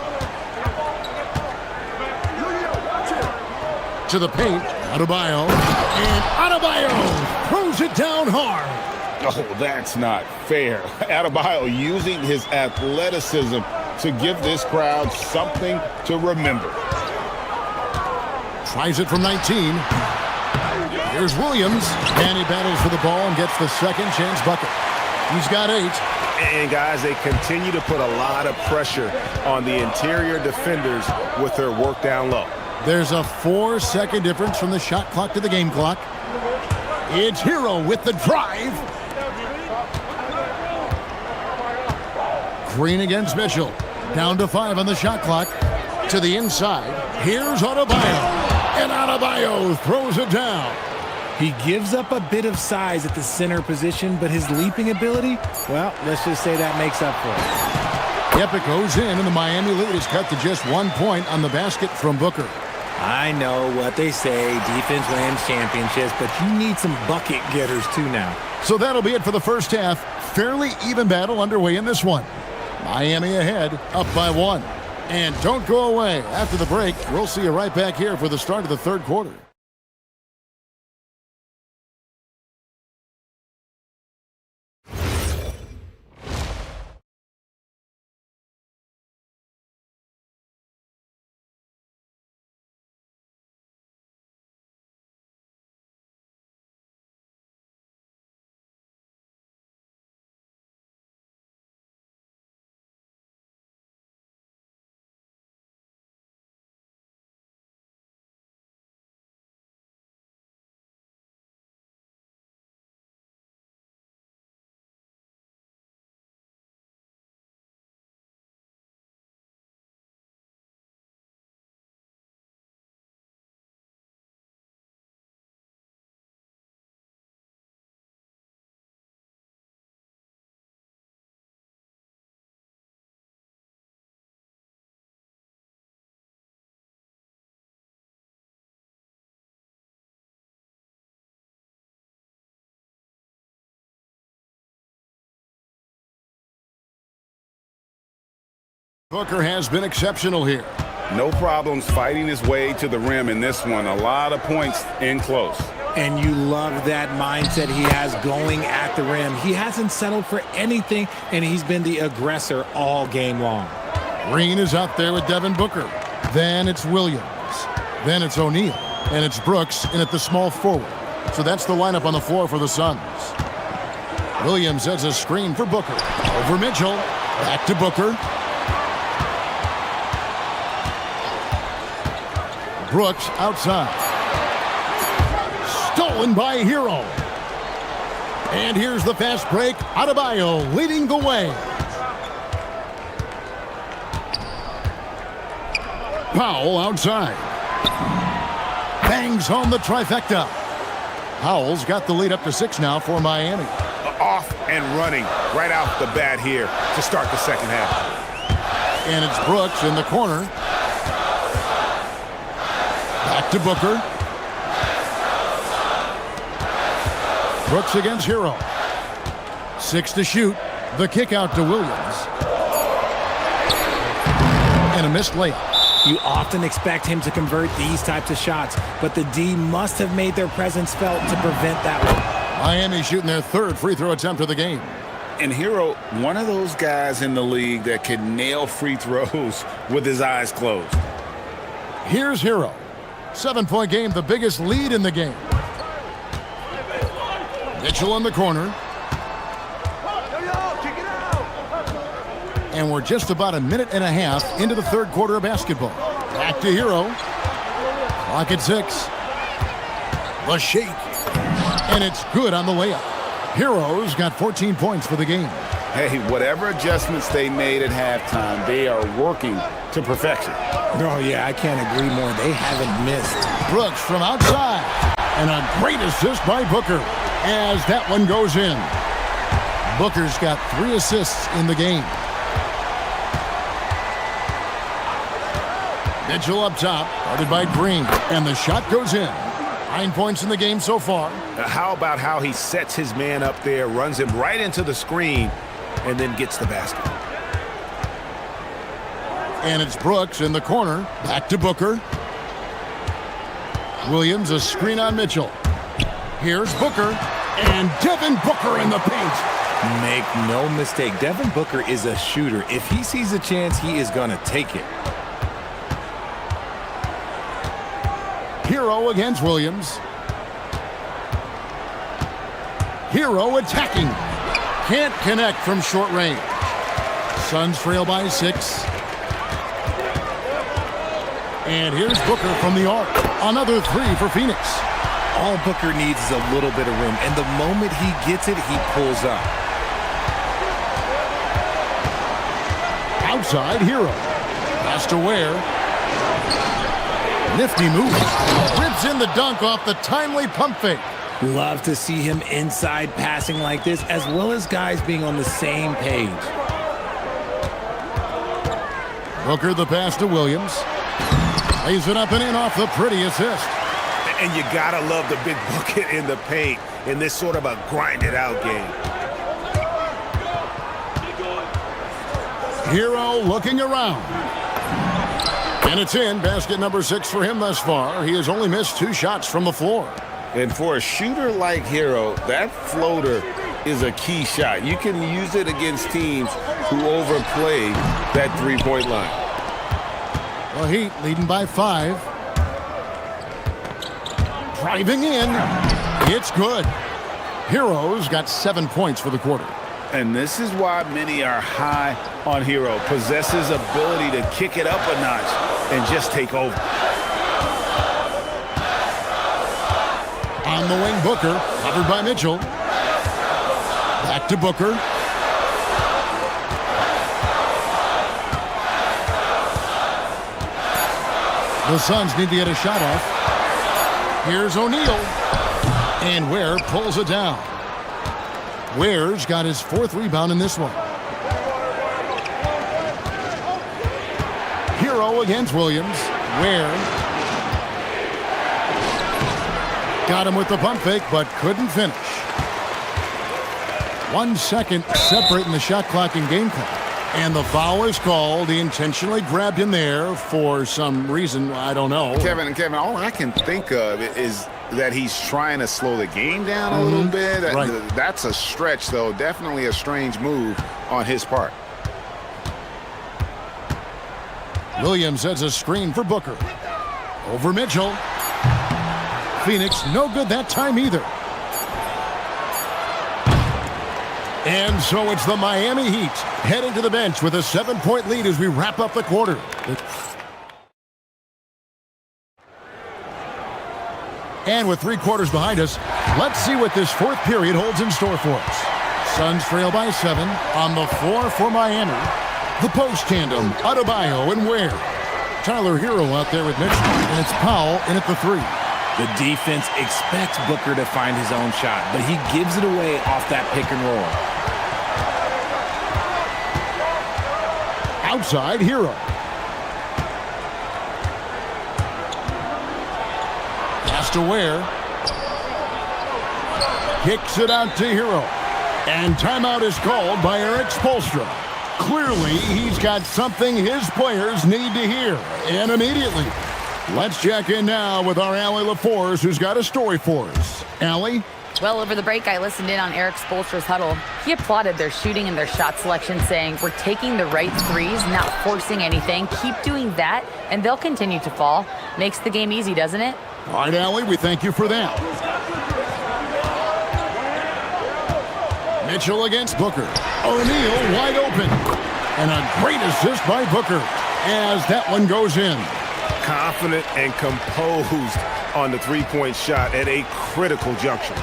To the paint. Adebayo. And Adebayo throws it down hard. Oh, that's not fair. Adebayo using his athleticism to give this crowd something to remember. Tries it from 19. Here's Williams. And he battles for the ball and gets the second chance bucket. He's got 8. And, guys, they continue to put a lot of pressure on the interior defenders with their work down low. There's a 4-second difference from the shot clock to the game clock. It's Hero with the drive. Green against Mitchell. Down to 5 on the shot clock. To the inside. Here's Adebayo. And Adebayo throws it down. He gives up a bit of size at the center position, but his leaping ability, well, let's just say that makes up for it. Yep, it goes in, and the Miami lead is cut to just 1 point on the basket from Booker. I know what they say, defense wins championships, but you need some bucket getters too now. So that'll be it for the first half. Fairly even battle underway in this one. Miami ahead, up by 1. And don't go away. After the break, we'll see you right back here for the start of the third quarter. Booker has been exceptional here. No problems fighting his way to the rim in this one. A lot of points in close. And you love that mindset he has going at the rim. He hasn't settled for anything, and he's been the aggressor all game long. Green is out there with Devin Booker. Then it's Williams. Then it's O'Neal. And it's Brooks in at the small forward. So that's the lineup on the floor for the Suns. Williams sets a screen for Booker. Over Mitchell. Back to Booker. Brooks outside. Stolen by Hero. And here's the fast break. Adebayo leading the way. Powell outside. Bangs home the trifecta. Powell's got the lead up to 6 now for Miami. Off and running right off the bat here to start the second half. And it's Brooks in the corner. Back to Booker. Brooks against Hero. 6 to shoot. The kick out to Williams. And a missed layup. You often expect him to convert these types of shots, but the D must have made their presence felt to prevent that one. Miami shooting their 3rd free throw attempt of the game. And Hero, one of those guys in the league that can nail free throws with his eyes closed. Here's Hero. 7-point game, the biggest lead in the game. Mitchell in the corner. And we're just about a minute and a half into the 3rd quarter of basketball. Back to Hero. Clock at 6. The shake. And it's good on the layup. Hero's got 14 points for the game. Hey, whatever adjustments they made at halftime, they are working to perfection. Oh, yeah, I can't agree more. They haven't missed. Brooks from outside. And a great assist by Booker as that one goes in. Booker's got 3 assists in the game. Mitchell up top, guarded by Green, and the shot goes in. 9 points in the game so far. How about how he sets his man up there, runs him right into the screen, and then gets the basket. And it's Brooks in the corner, back to Booker. Williams, a screen on Mitchell. Here's Booker, and Devin Booker in the paint. Make no mistake, Devin Booker is a shooter. If he sees a chance, he is going to take it. Hero against Williams. Hero attacking. Can't connect from short range. Suns trail by 6. And here's Booker from the arc. Another 3 for Phoenix. All Booker needs is a little bit of room, and the moment he gets it, he pulls up. Outside, Hero. Pass to Ware. Nifty move. Rips in the dunk off the timely pump fake. Love to see him inside passing like this, as well as guys being on the same page. Booker the pass to Williams. Lays it up and in off the pretty assist. And you gotta love the big bucket in the paint in this sort of a grinded out game. Hero looking around. And it's in. Basket number 6 for him thus far. He has only missed 2 shots from the floor. And for a shooter like Hero, that floater is a key shot. You can use it against teams who overplay that 3-point line. The Heat leading by 5. Driving in. It's good. Hero's got 7 points for the quarter. And this is why many are high on Hero. Possesses ability to kick it up a notch and just take over. On the wing, Booker, covered by Mitchell. Back to Booker. The Suns need to get a shot off. Here's O'Neal. And Ware pulls it down. Ware's got his 4th rebound in this one. Hero against Williams. Ware got him with the pump fake, but couldn't finish. 1 second separating the shot clock and game clock. And the foul is called. He intentionally grabbed him there for some reason. I don't know. Kevin, all I can think of is that he's trying to slow the game down a little bit. Right. That's a stretch, though. Definitely a strange move on his part. Williams sets a screen for Booker. Over Mitchell. Phoenix no good that time either. And so it's the Miami Heat heading to the bench with a 7-point lead as we wrap up the quarter. And with 3 quarters behind us, let's see what this fourth period holds in store for us. Suns trail by 7 on the floor for Miami. The post tandem, Adebayo and Ware. Tyler Hero out there with Mitchell, and it's Powell in at the 3. The defense expects Booker to find his own shot, but he gives it away off that pick and roll. Outside Hero. Pass to Ware. Kicks it out to Hero. And timeout is called by Eric Spoelstra. Clearly, he's got something his players need to hear, and immediately. Let's check in now with our Allie LaForce, who's got a story for us. Allie? Well, over the break, I listened in on Eric Spoelstra's huddle. He applauded their shooting and their shot selection, saying, "We're taking the right threes, not forcing anything. Keep doing that, and they'll continue to fall." Makes the game easy, doesn't it? All right, Allie, we thank you for that. Mitchell against Booker. O'Neal wide open. And a great assist by Booker as that one goes in. Confident and composed on the three-point shot at a critical juncture.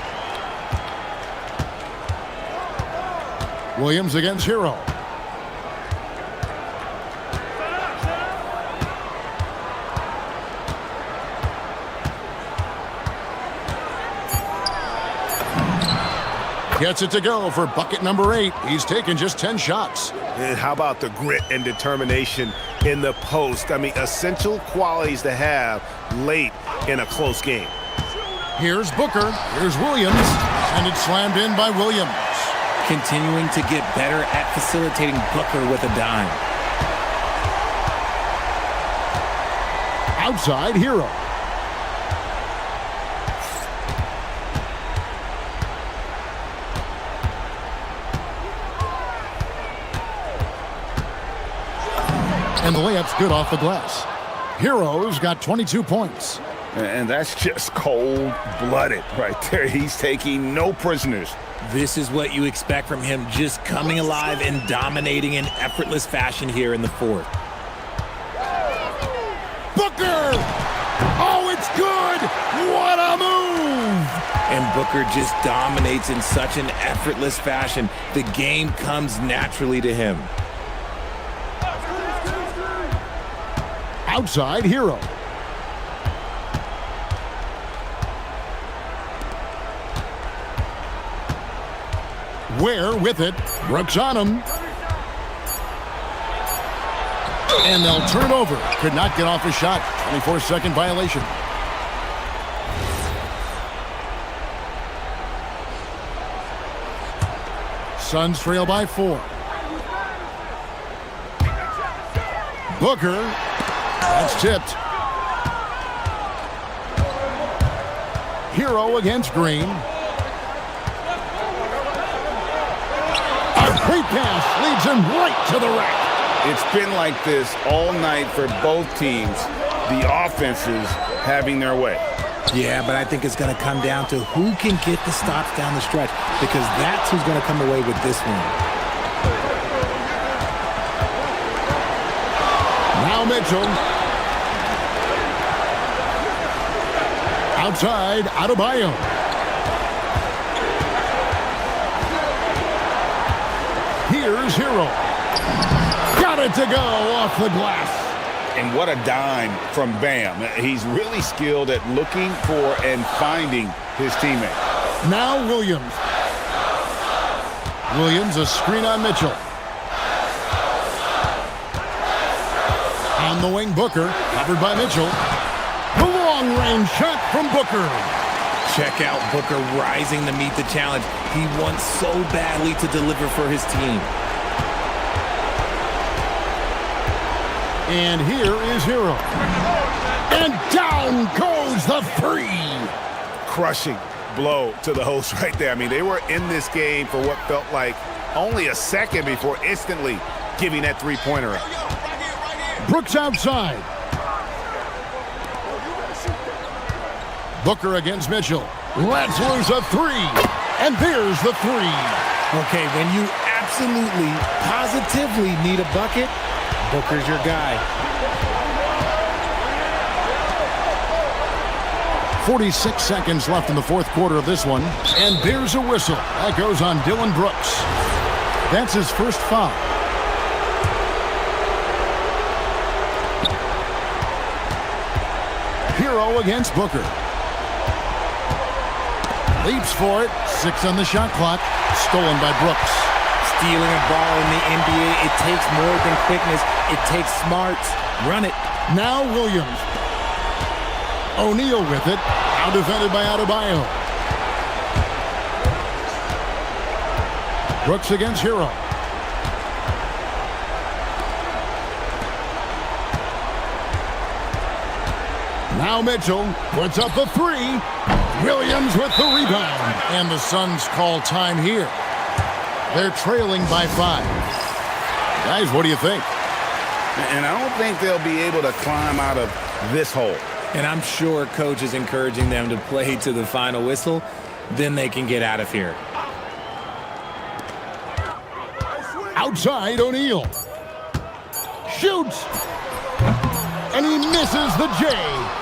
Williams against Hero. Gets it to go for bucket number 8. He's taken just 10 shots. And how about the grit and determination in the post? I mean, essential qualities to have late in a close game. Here's Booker. Here's Williams. And it's slammed in by Williams. Continuing to get better at facilitating Booker with a dime. Outside Hero. And the layup's good off the glass. Hero's got 22 points. And that's just cold-blooded right there. He's taking no prisoners. This is what you expect from him, just coming alive and dominating in effortless fashion here in the fourth. Booker! Oh, it's good! What a move! And Booker just dominates in such an effortless fashion. The game comes naturally to him. Outside Hero. Ware with it. Brooks on him. And they'll turn over. Could not get off a shot. 24-second violation. Suns trail by 4. Booker. That's tipped. Hero against Green. A great pass leads him right to the rack. It's been like this all night for both teams. The offenses having their way. Yeah, but I think it's going to come down to who can get the stops down the stretch, because that's who's going to come away with this one. Now Mitchell. Outside, Adebayo. Here's Hero. Got it to go off the glass. And what a dime from Bam. He's really skilled at looking for and finding his teammate. Now Williams. Williams, a screen on Mitchell. On the wing, Booker, covered by Mitchell. The long-range shot from Booker. Check out Booker rising to meet the challenge. He wants so badly to deliver for his team. And here is Hero. And down goes the 3. Crushing blow to the host right there. I mean, they were in this game for what felt like only a second before instantly giving that three-pointer up. Brooks outside. Booker against Mitchell. Let's lose a 3. And there's the 3. Okay, when you absolutely, positively need a bucket, Booker's your guy. 46 seconds left in the fourth quarter of this one. And there's a whistle. That goes on Dylan Brooks. That's his first foul. Hero against Booker. Leaps for it. 6 on the shot clock. Stolen by Brooks. Stealing a ball in the NBA, it takes more than quickness. It takes smarts. Run it. Now Williams. O'Neal with it. Now defended by Adebayo. Brooks against Hero. Now Mitchell puts up the three. Williams with the rebound. And the Suns call time here. They're trailing by 5. Guys, what do you think? And I don't think they'll be able to climb out of this hole. And I'm sure coach is encouraging them to play to the final whistle. Then they can get out of here. Outside, O'Neal. Shoots. And he misses the J.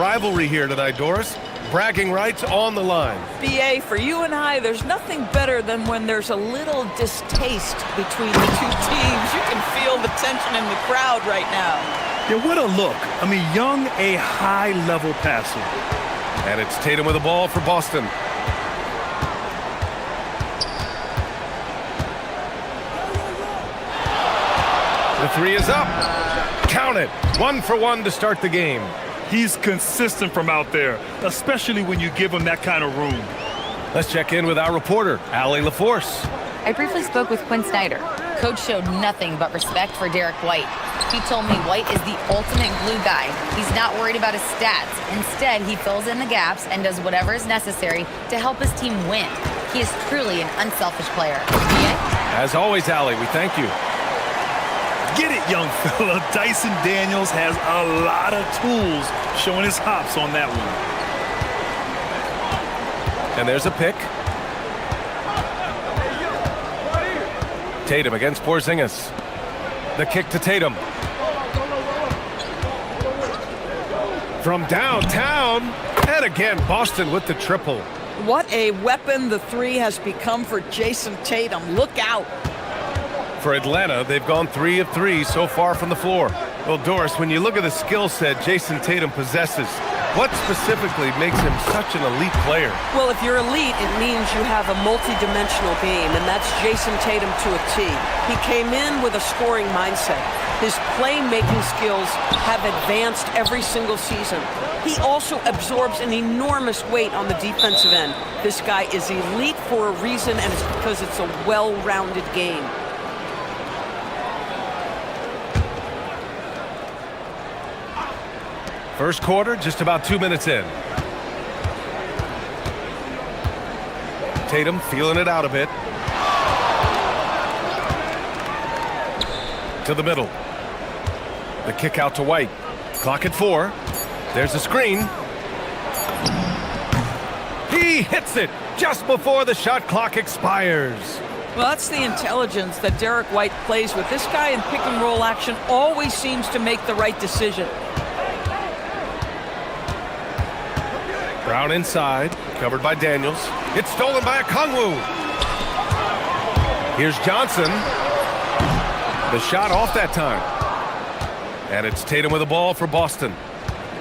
Rivalry here tonight, Doris. Bragging rights on the line. BA, for you and I, there's nothing better than when there's a little distaste between the two teams. You can feel the tension in the crowd right now. Yeah, what a look. I mean, Young, a high-level passer. And it's Tatum with the ball for Boston. The three is up. Count it. 1 for 1 to start the game. He's consistent from out there, especially when you give him that kind of room. Let's check in with our reporter, Allie LaForce. I briefly spoke with Quinn Snyder. Coach showed nothing but respect for Derek White. He told me White is the ultimate glue guy. He's not worried about his stats. Instead, he fills in the gaps and does whatever is necessary to help his team win. He is truly an unselfish player. As always, Allie, we thank you. Get it, young fella. Dyson Daniels has a lot of tools, showing his hops on that one. And there's a pick. Tatum against Porzingis. The kick to Tatum. From downtown. And again, Boston with the triple. What a weapon the three has become for Jason Tatum. Look out. For Atlanta, they've gone 3 of 3 so far from the floor. Well, Doris, when you look at the skill set Jason Tatum possesses, what specifically makes him such an elite player? Well, if you're elite, it means you have a multi-dimensional game, and that's Jason Tatum to a T. He came in with a scoring mindset. His playmaking skills have advanced every single season. He also absorbs an enormous weight on the defensive end. This guy is elite for a reason, and it's because it's a well-rounded game. First quarter, just about 2 minutes in. Tatum feeling it out a bit. To the middle. The kick out to White. Clock at 4. There's a screen. He hits it just before the shot clock expires. Well, that's the intelligence that Derek White plays with. This guy in pick and roll action always seems to make the right decision. Brown inside, covered by Daniels. It's stolen by Okongwu. Here's Johnson. The shot off that time. And it's Tatum with the ball for Boston.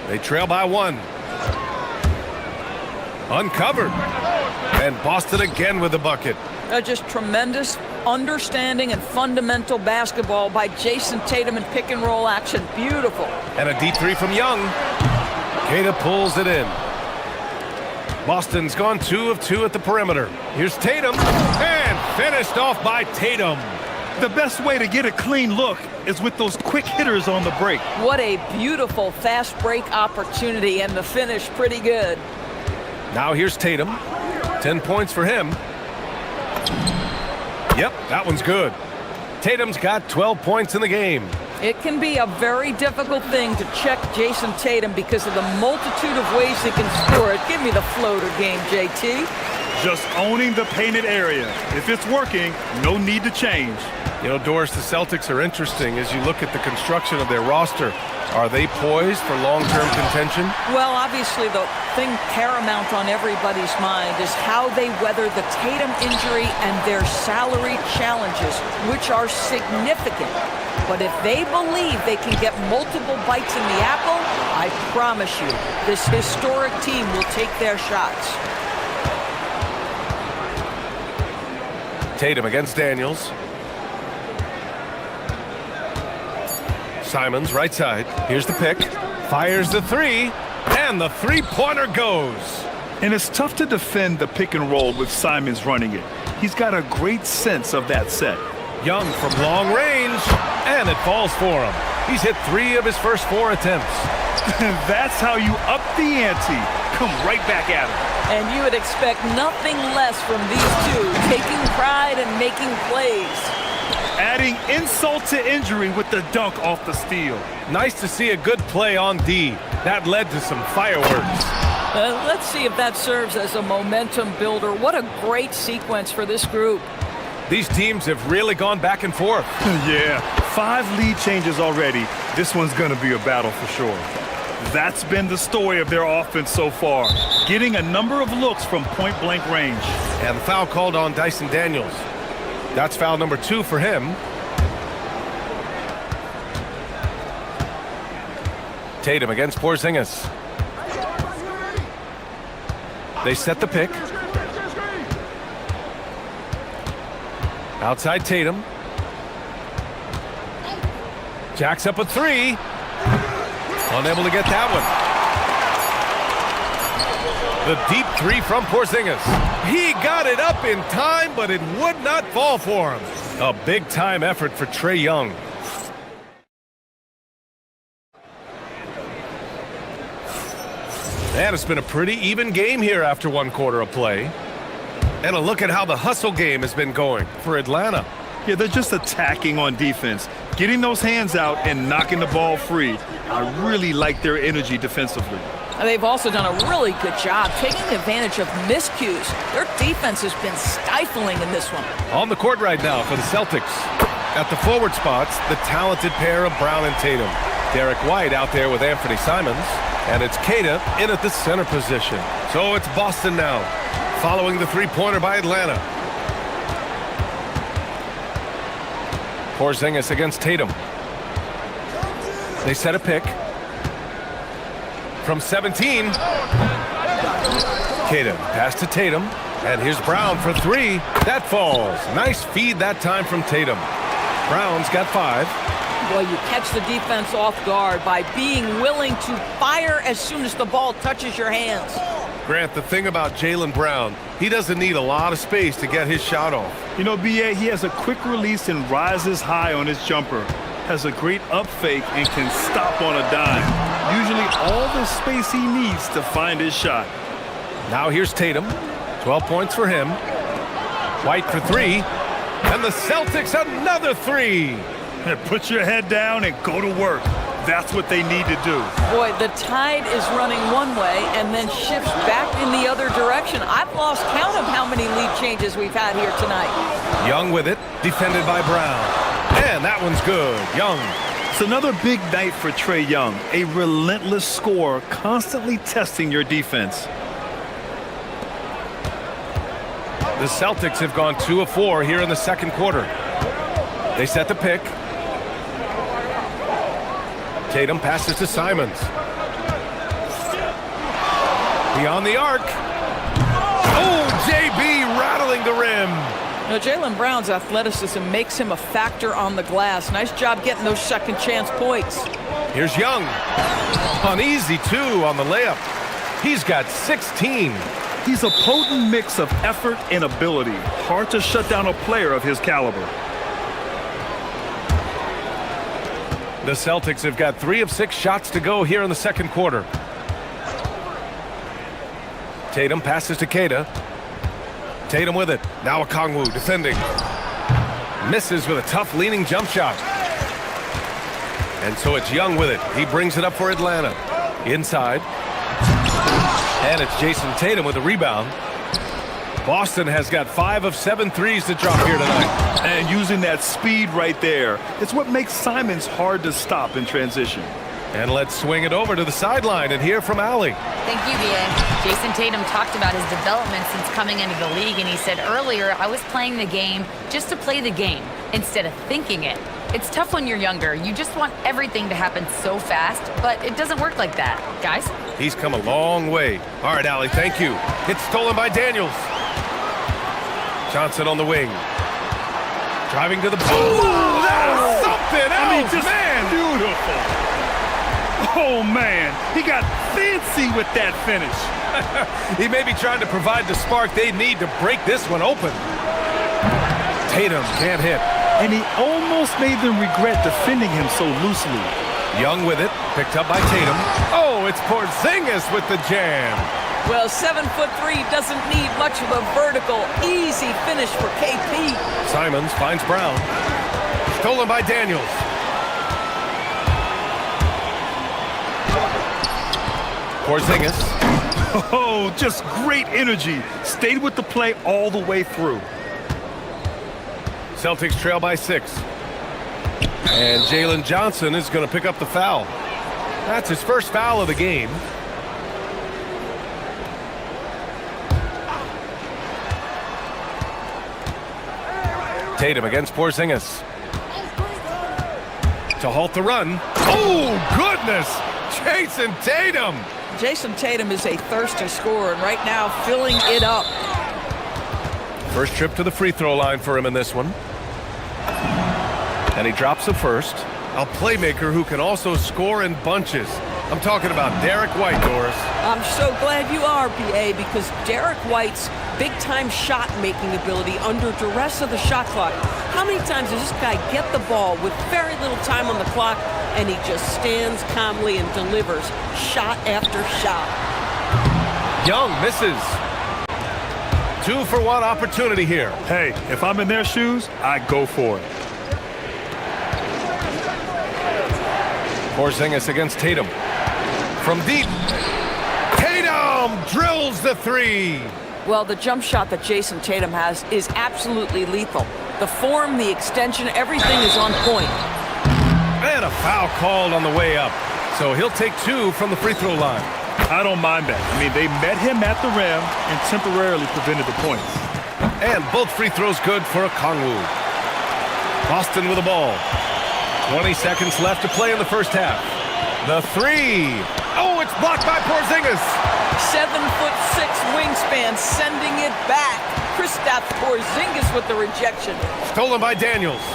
They trail by 1. Uncovered. And Boston again with the bucket. Just tremendous understanding and fundamental basketball by Jason Tatum in pick and roll action. Beautiful. And a deep 3 from Young. Queta pulls it in. Boston's gone 2 of 2 at the perimeter. Here's Tatum, and finished off by Tatum. The best way to get a clean look is with those quick hitters on the break. What a beautiful fast break opportunity, and the finish pretty good. Now here's Tatum. 10 points for him. Yep, that one's good. Tatum's got 12 points in the game. It can be a very difficult thing to check Jason Tatum because of the multitude of ways he can score it. Give me the floater game, JT. Just owning the painted area. If it's working, no need to change. You know, Doris, the Celtics are interesting as you look at the construction of their roster. Are they poised for long-term contention? Well, obviously the thing paramount on everybody's mind is how they weather the Tatum injury and their salary challenges, which are significant. But if they believe they can get multiple bites in the apple, I promise you, this historic team will take their shots. Tatum against Daniels. Simons, right side. Here's the pick. Fires the 3, and the three-pointer goes. And it's tough to defend the pick and roll with Simons running it. He's got a great sense of that set. Young from long range, and it falls for him. He's hit 3 of his first 4 attempts. That's how you up the ante. Come right back at him. And you would expect nothing less from these two, taking pride and making plays. Adding insult to injury with the dunk off the steal. Nice to see a good play on D. That led to some fireworks. Let's see if that serves as a momentum builder. What a great sequence for this group. These teams have really gone back and forth. Yeah, 5 lead changes already. This one's going to be a battle for sure. That's been the story of their offense so far, getting a number of looks from point-blank range. And the foul called on Dyson Daniels. That's foul number 2 for him. Tatum against Porzingis. They set the pick. Outside Tatum. Jacks up a 3. Unable to get that one. The deep 3 from Porzingis. He got it up in time, but it would not fall for him. A big-time effort for Trae Young. And it's been a pretty even game here after 1 quarter of play. And a look at how the hustle game has been going for Atlanta. Yeah, they're just attacking on defense, getting those hands out and knocking the ball free. I really like their energy defensively. They've also done a really good job taking advantage of miscues. Their defense has been stifling in this one. On the court right now for the Celtics. At the forward spots, the talented pair of Brown and Tatum. Derek White out there with Anthony Simons. And it's Keita in at the center position. So it's Boston now, following the 3-pointer by Atlanta. Porzingis against Tatum. They set a pick. From 17. Keita pass to Tatum. And here's Brown for 3. That falls. Nice feed that time from Tatum. Brown's got 5. Well, you catch the defense off guard by being willing to fire as soon as the ball touches your hands. Grant, the thing about Jaylen Brown, he doesn't need a lot of space to get his shot off. You know, B.A., he has a quick release and rises high on his jumper. Has a great up fake and can stop on a dime. Usually all the space he needs to find his shot. Now here's Tatum. 12 points for him. White for 3. And the Celtics another 3. Put your head down and go to work. That's what they need to do. Boy, the tide is running one way and then shifts back in the other direction. I've lost count of how many lead changes we've had here tonight. Young with it, defended by Brown. And that one's good. Young. It's another big night for Trae Young. A relentless scorer, constantly testing your defense. The Celtics have gone 2 of 4 here in the second quarter. They set the pick. Tatum passes to Simons. Beyond the arc. Oh, JB rattling the rim. Now, Jaylen Brown's athleticism makes him a factor on the glass. Nice job getting those second chance points. Here's Young. An easy 2 on the layup. He's got 16. He's a potent mix of effort and ability. Hard to shut down a player of his caliber. The Celtics have got 3 of 6 shots to go here in the second quarter. Tatum passes to Keita. Tatum with it. Now Okongwu defending. Misses with a tough leaning jump shot. And so it's Young with it. He brings it up for Atlanta. Inside. And it's Jason Tatum with a rebound. Boston has got 5 of 7 threes to drop here tonight. And using that speed right there, it's what makes Simons hard to stop in transition. And let's swing it over to the sideline and hear from Allie. Thank you, B.A. Jason Tatum talked about his development since coming into the league, and he said earlier, I was playing the game just to play the game instead of thinking it. It's tough when you're younger. You just want everything to happen so fast, but it doesn't work like that. Guys? He's come a long way. All right, Allie, thank you. It's stolen by Daniels. Johnson on the wing. Driving to the ball. Oh, that's something else, I mean, just man. Beautiful. Oh, man. He got fancy with that finish. He may be trying to provide the spark they need to break this one open. Tatum can't hit. And he almost made them regret defending him so loosely. Young with it. Picked up by Tatum. Oh, it's Porzingis with the jam. Well, 7'3" doesn't need much of a vertical, easy finish for KP. Simons finds Brown. Stolen by Daniels. Porzingis. Oh, just great energy. Stayed with the play all the way through. Celtics trail by 6. And Jalen Johnson is going to pick up the foul. That's his first foul of the game. Tatum against Porzingis. To halt the run. Oh, goodness! Jason Tatum! Jason Tatum is a thirsty scorer, and right now filling it up. First trip to the free throw line for him in this one. And he drops the first. A playmaker who can also score in bunches. I'm talking about Derek White, Doris. I'm so glad you are, BA, because Derek White's big-time shot-making ability under duress of the shot clock. How many times does this guy get the ball with very little time on the clock, and he just stands calmly and delivers shot after shot? Young misses. 2-for-1 opportunity here. Hey, if I'm in their shoes, I go for it. Porzingis against Tatum. From deep. Tatum drills the three. Well, the jump shot that Jason Tatum has is absolutely lethal. The form, the extension, everything is on point. And a foul called on the way up. So he'll take 2 from the free throw line. I don't mind that. I mean, they met him at the rim and temporarily prevented the points. And both free throws good for Okongwu. Boston with the ball. 20 seconds left to play in the first half. The three. Oh, it's blocked by Porzingis. 7'6" wingspan, sending it back. Kristaps Porzingis with the rejection. Stolen by Daniels.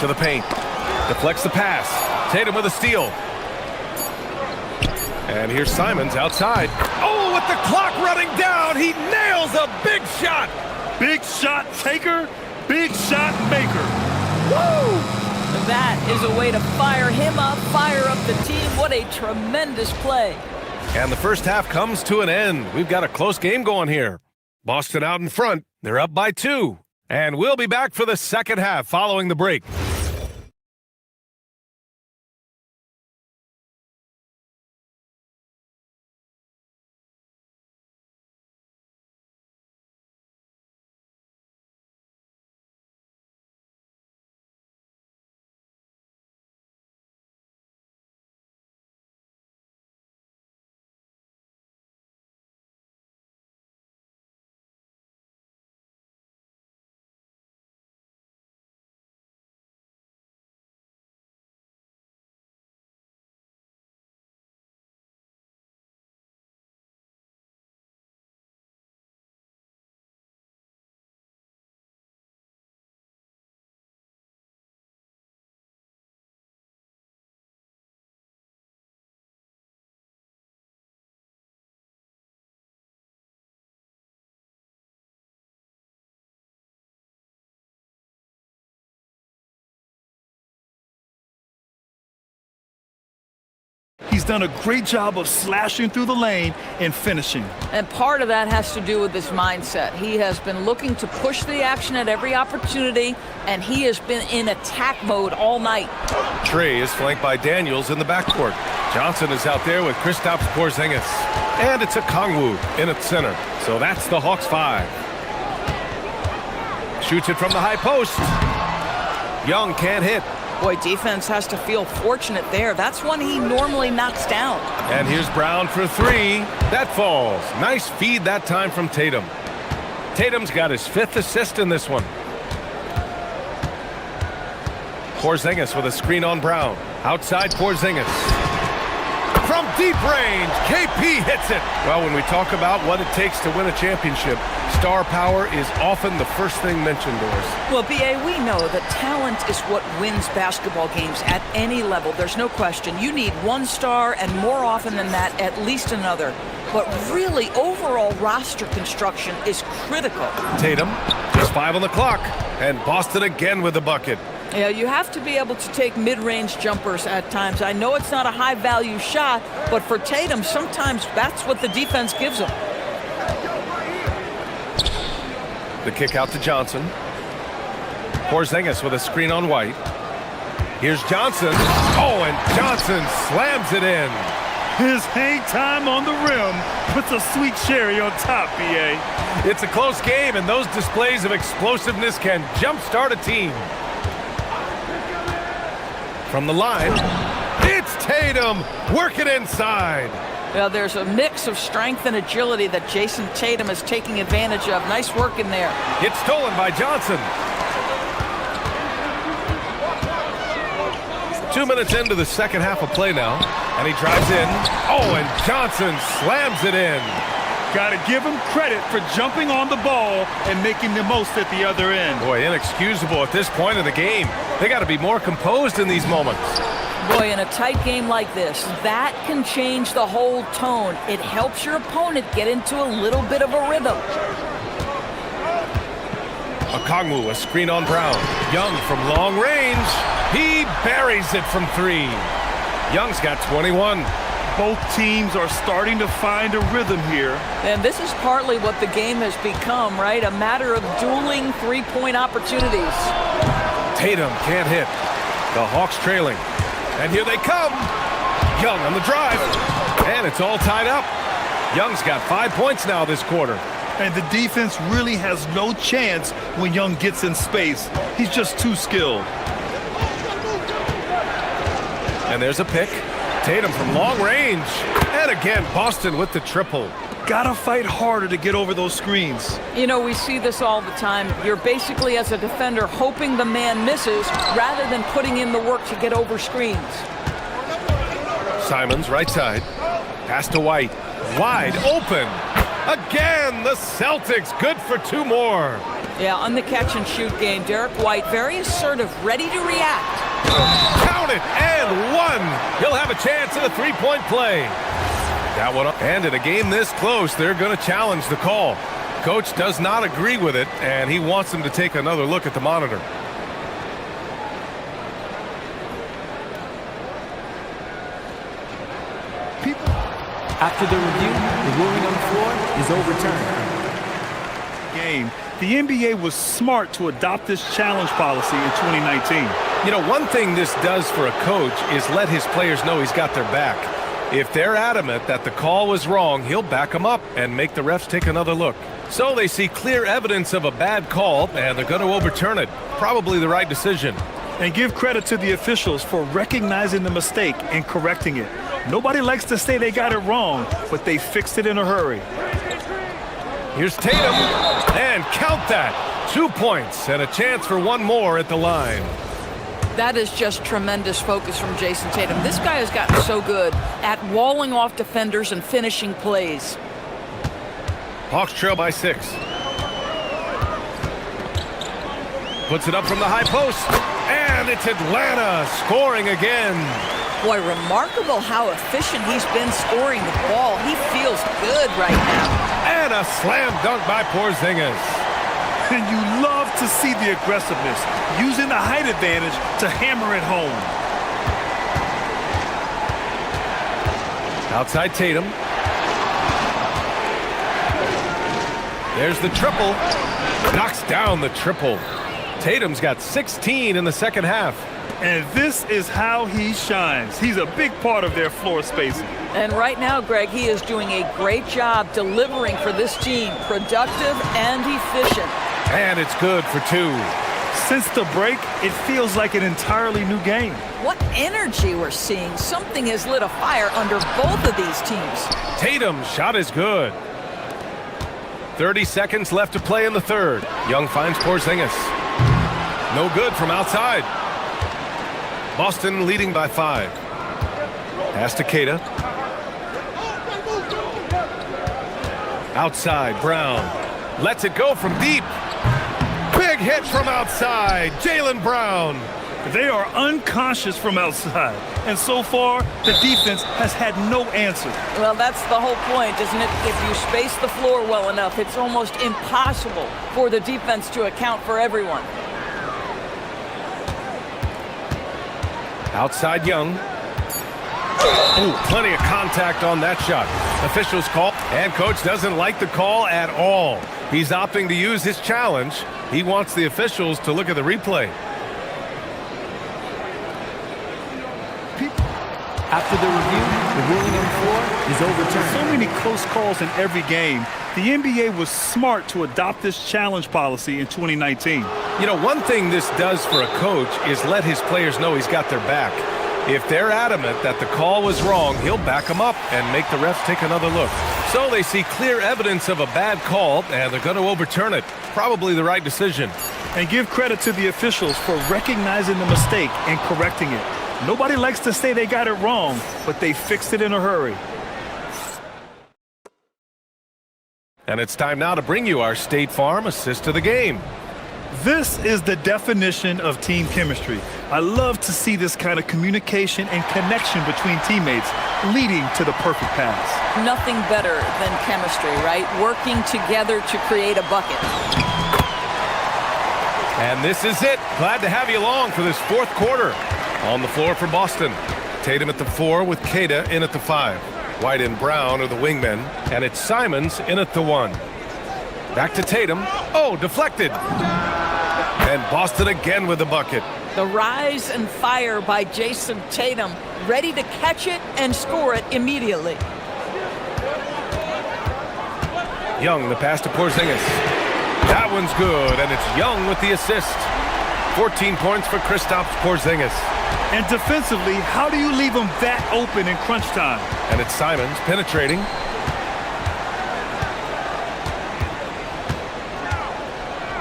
To the paint. Deflects the pass. Tatum with a steal. And here's Simons outside. Oh, with the clock running down, he nails a big shot. Big shot taker, big shot maker. Woo! That is a way to fire him up, fire up the team. What a tremendous play. And the first half comes to an end. We've got a close game going here. Boston out in front. They're up by 2. And we'll be back for the second half following the break. He's done a great job of slashing through the lane and finishing. And part of that has to do with his mindset. He has been looking to push the action at every opportunity, and he has been in attack mode all night. Trey is flanked by Daniels in the backcourt. Johnson is out there with Kristaps Porzingis. And it's Okongwu in at center. So that's the Hawks 5. Shoots it from the high post. Young can't hit. Boy, defense has to feel fortunate there. That's one he normally knocks down. And here's Brown for 3. That falls. Nice feed that time from Tatum. Tatum's got his 5th assist in this one. Porzingis with a screen on Brown. Outside Porzingis. From deep range, KP hits it. Well, when we talk about what it takes to win a championship, star power is often the first thing mentioned, Doris. Well, B.A., we know that talent is what wins basketball games at any level. There's no question. You need one star, and more often than that, at least another. But really, overall roster construction is critical. Tatum, just 5 on the clock, and Boston again with the bucket. Yeah, you have to be able to take mid-range jumpers at times. I know it's not a high-value shot, but for Tatum, sometimes that's what the defense gives him. The kick out to Johnson. Porzingis with a screen on White. Here's Johnson. Oh, and Johnson slams it in. His hang time on the rim puts a sweet cherry on top, B.A. It's a close game, and those displays of explosiveness can jumpstart a team. From the line, it's Tatum. Tatum working inside. Well, there's a mix of strength and agility that Jason Tatum is taking advantage of. Nice work in there. It's stolen by Johnson. 2 minutes into the second half of play now, and he drives in. Oh, and Johnson slams it in. Got to give him credit for jumping on the ball and making the most at the other end. Boy, inexcusable at this point of the game. They got to be more composed in these moments. Boy, in a tight game like this, that can change the whole tone. It helps your opponent get into a little bit of a rhythm. Okongwu, a screen on Brown. Young from long range. He buries it from 3. Young's got 21. Both teams are starting to find a rhythm here. And this is partly what the game has become, right? A matter of dueling three-point opportunities. Tatum can't hit. The Hawks trailing. And here they come. Young on the drive. And it's all tied up. Young's got 5 points now this quarter. And the defense really has no chance when Young gets in space. He's just too skilled. And there's a pick. Tatum from long range. And again, Boston with the triple. Gotta fight harder to get over those screens. You know, we see this all the time. You're basically, as a defender, hoping the man misses rather than putting in the work to get over screens. Simons, right side. Pass to White. Wide open. Again, the Celtics good for 2 more. Yeah, on the catch-and-shoot game, Derek White, very assertive, ready to react. Count it, and 1. He'll have a chance at a 3-point play. That one up. And in a game this close, they're going to challenge the call. Coach does not agree with it, and he wants them to take another look at the monitor. After the review, the ruling on the floor is overturned. Game. The NBA was smart to adopt this challenge policy in 2019. You know, one thing this does for a coach is let his players know he's got their back. If they're adamant that the call was wrong, he'll back them up and make the refs take another look. So they see clear evidence of a bad call, and they're going to overturn it. Probably the right decision. And give credit to the officials for recognizing the mistake and correcting it. Nobody likes to say they got it wrong, but they fixed it in a hurry. Here's Tatum, and count that. 2 points and a chance for 1 more at the line. That is just tremendous focus from Jason Tatum. This guy has gotten so good at walling off defenders and finishing plays. Hawks trail by 6. Puts it up from the high post, and it's Atlanta scoring again. Boy, remarkable how efficient he's been scoring the ball. He feels good right now. And a slam dunk by Porzingis. And you love to see the aggressiveness, using the height advantage to hammer it home. Outside Tatum. There's the triple. Knocks down the triple. Tatum's got 16 in the second half. And this is how he shines. He's a big part of their floor spacing. And right now, Greg, he is doing a great job delivering for this team. Productive and efficient. And it's good for 2. Since the break, it feels like an entirely new game. What energy we're seeing. Something has lit a fire under both of these teams. Tatum's shot is good. 30 seconds left to play in the third. Young finds Porzingis. No good from outside. Boston leading by 5. Pass to Keita. Outside, Brown. Lets it go from deep. Big hit from outside. Jaylen Brown. They are unconscious from outside. And so far, the defense has had no answer. Well, that's the whole point, isn't it? If you space the floor well enough, it's almost impossible for the defense to account for everyone. Outside Young. Ooh, plenty of contact on that shot. Officials call, and coach doesn't like the call at all. He's opting to use his challenge. He wants the officials to look at the replay. After the review, the ruling on the floor is overturned. So many close calls in every game. The NBA was smart to adopt this challenge policy in 2019. You know, one thing this does for a coach is let his players know he's got their back. If they're adamant that the call was wrong, he'll back them up and make the refs take another look. So they see clear evidence of a bad call, and they're going to overturn it. Probably the right decision. And give credit to the officials for recognizing the mistake and correcting it. Nobody likes to say they got it wrong, but they fixed it in a hurry. And it's time now to bring you our State Farm assist to the game. This is the definition of team chemistry. I love to see this kind of communication and connection between teammates leading to the perfect pass. Nothing better than chemistry, right? Working together to create a bucket. And this is it. Glad to have you along for this fourth quarter. On the floor for Boston. Tatum at the 4 with Queta in at the 5. White and Brown are the wingmen, and it's Simons in at the 1. Back to Tatum. Oh, deflected. And Boston again with the bucket. The rise and fire by Jason Tatum, ready to catch it and score it immediately. Young, the pass to Porzingis. That one's good, and it's Young with the assist. 14 points for Kristaps Porzingis. And defensively, how do you leave them that open in crunch time? And it's Simons penetrating.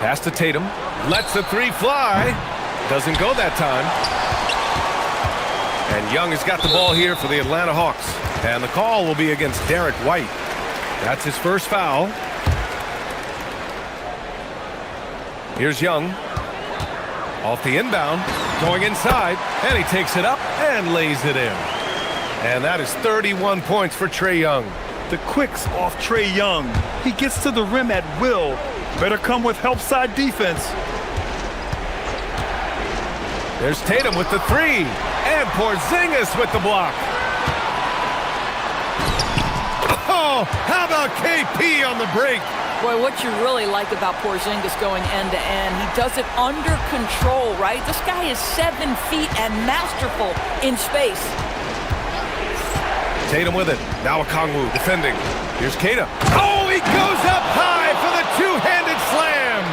Pass to Tatum. Lets the 3 fly. Doesn't go that time. And Young has got the ball here for the Atlanta Hawks. And the call will be against Derek White. That's his first foul. Here's Young. Off the inbound. Going inside. And he takes it up and lays it in. And that is 31 points for Trae Young. The quicks off Trae Young. He gets to the rim at will. Better come with help side defense. There's Tatum with the 3. And Porzingis with the block. Oh, how about KP on the break? Boy, what you really like about Porzingis going end-to-end, he does it under control, right? This guy is 7 feet and masterful in space. Tatum with it. Now Okongwu defending. Here's Queta. Oh, he goes up high for the two-handed slam.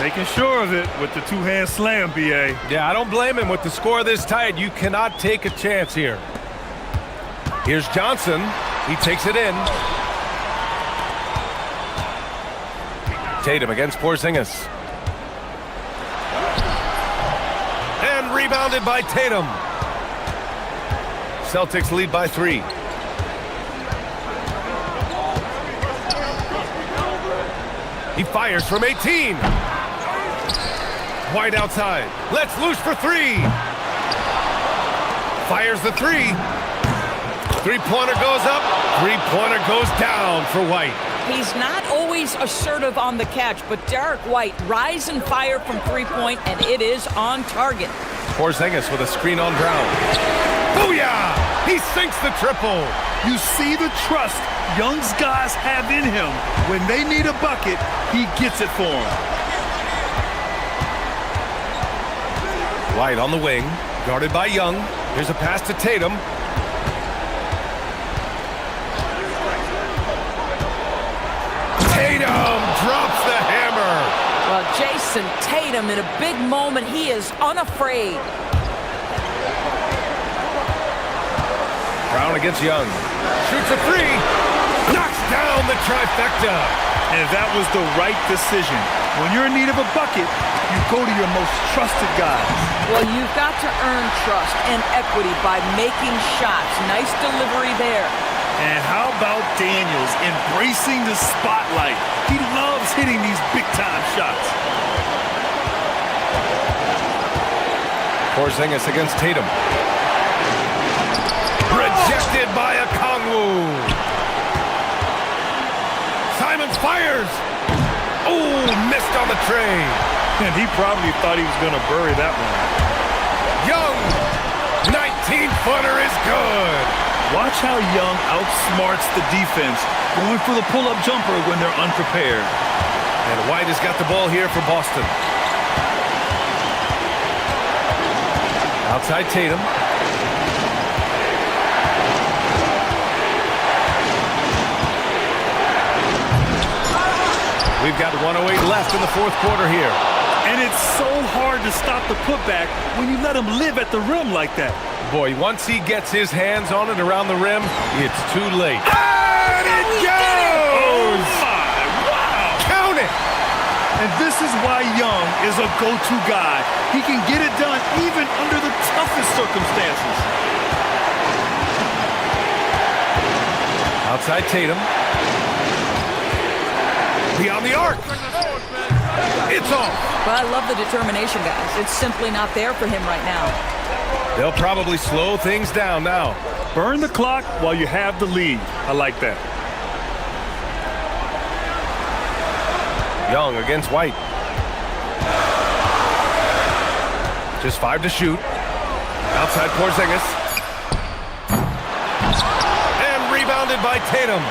Making sure of it with the two-hand slam, B.A. Yeah, I don't blame him. With the score this tight, you cannot take a chance here. Here's Johnson. He takes it in. Tatum against Porzingis. And rebounded by Tatum. Celtics lead by 3. He fires from 18. White outside. Let's loose for 3. Fires the 3. Three-pointer goes up. Three-pointer goes down for White. He's not always assertive on the catch, but Derek White rise and fire from three-point, and it is on target. Porzingis with a screen on Brown. Booyah! He sinks the triple. You see the trust Young's guys have in him. When they need a bucket, he gets it for them. White on the wing, guarded by Young. Here's a pass to Tatum. Tatum drops the hammer. Well, Jason Tatum in a big moment, he is unafraid. Brown against Young. Shoots a 3. Knocks down the trifecta. And that was the right decision. When you're in need of a bucket, you go to your most trusted guys. Well, you've got to earn trust and equity by making shots. Nice delivery there. And how about Daniels embracing the spotlight? He loves hitting these big-time shots. Porzingis against Tatum. Rejected by Okongwu. Simons fires. Oh, missed on the tray. And he probably thought he was going to bury that one. Young, 19-footer is good. Watch how Young outsmarts the defense, going for the pull-up jumper when they're unprepared. And White has got the ball here for Boston. Outside Tatum. We've got 1:08 left in the fourth quarter here. And it's so hard to stop the putback when you let him live at the rim like that. Boy, once he gets his hands on it around the rim, it's too late. And it goes! Oh my, wow! Count it! And this is why Young is a go-to guy. He can get it done even under the toughest circumstances. Outside Tatum. Beyond the arc. It's off. But I love the determination, guys. It's simply not there for him right now. They'll probably slow things down now. Burn the clock while you have the lead. I like that. Young against White. Just 5 to shoot. Outside Porzingis. And rebounded by Tatum.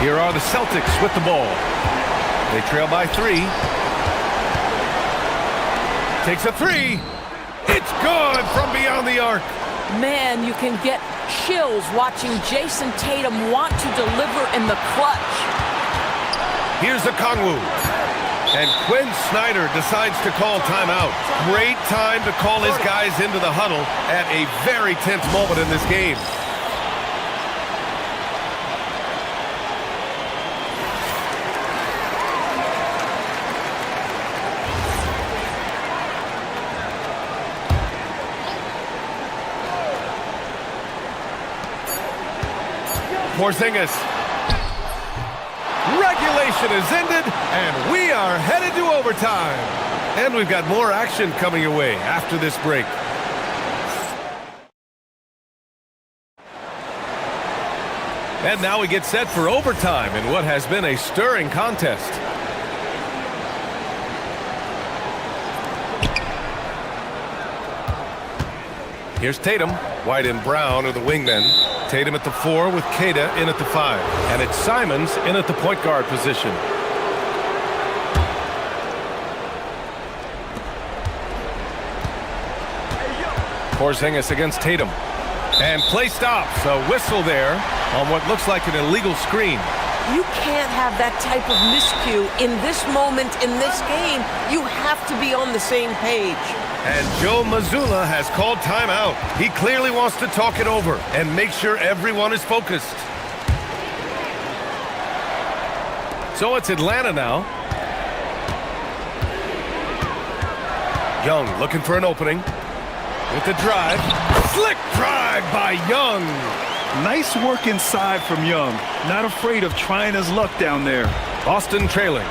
Here are the Celtics with the ball. They trail by 3. Takes a 3. It's good from beyond the arc. Man, you can get chills watching Jason Tatum want to deliver in the clutch. Here's the Kongwu. And Quinn Snyder decides to call timeout. Great time to call his guys into the huddle at a very tense moment in this game. Porzingis. Regulation is ended, and we are headed to overtime. And we've got more action coming your way after this break. And now we get set for overtime in what has been a stirring contest. Here's Tatum. White and Brown are the wingmen. Tatum at the 4 with Queta in at the 5. And it's Simons in at the point guard position. Porzingis against Tatum. And play stops. A whistle there on what looks like an illegal screen. You can't have that type of miscue in this moment in this game. You have to be on the same page. And Joe Mazzulla has called timeout. He clearly wants to talk it over and make sure everyone is focused. So it's Atlanta now. Young looking for an opening. With the drive. Slick drive by Young. Nice work inside from Young. Not afraid of trying his luck down there. Boston trailing.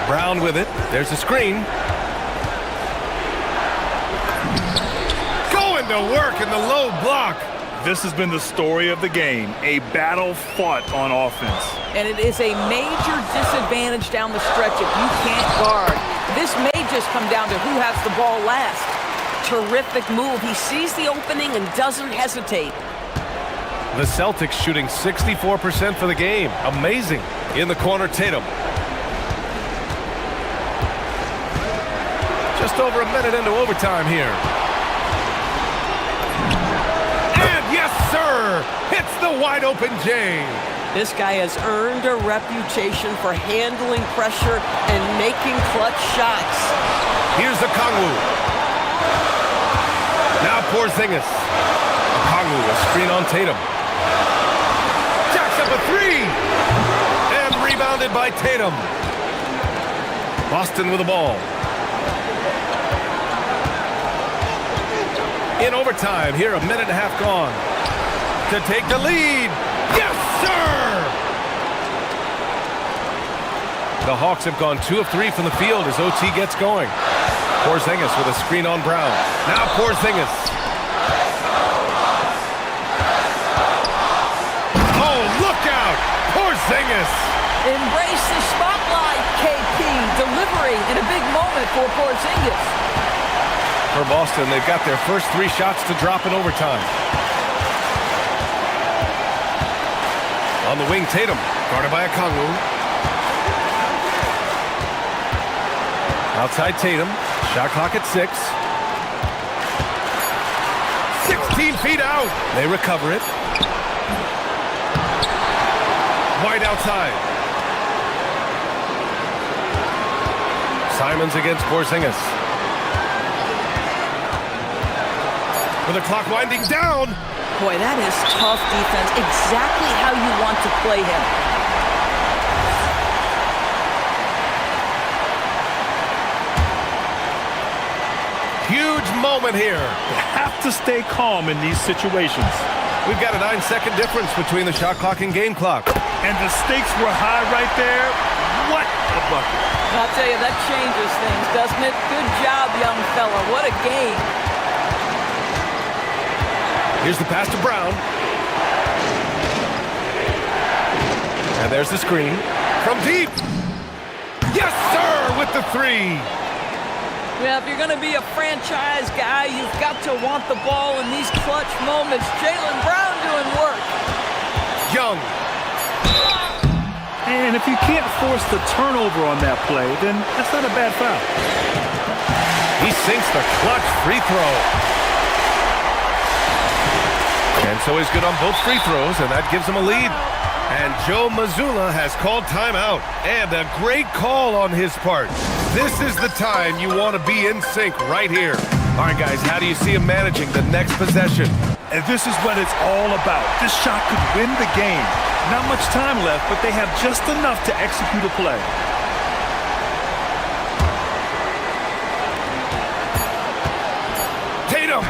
Brown with it. There's a screen. Going to work in the low block. This has been the story of the game. A battle fought on offense. And it is a major disadvantage down the stretch if you can't guard. This may just come down to who has the ball last. Terrific move. He sees the opening and doesn't hesitate. The Celtics shooting 64% for the game. Amazing. In the corner, Tatum. Just over a minute into overtime here. And yes, sir! Hits the wide open J. This guy has earned a reputation for handling pressure and making clutch shots. Here's the Kongwu. Now Porzingis. Kongwu, a screen on Tatum. Jacks up a 3. And rebounded by Tatum. Boston with the ball. In overtime, here a minute and a half gone. To take the lead. Yes, sir! The Hawks have gone 2 of 3 from the field as OT gets going. Porzingis with a screen on Brown. Now Porzingis. Oh, look out! Porzingis! Embrace the spotlight, KP. Delivery in a big moment for Porzingis. For Boston, they've got their first 3 shots to drop in overtime. On the wing, Tatum, guarded by a Kongwu. Outside Tatum, shot clock at 6. 16 feet out. They recover it. White outside. Simons against Porzingis. With the clock winding down. Boy, that is tough defense. Exactly how you want to play him. Huge moment here. You have to stay calm in these situations. We've got a 9-second difference between the shot clock and game clock. And the stakes were high right there. What a bucket. I'll tell you, that changes things, doesn't it? Good job, young fella. What a game. Here's the pass to Brown. And there's the screen. From deep. Yes, sir, with the three. Yeah, if you're going to be a franchise guy, you've got to want the ball in these clutch moments. Jaylen Brown doing work. Young. And if you can't force the turnover on that play, then that's not a bad foul. He sinks the clutch free throw. And so he's good on both free throws, and that gives him a lead. And Joe Mazzulla has called timeout. And a great call on his part. This is the time you want to be in sync right here. All right, guys, how do you see him managing the next possession? And this is what it's all about. This shot could win the game. Not much time left, but they have just enough to execute a play. Tatum!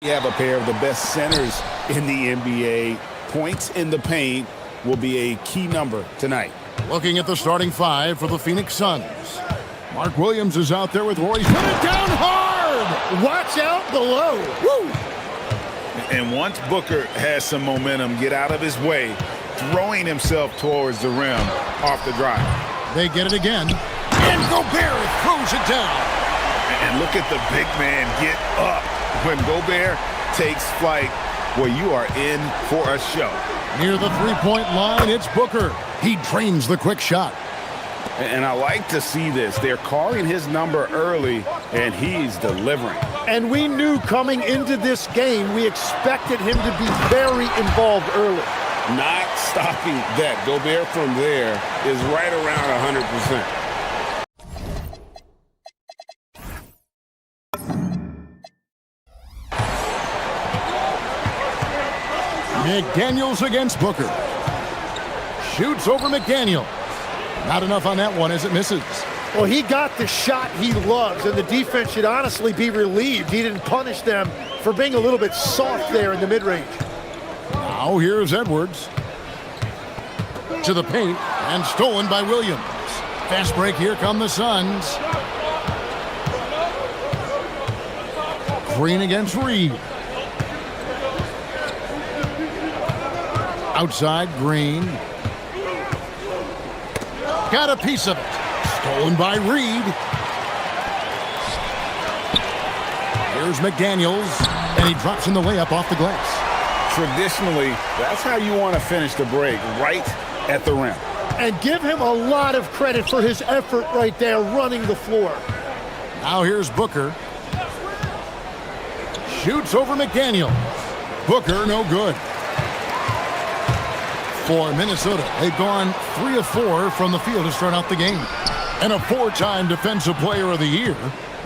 You have a pair of the best centers in the NBA. Points in the paint will be a key number tonight. Looking at the starting five for the Phoenix Suns. Mark Williams is out there with Royce. Put it down hard! Watch out below. Woo! And once Booker has some momentum, get out of his way, throwing himself towards the rim off the drive. They get it again. And Gobert throws it down. And look at the big man get up. When Gobert takes flight, well, you are in for a show. Near the three-point line, it's Booker. He drains the quick shot. And I like to see this. They're calling his number early, and he's delivering. And we knew coming into this game, we expected him to be very involved early. Not stopping that. Gobert from there is right around 100%. McDaniels against Booker. Shoots over McDaniels. Not enough on that one as it misses. Well, he got the shot he loves, and the defense should honestly be relieved he didn't punish them for being a little bit soft there in the mid-range. Now here's Edwards. To the paint, and stolen by Williams. Fast break, here come the Suns. Green against Reed. Outside, Green. Got a piece of it. Stolen by Reed. Here's McDaniels, and he drops in the layup off the glass. Traditionally, that's how you want to finish the break, right at the rim. And give him a lot of credit for his effort right there running the floor. Now here's Booker. Shoots over McDaniels. Booker, no good. For Minnesota, they've gone 3 of 4 from the field to start out the game. And a 4-time Defensive Player of the Year,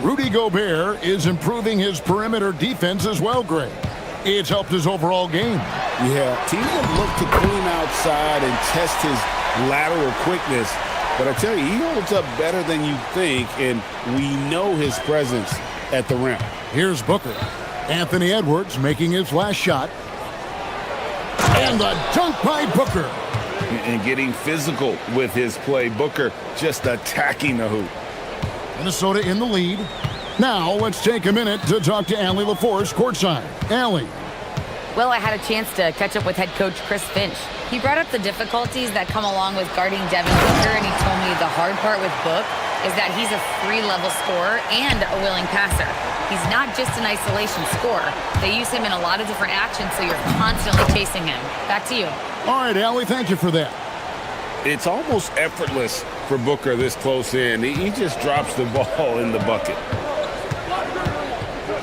Rudy Gobert is improving his perimeter defense as well, Greg. It's helped his overall game. Yeah, teams have looked to clean outside and test his lateral quickness. But I tell you, he holds up better than you think, and we know his presence at the rim. Here's Booker. Anthony Edwards making his last shot. And the dunk by Booker. And getting physical with his play. Booker just attacking the hoop. Minnesota in the lead. Now let's take a minute to talk to Allie LaForce courtside. Allie. Well, I had a chance to catch up with head coach Chris Finch. He brought up the difficulties that come along with guarding Devin Booker, and he told me the hard part with Book is that he's a free-level scorer and a willing passer. He's not just an isolation scorer. They use him in a lot of different actions, so you're constantly chasing him. Back to you. All right, Allie, thank you for that. It's almost effortless for Booker this close in. He just drops the ball in the bucket.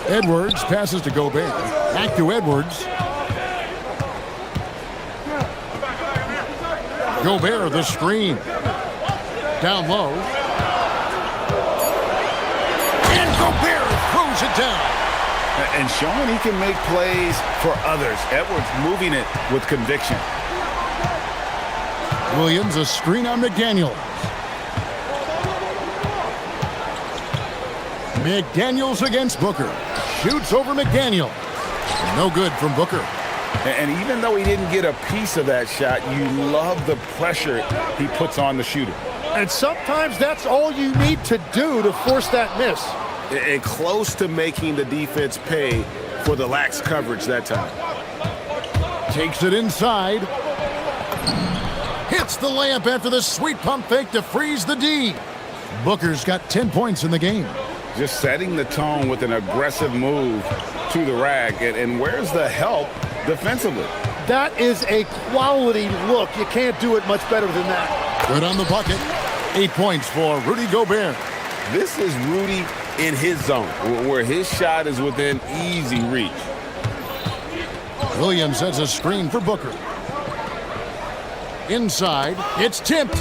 Edwards passes to Gobert. Back to Edwards. Gobert, the screen. Down low. And Gobert throws it down. And showing he can make plays for others. Edwards moving it with conviction. Williams, a screen on McDaniels. McDaniels against Booker. Shoots over McDaniels. No good from Booker. And even though he didn't get a piece of that shot, you love the pressure he puts on the shooter. And sometimes that's all you need to do to force that miss. And close to making the defense pay for the lax coverage that time. Takes it inside. Hits the layup after the sweet pump fake to freeze the D. Booker's got 10 points in the game. Just setting the tone with an aggressive move to the rack. And where's the help defensively? That is a quality look. You can't do it much better than that. Good on the bucket. 8 points for Rudy Gobert. This is Rudy in his zone, where his shot is within easy reach. Williams sets a screen for Booker. Inside, it's tipped.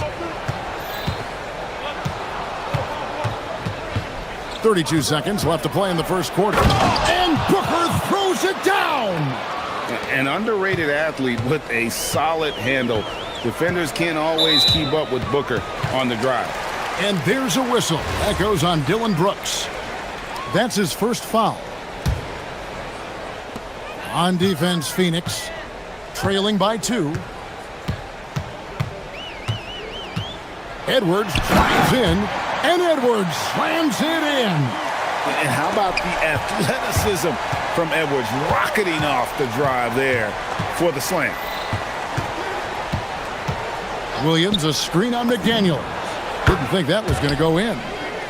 32 seconds left to play in the first quarter. And Booker throws it down! An underrated athlete with a solid handle. Defenders can't always keep up with Booker on the drive. And there's a whistle. That goes on Dylan Brooks. That's his first foul. On defense, Phoenix trailing by 2. Edwards drives in, and Edwards slams it in. And how about the athleticism from Edwards rocketing off the drive there for the slam? Williams, a screen on McDaniel. Didn't think that was going to go in.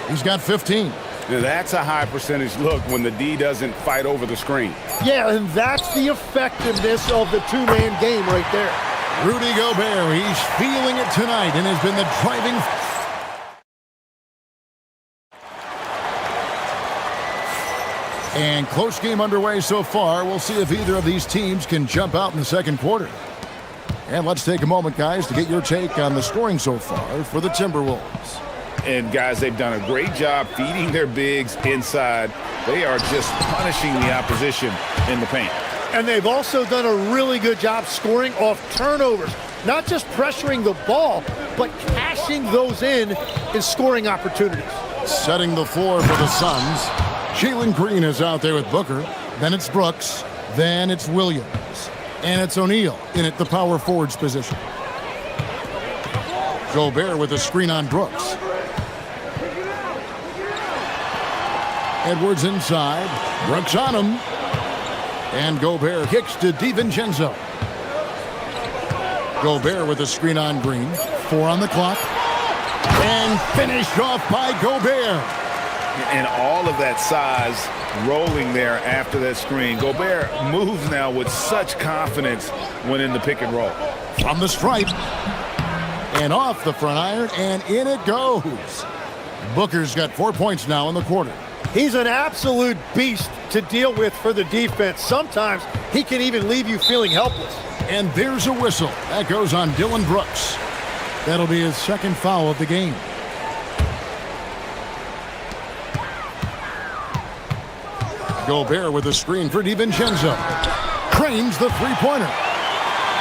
He's got 15. Now that's a high percentage look when the D doesn't fight over the screen. Yeah, and that's the effectiveness of the two-man game right there. Rudy Gobert, he's feeling it tonight and has been the driving. And close game underway so far. We'll see if either of these teams can jump out in the second quarter. And let's take a moment, guys, to get your take on the scoring so far for the Timberwolves. And guys, they've done a great job feeding their bigs inside. They are just punishing the opposition in the paint. And they've also done a really good job scoring off turnovers. Not just pressuring the ball, but cashing those in scoring opportunities. Setting the floor for the Suns. Jalen Green is out there with Booker. Then it's Brooks. Then it's Williams. And it's O'Neal in at the power forwards position. Gobert with a screen on Brooks. Edwards inside. Brooks on him. And Gobert kicks to DiVincenzo. Gobert with a screen on Green. 4 on the clock. And finished off by Gobert. And all of that size rolling there after that screen. Gobert moves now with such confidence when in the pick and roll. From the stripe. And off the front iron, and in it goes. Booker's got 4 points now in the quarter. He's an absolute beast to deal with for the defense. Sometimes he can even leave you feeling helpless. And there's a whistle. That goes on Dylan Brooks. That'll be his second foul of the game. Gobert with a screen for DiVincenzo. Cranes the three-pointer.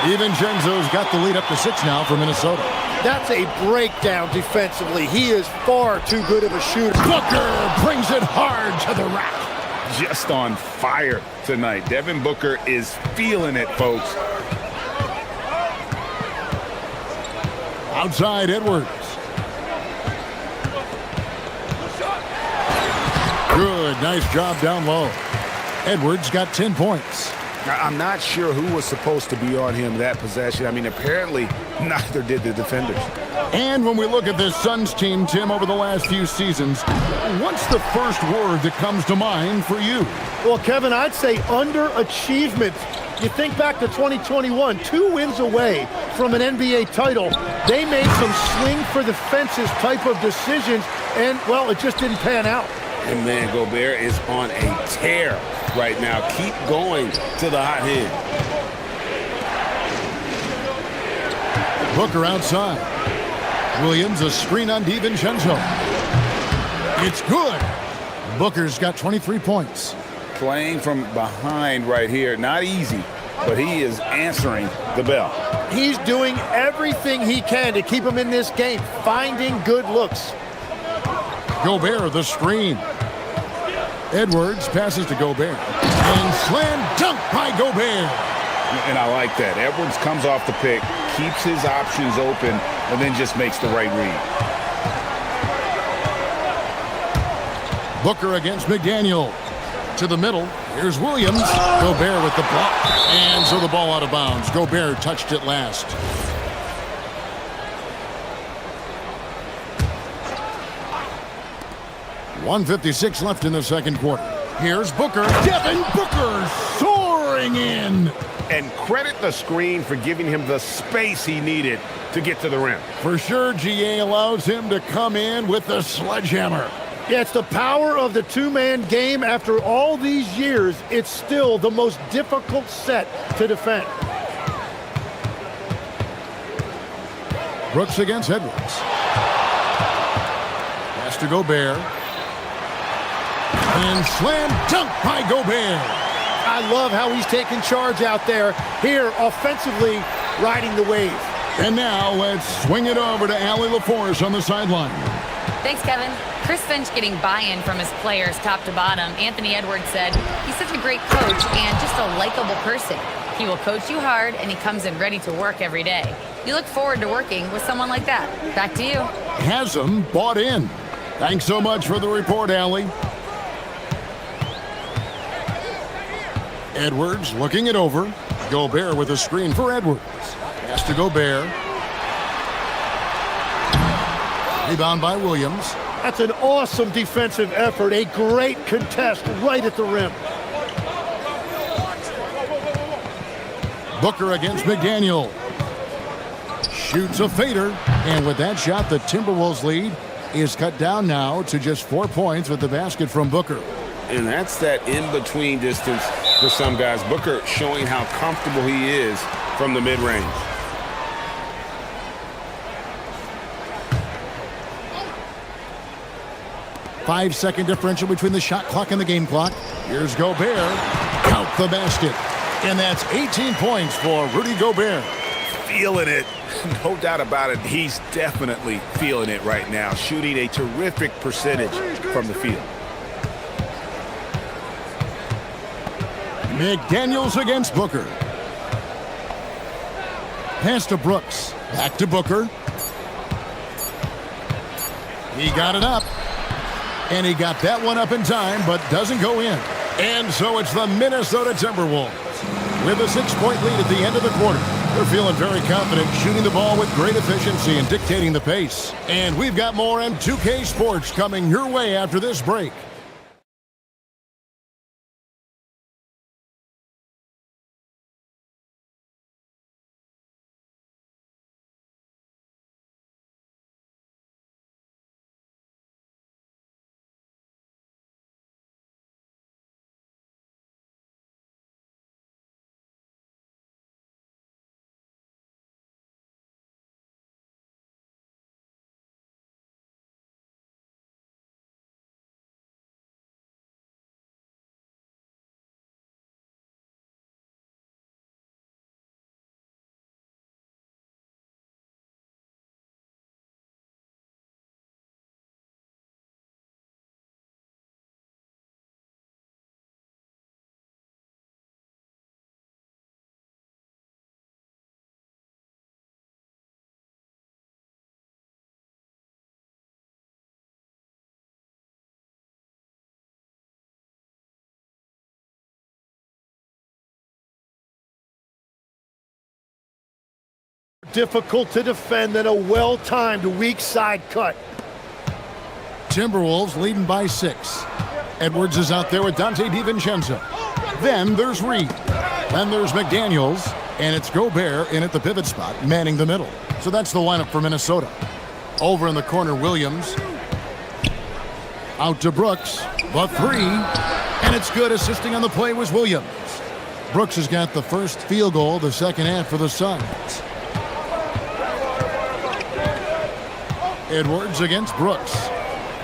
DiVincenzo's got the lead up to 6 now for Minnesota. That's a breakdown defensively. He is far too good of a shooter. Booker brings it hard to the rack. Just on fire tonight. Devin Booker is feeling it, folks. Outside Edwards. Good, nice job down low. Edwards got 10 points. I'm not sure who was supposed to be on him that possession. I mean, apparently neither did the defenders. And when we look at this Suns team, Tim, over the last few seasons, what's the first word that comes to mind for you? Well, Kevin, I'd say underachievement. You think back to 2021, 2 wins away from an NBA title. They made some swing for the fences type of decisions, and, well, it just didn't pan out. And, man, Gobert is on a tear right now. Keep going to the hot hand. Booker outside. Williams, a screen on DiVincenzo. It's good. Booker's got 23 points. Playing from behind right here. Not easy, but he is answering the bell. He's doing everything he can to keep him in this game, finding good looks. Gobert, the screen. Edwards passes to Gobert. And slam dunk by Gobert. And I like that. Edwards comes off the pick, keeps his options open, and then just makes the right read. Booker against McDaniel. To the middle. Here's Williams. Gobert with the block. And so the ball out of bounds. Gobert touched it last. .156 left in the second quarter. Here's Booker. Devin Booker soaring in. And credit the screen for giving him the space he needed to get to the rim. For sure, GA allows him to come in with the sledgehammer. Yeah, it's the power of the two-man game. After all these years, it's still the most difficult set to defend. Brooks against Edwards. Pass to Gobert. And slam dunk by Gobert. I love how he's taking charge out there. Here, offensively, riding the wave. And now let's swing it over to Allie LaForce on the sideline. Thanks, Kevin. Chris Finch getting buy-in from his players top to bottom. Anthony Edwards said, he's such a great coach and just a likable person. He will coach you hard, and he comes in ready to work every day. You look forward to working with someone like that. Back to you. Has them bought in. Thanks so much for the report, Allie. Edwards looking it over. Gobert with a screen for Edwards. Pass to Gobert. Rebound by Williams. That's an awesome defensive effort. A great contest right at the rim. Booker against McDaniel. Shoots a fader. And with that shot, the Timberwolves lead is cut down now to just 4 points with the basket from Booker. And that's that in-between distance for some guys. Booker showing how comfortable he is from the mid-range. Five-second differential between the shot clock and the game clock. Here's Gobert. Count the basket. And that's 18 points for Rudy Gobert. Feeling it. No doubt about it. He's definitely feeling it right now. Shooting a terrific percentage from the field. McDaniels against Booker. Pass to Brooks. Back to Booker. He got it up. And he got that one up in time, but doesn't go in. And so it's the Minnesota Timberwolves with a 6-point lead at the end of the quarter. They're feeling very confident, shooting the ball with great efficiency and dictating the pace. And we've got more M2K Sports coming your way after this break. Difficult to defend than a well-timed weak side cut. Timberwolves leading by 6. Edwards is out there with Dante DiVincenzo. Then there's Reed. Then there's McDaniels. And it's Gobert in at the pivot spot, manning the middle. So that's the lineup for Minnesota. Over in the corner, Williams. Out to Brooks. The 3. And it's good. Assisting on the play was Williams. Brooks has got the first field goal of the second half for the Suns. Edwards against Brooks.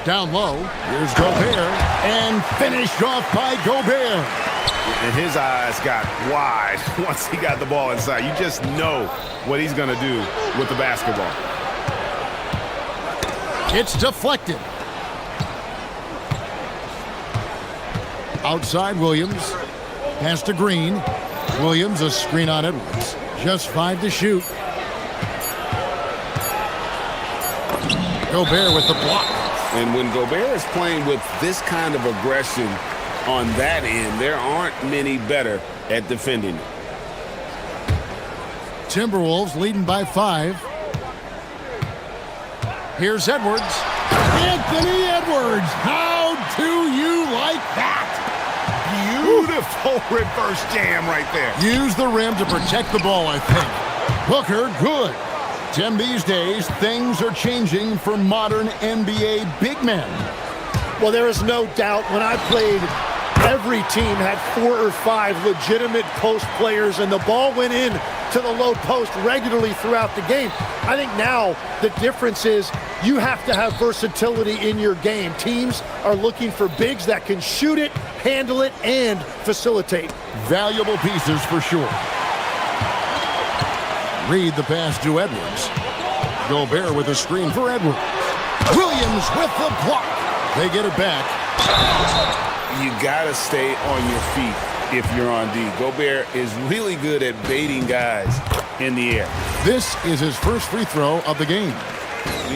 Down low. Here's Gobert. And finished off by Gobert. And his eyes got wide once he got the ball inside. You just know what he's going to do with the basketball. It's deflected. Outside Williams. Pass to Green. Williams, a screen on Edwards. Just 5 to shoot. Gobert with the block. And when Gobert is playing with this kind of aggression on that end, there aren't many better at defending it. Timberwolves leading by 5. Here's Edwards. Anthony Edwards. How do you like that? Beautiful reverse jam right there. Use the rim to protect the ball, I think. Booker, good. Tim, these days, things are changing for modern NBA big men. Well, there is no doubt when I played, every team had 4 or 5 legitimate post players, and the ball went in to the low post regularly throughout the game. I think now the difference is you have to have versatility in your game. Teams are looking for bigs that can shoot it, handle it, and facilitate. Valuable pieces for sure. Reed the pass to Edwards. Gobert with a screen for Edwards. Williams with the block. They get it back. You gotta stay on your feet if you're on D. Gobert is really good at baiting guys in the air. This is his first free throw of the game.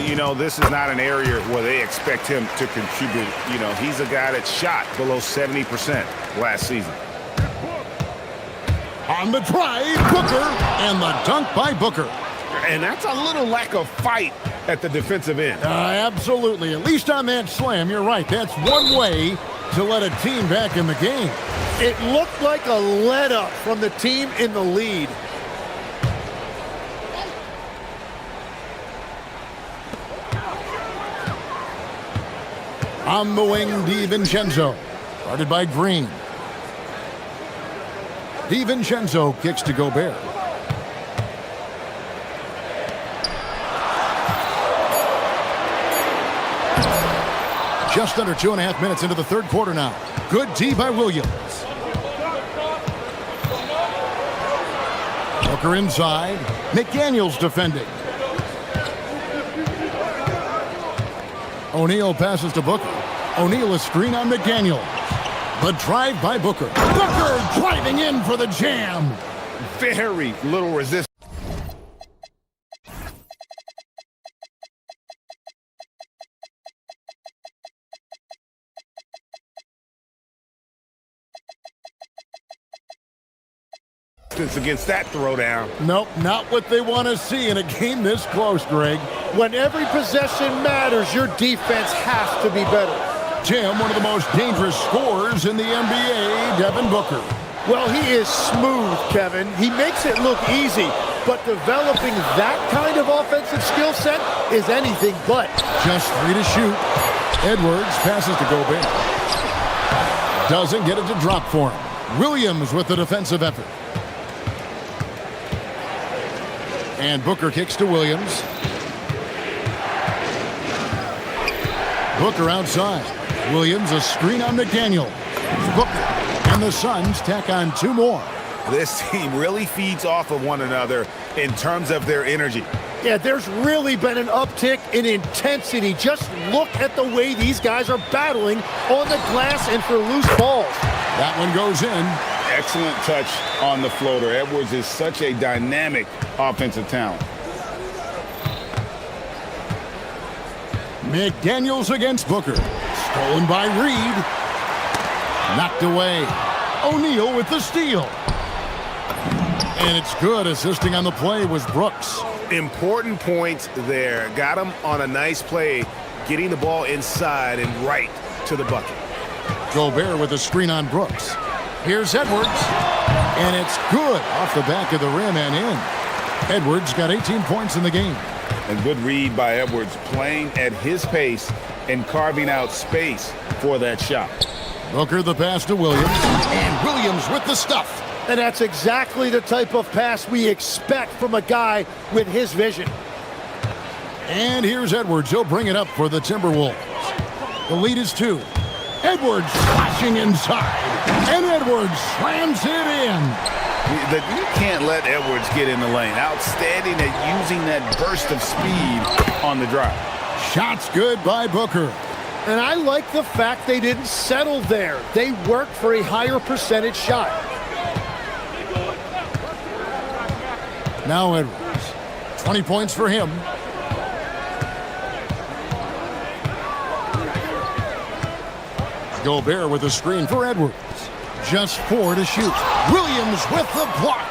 You know, this is not an area where they expect him to contribute. You know, he's a guy that shot below 70% last season. On the drive, Booker, and the dunk by Booker. And that's a little lack of fight at the defensive end. Absolutely. At least on that slam, you're right. That's one way to let a team back in the game. It looked like a let-up from the team in the lead. On the wing, DiVincenzo. Guarded by Green. DiVincenzo kicks to Gobert. Just under 2.5 minutes into the third quarter now. Good D by Williams. Booker inside. McDaniels defending. O'Neal passes to Booker. O'Neal a screen on McDaniels. The drive by Booker. Booker driving in for the jam. Very little resistance. Against that throwdown. Nope, not what they want to see in a game this close, Greg. When every possession matters, your defense has to be better. Tim, one of the most dangerous scorers in the NBA, Devin Booker. Well, he is smooth, Kevin. He makes it look easy, but developing that kind of offensive skill set is anything but. Just 3 to shoot. Edwards passes to Gobert. Doesn't get it to drop for him. Williams with the defensive effort. And Booker kicks to Williams. Booker outside. Williams a screen on McDaniel. Booker. And the Suns tack on 2 more. This team really feeds off of one another in terms of their energy. Yeah, there's really been an uptick in intensity. Just look at the way these guys are battling on the glass and for loose balls. That one goes in. Excellent touch on the floater. Edwards is such a dynamic offensive talent. McDaniels against Booker. Stolen by Reed. Knocked away. O'Neal with the steal. And it's good. Assisting on the play was Brooks. Important points there. Got him on a nice play, getting the ball inside and right to the bucket. Gobert with a screen on Brooks. Here's Edwards. And it's good off the back of the rim and in. Edwards got 18 points in the game. And good read by Edwards, playing at his pace and carving out space for that shot. Booker the pass to Williams. And Williams with the stuff. And that's exactly the type of pass we expect from a guy with his vision. And here's Edwards. He'll bring it up for the Timberwolves. The lead is 2. Edwards flashing inside. And Edwards slams it in. You can't let Edwards get in the lane. Outstanding at using that burst of speed on the drive. Shots good by Booker. And I like the fact they didn't settle there. They worked for a higher percentage shot. Now Edwards. 20 points for him. Gobert with a screen for Edwards. Just 4 to shoot. Williams with the block.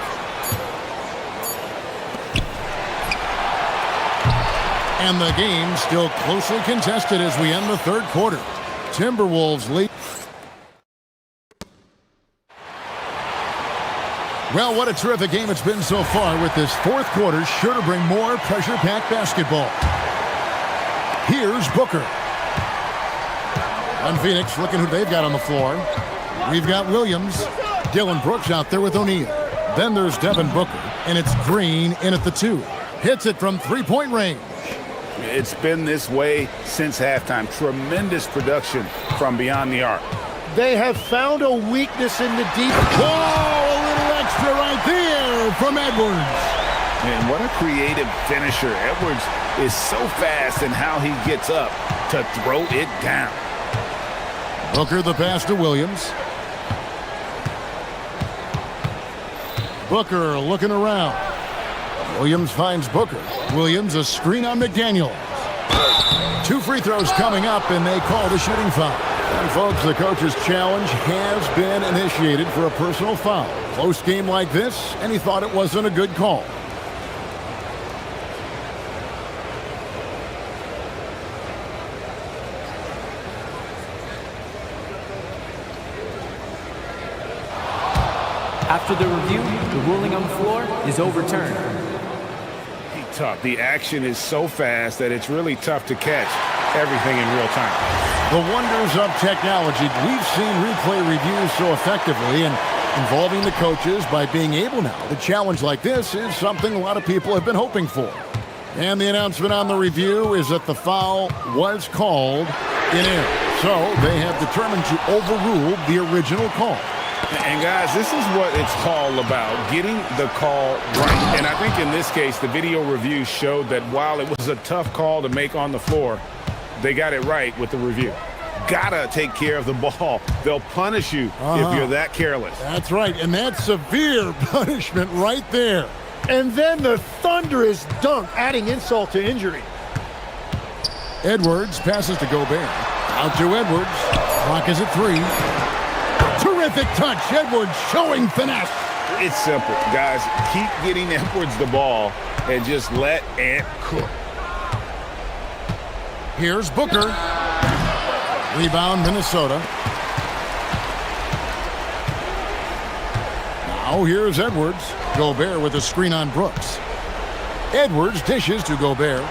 And the game still closely contested as we end the third quarter. Timberwolves lead. Well, what a terrific game it's been so far, with this fourth quarter sure to bring more pressure-packed basketball. Here's Booker. On Phoenix, looking who they've got on the floor. We've got Williams. Dillon Brooks out there with O'Neal. Then there's Devin Booker, and it's Green in at the 2. Hits it from three-point range. It's been this way since halftime. Tremendous production from beyond the arc. They have found a weakness in the deep. Whoa, a little extra right there from Edwards. And what a creative finisher. Edwards is so fast in how he gets up to throw it down. Booker the pass to Williams. Booker looking around. Williams finds Booker. Williams a screen on McDaniel. 2 free throws coming up, and they call the shooting foul. And folks, the coach's challenge has been initiated for a personal foul. Close game like this, and he thought it wasn't a good call. After the review, the ruling on the floor is overturned. Tough. The action is so fast that it's really tough to catch everything in real time. The wonders of technology. We've seen replay reviews so effectively, and involving the coaches by being able now to challenge like this is something a lot of people have been hoping for. And the announcement on the review is that the foul was called in error. So they have determined to overrule the original call. And guys, this is what it's all about, getting the call right. And I think in this case, the video review showed that while it was a tough call to make on the floor, they got it right with the review. Gotta take care of the ball. They'll punish you if you're that careless. That's right, and that's severe punishment right there. And then the thunderous dunk, adding insult to injury. Edwards passes to Gobert. Out to Edwards. Clock is at 3. Terrific touch. Edwards showing finesse. It's simple, guys. Keep getting Edwards the ball and just let Ant cook. Here's Booker. Rebound, Minnesota. Now here's Edwards. Gobert with a screen on Brooks. Edwards dishes to Gobert.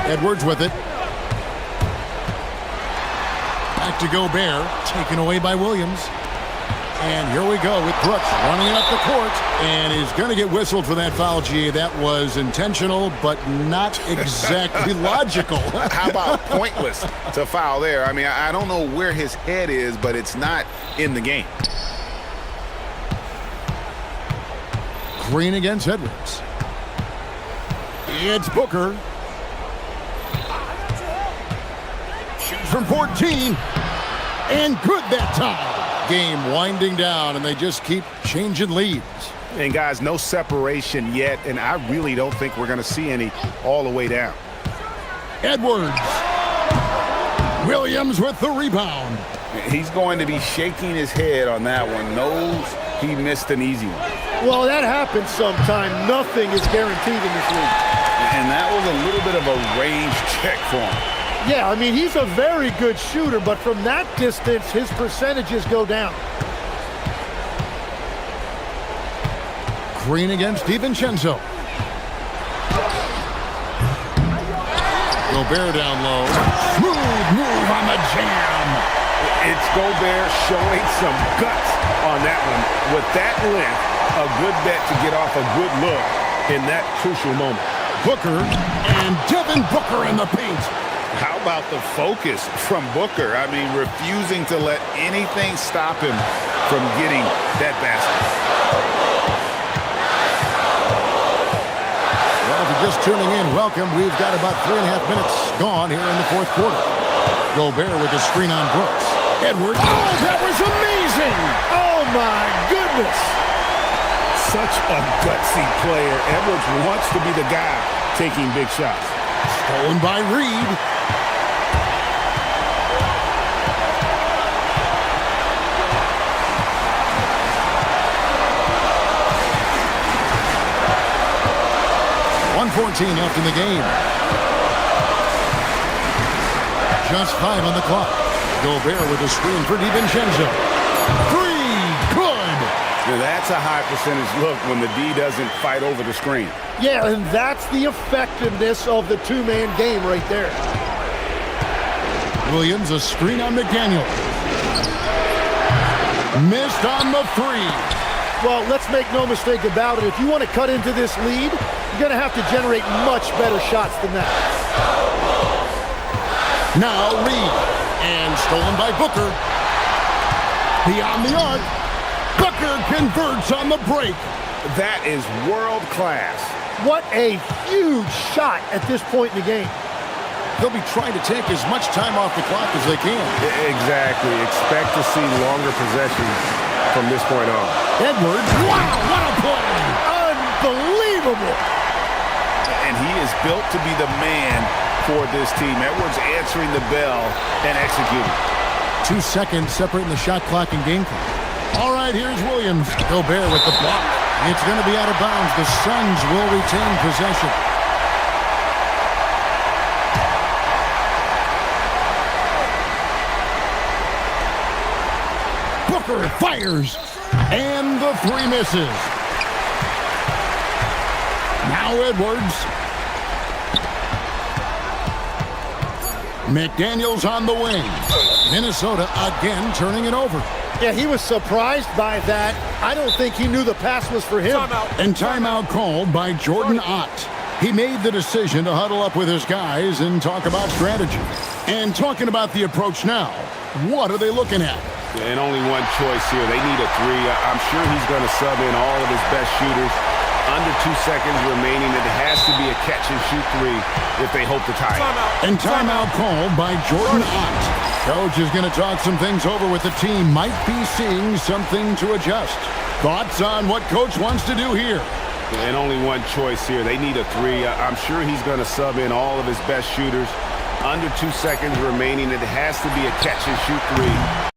Edwards with it. Back to Gobert, taken away by Williams. And here we go with Brooks running up the court, and he's going to get whistled for that foul, G. That was intentional, but not exactly logical. How about pointless to foul there? I mean, I don't know where his head is, but it's not in the game. Green against Edwards. It's Booker. Shoots from 14. And good that time. Game winding down, and they just keep changing leads. And guys, no separation yet, and I really don't think we're going to see any all the way down. Edwards. Williams with the rebound. He's going to be shaking his head on that one. Knows he missed an easy one. Well, that happens sometime. Nothing is guaranteed in this league. And that was a little bit of a range check for him. Yeah, I mean, he's a very good shooter, but from that distance, his percentages go down. Green against DiVincenzo. Gobert down low. Smooth move on the jam. It's Gobert showing some guts on that one. With that length, a good bet to get off a good look in that crucial moment. Booker and Devin Booker in the paint. How about the focus from Booker? I mean, refusing to let anything stop him from getting that basket. Well, if you're just tuning in, welcome. We've got about 3.5 minutes gone here in the fourth quarter. Gobert with a screen on Brooks. Edwards. Oh, that was amazing! Oh, my goodness! Such a gutsy player. Edwards wants to be the guy taking big shots. Stolen by Reed. .14 left in the game. Just 5 on the clock. Gobert with a screen for DiVincenzo. 3, good! Now that's a high percentage look when the D doesn't fight over the screen. Yeah, and that's the effectiveness of the two-man game right there. Williams, a screen on McDaniel. Missed on the 3. Well, let's make no mistake about it. If you want to cut into this lead, you're going to have to generate much better shots than that. Now Reed. And stolen by Booker. Beyond the arc. Booker converts on the break. That is world class. What a huge shot at this point in the game. They'll be trying to take as much time off the clock as they can. Exactly. Expect to see longer possessions from this point on. Edwards, wow, what a play! Unbelievable. And he is built to be the man for this team. Edwards answering the bell and executing. 2 seconds separating the shot clock and game clock. All right, here's Williams. Gobert with the block. It's going to be out of bounds. The Suns will retain possession. Booker fires. And the three misses. Now Edwards. McDaniels on the wing. Minnesota again turning it over. Yeah, he was surprised by that. I don't think he knew the pass was for him. And timeout called by Jordan Ott. He made the decision to huddle up with his guys and talk about strategy. And talking about the approach now, what are they looking at? And only one choice here. They need a three. I'm sure he's going to sub in all of his best shooters. Under 2 seconds remaining. It has to be a catch-and-shoot three if they hope to tie it. And timeout called by Jordan Ott. Coach is going to talk some things over with the team. Might be seeing something to adjust. Thoughts on what Coach wants to do here? And only one choice here. They need a three. I'm sure he's going to sub in all of his best shooters. Under 2 seconds remaining. It has to be a catch-and-shoot three.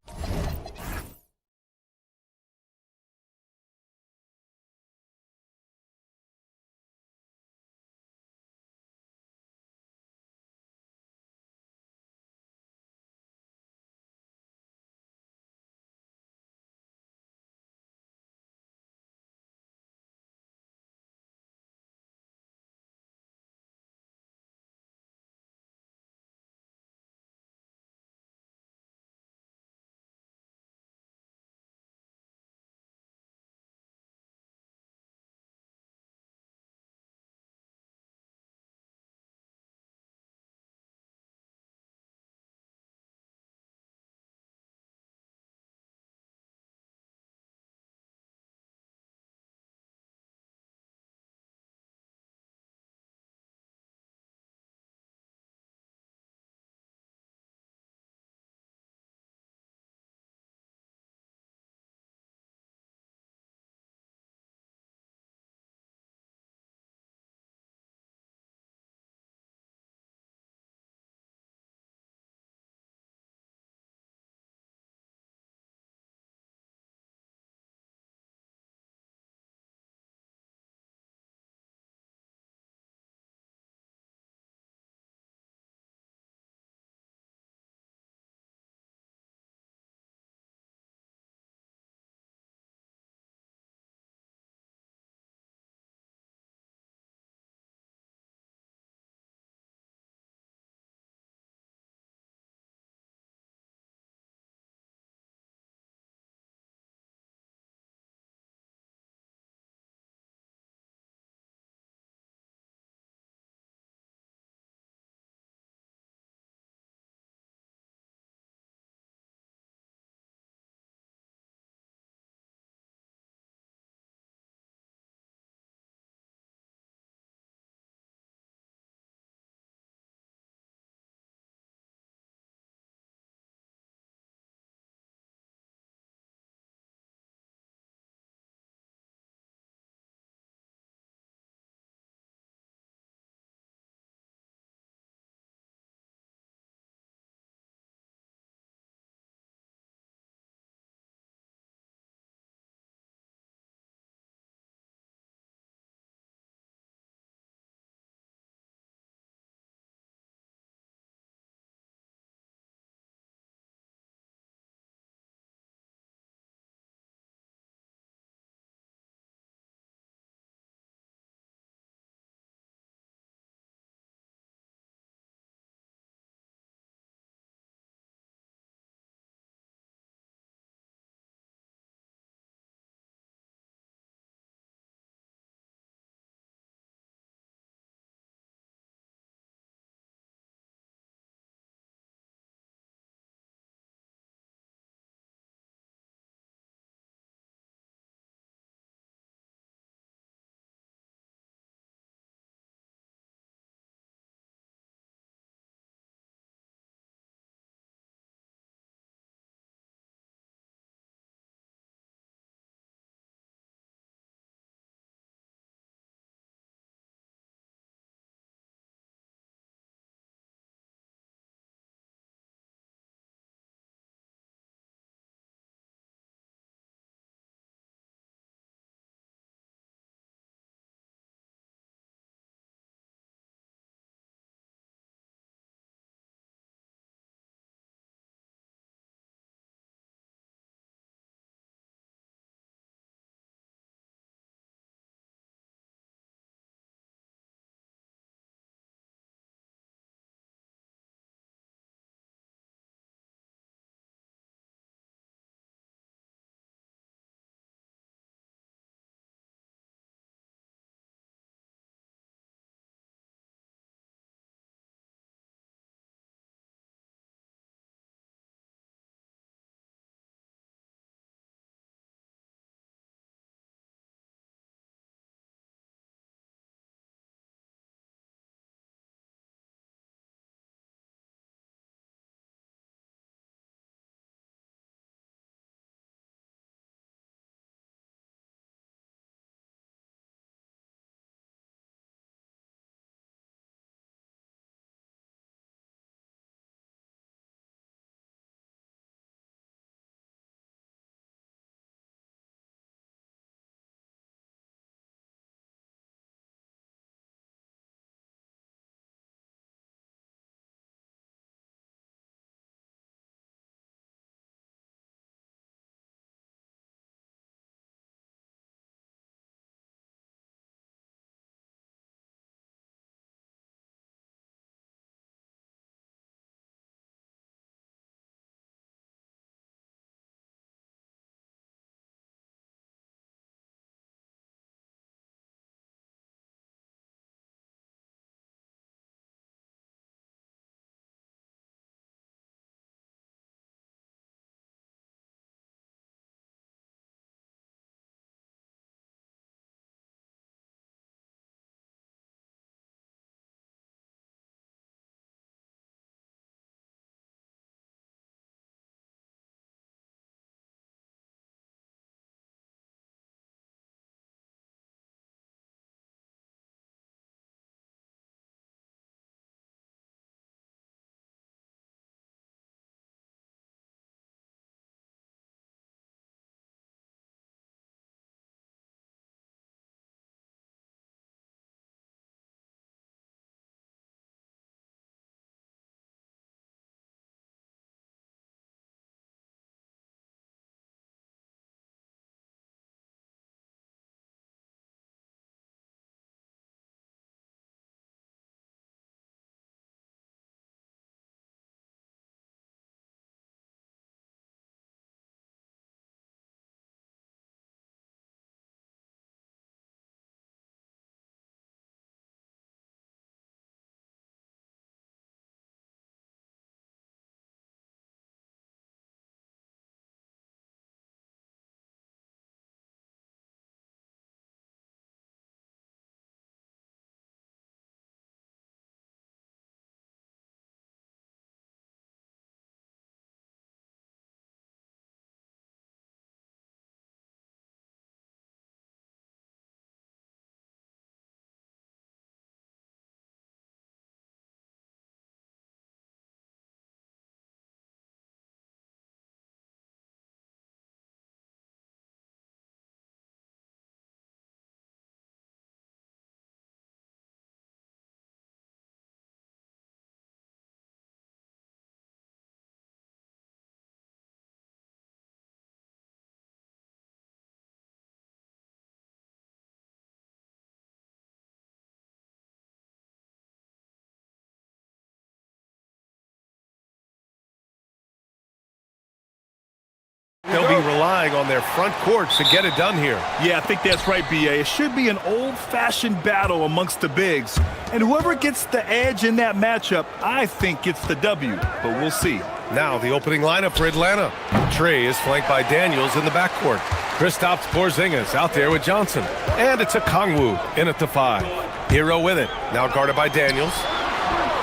relying on their front court to get it done here. Yeah, I think that's right, B.A. It should be an old-fashioned battle amongst the bigs. And whoever ggets the edge in that matchup, I think gets the W. But we'll see. Now the opening lineup for Atlanta. Trey is flanked by Daniels in the backcourt. Kristaps Porzingis out there with Johnson. And it's a Kongwu in at the 5. Hero with it. Now guarded by Daniels.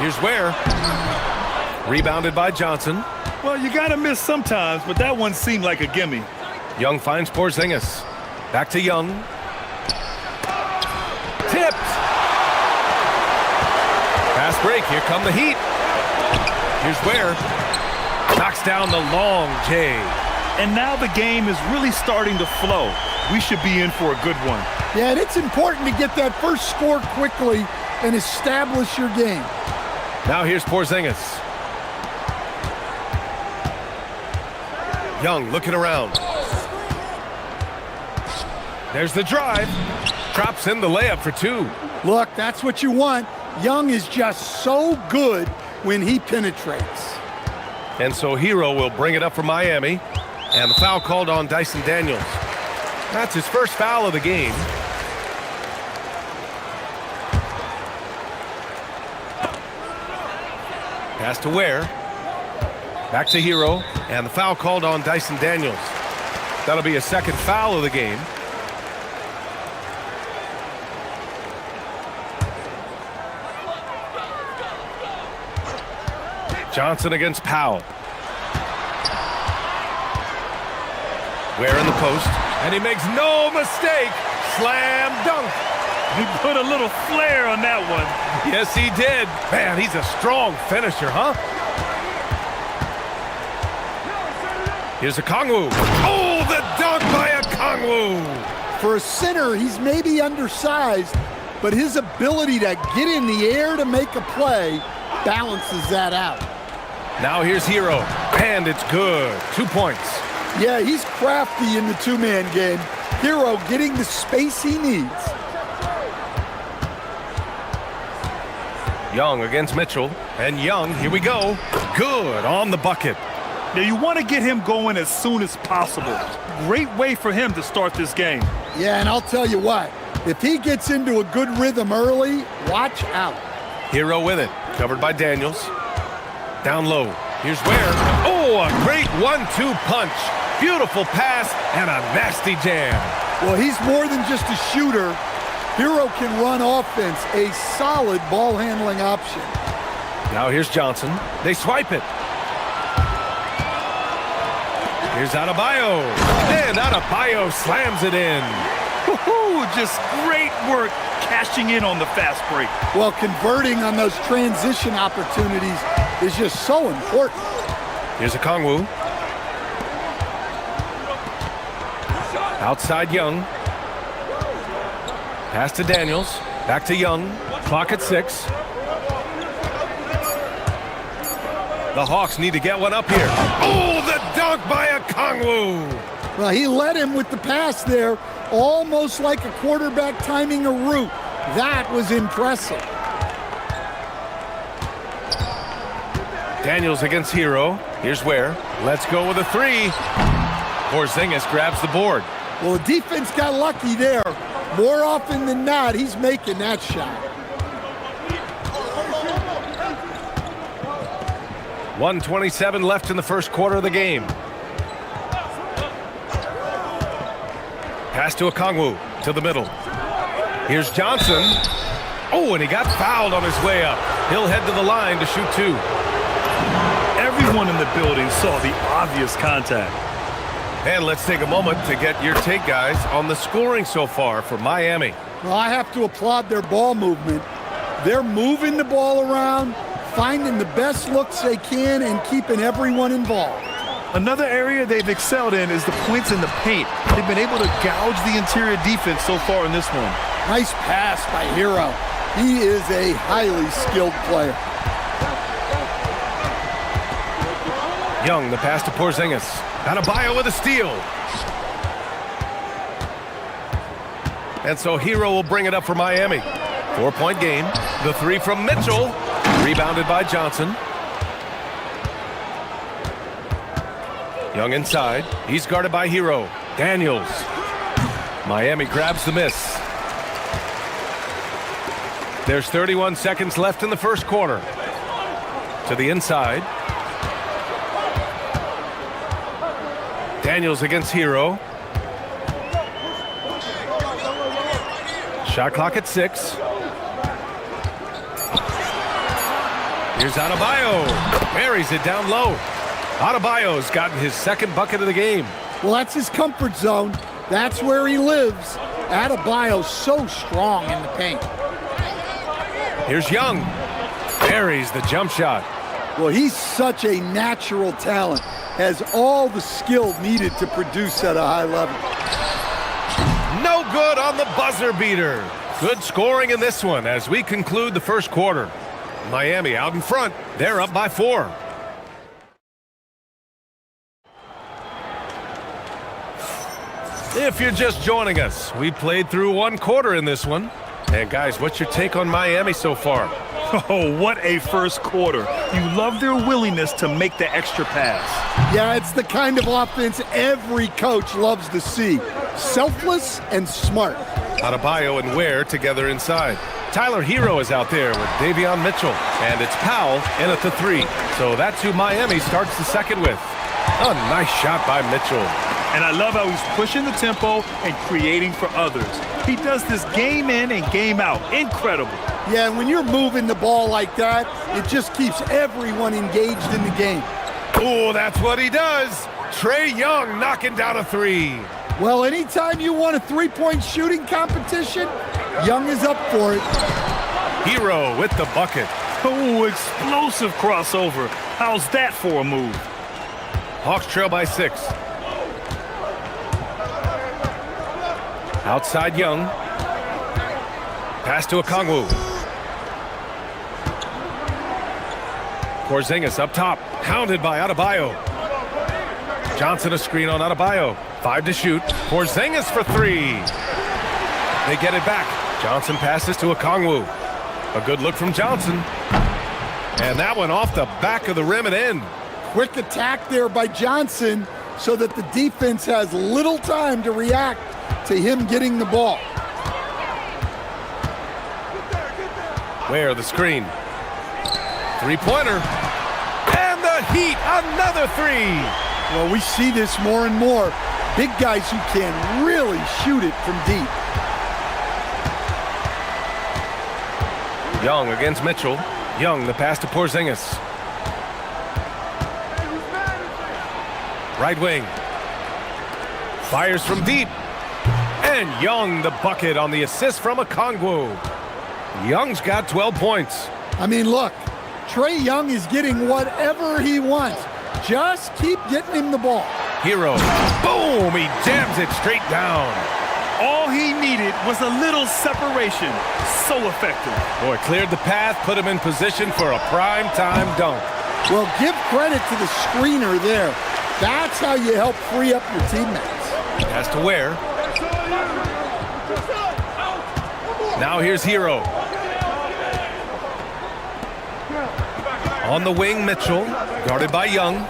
Here's Ware. Rebounded by Johnson. Well, you got to miss sometimes, but that one seemed like a gimme. Young finds Porzingis. Back to Young. Tipped. Fast break. Here come the Heat. Here's Ware. Knocks down the long J. And now the game is really starting to flow. We should be in for a good one. Yeah, and it's important to get that first score quickly and establish your game. Now here's Porzingis. Young looking around. There's the drive. Drops in the layup for 2. Look, that's what you want. Young is just so good when he penetrates. And so Hero will bring it up for Miami. And the foul called on Dyson Daniels. That's his first foul of the game. Pass to Ware. Back to Hero. And the foul called on Dyson Daniels. That'll be a second foul of the game. Johnson against Powell. Ware in the post. And he makes no mistake. Slam dunk. He put a little flair on that one. Yes, he did. Man, he's a strong finisher, huh? Here's a Kongwu. Oh, the dunk by a Kongwu. For a center, he's maybe undersized, but his ability to get in the air to make a play balances that out. Now here's Hero, and it's good. 2 points. Yeah, he's crafty in the two-man game. Hero getting the space he needs. Young against Mitchell, and Young, here we go. Good on the bucket. Now you want to get him going as soon as possible. Great way for him to start this game. Yeah, and I'll tell you what, if he gets into a good rhythm early, watch out. Hero with it, covered by Daniels. Down low, here's Ware. Oh, a great 1-2 punch. Beautiful pass and a nasty jam. Well, he's more than just a shooter. Hero can run offense, a solid ball handling option. Now here's Johnson. They swipe it. Here's Adebayo. And Adebayo slams it in. Woo-hoo, just great work cashing in on the fast break. Well, converting on those transition opportunities is just so important. Here's a Kongwu. Outside Young. Pass to Daniels. Back to Young. Clock at 6. The Hawks need to get one up here. Oh, the dunk by a Kongwu. Well, he led him with the pass there, almost like a quarterback timing a route. That was impressive. Daniels against Hero. Here's Ware. Let's go with a 3. Porzingis grabs the board. Well, the defense got lucky there. More often than not, he's making that shot. 1:27 left in the first quarter of the game. Pass to a Kongwu to the middle. Here's Johnson. Oh, and he got fouled on his way up. He'll head to the line to shoot 2. Everyone in the building saw the obvious contact. And let's take a moment to get your take, guys, on the scoring so far for Miami. Well, I have to applaud their ball movement. They're moving the ball around, finding the best looks they can, and keeping everyone involved. Another area they've excelled in is the points in the paint. They've been able to gouge the interior defense so far in this one. Nice pass by Hero. He is a highly skilled player. Young, the pass to Porzingis. Adebayo with a steal. And so Hero will bring it up for Miami. 4-point game. The 3 from Mitchell. Rebounded by Johnson. Young inside. He's guarded by Hero. Daniels. Miami grabs the miss. There's 31 seconds left in the first quarter. To the inside. Daniels against Hero. Shot clock at 6. Here's Adebayo. Buries it down low. Adebayo's gotten his second bucket of the game. Well, that's his comfort zone. That's where he lives. Adebayo's so strong in the paint. Here's Young. Buries the jump shot. Well, he's such a natural talent. Has all the skill needed to produce at a high level. No good on the buzzer beater. Good scoring in this one as we conclude the first quarter. Miami out in front. They're up by 4. If you're just joining us, we played through one quarter in this one. And guys, what's your take on Miami so far? Oh, what a first quarter. You love their willingness to make the extra pass. Yeah, it's the kind of offense every coach loves to see. Selfless and smart. Adebayo and Ware together inside. Tyler Hero is out there with Davion Mitchell. And it's Powell in at the 3. So that's who Miami starts the second with. A nice shot by Mitchell. And I love how he's pushing the tempo and creating for others. He does this game in and game out. Incredible. Yeah, and when you're moving the ball like that, it just keeps everyone engaged in the game. Oh, that's what he does. Trae Young knocking down a 3. Well, anytime you want a three-point shooting competition, Young is up for it. Hero with the bucket. Oh, explosive crossover. How's that for a move? Hawks trail by 6. Outside Young. Pass to Okongwu. Porzingis up top. Hounded by Adebayo. Johnson a screen on Adebayo. 5 to shoot. Porzingis for 3. They get it back. Johnson passes to Okongwu. A good look from Johnson. And that one off the back of the rim and in. Quick attack there by Johnson so that the defense has little time to react to him getting the ball. Where the screen. Three-pointer. And the Heat, another 3. Well, we see this more and more. Big guys who can really shoot it from deep. Young against Mitchell. Young, the pass to Porzingis. Right wing. Fires from deep. And Young, the bucket on the assist from Okongwu. Young's got 12 points. I mean, look, Trae Young is getting whatever he wants. Just keep getting him the ball. Hero. Boom! He jams it straight down. All he needed was a little separation. So effective. Boy, cleared the path, put him in position for a prime-time dunk. Well, give credit to the screener there. That's how you help free up your teammates. Has to Ware. Now here's Hero. On the wing, Mitchell, guarded by Young.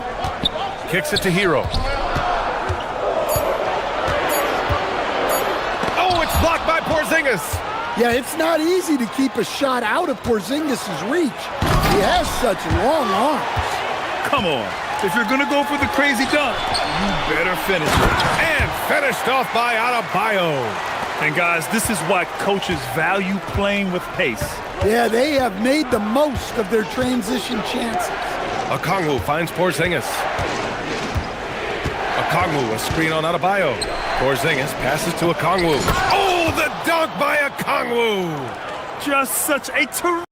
Kicks it to Hero. Oh, it's blocked by Porzingis. Yeah, it's not easy to keep a shot out of Porzingis' reach. He has such long arms. Come on. If you're going to go for the crazy dunk, you better finish it. And finished off by Adebayo. And guys, this is why coaches value playing with pace. Yeah, they have made the most of their transition chances. Okongwu finds Porzingis. Okongwu, a screen on Adebayo. Porzingis passes to Okongwu. Oh, the dunk by Okongwu! Just such a terrific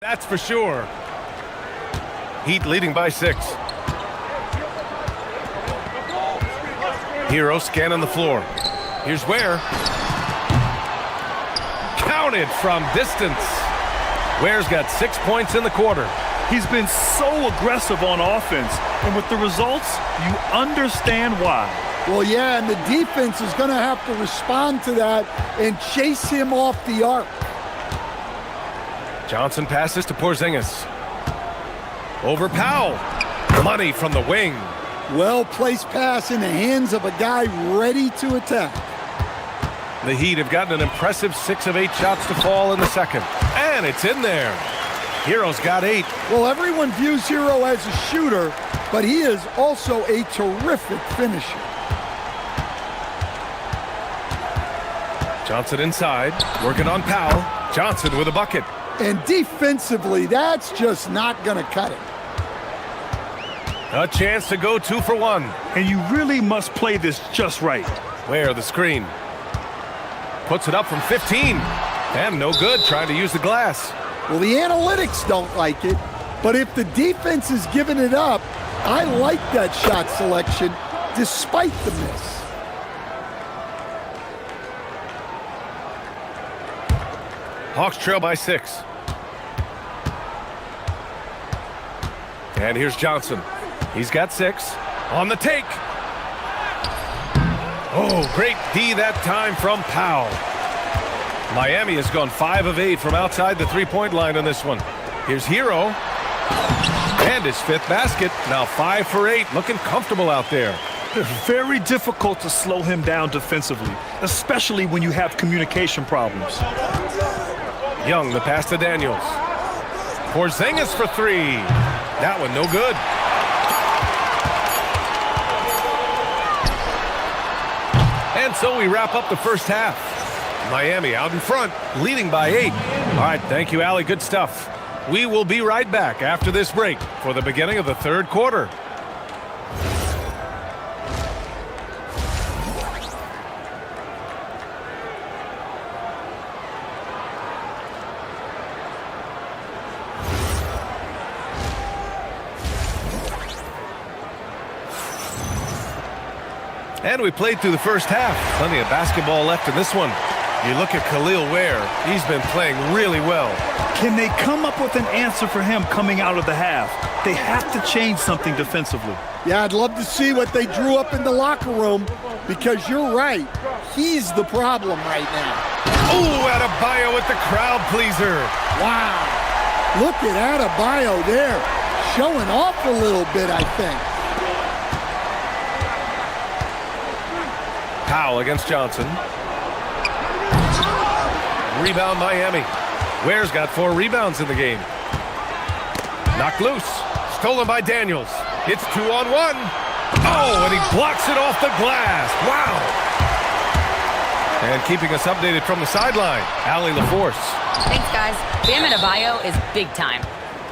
That's for sure. Heat leading by 6. Hero scanning the floor. Here's Ware. Counted from distance. Ware's got 6 points in the quarter. He's been so aggressive on offense, and with the results, you understand why. Well, yeah, and the defense is going to have to respond to that and chase him off the arc. Johnson passes to Porzingis. Over Powell. Money from the wing. Well-placed pass in the hands of a guy ready to attack. The Heat have gotten an impressive 6 of 8 shots to fall in the second. And it's in there. Hero's got 8. Well, everyone views Hero as a shooter, but he is also a terrific finisher. Johnson inside, working on Powell. Johnson with a bucket. And defensively, that's just not going to cut it. A chance to go 2 for 1. And you really must play this just right. Where the screen. Puts it up from 15. And no good, trying to use the glass. Well, the analytics don't like it, but if the defense is giving it up, I like that shot selection despite the miss. Hawks trail by 6. And here's Johnson. He's got 6. On the take. Oh, great D that time from Powell. Miami has gone 5 of 8 from outside the three-point line on this one. Here's Hero. And his 5th basket. Now 5 for 8. Looking comfortable out there. It's very difficult to slow him down defensively, especially when you have communication problems. Young, the pass to Daniels. Porzingis for 3. That one no good. And so we wrap up the first half. Miami out in front, leading by 8. All right, thank you, Allie. Good stuff. We will be right back after this break for the beginning of the third quarter. And we played through the first half. Plenty of basketball left in this one. You look at Khalil Ware. He's been playing really well. Can they come up with an answer for him coming out of the half? They have to change something defensively. Yeah, I'd love to see what they drew up in the locker room, because you're right. He's the problem right now. Oh, Adebayo with the crowd pleaser. Wow. Look at Adebayo there. Showing off a little bit, I think. Powell against Johnson. Rebound Miami. Ware's got 4 rebounds in the game. Knocked loose. Stolen by Daniels. It's 2-on-1. Oh, and he blocks it off the glass. Wow. And keeping us updated from the sideline, Allie LaForce. Thanks, guys. Bam Adebayo is big time.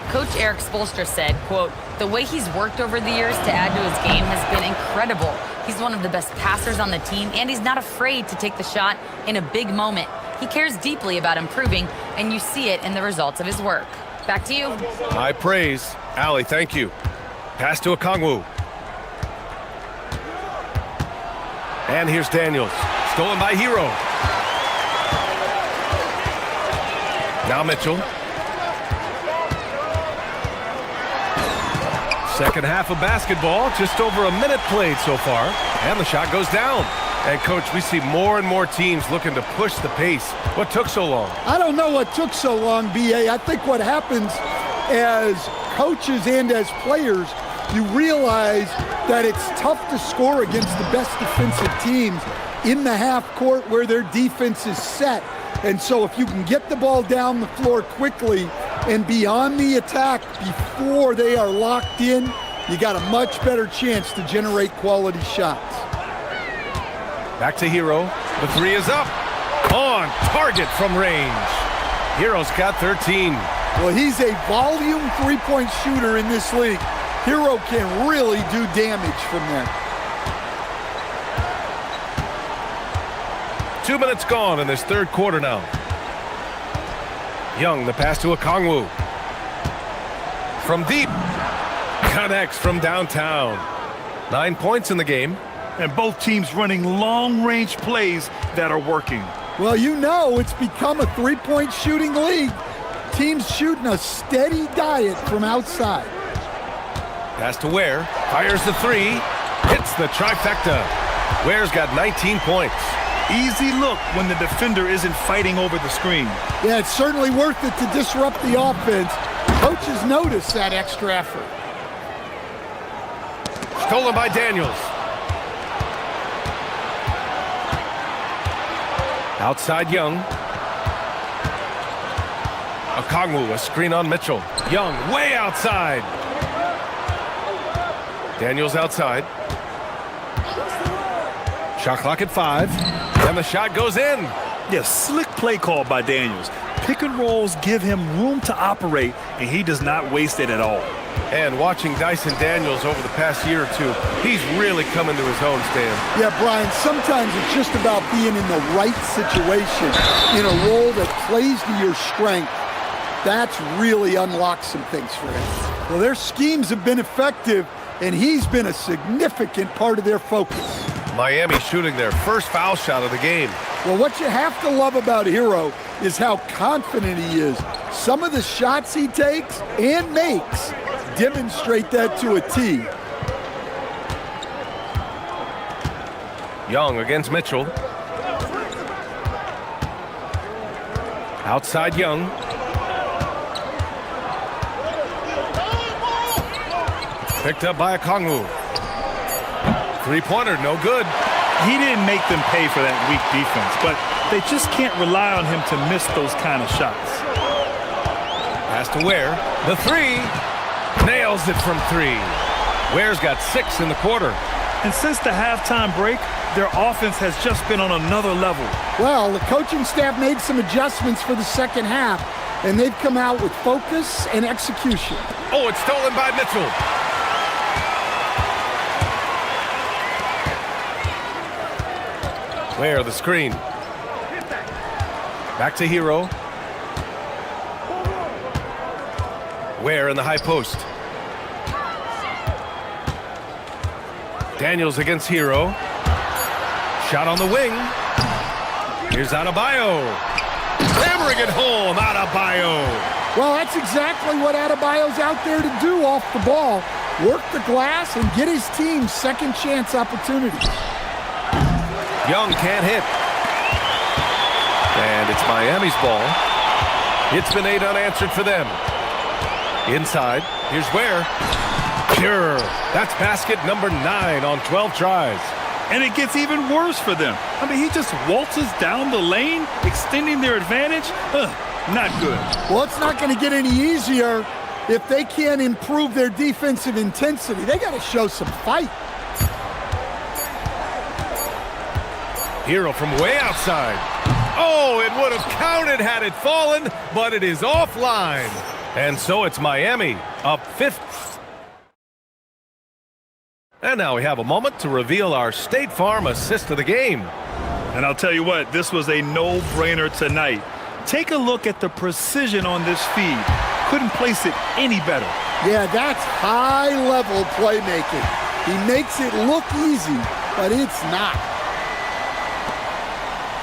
Coach Eric Spoelstra said, quote, "The way he's worked over the years to add to his game has been incredible. He's one of the best passers on the team, and he's not afraid to take the shot in a big moment. He cares deeply about improving, and you see it in the results of his work." Back to you. High praise. Allie, thank you. Pass to Okongwu. And here's Daniels. Stolen by Hero. Now Mitchell. Second half of basketball, just over a minute played so far, and the shot goes down. And, Coach, we see more and more teams looking to push the pace. What took so long? I don't know what took so long, B.A. I think what happens as coaches and as players, you realize that it's tough to score against the best defensive teams in the half court where their defense is set. And so if you can get the ball down the floor quickly and be on the attack before they are locked in, you got a much better chance to generate quality shots. Back to Hero. The 3 is up. On target from range. Hero's got 13. Well, he's a volume three-point shooter in this league. Hero can really do damage from there. 2 minutes gone in this third quarter now. Young, the pass to Okongwu. From deep. Connects from downtown. 9 points in the game. And both teams running long-range plays that are working. Well, you know it's become a three-point shooting league. Teams shooting a steady diet from outside. Pass to Ware. Fires the 3. Hits the trifecta. Ware's got 19 points. Easy look when the defender isn't fighting over the screen. Yeah, it's certainly worth it to disrupt the offense. Coaches notice that extra effort. Stolen by Daniels. Outside Young. Okongwu, a screen on Mitchell. Young, way outside. Daniels outside. Shot clock at 5. And the shot goes in. Yeah, slick play call by Daniels. Pick and rolls give him room to operate, and he does not waste it at all. And watching Dyson Daniels over the past year or two, he's really come into his own, Stan. Yeah, Brian, sometimes it's just about being in the right situation, in a role that plays to your strength. That's really unlocked some things for him. Well, their schemes have been effective, and he's been a significant part of their focus. Miami shooting their first foul shot of the game. Well, what you have to love about Hero is how confident he is. Some of the shots he takes and makes demonstrate that to a T. Young against Mitchell. Outside Young. Picked up by Okongwu. Three-pointer, no good. He didn't make them pay for that weak defense, but they just can't rely on him to miss those kind of shots. Pass to Ware. The three. Nails it from three. Ware's got 6 in the quarter. And since the halftime break, their offense has just been on another level. Well, the coaching staff made some adjustments for the second half, and they've come out with focus and execution. Oh, it's stolen by Mitchell. Ware, the screen. Back to Hero. Ware in the high post. Daniels against Hero. Shot on the wing. Here's Adebayo. Hammering it home, Adebayo. Well, that's exactly what Adebayo's out there to do off the ball. Work the glass and get his team second chance opportunities. Young can't hit. And it's Miami's ball. It's been 8 unanswered for them. Inside, here's Ware. Pure. That's basket number 9 on 12 tries. And it gets even worse for them. I mean, he just waltzes down the lane, extending their advantage. Not good. Well, it's not going to get any easier if they can't improve their defensive intensity. They got to show some fight. Hero from way outside. Oh, it would have counted had it fallen, but it is offline. And so it's Miami up 5th. And now we have a moment to reveal our State Farm assist of the game. And I'll tell you what, this was a no-brainer tonight. Take a look at the precision on this feed. Couldn't place it any better. Yeah, that's high-level playmaking. He makes it look easy, but it's not.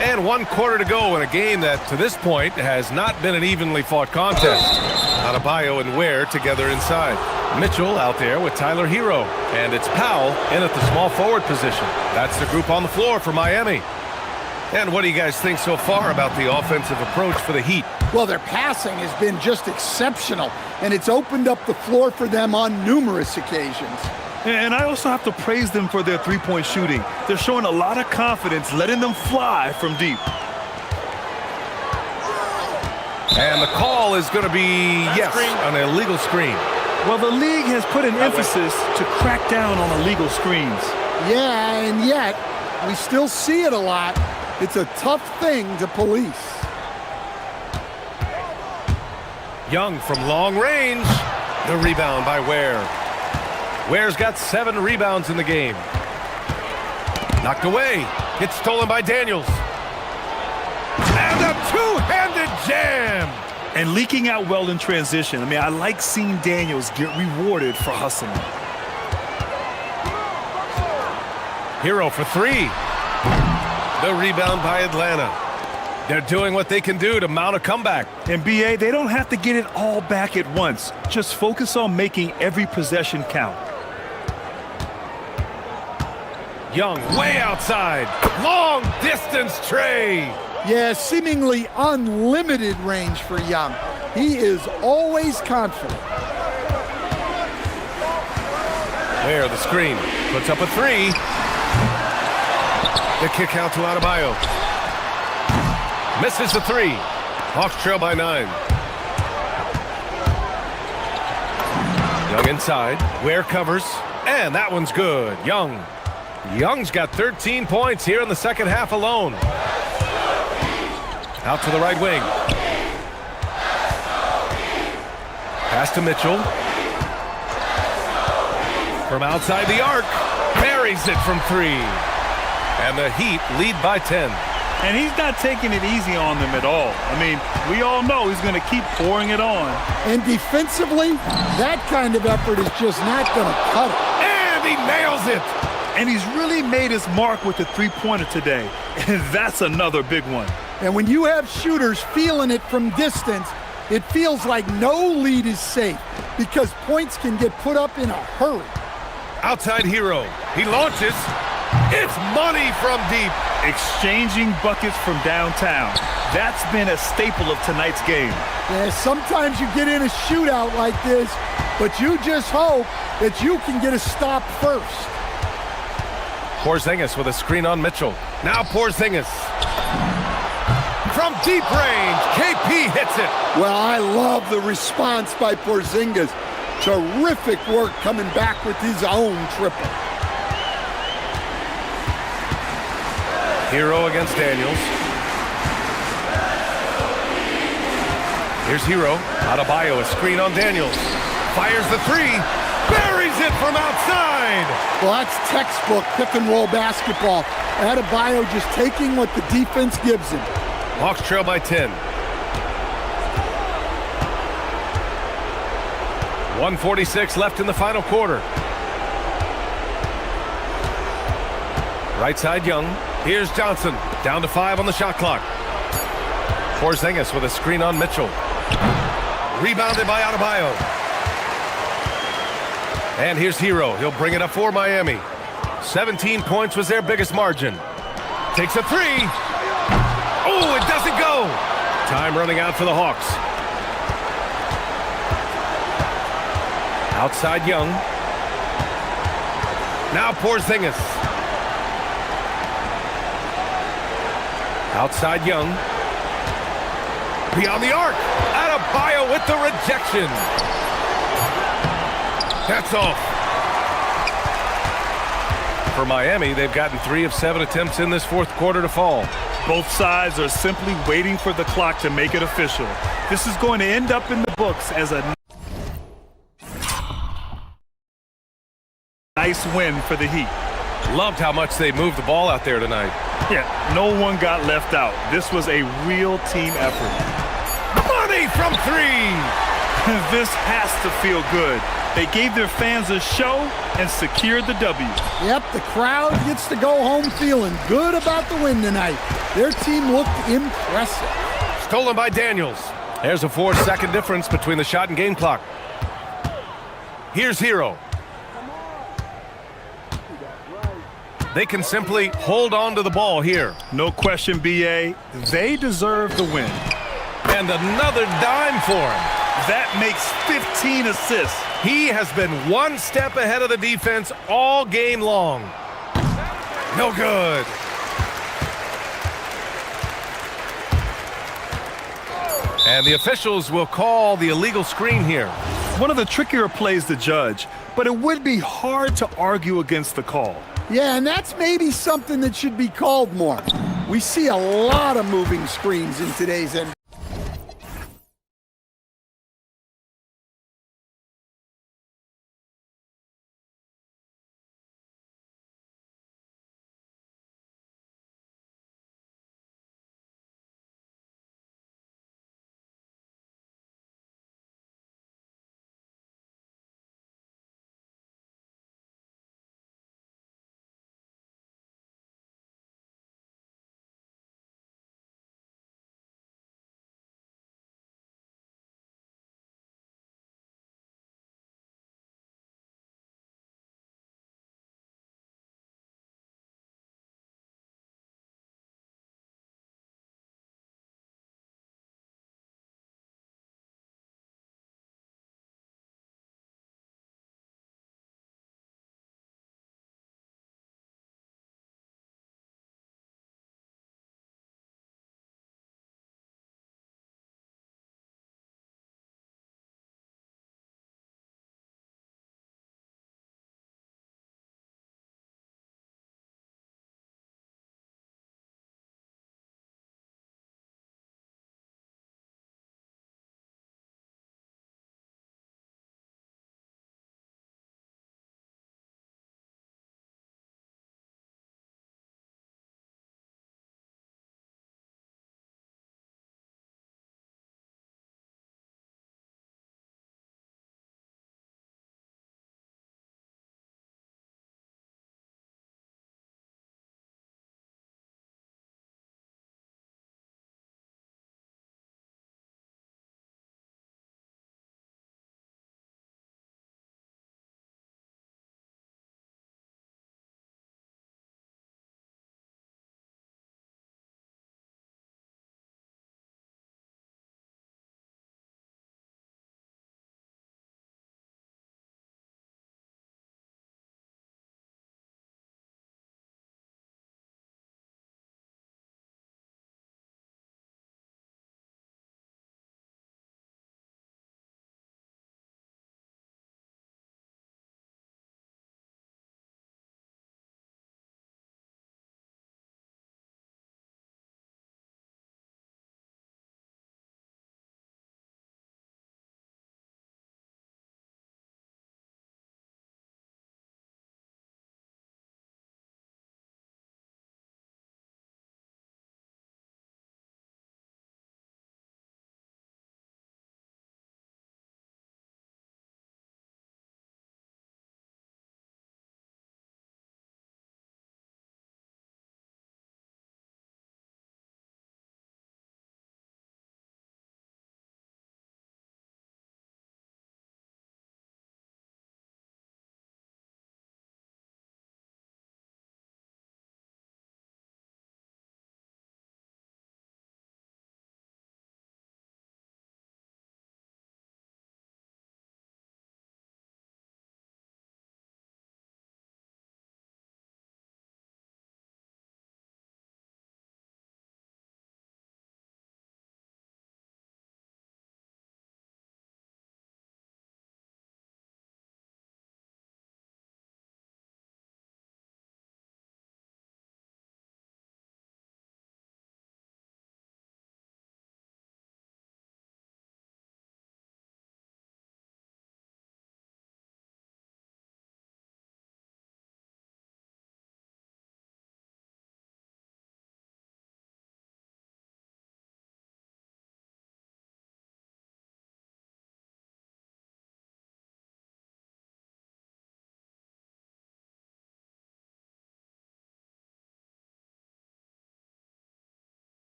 And 1 quarter to go in a game that, to this point, has not been an evenly fought contest. Adebayo and Ware together inside. Mitchell out there with Tyler Hero. And it's Powell in at the small forward position. That's the group on the floor for Miami. And what do you guys think so far about the offensive approach for the Heat? Well, their passing has been just exceptional, and it's opened up the floor for them on numerous occasions. And I also have to praise them for their three-point shooting. They're showing a lot of confidence, letting them fly from deep. And the call is going to be, yes, an illegal screen. Well, the league has put an emphasis to crack down on illegal screens. Yeah, and yet, we still see it a lot. It's a tough thing to police. Young from long range. The rebound by Ware. Ware's got 7 rebounds in the game. Knocked away. It's stolen by Daniels. And a two-handed jam. And leaking out well in transition. I mean, I like seeing Daniels get rewarded for hustling. Hero for 3. The rebound by Atlanta. They're doing what they can do to mount a comeback. And BA, they don't have to get it all back at once. Just focus on making every possession count. Young way outside. Long distance tray. Yeah, seemingly unlimited range for Young. He is always confident. There, the screen. Puts up a 3. The kick out to Adebayo. Misses the 3. Hawks trail by 9. Young inside. Ware covers. And that one's good. Young's got 13 points here in the second half alone. Out to the right wing. Pass to Mitchell. From outside the arc. Buries it from 3. And the Heat lead by 10. And he's not taking it easy on them at all. I mean, we all know he's going to keep pouring it on. And defensively, that kind of effort is just not going to cut it. And he nails it. And he's really made his mark with the three-pointer today. And that's another big one. And when you have shooters feeling it from distance, it feels like no lead is safe because points can get put up in a hurry. Outside Hero. He launches. It's money from deep. Exchanging buckets from downtown. That's been a staple of tonight's game. Yeah, sometimes you get in a shootout like this, but you just hope that you can get a stop first. Porzingis with a screen on Mitchell. Now Porzingis. From deep range, KP hits it. Well, I love the response by Porzingis. Terrific work coming back with his own triple. Hero against Daniels. Here's Hero. Adebayo, a screen on Daniels. Fires the three. Buries it from outside. Well, that's textbook pick-and-roll basketball. Adebayo just taking what the defense gives him. Hawks trail by 10. 1:46 left in the final quarter. Right side Young. Here's Johnson. Down to 5 on the shot clock. Porzingis with a screen on Mitchell. Rebounded by Adebayo. And here's Hero. He'll bring it up for Miami. 17 points was their biggest margin. Takes a three. Oh, it doesn't go. Time running out for the Hawks. Outside Young. Now Porzingis. Outside Young. Beyond the arc. Adebayo with the rejection. That's off. For Miami, they've gotten 3 of 7 attempts in this fourth quarter to fall. Both sides are simply waiting for the clock to make it official. This is going to end up in the books as a nice win for the Heat. Loved how much they moved the ball out there tonight. Yeah, no one got left out. This was a real team effort. Money from 3! This has to feel good. They gave their fans a show and secured the W. Yep, the crowd gets to go home feeling good about the win tonight. Their team looked impressive. Stolen by Daniels. There's a 4-second difference between the shot and game clock. Here's Hero. They can simply hold on to the ball here. No question, B.A. They deserve the win. And another dime for him. That makes 15 assists. He has been one step ahead of the defense all game long. No good. And the officials will call the illegal screen here. One of the trickier plays to judge, but it would be hard to argue against the call. Yeah, and that's maybe something that should be called more. We see a lot of moving screens in today's NBA.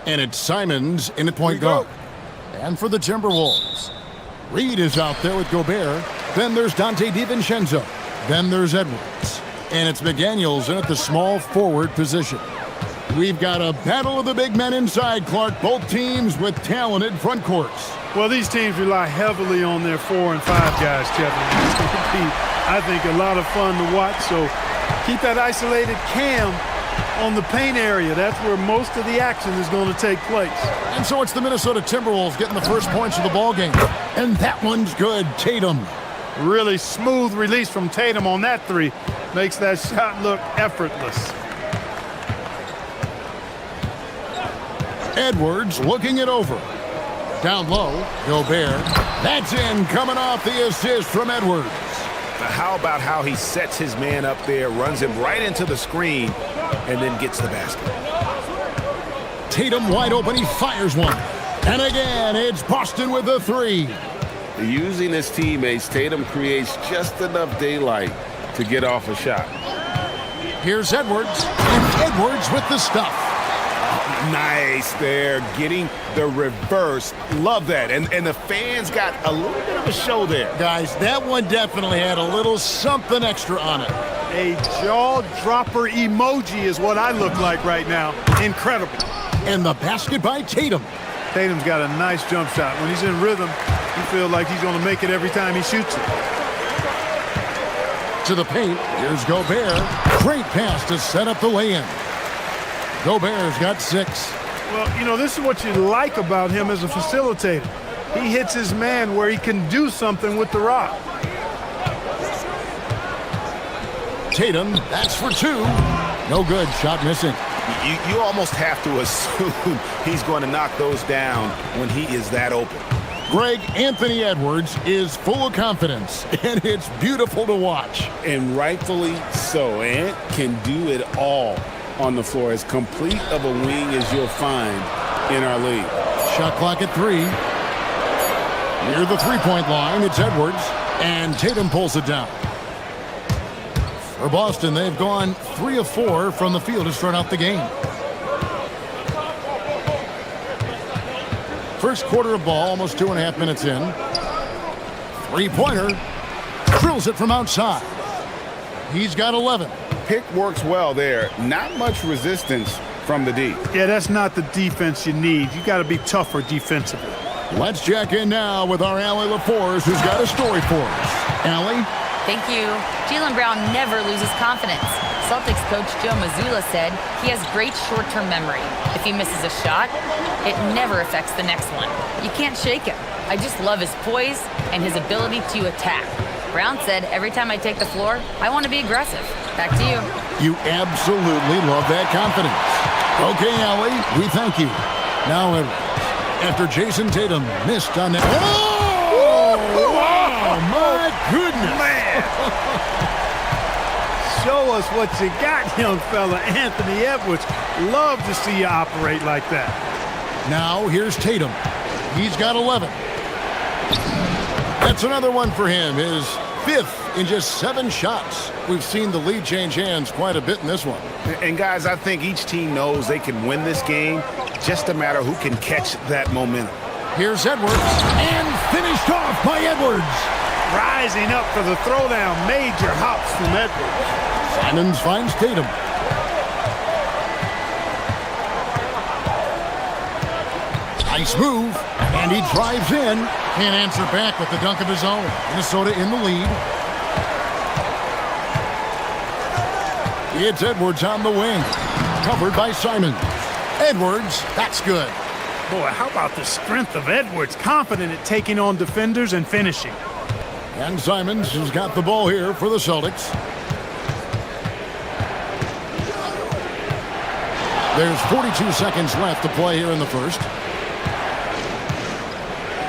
And it's Simons in at point guard. And for the Timberwolves, Reed is out there with Gobert. Then there's Dante DiVincenzo. Then there's Edwards. And it's McDaniels in at the small forward position. We've got a battle of the big men inside, Clark. Both teams with talented front courts. Well, these teams rely heavily on their 4 and 5 guys, Kevin. It's going to be, I think, a lot of fun to watch. So keep that isolated cam on the paint area. That's where most of the action is going to take place. And so it's the Minnesota Timberwolves getting the first points of the ball game. And that one's good. Tatum. Really smooth release from Tatum on that three. Makes that shot look effortless. Edwards looking it over. Down low, Gobert. That's in, coming off the assist from Edwards. Now how about how he sets his man up there, runs him right into the screen, and then gets the basket. Tatum wide open, he fires one. And again, it's Boston with the three. Using his teammates, Tatum creates just enough daylight to get off a shot. Here's Edwards, and Edwards with the stuff. Nice there, getting the reverse. Love that. And the fans got a little bit of a show there. Guys, that one definitely had a little something extra on it. A jaw-dropper emoji is what I look like right now. Incredible. And the basket by Tatum. Tatum's got a nice jump shot. When he's in rhythm, you feel like he's going to make it every time he shoots it. To the paint, here's Gobert. Great pass to set up the lay-in. Gobert's got 6. Well, you know, this is what you like about him as a facilitator. He hits his man where he can do something with the rock. Tatum, that's for 2. No good, shot missing. You almost have to assume he's going to knock those down when he is that open. Greg, Anthony Edwards is full of confidence, and it's beautiful to watch. And rightfully so. Ant can do it all on the floor, as complete of a wing as you'll find in our league. Shot clock at 3. Near the three-point line, it's Edwards, and Tatum pulls it down. For Boston, they've gone 3 of 4 from the field to start out the game. First quarter of ball, almost 2.5 minutes in. Three-pointer, drills it from outside. He's got 11. Pick works well there. Not much resistance from the D. Yeah, that's not the defense you need. You got to be tougher defensively. Let's check in now with our Allie LaForce, who's got a story for us. Allie? Thank you. Jaylen Brown never loses confidence. Celtics coach Joe Mazzulla said he has great short-term memory. If he misses a shot, it never affects the next one. You can't shake him. I just love his poise and his ability to attack. Brown said, every time I take the floor, I want to be aggressive. Back to you. You absolutely love that confidence. Okay, Allie, we thank you. Now, after Jason Tatum missed on that... Oh, wow, my goodness. Man. Show us what you got, young fella. Anthony Edwards. Love to see you operate like that. Now, here's Tatum. He's got 11. That's another one for him, his 5th in just 7 shots. We've seen the lead change hands quite a bit in this one. And guys, I think each team knows they can win this game, just a matter who can catch that momentum. Here's Edwards, and finished off by Edwards. Rising up for the throwdown, major hops from Edwards. Simons finds Tatum. Nice move, and he drives in. Can't answer back with the dunk of his own. Minnesota in the lead. It's Edwards on the wing. Covered by Simons. Edwards, that's good. Boy, how about the strength of Edwards? Confident at taking on defenders and finishing. And Simons has got the ball here for the Celtics. There's 42 seconds left to play here in the first.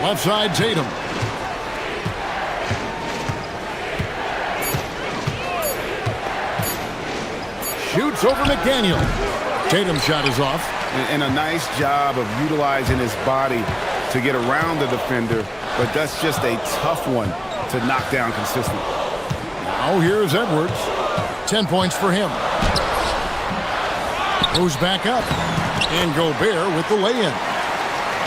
Left side, Tatum. Shoots over McDaniel. Tatum's shot is off. And a nice job of utilizing his body to get around the defender, but that's just a tough one to knock down consistently. Now here's Edwards. 10 points for him. Goes back up. And Gobert with the lay-in.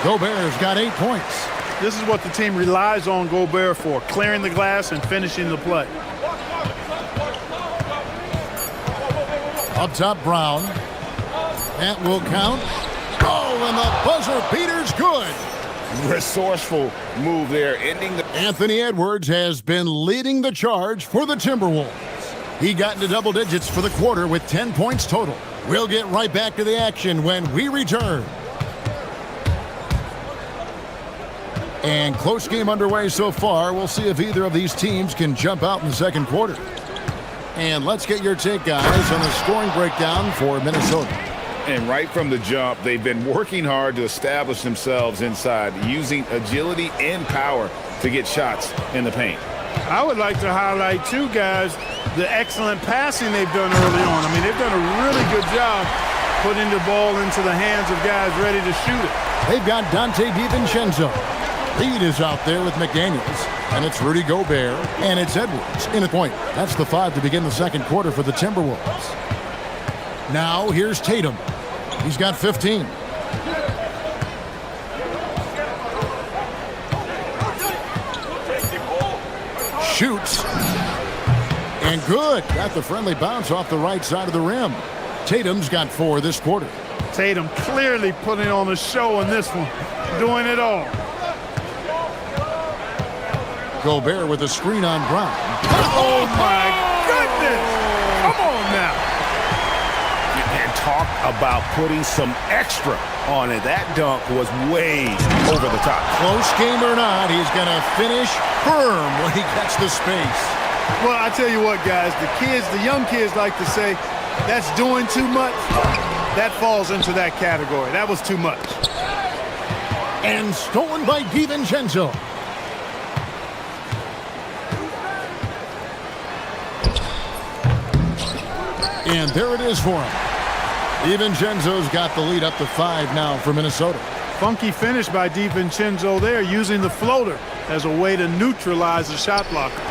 Gobert's got 8 points. This is what the team relies on Gobert for, clearing the glass and finishing the play. Up top, Brown. That will count. Oh, and the buzzer beater's good. Resourceful move there, ending the... Anthony Edwards has been leading the charge for the Timberwolves. He got into double digits for the quarter with 10 points total. We'll get right back to the action when we return. And close game underway so far. We'll see if either of these teams can jump out in the second quarter. And let's get your take, guys, on the scoring breakdown for Minnesota. And right from the jump, they've been working hard to establish themselves inside, using agility and power to get shots in the paint. I would like to highlight, too, guys, the excellent passing they've done early on. I mean, they've done a really good job putting the ball into the hands of guys ready to shoot it. They've got Dante DiVincenzo. Lead is out there with McDaniels, and it's Rudy Gobert, and it's Edwards in a point. That's the 5 to begin the second quarter for the Timberwolves. Now here's Tatum. He's got 15. Shoots. And good. Got the friendly bounce off the right side of the rim. Tatum's got 4 this quarter. Tatum clearly putting on a show in this one. Doing it all. Gobert with a screen on Brown. Oh, my goodness! Come on now. And talk about putting some extra on it. That dunk was way over the top. Close game or not, he's going to finish firm when he gets the space. Well, I tell you what, guys, the young kids like to say, that's doing too much. That falls into that category. That was too much. And stolen by DiVincenzo. And there it is for him. DiVincenzo's got the lead up to 5 now for Minnesota. Funky finish by DiVincenzo there, using the floater as a way to neutralize the shot blocker.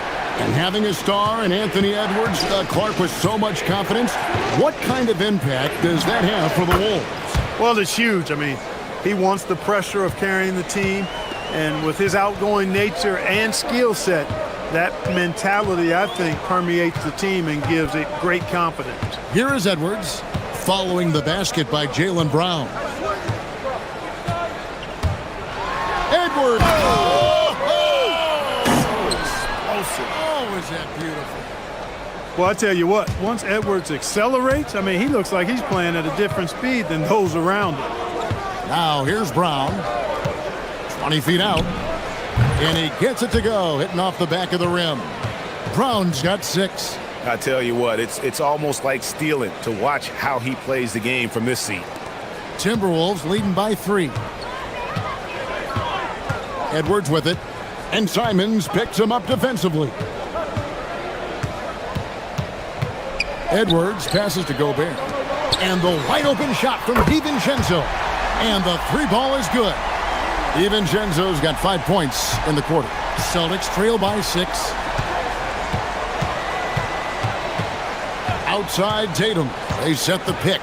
And having a star in Anthony Edwards, Clark, with so much confidence, what kind of impact does that have for the Wolves? Well, it's huge. I mean, he wants the pressure of carrying the team, and with his outgoing nature and skill set, that mentality, I think, permeates the team and gives it great confidence. Here is Edwards, following the basket by Jaylen Brown. Edwards! Oh, is that beautiful. Well, I tell you what, once Edwards accelerates, I mean, he looks like he's playing at a different speed than those around him. Now, here's Brown. 20 feet out. And he gets it to go, hitting off the back of the rim. Brown's got 6. I tell you what, it's almost like stealing to watch how he plays the game from this seat. Timberwolves leading by 3. Edwards with it, and Simons picks him up defensively. Edwards passes to Gobert. And the wide open shot from DiVincenzo. And the 3 ball is good. DiVincenzo's got 5 points in the quarter. Celtics trail by 6. Outside Tatum. They set the pick.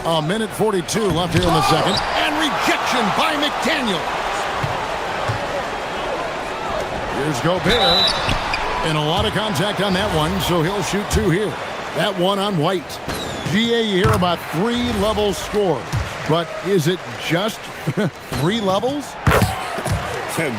1:42 left here in the second. And rejection by McDaniels. Here's Gobert. And a lot of contact on that one, so he'll shoot 2 here. That one on White. GA, you hear about 3 level scores, but is it just 3 levels?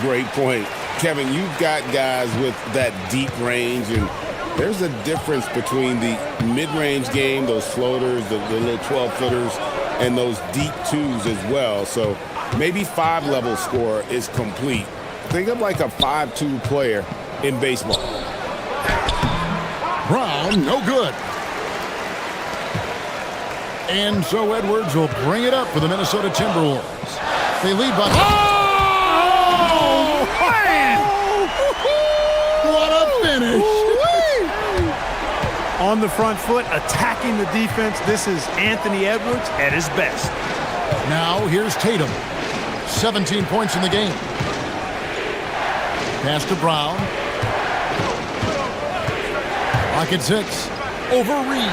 Great point. Kevin, you've got guys with that deep range, and there's a difference between the mid-range game, those floaters, the little 12-footers, and those deep 2s as well. So maybe 5-level score is complete. Think of like a 5-2 player in baseball. Brown, no good. And so Edwards will bring it up for the Minnesota Timberwolves. They lead by... Oh, man! What a finish! On the front foot, attacking the defense. This is Anthony Edwards at his best. Now here's Tatum. 17 points in the game. Pass to Brown. Clock at 6. Over Reed.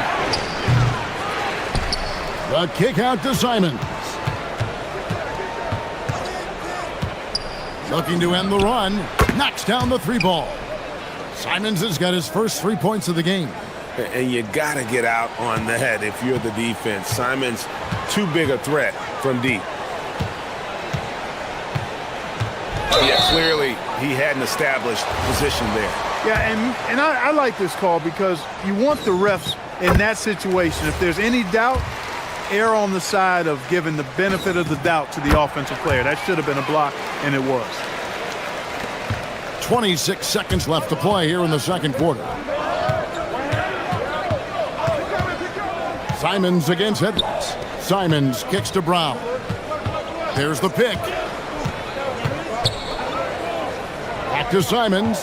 The kick out to Simons. Looking to end the run. Knocks down the 3-ball. Simons has got his first 3 points of the game. And you got to get out on that if you're the defense. Simons, too big a threat from deep. Yeah, clearly he had an established position there. Yeah, and I like this call because you want the refs in that situation. If there's any doubt, err on the side of giving the benefit of the doubt to the offensive player. That should have been a block, and it was. 26 seconds left to play here in the second quarter. Simons against Edwards. Simons kicks to Brown. There's the pick. Back to Simons.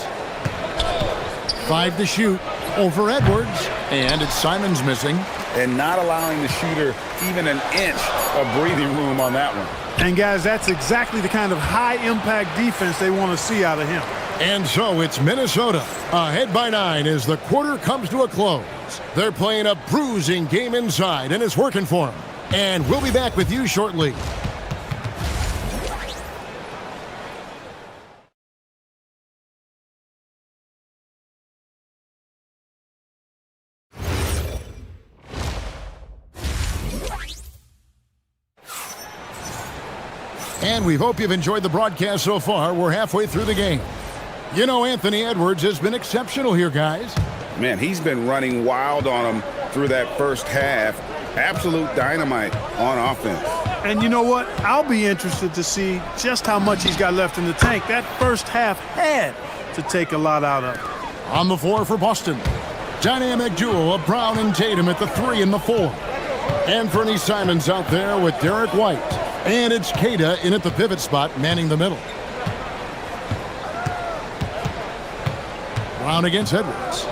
5 to shoot over Edwards. And it's Simons missing. And not allowing the shooter even an inch of breathing room on that one. And guys, that's exactly the kind of high-impact defense they want to see out of him. And so it's Minnesota ahead by 9 as the quarter comes to a close. They're playing a bruising game inside, and it's working for them. And we'll be back with you shortly. And we hope you've enjoyed the broadcast so far. We're halfway through the game. You know, Anthony Edwards has been exceptional here, guys. Man, he's been running wild on him through that first half. Absolute dynamite on offense. And you know what? I'll be interested to see just how much he's got left in the tank. That first half had to take a lot out of him. On the floor for Boston. Dynamic duo of Brown and Tatum at the 3 and the 4. Anthony Simons out there with Derek White. And it's Queta in at the pivot spot, manning the middle. Brown against Edwards.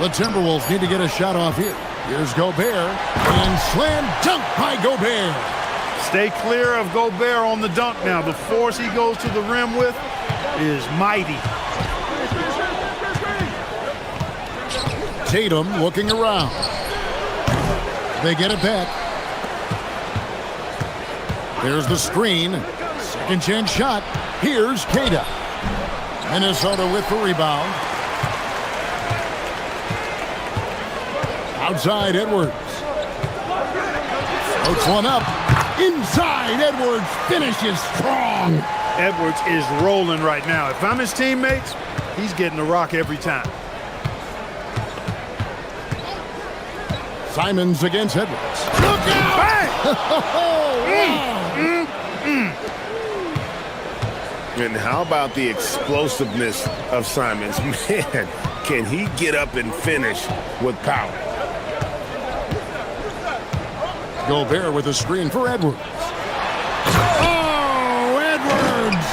The Timberwolves need to get a shot off here. Here's Gobert, and slam dunk by Gobert. Stay clear of Gobert on the dunk now. The force he goes to the rim with is mighty. Tatum looking around. They get it back. There's the screen. Second chance shot. Here's Queta. Minnesota with the rebound. Outside Edwards. Floats one up. Inside Edwards finishes strong. Edwards is rolling right now. If I'm his teammates, he's getting the rock every time. Simons against Edwards. Look out! And how about the explosiveness of Simons? Man, can he get up and finish with power? Gobert with a screen for Edwards. Oh, Edwards!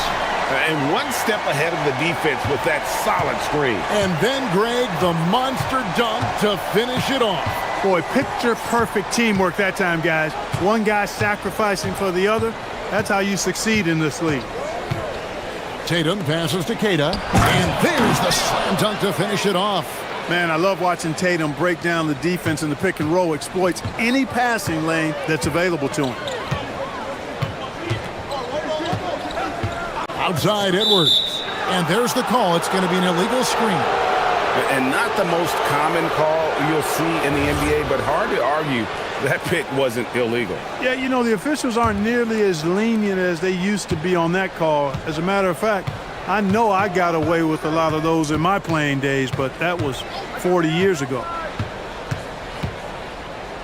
And one step ahead of the defense with that solid screen. And then Greg, the monster dunk to finish it off. Boy, picture-perfect teamwork that time, guys. One guy sacrificing for the other. That's how you succeed in this league. Tatum passes to Queta, and there's the slam dunk to finish it off. Man, I love watching Tatum break down the defense in the pick and roll, exploits any passing lane that's available to him. Outside Edwards, and there's the call. It's going to be an illegal screen. And not the most common call you'll see in the NBA, but hard to argue that pick wasn't illegal. Yeah, you know, the officials aren't nearly as lenient as they used to be on that call. As a matter of fact, I know I got away with a lot of those in my playing days, but that was 40 years ago.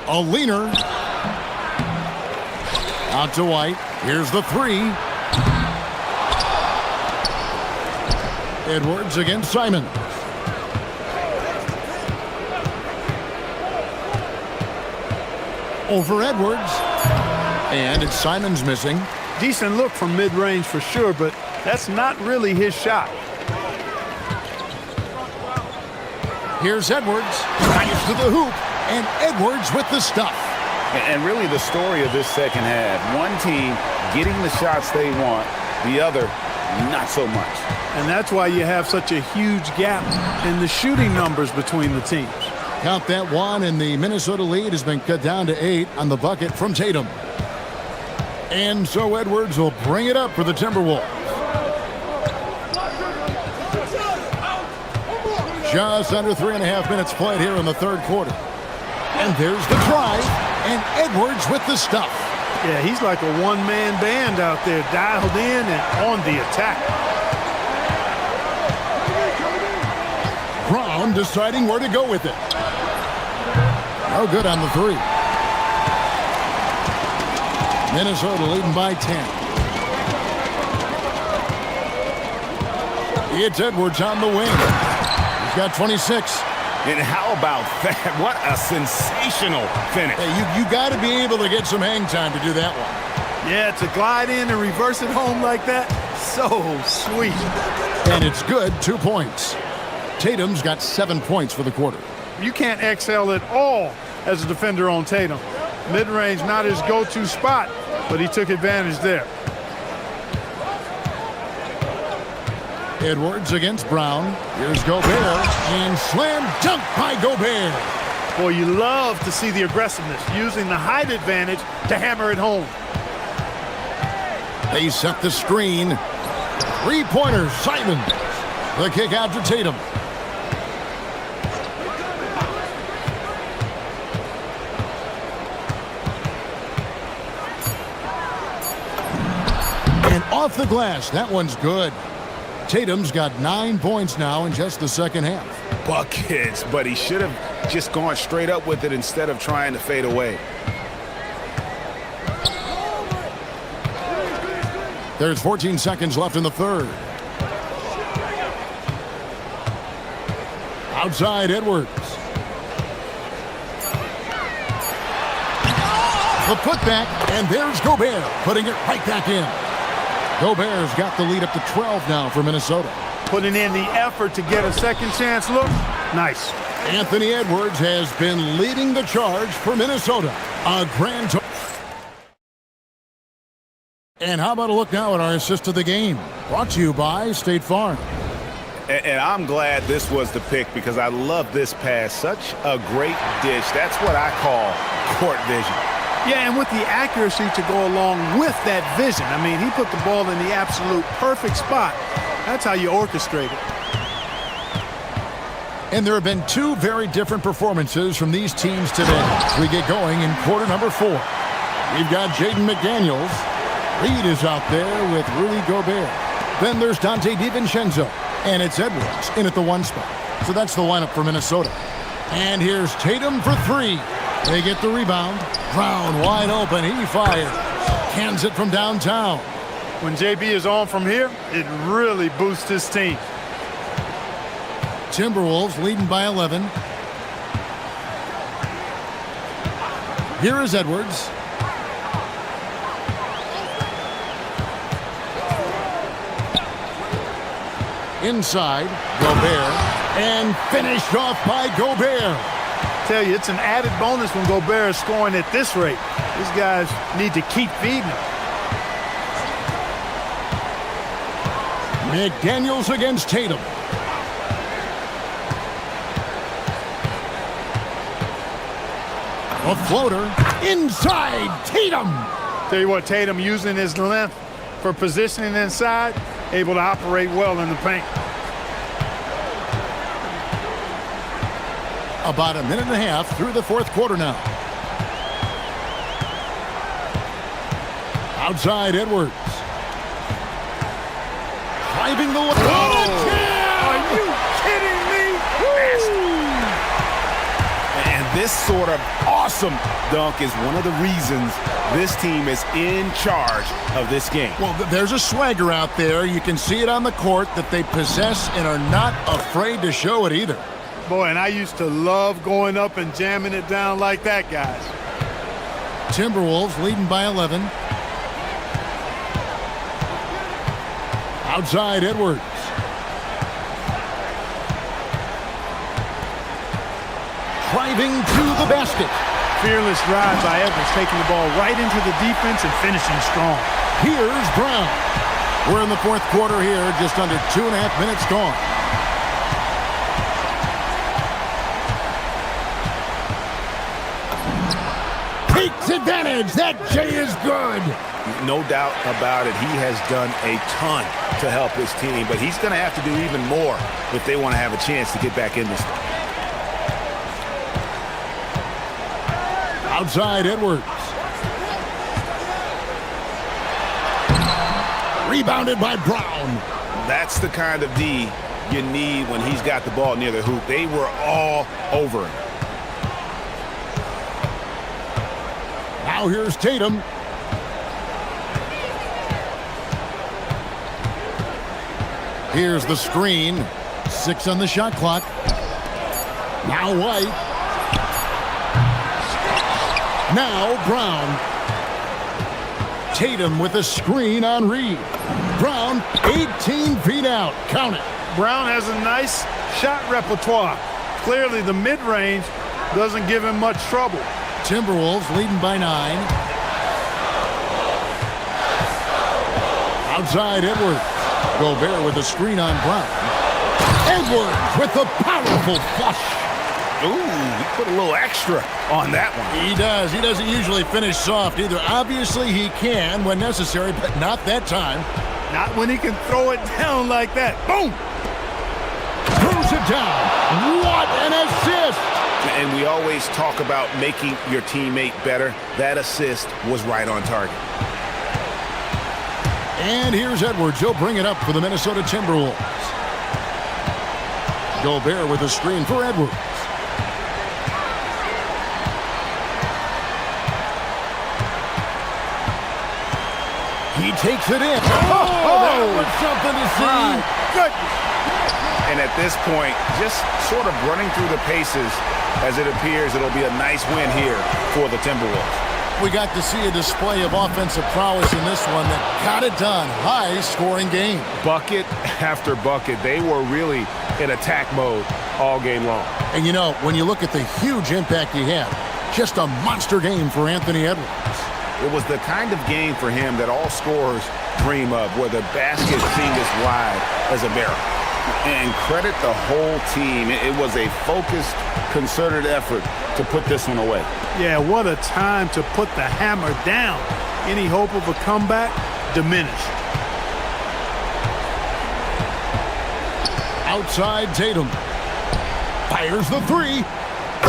A leaner. Out to White. Here's the 3. Edwards against Simons. Over Edwards. And it's Simons missing. Decent look from mid-range for sure, but that's not really his shot. Here's Edwards. Drives to the hoop. And Edwards with the stuff. And really the story of this second half. One team getting the shots they want. The other not so much. And that's why you have such a huge gap in the shooting numbers between the teams. Count that one, and the Minnesota lead has been cut down to 8 on the bucket from Tatum. And so Edwards will bring it up for the Timberwolves. Just under 3.5 minutes played here in the third quarter. And there's the drive, and Edwards with the stuff. Yeah, he's like a one-man band out there, dialed in and on the attack. Brown deciding where to go with it. No good on the three. Minnesota leading by 10. It's Edwards on the wing. He's got 26. And how about that? What a sensational finish. Hey, you got to be able to get some hang time to do that one. Yeah, to glide in and reverse it home like that, so sweet. And it's good, 2 points. Tatum's got 7 points for the quarter. You can't excel at all as a defender on Tatum. Mid-range not his go-to spot, but he took advantage there. Edwards against Brown. Here's Gobert, and slam dunk by Gobert. Boy, you love to see the aggressiveness, using the height advantage to hammer it home. They set the screen. Three-pointer, Simons. The kick out to Tatum. And off the glass, that one's good. Tatum's got 9 points now in just the second half. Buckets, but he should have just gone straight up with it instead of trying to fade away. There's 14 seconds left in the third. Outside Edwards. The putback, and there's Gobert, putting it right back in. Gobert's got the lead up to 12 now for Minnesota. Putting in the effort to get a second chance look. Nice. Anthony Edwards has been leading the charge for Minnesota. A grand total. And how about a look now at our assist of the game? Brought to you by State Farm. And I'm glad this was the pick because I love this pass. Such a great dish. That's what I call court vision. Yeah, and with the accuracy to go along with that vision. I mean, he put the ball in the absolute perfect spot. That's how you orchestrate it. And there have been two very different performances from these teams today. As we get going in quarter number 4. We've got Jaden McDaniels. Reed is out there with Rudy Gobert. Then there's Dante DiVincenzo. And it's Edwards in at the 1 spot. So that's the lineup for Minnesota. And here's Tatum for 3. They get the rebound. Brown wide open. He fires. Cans it from downtown. When JB is on from here, it really boosts his team. Timberwolves leading by 11. Here is Edwards. Inside, Gobert. And finished off by Gobert. Tell you, it's an added bonus when Gobert is scoring at this rate. These guys need to keep feeding him. McDaniels against Tatum. A floater inside Tatum. Tell you what, Tatum using his length for positioning inside, able to operate well in the paint. About a minute and a half through the fourth quarter now. Outside Edwards. Driving the lane. Are you kidding me? And this sort of awesome dunk is one of the reasons this team is in charge of this game. Well, there's a swagger out there. You can see it on the court that they possess and are not afraid to show it either. Boy, and I used to love going up and jamming it down like that, guys. Timberwolves leading by 11. Outside Edwards. Driving to the basket. Fearless drive by Edwards, taking the ball right into the defense and finishing strong. Here's Brown. We're in the fourth quarter here, just under 2.5 minutes gone. Takes advantage. That J is good. No doubt about it. He has done a ton to help his team, but he's going to have to do even more if they want to have a chance to get back in this one. Outside Edwards. Rebounded by Brown. That's the kind of D you need when he's got the ball near the hoop. They were all over him. Now here's Tatum. Here's the screen. 6 on the shot clock. Now White. Now Brown. Tatum with a screen on Reed. Brown 18 feet out. Count it. Brown has a nice shot repertoire. Clearly the mid-range doesn't give him much trouble. Timberwolves leading by 9. Outside Edwards. Gobert with a screen on Brown. Edwards with the powerful flush. Ooh, he put a little extra on that one. He does. He doesn't usually finish soft either. Obviously he can when necessary, but not that time. Not when he can throw it down like that. Boom! Throws it down. What an assist! And we always talk about making your teammate better. That assist was right on target. And here's Edwards. He'll bring it up for the Minnesota Timberwolves. Gobert with a screen for Edwards. He takes it in. Oh, that was something to see. Good. And at this point, just sort of running through the paces as it appears it'll be a nice win here for the Timberwolves. We got to see a display of offensive prowess in this one that got it done. High-scoring game. Bucket after bucket. They were really in attack mode all game long. And you know, when you look at the huge impact he had, just a monster game for Anthony Edwards. It was the kind of game for him that all scorers dream of, where the basket seemed as wide as a barrel. And credit the whole team. It was a focused, concerted effort to put this one away. Yeah, what a time to put the hammer down. Any hope of a comeback diminished. Outside Tatum. Fires the 3.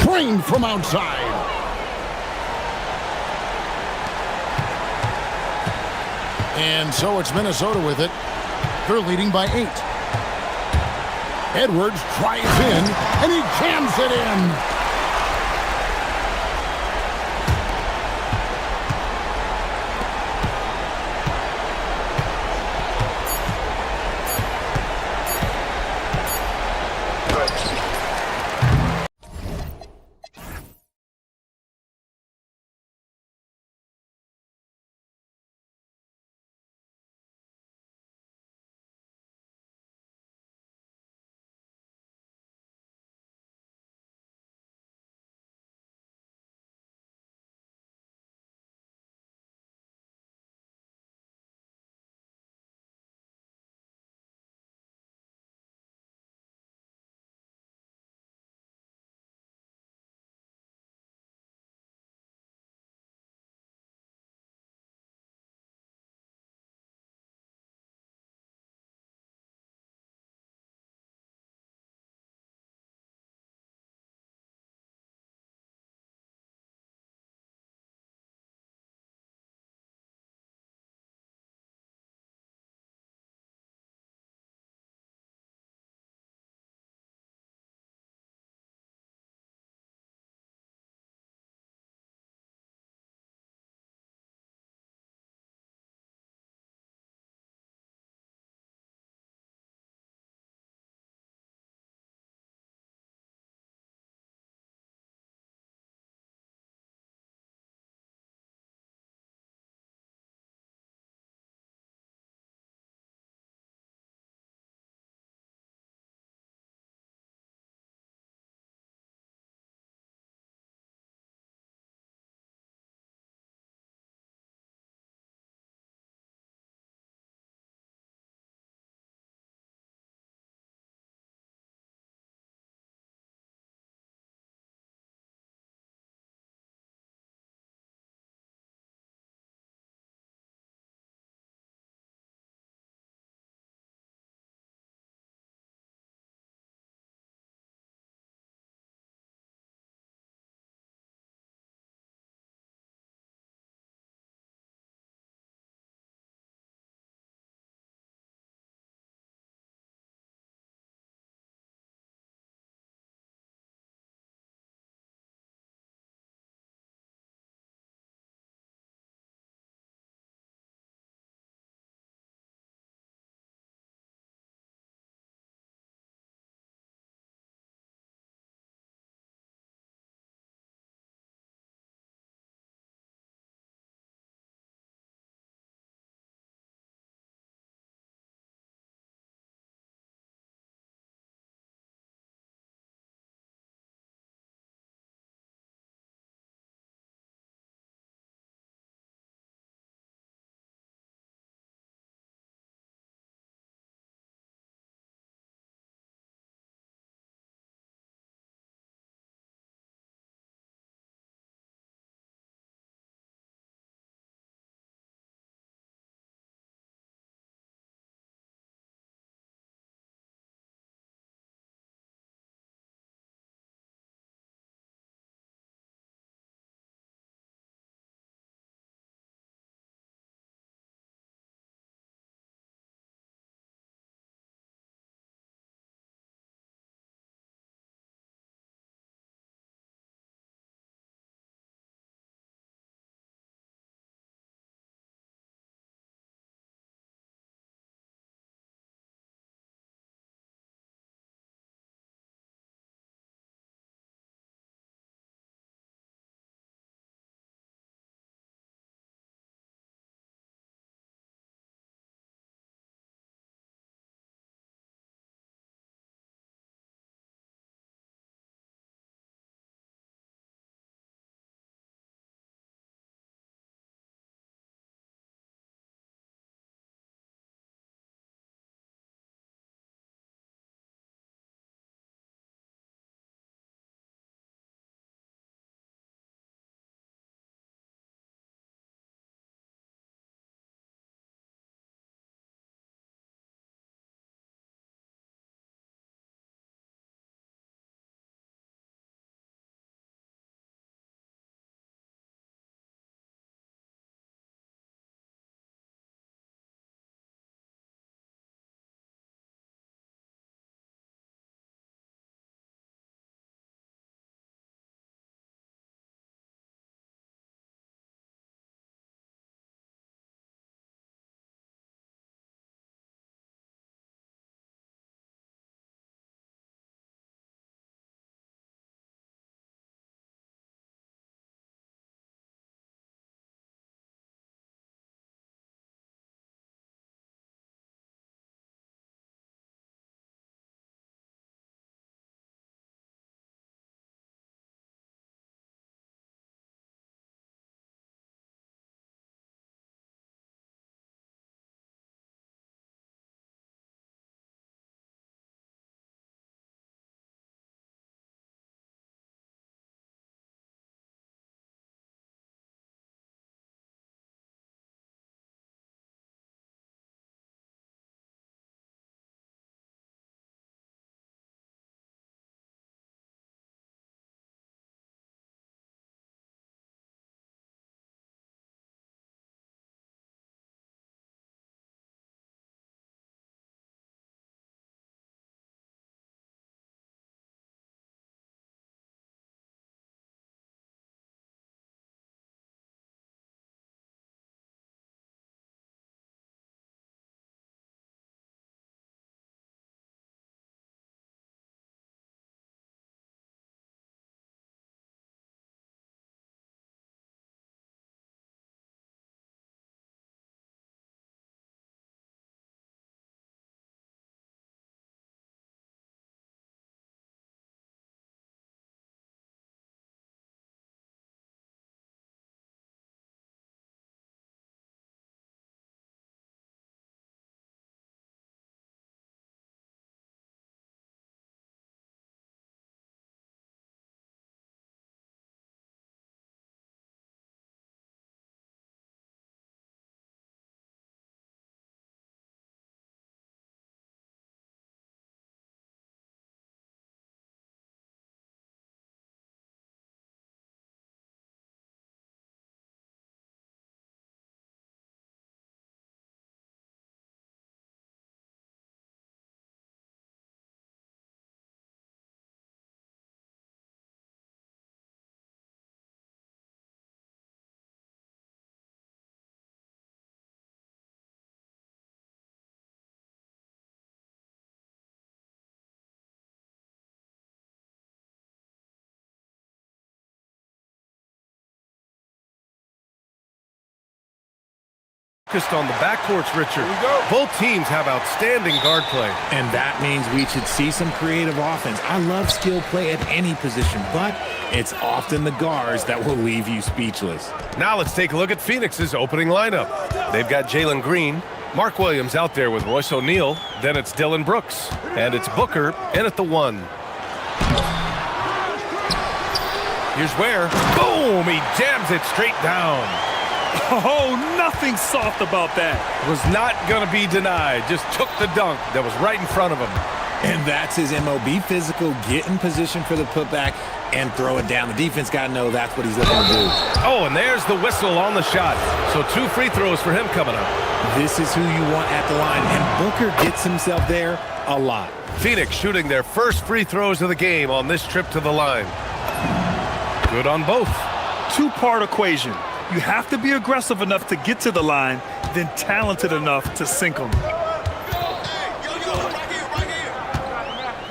Trained from outside. And so it's Minnesota with it. They're leading by 8. Edwards tries in, and he jams it in. Focused on the backcourts, Richard. Both teams have outstanding guard play. And that means we should see some creative offense. I love skill play at any position, but it's often the guards that will leave you speechless. Now let's take a look at Phoenix's opening lineup. They've got Jalen Green, Mark Williams out there with Royce O'Neal. Then it's Dylan Brooks. And it's Booker in at the 1. Here's where. Boom! He jams it straight down. Oh, nothing soft about that. Was not going to be denied. Just took the dunk that was right in front of him. And that's his MO. Be physical, get in position for the putback, and throw it down. The defense got to know that's what he's looking to do. Oh, and there's the whistle on the shot. So 2 free throws for him coming up. This is who you want at the line, and Booker gets himself there a lot. Phoenix shooting their first free throws of the game on this trip to the line. Good on both. Two-part equation. You have to be aggressive enough to get to the line, then talented enough to sink them.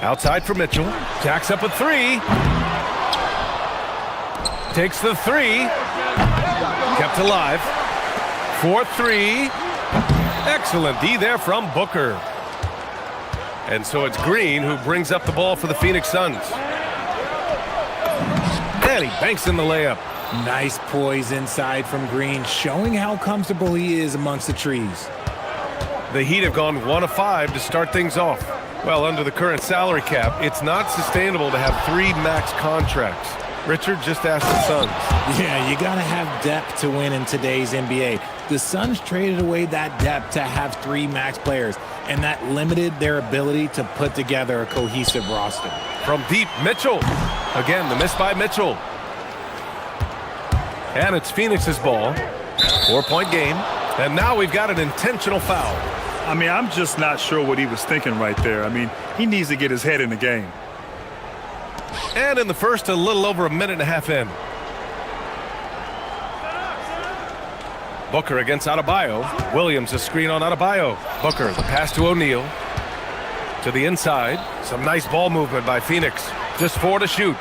Outside for Mitchell. Jacks up a 3. Takes the 3. Kept alive. 4-3. Excellent D there from Booker. And so it's Green who brings up the ball for the Phoenix Suns. And he banks in the layup. Nice poise inside from Green, showing how comfortable he is amongst the trees. The Heat have gone 1 of 5 to start things off. Well, under the current salary cap, it's not sustainable to have 3 max contracts. Richard, just ask the Suns. Yeah, you got to have depth to win in today's NBA. The Suns traded away that depth to have 3 max players, and that limited their ability to put together a cohesive roster. From deep, Mitchell. Again, the miss by Mitchell. And it's Phoenix's ball. 4-point game. And now we've got an intentional foul. I mean, I'm just not sure what he was thinking right there. I mean, he needs to get his head in the game. And in the first, a little over a minute and a half in. Booker against Adebayo. Williams a screen on Adebayo. Booker, the pass to O'Neal. To the inside. Some nice ball movement by Phoenix. Just 4 to shoot.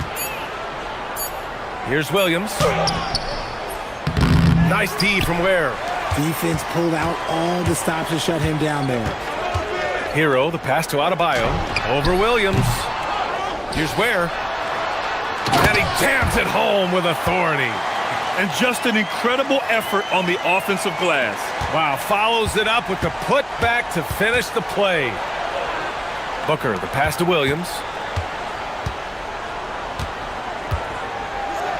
Here's Williams. Nice D from Ware. Defense pulled out all the stops to shut him down there. Hero, the pass to Adebayo. Over Williams. Here's Ware. And he jams it home with authority. And just an incredible effort on the offensive glass. Wow, follows it up with the putback to finish the play. Booker, the pass to Williams.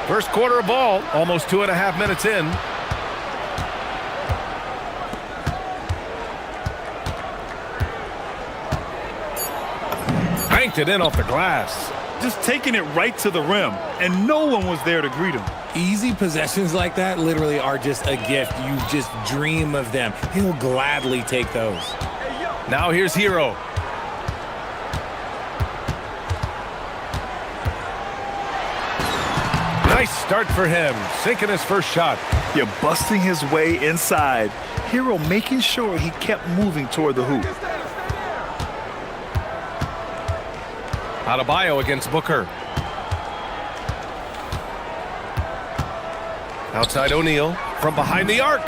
First quarter of ball, almost 2.5 minutes in. Banked it in off the glass. Just taking it right to the rim, and no one was there to greet him. Easy possessions like that literally are just a gift. You just dream of them. He'll gladly take those. Now here's Hero. Nice start for him, sinking his first shot. Yeah, busting his way inside. Hero making sure he kept moving toward the hoop. Adebayo against Booker. Outside O'Neal from behind the arc.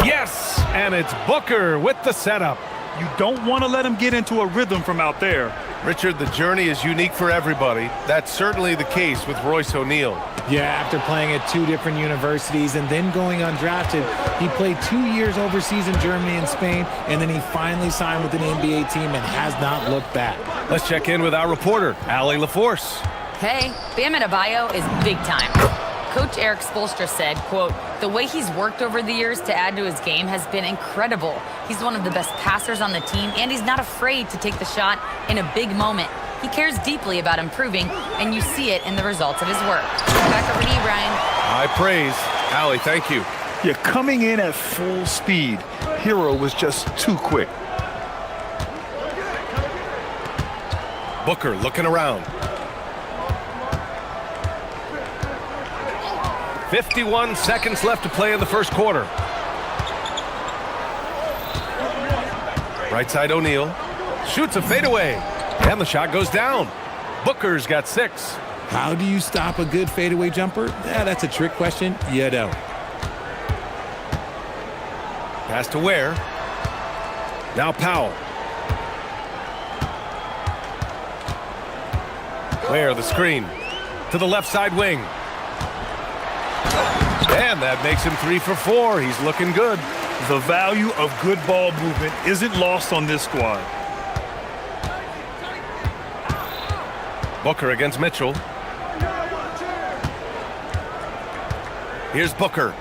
Yes, and it's Booker with the setup. You don't want to let him get into a rhythm from out there. Richard, the journey is unique for everybody. That's certainly the case with Royce O'Neal. Yeah, after playing at 2 different universities and then going undrafted, he played 2 years overseas in Germany and Spain, and then he finally signed with an NBA team and has not looked back. Let's check in with our reporter, Allie LaForce. Hey, Bam Adebayo is big time. Coach Eric Spoelstra said, quote, "The way he's worked over the years to add to his game has been incredible. He's one of the best passers on the team, and he's not afraid to take the shot in a big moment. He cares deeply about improving, and you see it in the results of his work." Back over to you, Brian. High praise. Allie, thank you. You're coming in at full speed. Hero was just too quick. Booker looking around. 51 seconds left to play in the first quarter. Right side O'Neal. Shoots a fadeaway. And the shot goes down. Booker's got 6. How do you stop a good fadeaway jumper? Yeah, that's a trick question. You don't. Pass to Ware. Now Powell. Ware, the screen. To the left side wing. And that makes him 3 for 4. He's looking good. The value of good ball movement isn't lost on this squad. Booker against Mitchell. Here's Booker.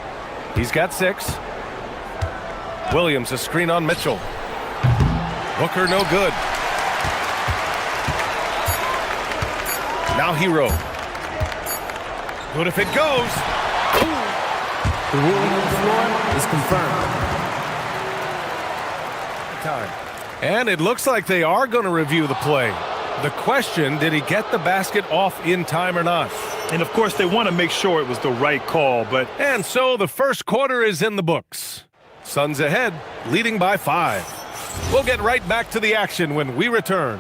He's got 6. Williams, a screen on Mitchell. Booker, no good. Now Hero. Good if it goes. Ooh. The ruling on the floor is confirmed. Time. And it looks like they are going to review the play. The question, did he get the basket off in time or not? And of course, they want to make sure it was the right call, but... And so the first quarter is in the books. Suns ahead, leading by 5. We'll get right back to the action when we return.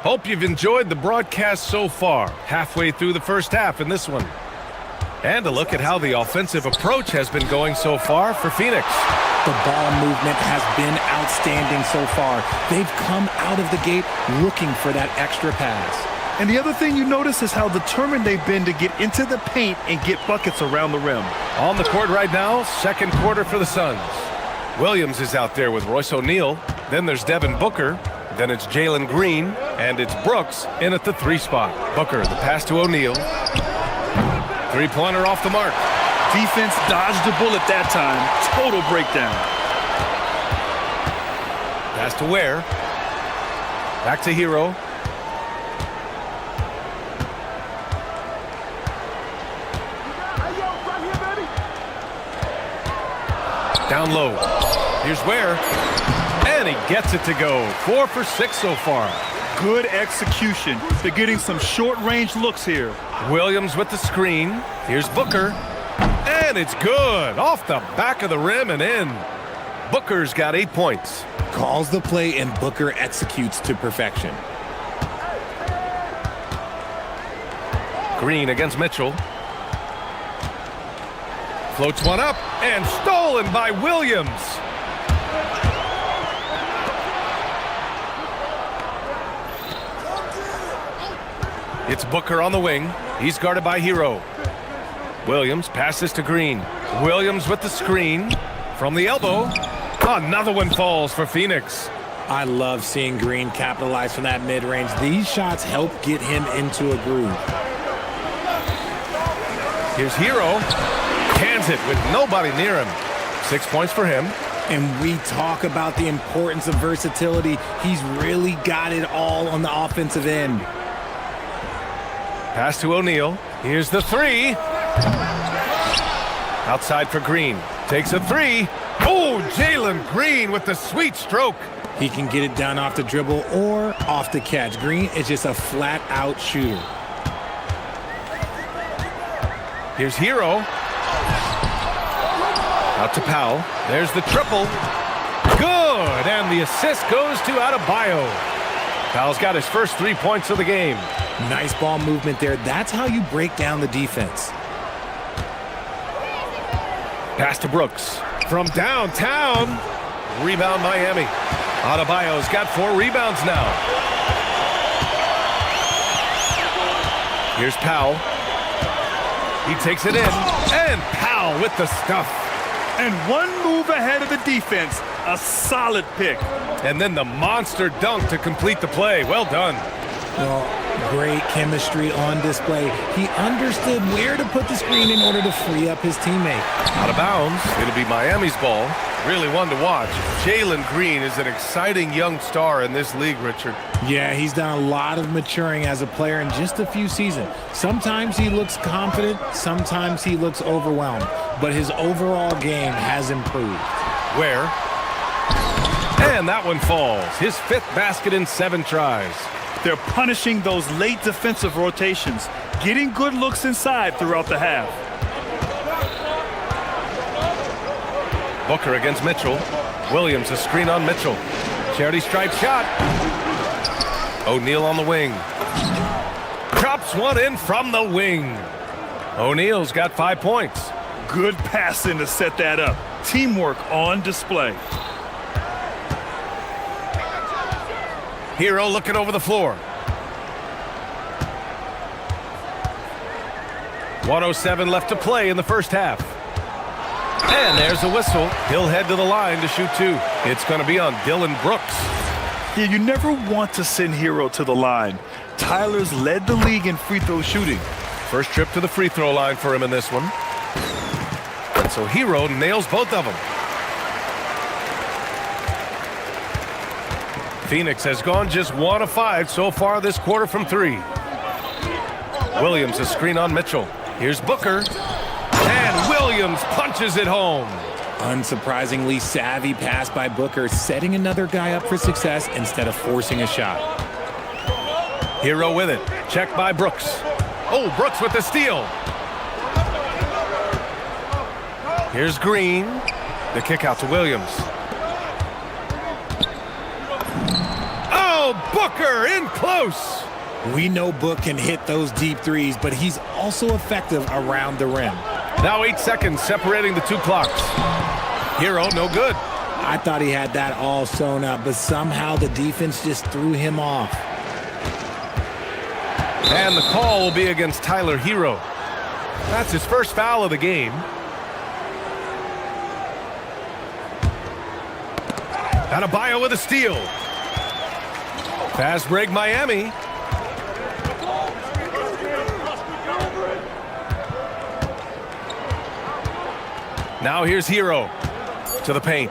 Hope you've enjoyed the broadcast so far. Halfway through the first half in this one. And a look at how the offensive approach has been going so far for Phoenix. The ball movement has been outstanding so far. They've come out of the gate looking for that extra pass. And the other thing you notice is how determined they've been to get into the paint and get buckets around the rim. On the court right now, second quarter for the Suns. Williams is out there with Royce O'Neal. Then there's Devin Booker. Then it's Jalen Green. And it's Brooks in at the 3 spot. Booker, the pass to O'Neal. Three-pointer off the mark. Defense dodged a bullet that time. Total breakdown. Pass to Ware. Back to Hero. Down low. Here's Ware. And he gets it to go. 4 for 6 so far. Good execution. They're getting some short-range looks here. Williams with the screen. Here's Booker. And it's good. Off the back of the rim and in. Booker's got 8 points. Calls the play and Booker executes to perfection. Green against Mitchell. Floats one up and stolen by Williams. It's Booker on the wing. He's guarded by Hero. Williams passes to Green. Williams with the screen. From the elbow. Another one falls for Phoenix. I love seeing Green capitalize from that mid-range. These shots help get him into a groove. Here's Hero. Cans it with nobody near him. 6 points for him. And we talk about the importance of versatility. He's really got it all on the offensive end. Pass to O'Neal. Here's the 3. Outside for Green. Takes a 3. Oh, Jalen Green with the sweet stroke. He can get it done off the dribble or off the catch. Green is just a flat-out shooter. Here's Hero. Out to Powell. There's the triple. Good! And the assist goes to Adebayo. Powell's got his first 3 points of the game. Nice ball movement there. That's how you break down the defense. Pass to Brooks. From downtown. Rebound Miami. Adebayo's got 4 rebounds now. Here's Powell. He takes it in. And Powell with the stuff. And one move ahead of the defense. A solid pick. And then the monster dunk to complete the play. Well done. Well, great chemistry on display. He understood where to put the screen in order to free up his teammate. Out of bounds. It'll be Miami's ball. Really one to watch. Jalen Green is an exciting young star in this league, Richard. Yeah, he's done a lot of maturing as a player in just a few seasons. Sometimes he looks confident, sometimes he looks overwhelmed. But his overall game has improved. Where? And that one falls. His 5th basket in 7 tries. They're punishing those late defensive rotations, getting good looks inside throughout the half. Booker against Mitchell. Williams a screen on Mitchell. Charity stripe shot. O'Neal on the wing. Drops one in from the wing. O'Neal's got 5 points. Good passing to set that up. Teamwork on display. Hero looking over the floor. 1:07 left to play in the first half. And there's a whistle. He'll head to the line to shoot two. It's going to be on Dylan Brooks. Yeah, you never want to send Hero to the line. Tyler's led the league in free throw shooting. First trip to the free throw line for him in this one. And so Hero nails both of them. Phoenix has gone just 1 of 5 so far this quarter from 3. Williams a screen on Mitchell. Here's Booker. And Williams punches it home. Unsurprisingly savvy pass by Booker, setting another guy up for success instead of forcing a shot. Hero with it. Checked by Brooks. Oh, Brooks with the steal. Here's Green. The kick out to Williams. Oh, Booker in close. We know Book can hit those deep threes, but he's also effective around the rim. Now 8 seconds separating the two clocks. Hero, no good. I thought he had that all sewn up, but somehow the defense just threw him off. And the call will be against Tyler Hero. That's his first foul of the game. Adebayo with a steal. Fast break Miami. Now here's Hero to the paint.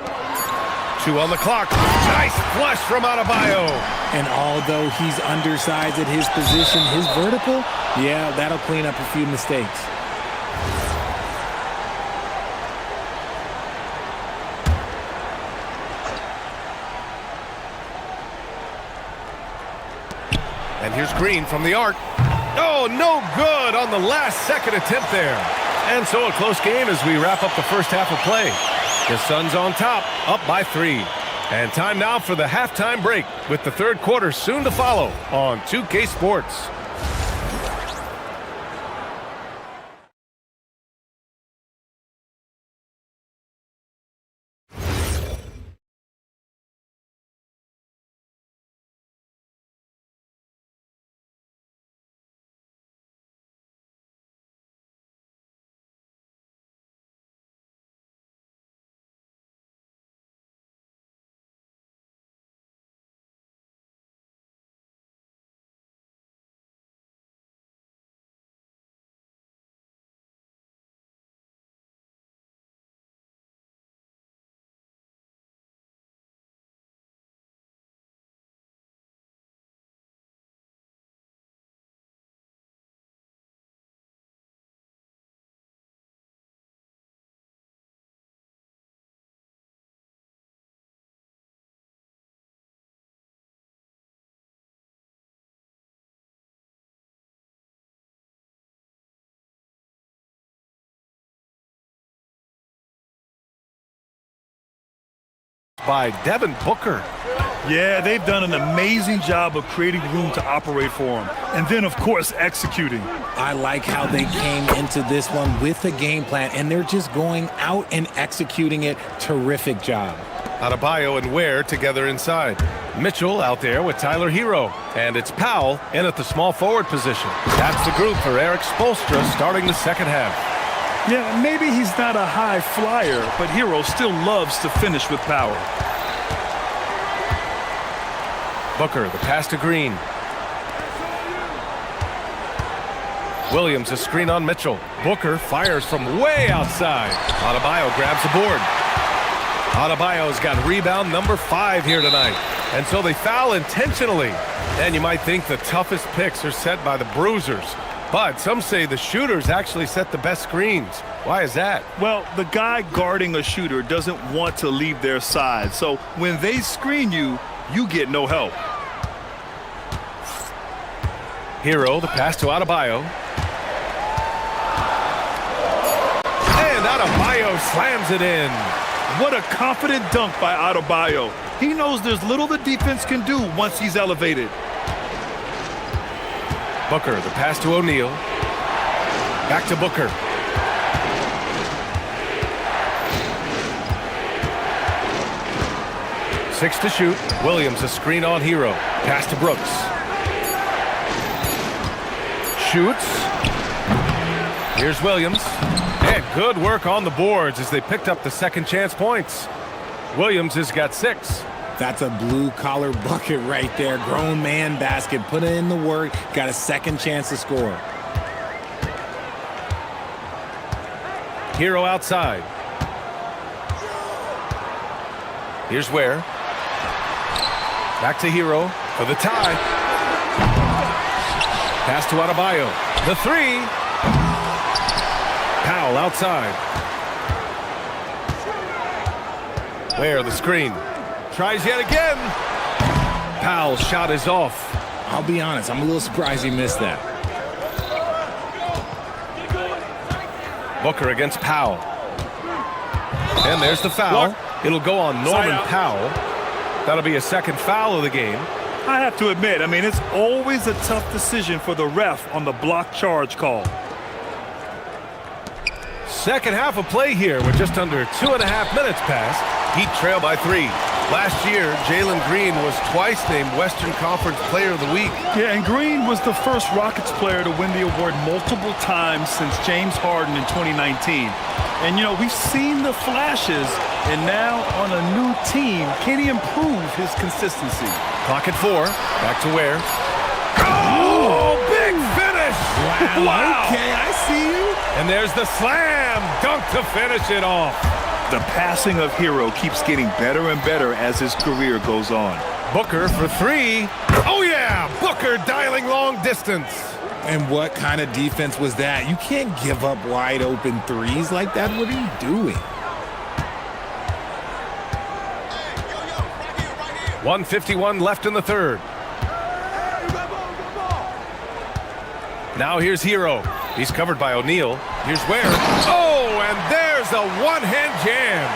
2 on the clock. Nice flush from Adebayo. And although he's undersized at his position, his vertical, yeah, that'll clean up a few mistakes. And here's Green from the arc. Oh, no good on the last second attempt there. And so a close game as we wrap up the first half of play. The Suns on top, up by 3. And time now for the halftime break, with the third quarter soon to follow on 2K Sports. By Devin Booker. Yeah, they've done an amazing job of creating room to operate for him. And then, of course, executing. I like how they came into this one with a game plan, and they're just going out and executing it. Terrific job. Adebayo and Ware together inside. Mitchell out there with Tyler Hero. And it's Powell in at the small forward position. That's the group for Eric Spoelstra starting the second half. Yeah, maybe he's not a high flyer, but Hero still loves to finish with power. Booker, the pass to Green. Williams, a screen on Mitchell. Booker fires from way outside. Adebayo grabs the board. Adebayo's got rebound number 5 here tonight. And so they foul intentionally. And you might think the toughest picks are set by the bruisers. But some say the shooters actually set the best screens. Why is that? Well, the guy guarding a shooter doesn't want to leave their side. So when they screen you, you get no help. Hero, the pass to Adebayo. And Adebayo slams it in. What a confident dunk by Adebayo. He knows there's little the defense can do once he's elevated. Booker, the pass to O'Neal. Back to Booker. 6 to shoot. Williams a screen on Hero. Pass to Brooks. Shoots. Here's Williams. And good work on the boards as they picked up the second chance points. Williams has got 6. That's a blue-collar bucket right there. Grown man basket. Put in the work. Got a second chance to score. Hero outside. Here's Ware. Back to Hero for the tie. Pass to Adebayo. The 3. Powell outside. Ware the screen. Tries yet again. Powell's shot is off. I'll be honest, I'm a little surprised he missed that. Booker against Powell. And there's the foul. It'll go on Norman Powell. That'll be a second foul of the game. I have to admit, I mean, it's always a tough decision for the ref on the block charge call. Second half of play here with just under 2.5 minutes passed. Heat trail by 3. Last year, Jalen Green was twice named Western Conference Player of the Week. Yeah, and Green was the first Rockets player to win the award multiple times since James Harden in 2019. And, you know, we've seen the flashes, and now on a new team, can he improve his consistency? Clock at 4. Back to Ware. Oh, big finish! Wow. Okay, I see you. And there's the slam dunk to finish it off. The passing of Hero keeps getting better and better as his career goes on. Booker for 3. Oh, yeah! Booker dialing long distance. And what kind of defense was that? You can't give up wide open threes like that. What are you doing? 1:51 left in the third. Now here's Hero. He's covered by O'Neal. Here's Ware. Oh, and there's a one-hand jam.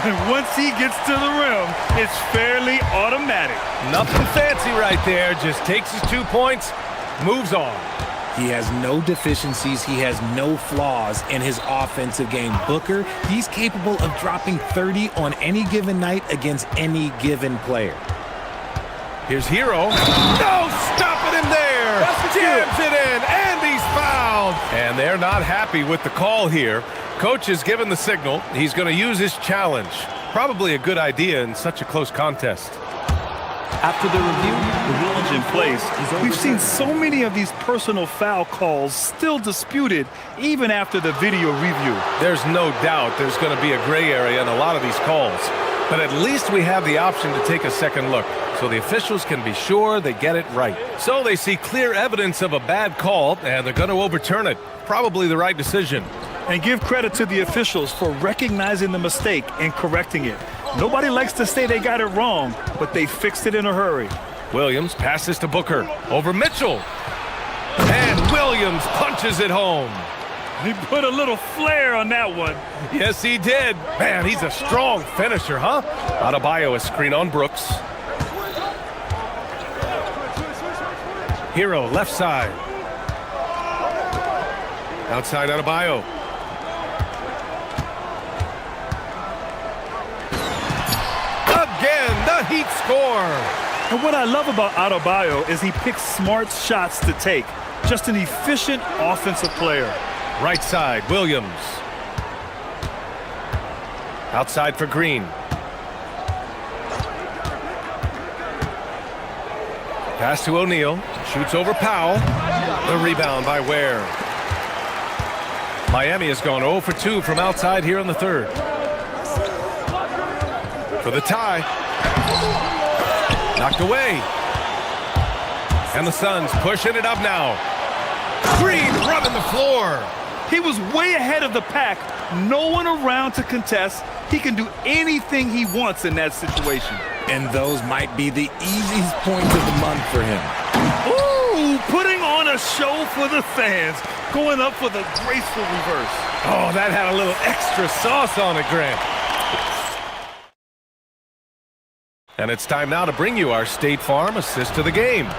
And once he gets to the rim, it's fairly automatic. Nothing fancy right there. Just takes his 2 points, moves on. He has no deficiencies. He has no flaws in his offensive game. Booker, he's capable of dropping 30 on any given night against any given player. Here's Hero. No, stopping him there. Jams it in, and he's fouled. And they're not happy with the call here. Coach has given the signal. He's going to use his challenge. Probably a good idea in such a close contest. After the review, the rules in place. We've seen so many of these personal foul calls still disputed even after the video review. There's no doubt there's going to be a gray area in a lot of these calls. But at least we have the option to take a second look, so the officials can be sure they get it right. So they see clear evidence of a bad call, and they're going to overturn it. Probably the right decision. And give credit to the officials for recognizing the mistake and correcting it. Nobody likes to say they got it wrong, but they fixed it in a hurry. Williams passes to Booker over Mitchell. And Williams punches it home. He put a little flair on that one. Yes, he did. Man, he's a strong finisher, huh? Adebayo a screen on Brooks. Hero left side. Outside Adebayo. Again, the Heat score. And what I love about Adebayo is he picks smart shots to take. Just an efficient offensive player. Right side, Williams. Outside for Green. Pass to O'Neal. Shoots over Powell. The rebound by Ware. Miami has gone 0 for 2 from outside here in the third. For the tie. Knocked away. And the Suns pushing it up now. Green running the floor. He was way ahead of the pack. No one around to contest. He can do anything he wants in that situation. And those might be the easiest points of the month for him. Ooh, putting on a show for the fans. Going up with a graceful reverse. Oh, that had a little extra sauce on it, Grant. And it's time now to bring you our State Farm assist to the game.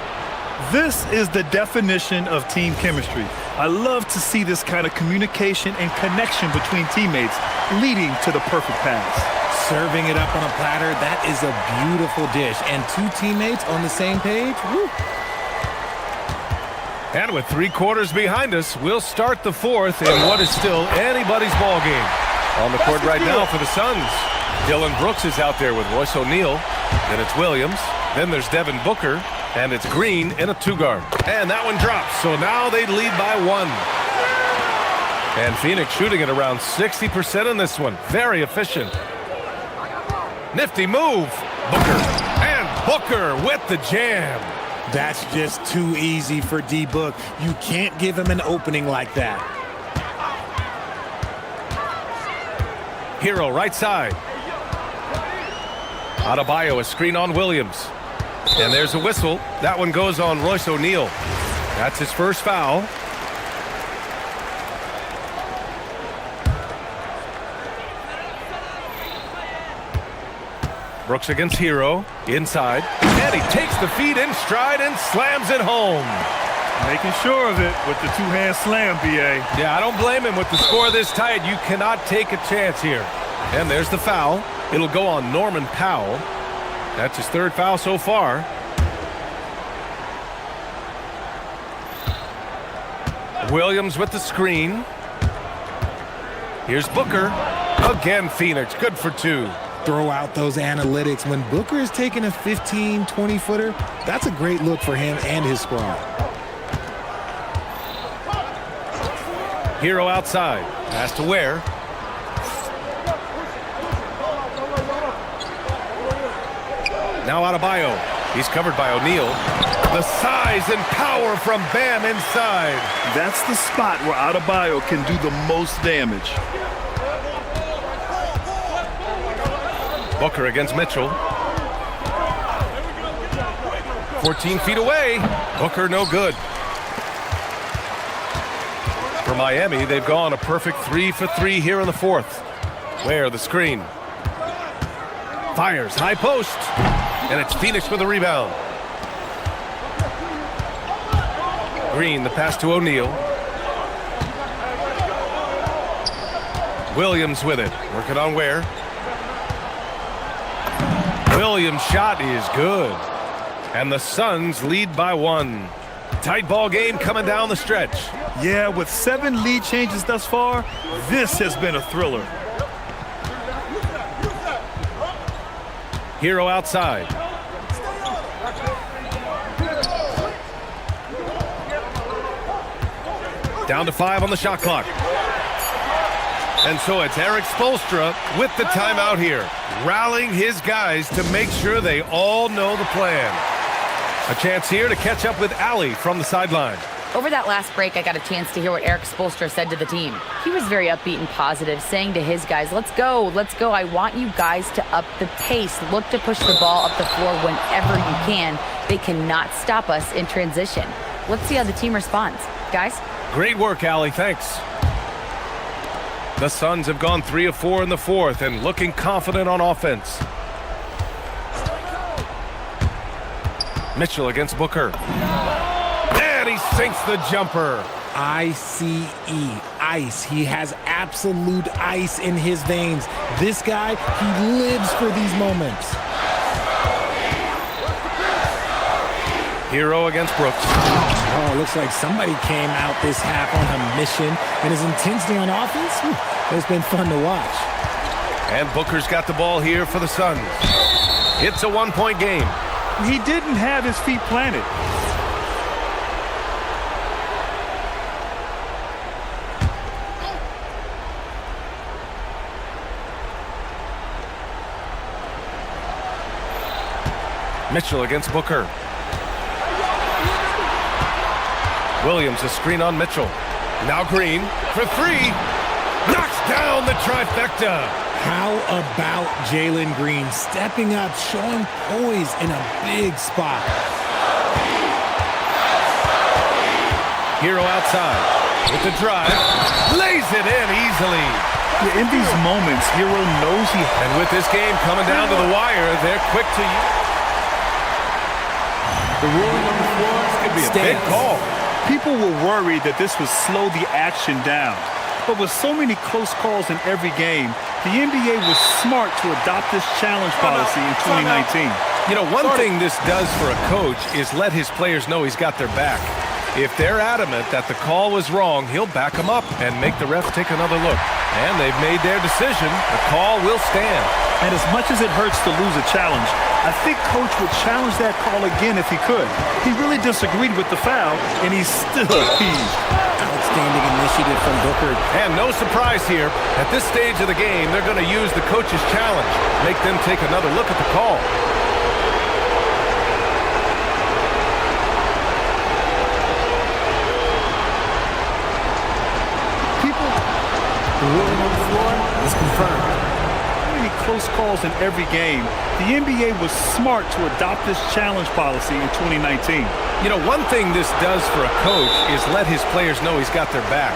This is the definition of team chemistry. I love to see this kind of communication and connection between teammates leading to the perfect pass. serving it up on a platter. That is a beautiful dish. And two teammates on the same page. Woo. And with 3 quarters behind us, we'll start the fourth in what is still anybody's ball game. On the court right now for the Suns. Dylan Brooks is out there with Royce O'Neal. Then it's Williams. Then there's Devin Booker. And it's Green in a 2-guard. And that one drops. So now they lead by 1. And Phoenix shooting at around 60% in this one. Very efficient. Nifty move. Booker. And Booker with the jam. That's just too easy for D-Book. You can't give him an opening like that. Hero right side. Adebayo, a screen on Williams. And there's a whistle. That one goes on Royce O'Neal. That's his first foul. Brooks against Hero. Inside. And he takes the feed in stride and slams it home. Making sure of it with the two-hand slam, B.A. Yeah, I don't blame him with the score this tight. You cannot take a chance here. And there's the foul. It'll go on Norman Powell. That's his 3rd foul so far. Williams with the screen. Here's Booker. Again, Phoenix. Good for 2. Throw out those analytics. When Booker is taking a 15, 20-footer, that's a great look for him and his squad. Hero outside. Pass to Ware. Now Adebayo. He's covered by O'Neal. The size and power from Bam inside. That's the spot where Adebayo can do the most damage. Booker against Mitchell. 14 feet away. Booker no good. For Miami, they've gone a perfect 3 for 3 here in the 4th. Ware the screen. Fires high post. And it's Phoenix with a rebound. Green, the pass to O'Neal. Williams with it. Working on Ware. Williams' shot is good. And the Suns lead by 1. Tight ball game coming down the stretch. Yeah, with 7 lead changes thus far, this has been a thriller. Hero outside. Down to 5 on the shot clock. And so it's Eric Spoelstra with the timeout here, rallying his guys to make sure they all know the plan. A chance here to catch up with Allie from the sideline. Over that last break, I got a chance to hear what Eric Spoelstra said to the team. He was very upbeat and positive, saying to his guys, let's go. I want you guys to up the pace. Look to push the ball up the floor whenever you can. They cannot stop us in transition. Let's see how the team responds. Guys? Great work, Allie. Thanks. The Suns have gone 3 of 4 in the 4th and looking confident on offense. Mitchell against Booker. And he sinks the jumper. ICE, ice. He has absolute ice in his veins. This guy, he lives for these moments. Hero against Brooks. Oh, looks like somebody came out this half on a mission. And his intensity on offense, it's been fun to watch. And Booker's got the ball here for the Suns. It's a 1-point game. He didn't have his feet planted. Mitchell against Booker. Williams, a screen on Mitchell. Now Green for 3. Knocks down the trifecta. How about Jalen Green stepping up, showing poise in a big spot? Hero outside with the drive. Lays it in easily. Yeah, in these moments, Hero knows he... And with this game coming down to the wire, they're quick to use. The ruling on the floor could be a big call. People were worried that this would slow the action down. But with so many close calls in every game, the NBA was smart to adopt this challenge policy in 2019. You know, one thing this does for a coach is let his players know he's got their back. If they're adamant that the call was wrong, he'll back them up and make the ref take another look. And they've made their decision. The call will stand. And as much as it hurts to lose a challenge, I think Coach would challenge that call again if he could. He really disagreed with the foul, and he's still peeved. Outstanding initiative from Booker. And no surprise here. At this stage of the game, they're going to use the coach's challenge. Make them take another look at the call. The ruling on the floor is confirmed. Close calls in every game, the NBA was smart to adopt this challenge policy in 2019. You know, one thing this does for a coach is let his players know he's got their back.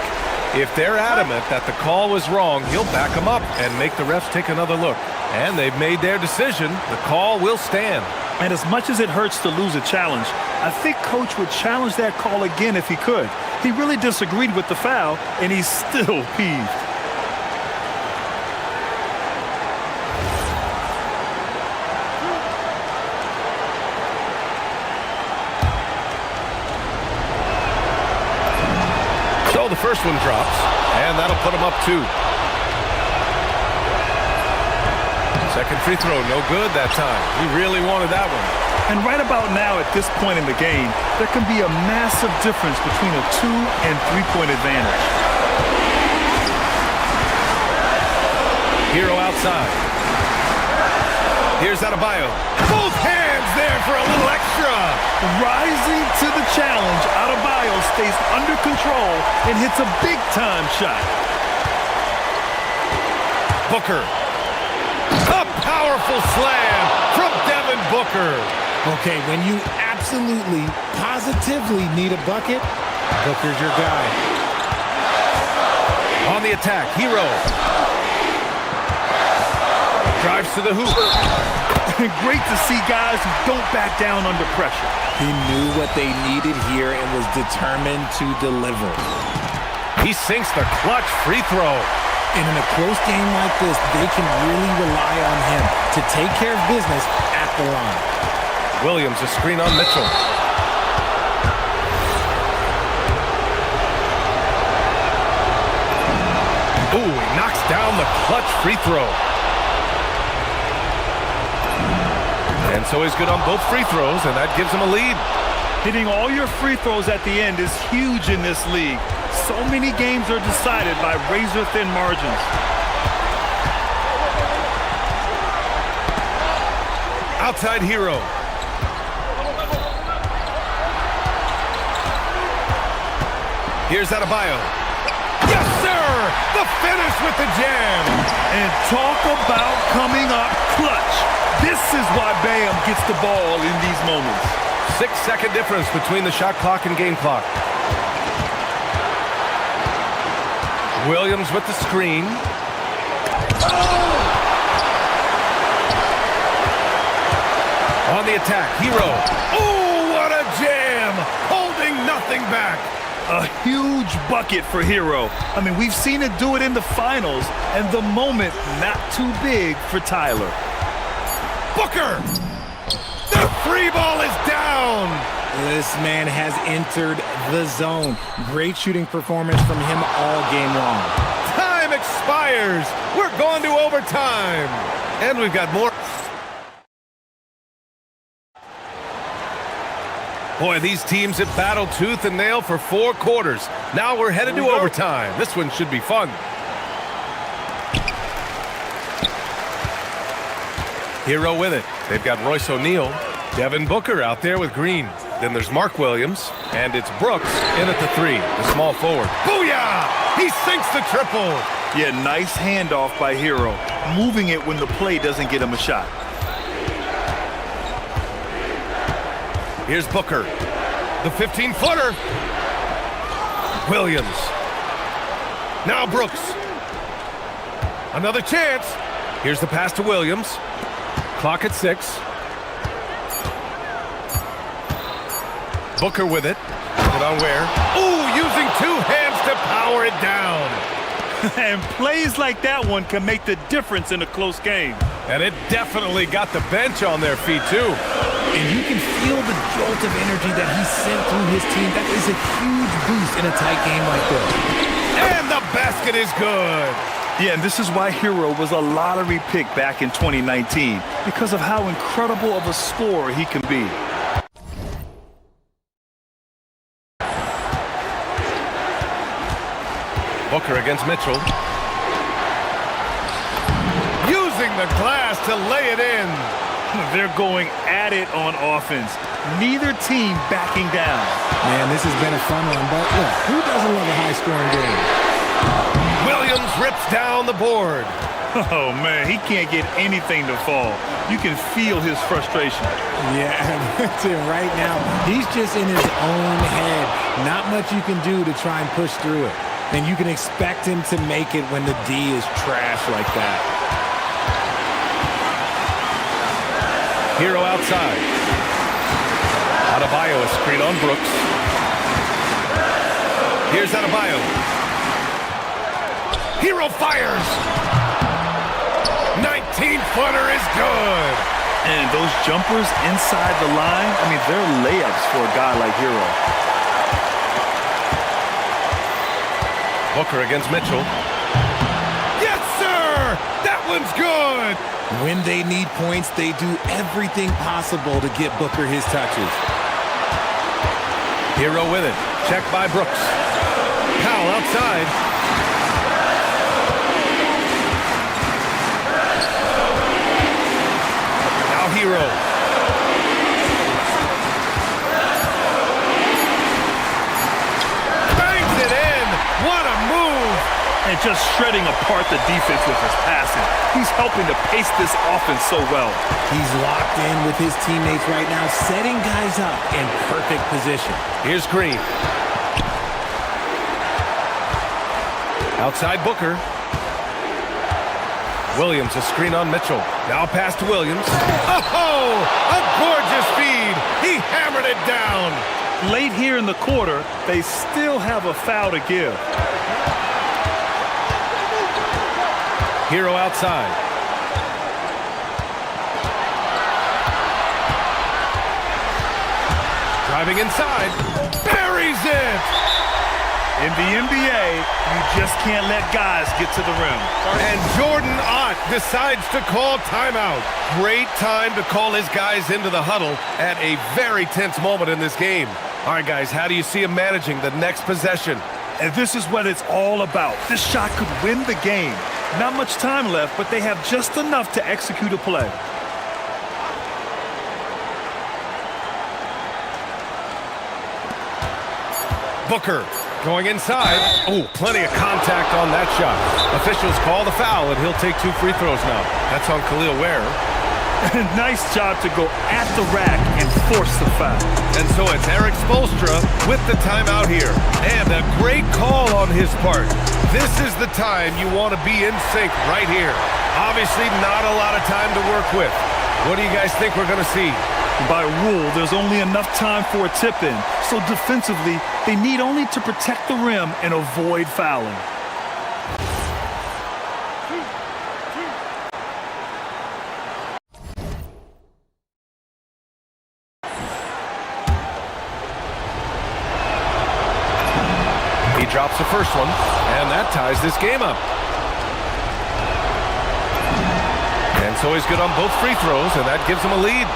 If they're adamant that the call was wrong, he'll back them up and make the refs take another look. And they've made their decision. The call will stand. And as much as it hurts to lose a challenge, I think Coach would challenge that call again if he could. He really disagreed with the foul, and he's still peeved. So the first one drops, and that'll put him up 2. Second free throw, no good that time. He really wanted that one. And right about now, at this point in the game, there can be a massive difference between a 2- and 3-point advantage. Hero outside. Here's Adebayo. Both hands there for a little extra. Rising to the challenge, Adebayo stays under control and hits a big-time shot. Booker. A powerful slam from Devin Booker. Okay, when you absolutely, positively need a bucket, Booker's your guy. On the attack, Hero. Drives to the hoop. Great to see guys who don't back down under pressure. He knew what they needed here and was determined to deliver. He sinks the clutch free throw. And in a close game like this, they can really rely on him to take care of business at the line. Williams, a screen on Mitchell. Ooh, he knocks down the clutch free throw. And so he's good on both free throws, and that gives him a lead. Hitting all your free throws at the end is huge in this league. So many games are decided by razor-thin margins. Outside Hero. Here's Adebayo. Yes, sir! The finish with the jam. And talk about coming up clutch. This is why Bam gets the ball in these moments. 6-second difference between the shot clock and game clock. Williams with the screen. On the attack, Hero. Oh, what a jam! Holding nothing back. A huge bucket for Hero. I mean, we've seen it do it in the finals, and the moment not too big for Tyler. Booker! The free ball is down! This man has entered the zone. Great shooting performance from him all game long. Time expires. We're going to overtime. And we've got more. Boy, these teams have battled tooth and nail for 4 quarters. Now we're headed to overtime. This one should be fun. Hero with it. They've got Royce O'Neal. Devin Booker out there with Green. Then there's Mark Williams. And it's Brooks in at the 3, the small forward. Booyah! He sinks the triple. Yeah, nice handoff by Hero. Moving it when the play doesn't get him a shot. Here's Booker. The 15-footer. Williams. Now Brooks. Another chance. Here's the pass to Williams. Clock at 6. Booker with it. Put it on Ware. Ooh, using 2 hands to power it down. And plays like that one can make the difference in a close game. And it definitely got the bench on their feet, too. And you can feel the jolt of energy that he sent through his team. That is a huge boost in a tight game like this. And the basket is good. Yeah, and this is why Hero was a lottery pick back in 2019, because of how incredible of a scorer he can be. Booker against Mitchell. Using the glass to lay it in. They're going at it on offense. Neither team backing down. Man, this has been a fun one, but look, who doesn't love a high-scoring game? Williams rips down the board. Oh, man, he can't get anything to fall. You can feel his frustration. Yeah, that's it right now. He's just in his own head. Not much you can do to try and push through it. And you can expect him to make it when the D is trash like that. Hero outside. Adebayo is screen on Brooks. Here's Adebayo. Hero fires. 19-footer is good. And those jumpers inside the line, I mean, they're layups for a guy like Hero. Booker against Mitchell. Yes, sir! That one's good! When they need points, they do everything possible to get Booker his touches. Hero with it. Check by Brooks. Powell outside. Now Hero. Bangs it in! What a move! And just shredding apart the defense with his passing. He's helping to pace this offense so well. He's locked in with his teammates right now, setting guys up in perfect position. Here's Green. Outside Booker. Williams, a screen on Mitchell. Now pass to Williams. Oh, a gorgeous feed. He hammered it down. Late here in the quarter, they still have a foul to give. Hero outside. Driving inside. Buries it! In the NBA, you just can't let guys get to the rim. And Jordan Ott decides to call timeout. Great time to call his guys into the huddle at a very tense moment in this game. All right, guys, how do you see him managing the next possession? And this is what it's all about. This shot could win the game. Not much time left, but they have just enough to execute a play. Booker going inside. Oh, plenty of contact on that shot. Officials call the foul, and he'll take 2 free throws now. That's on Khalil Ware. Nice job to go at the rack and force the foul. And so it's Eric Spoelstra with the timeout here. And a great call on his part. This is the time you want to be in sync right here. Obviously not a lot of time to work with. What do you guys think we're going to see? By rule, there's only enough time for a tip-in. So defensively, they need only to protect the rim and avoid fouling. He drops the first one, and that ties this game up. And so he's good on both free throws, and that gives him a lead.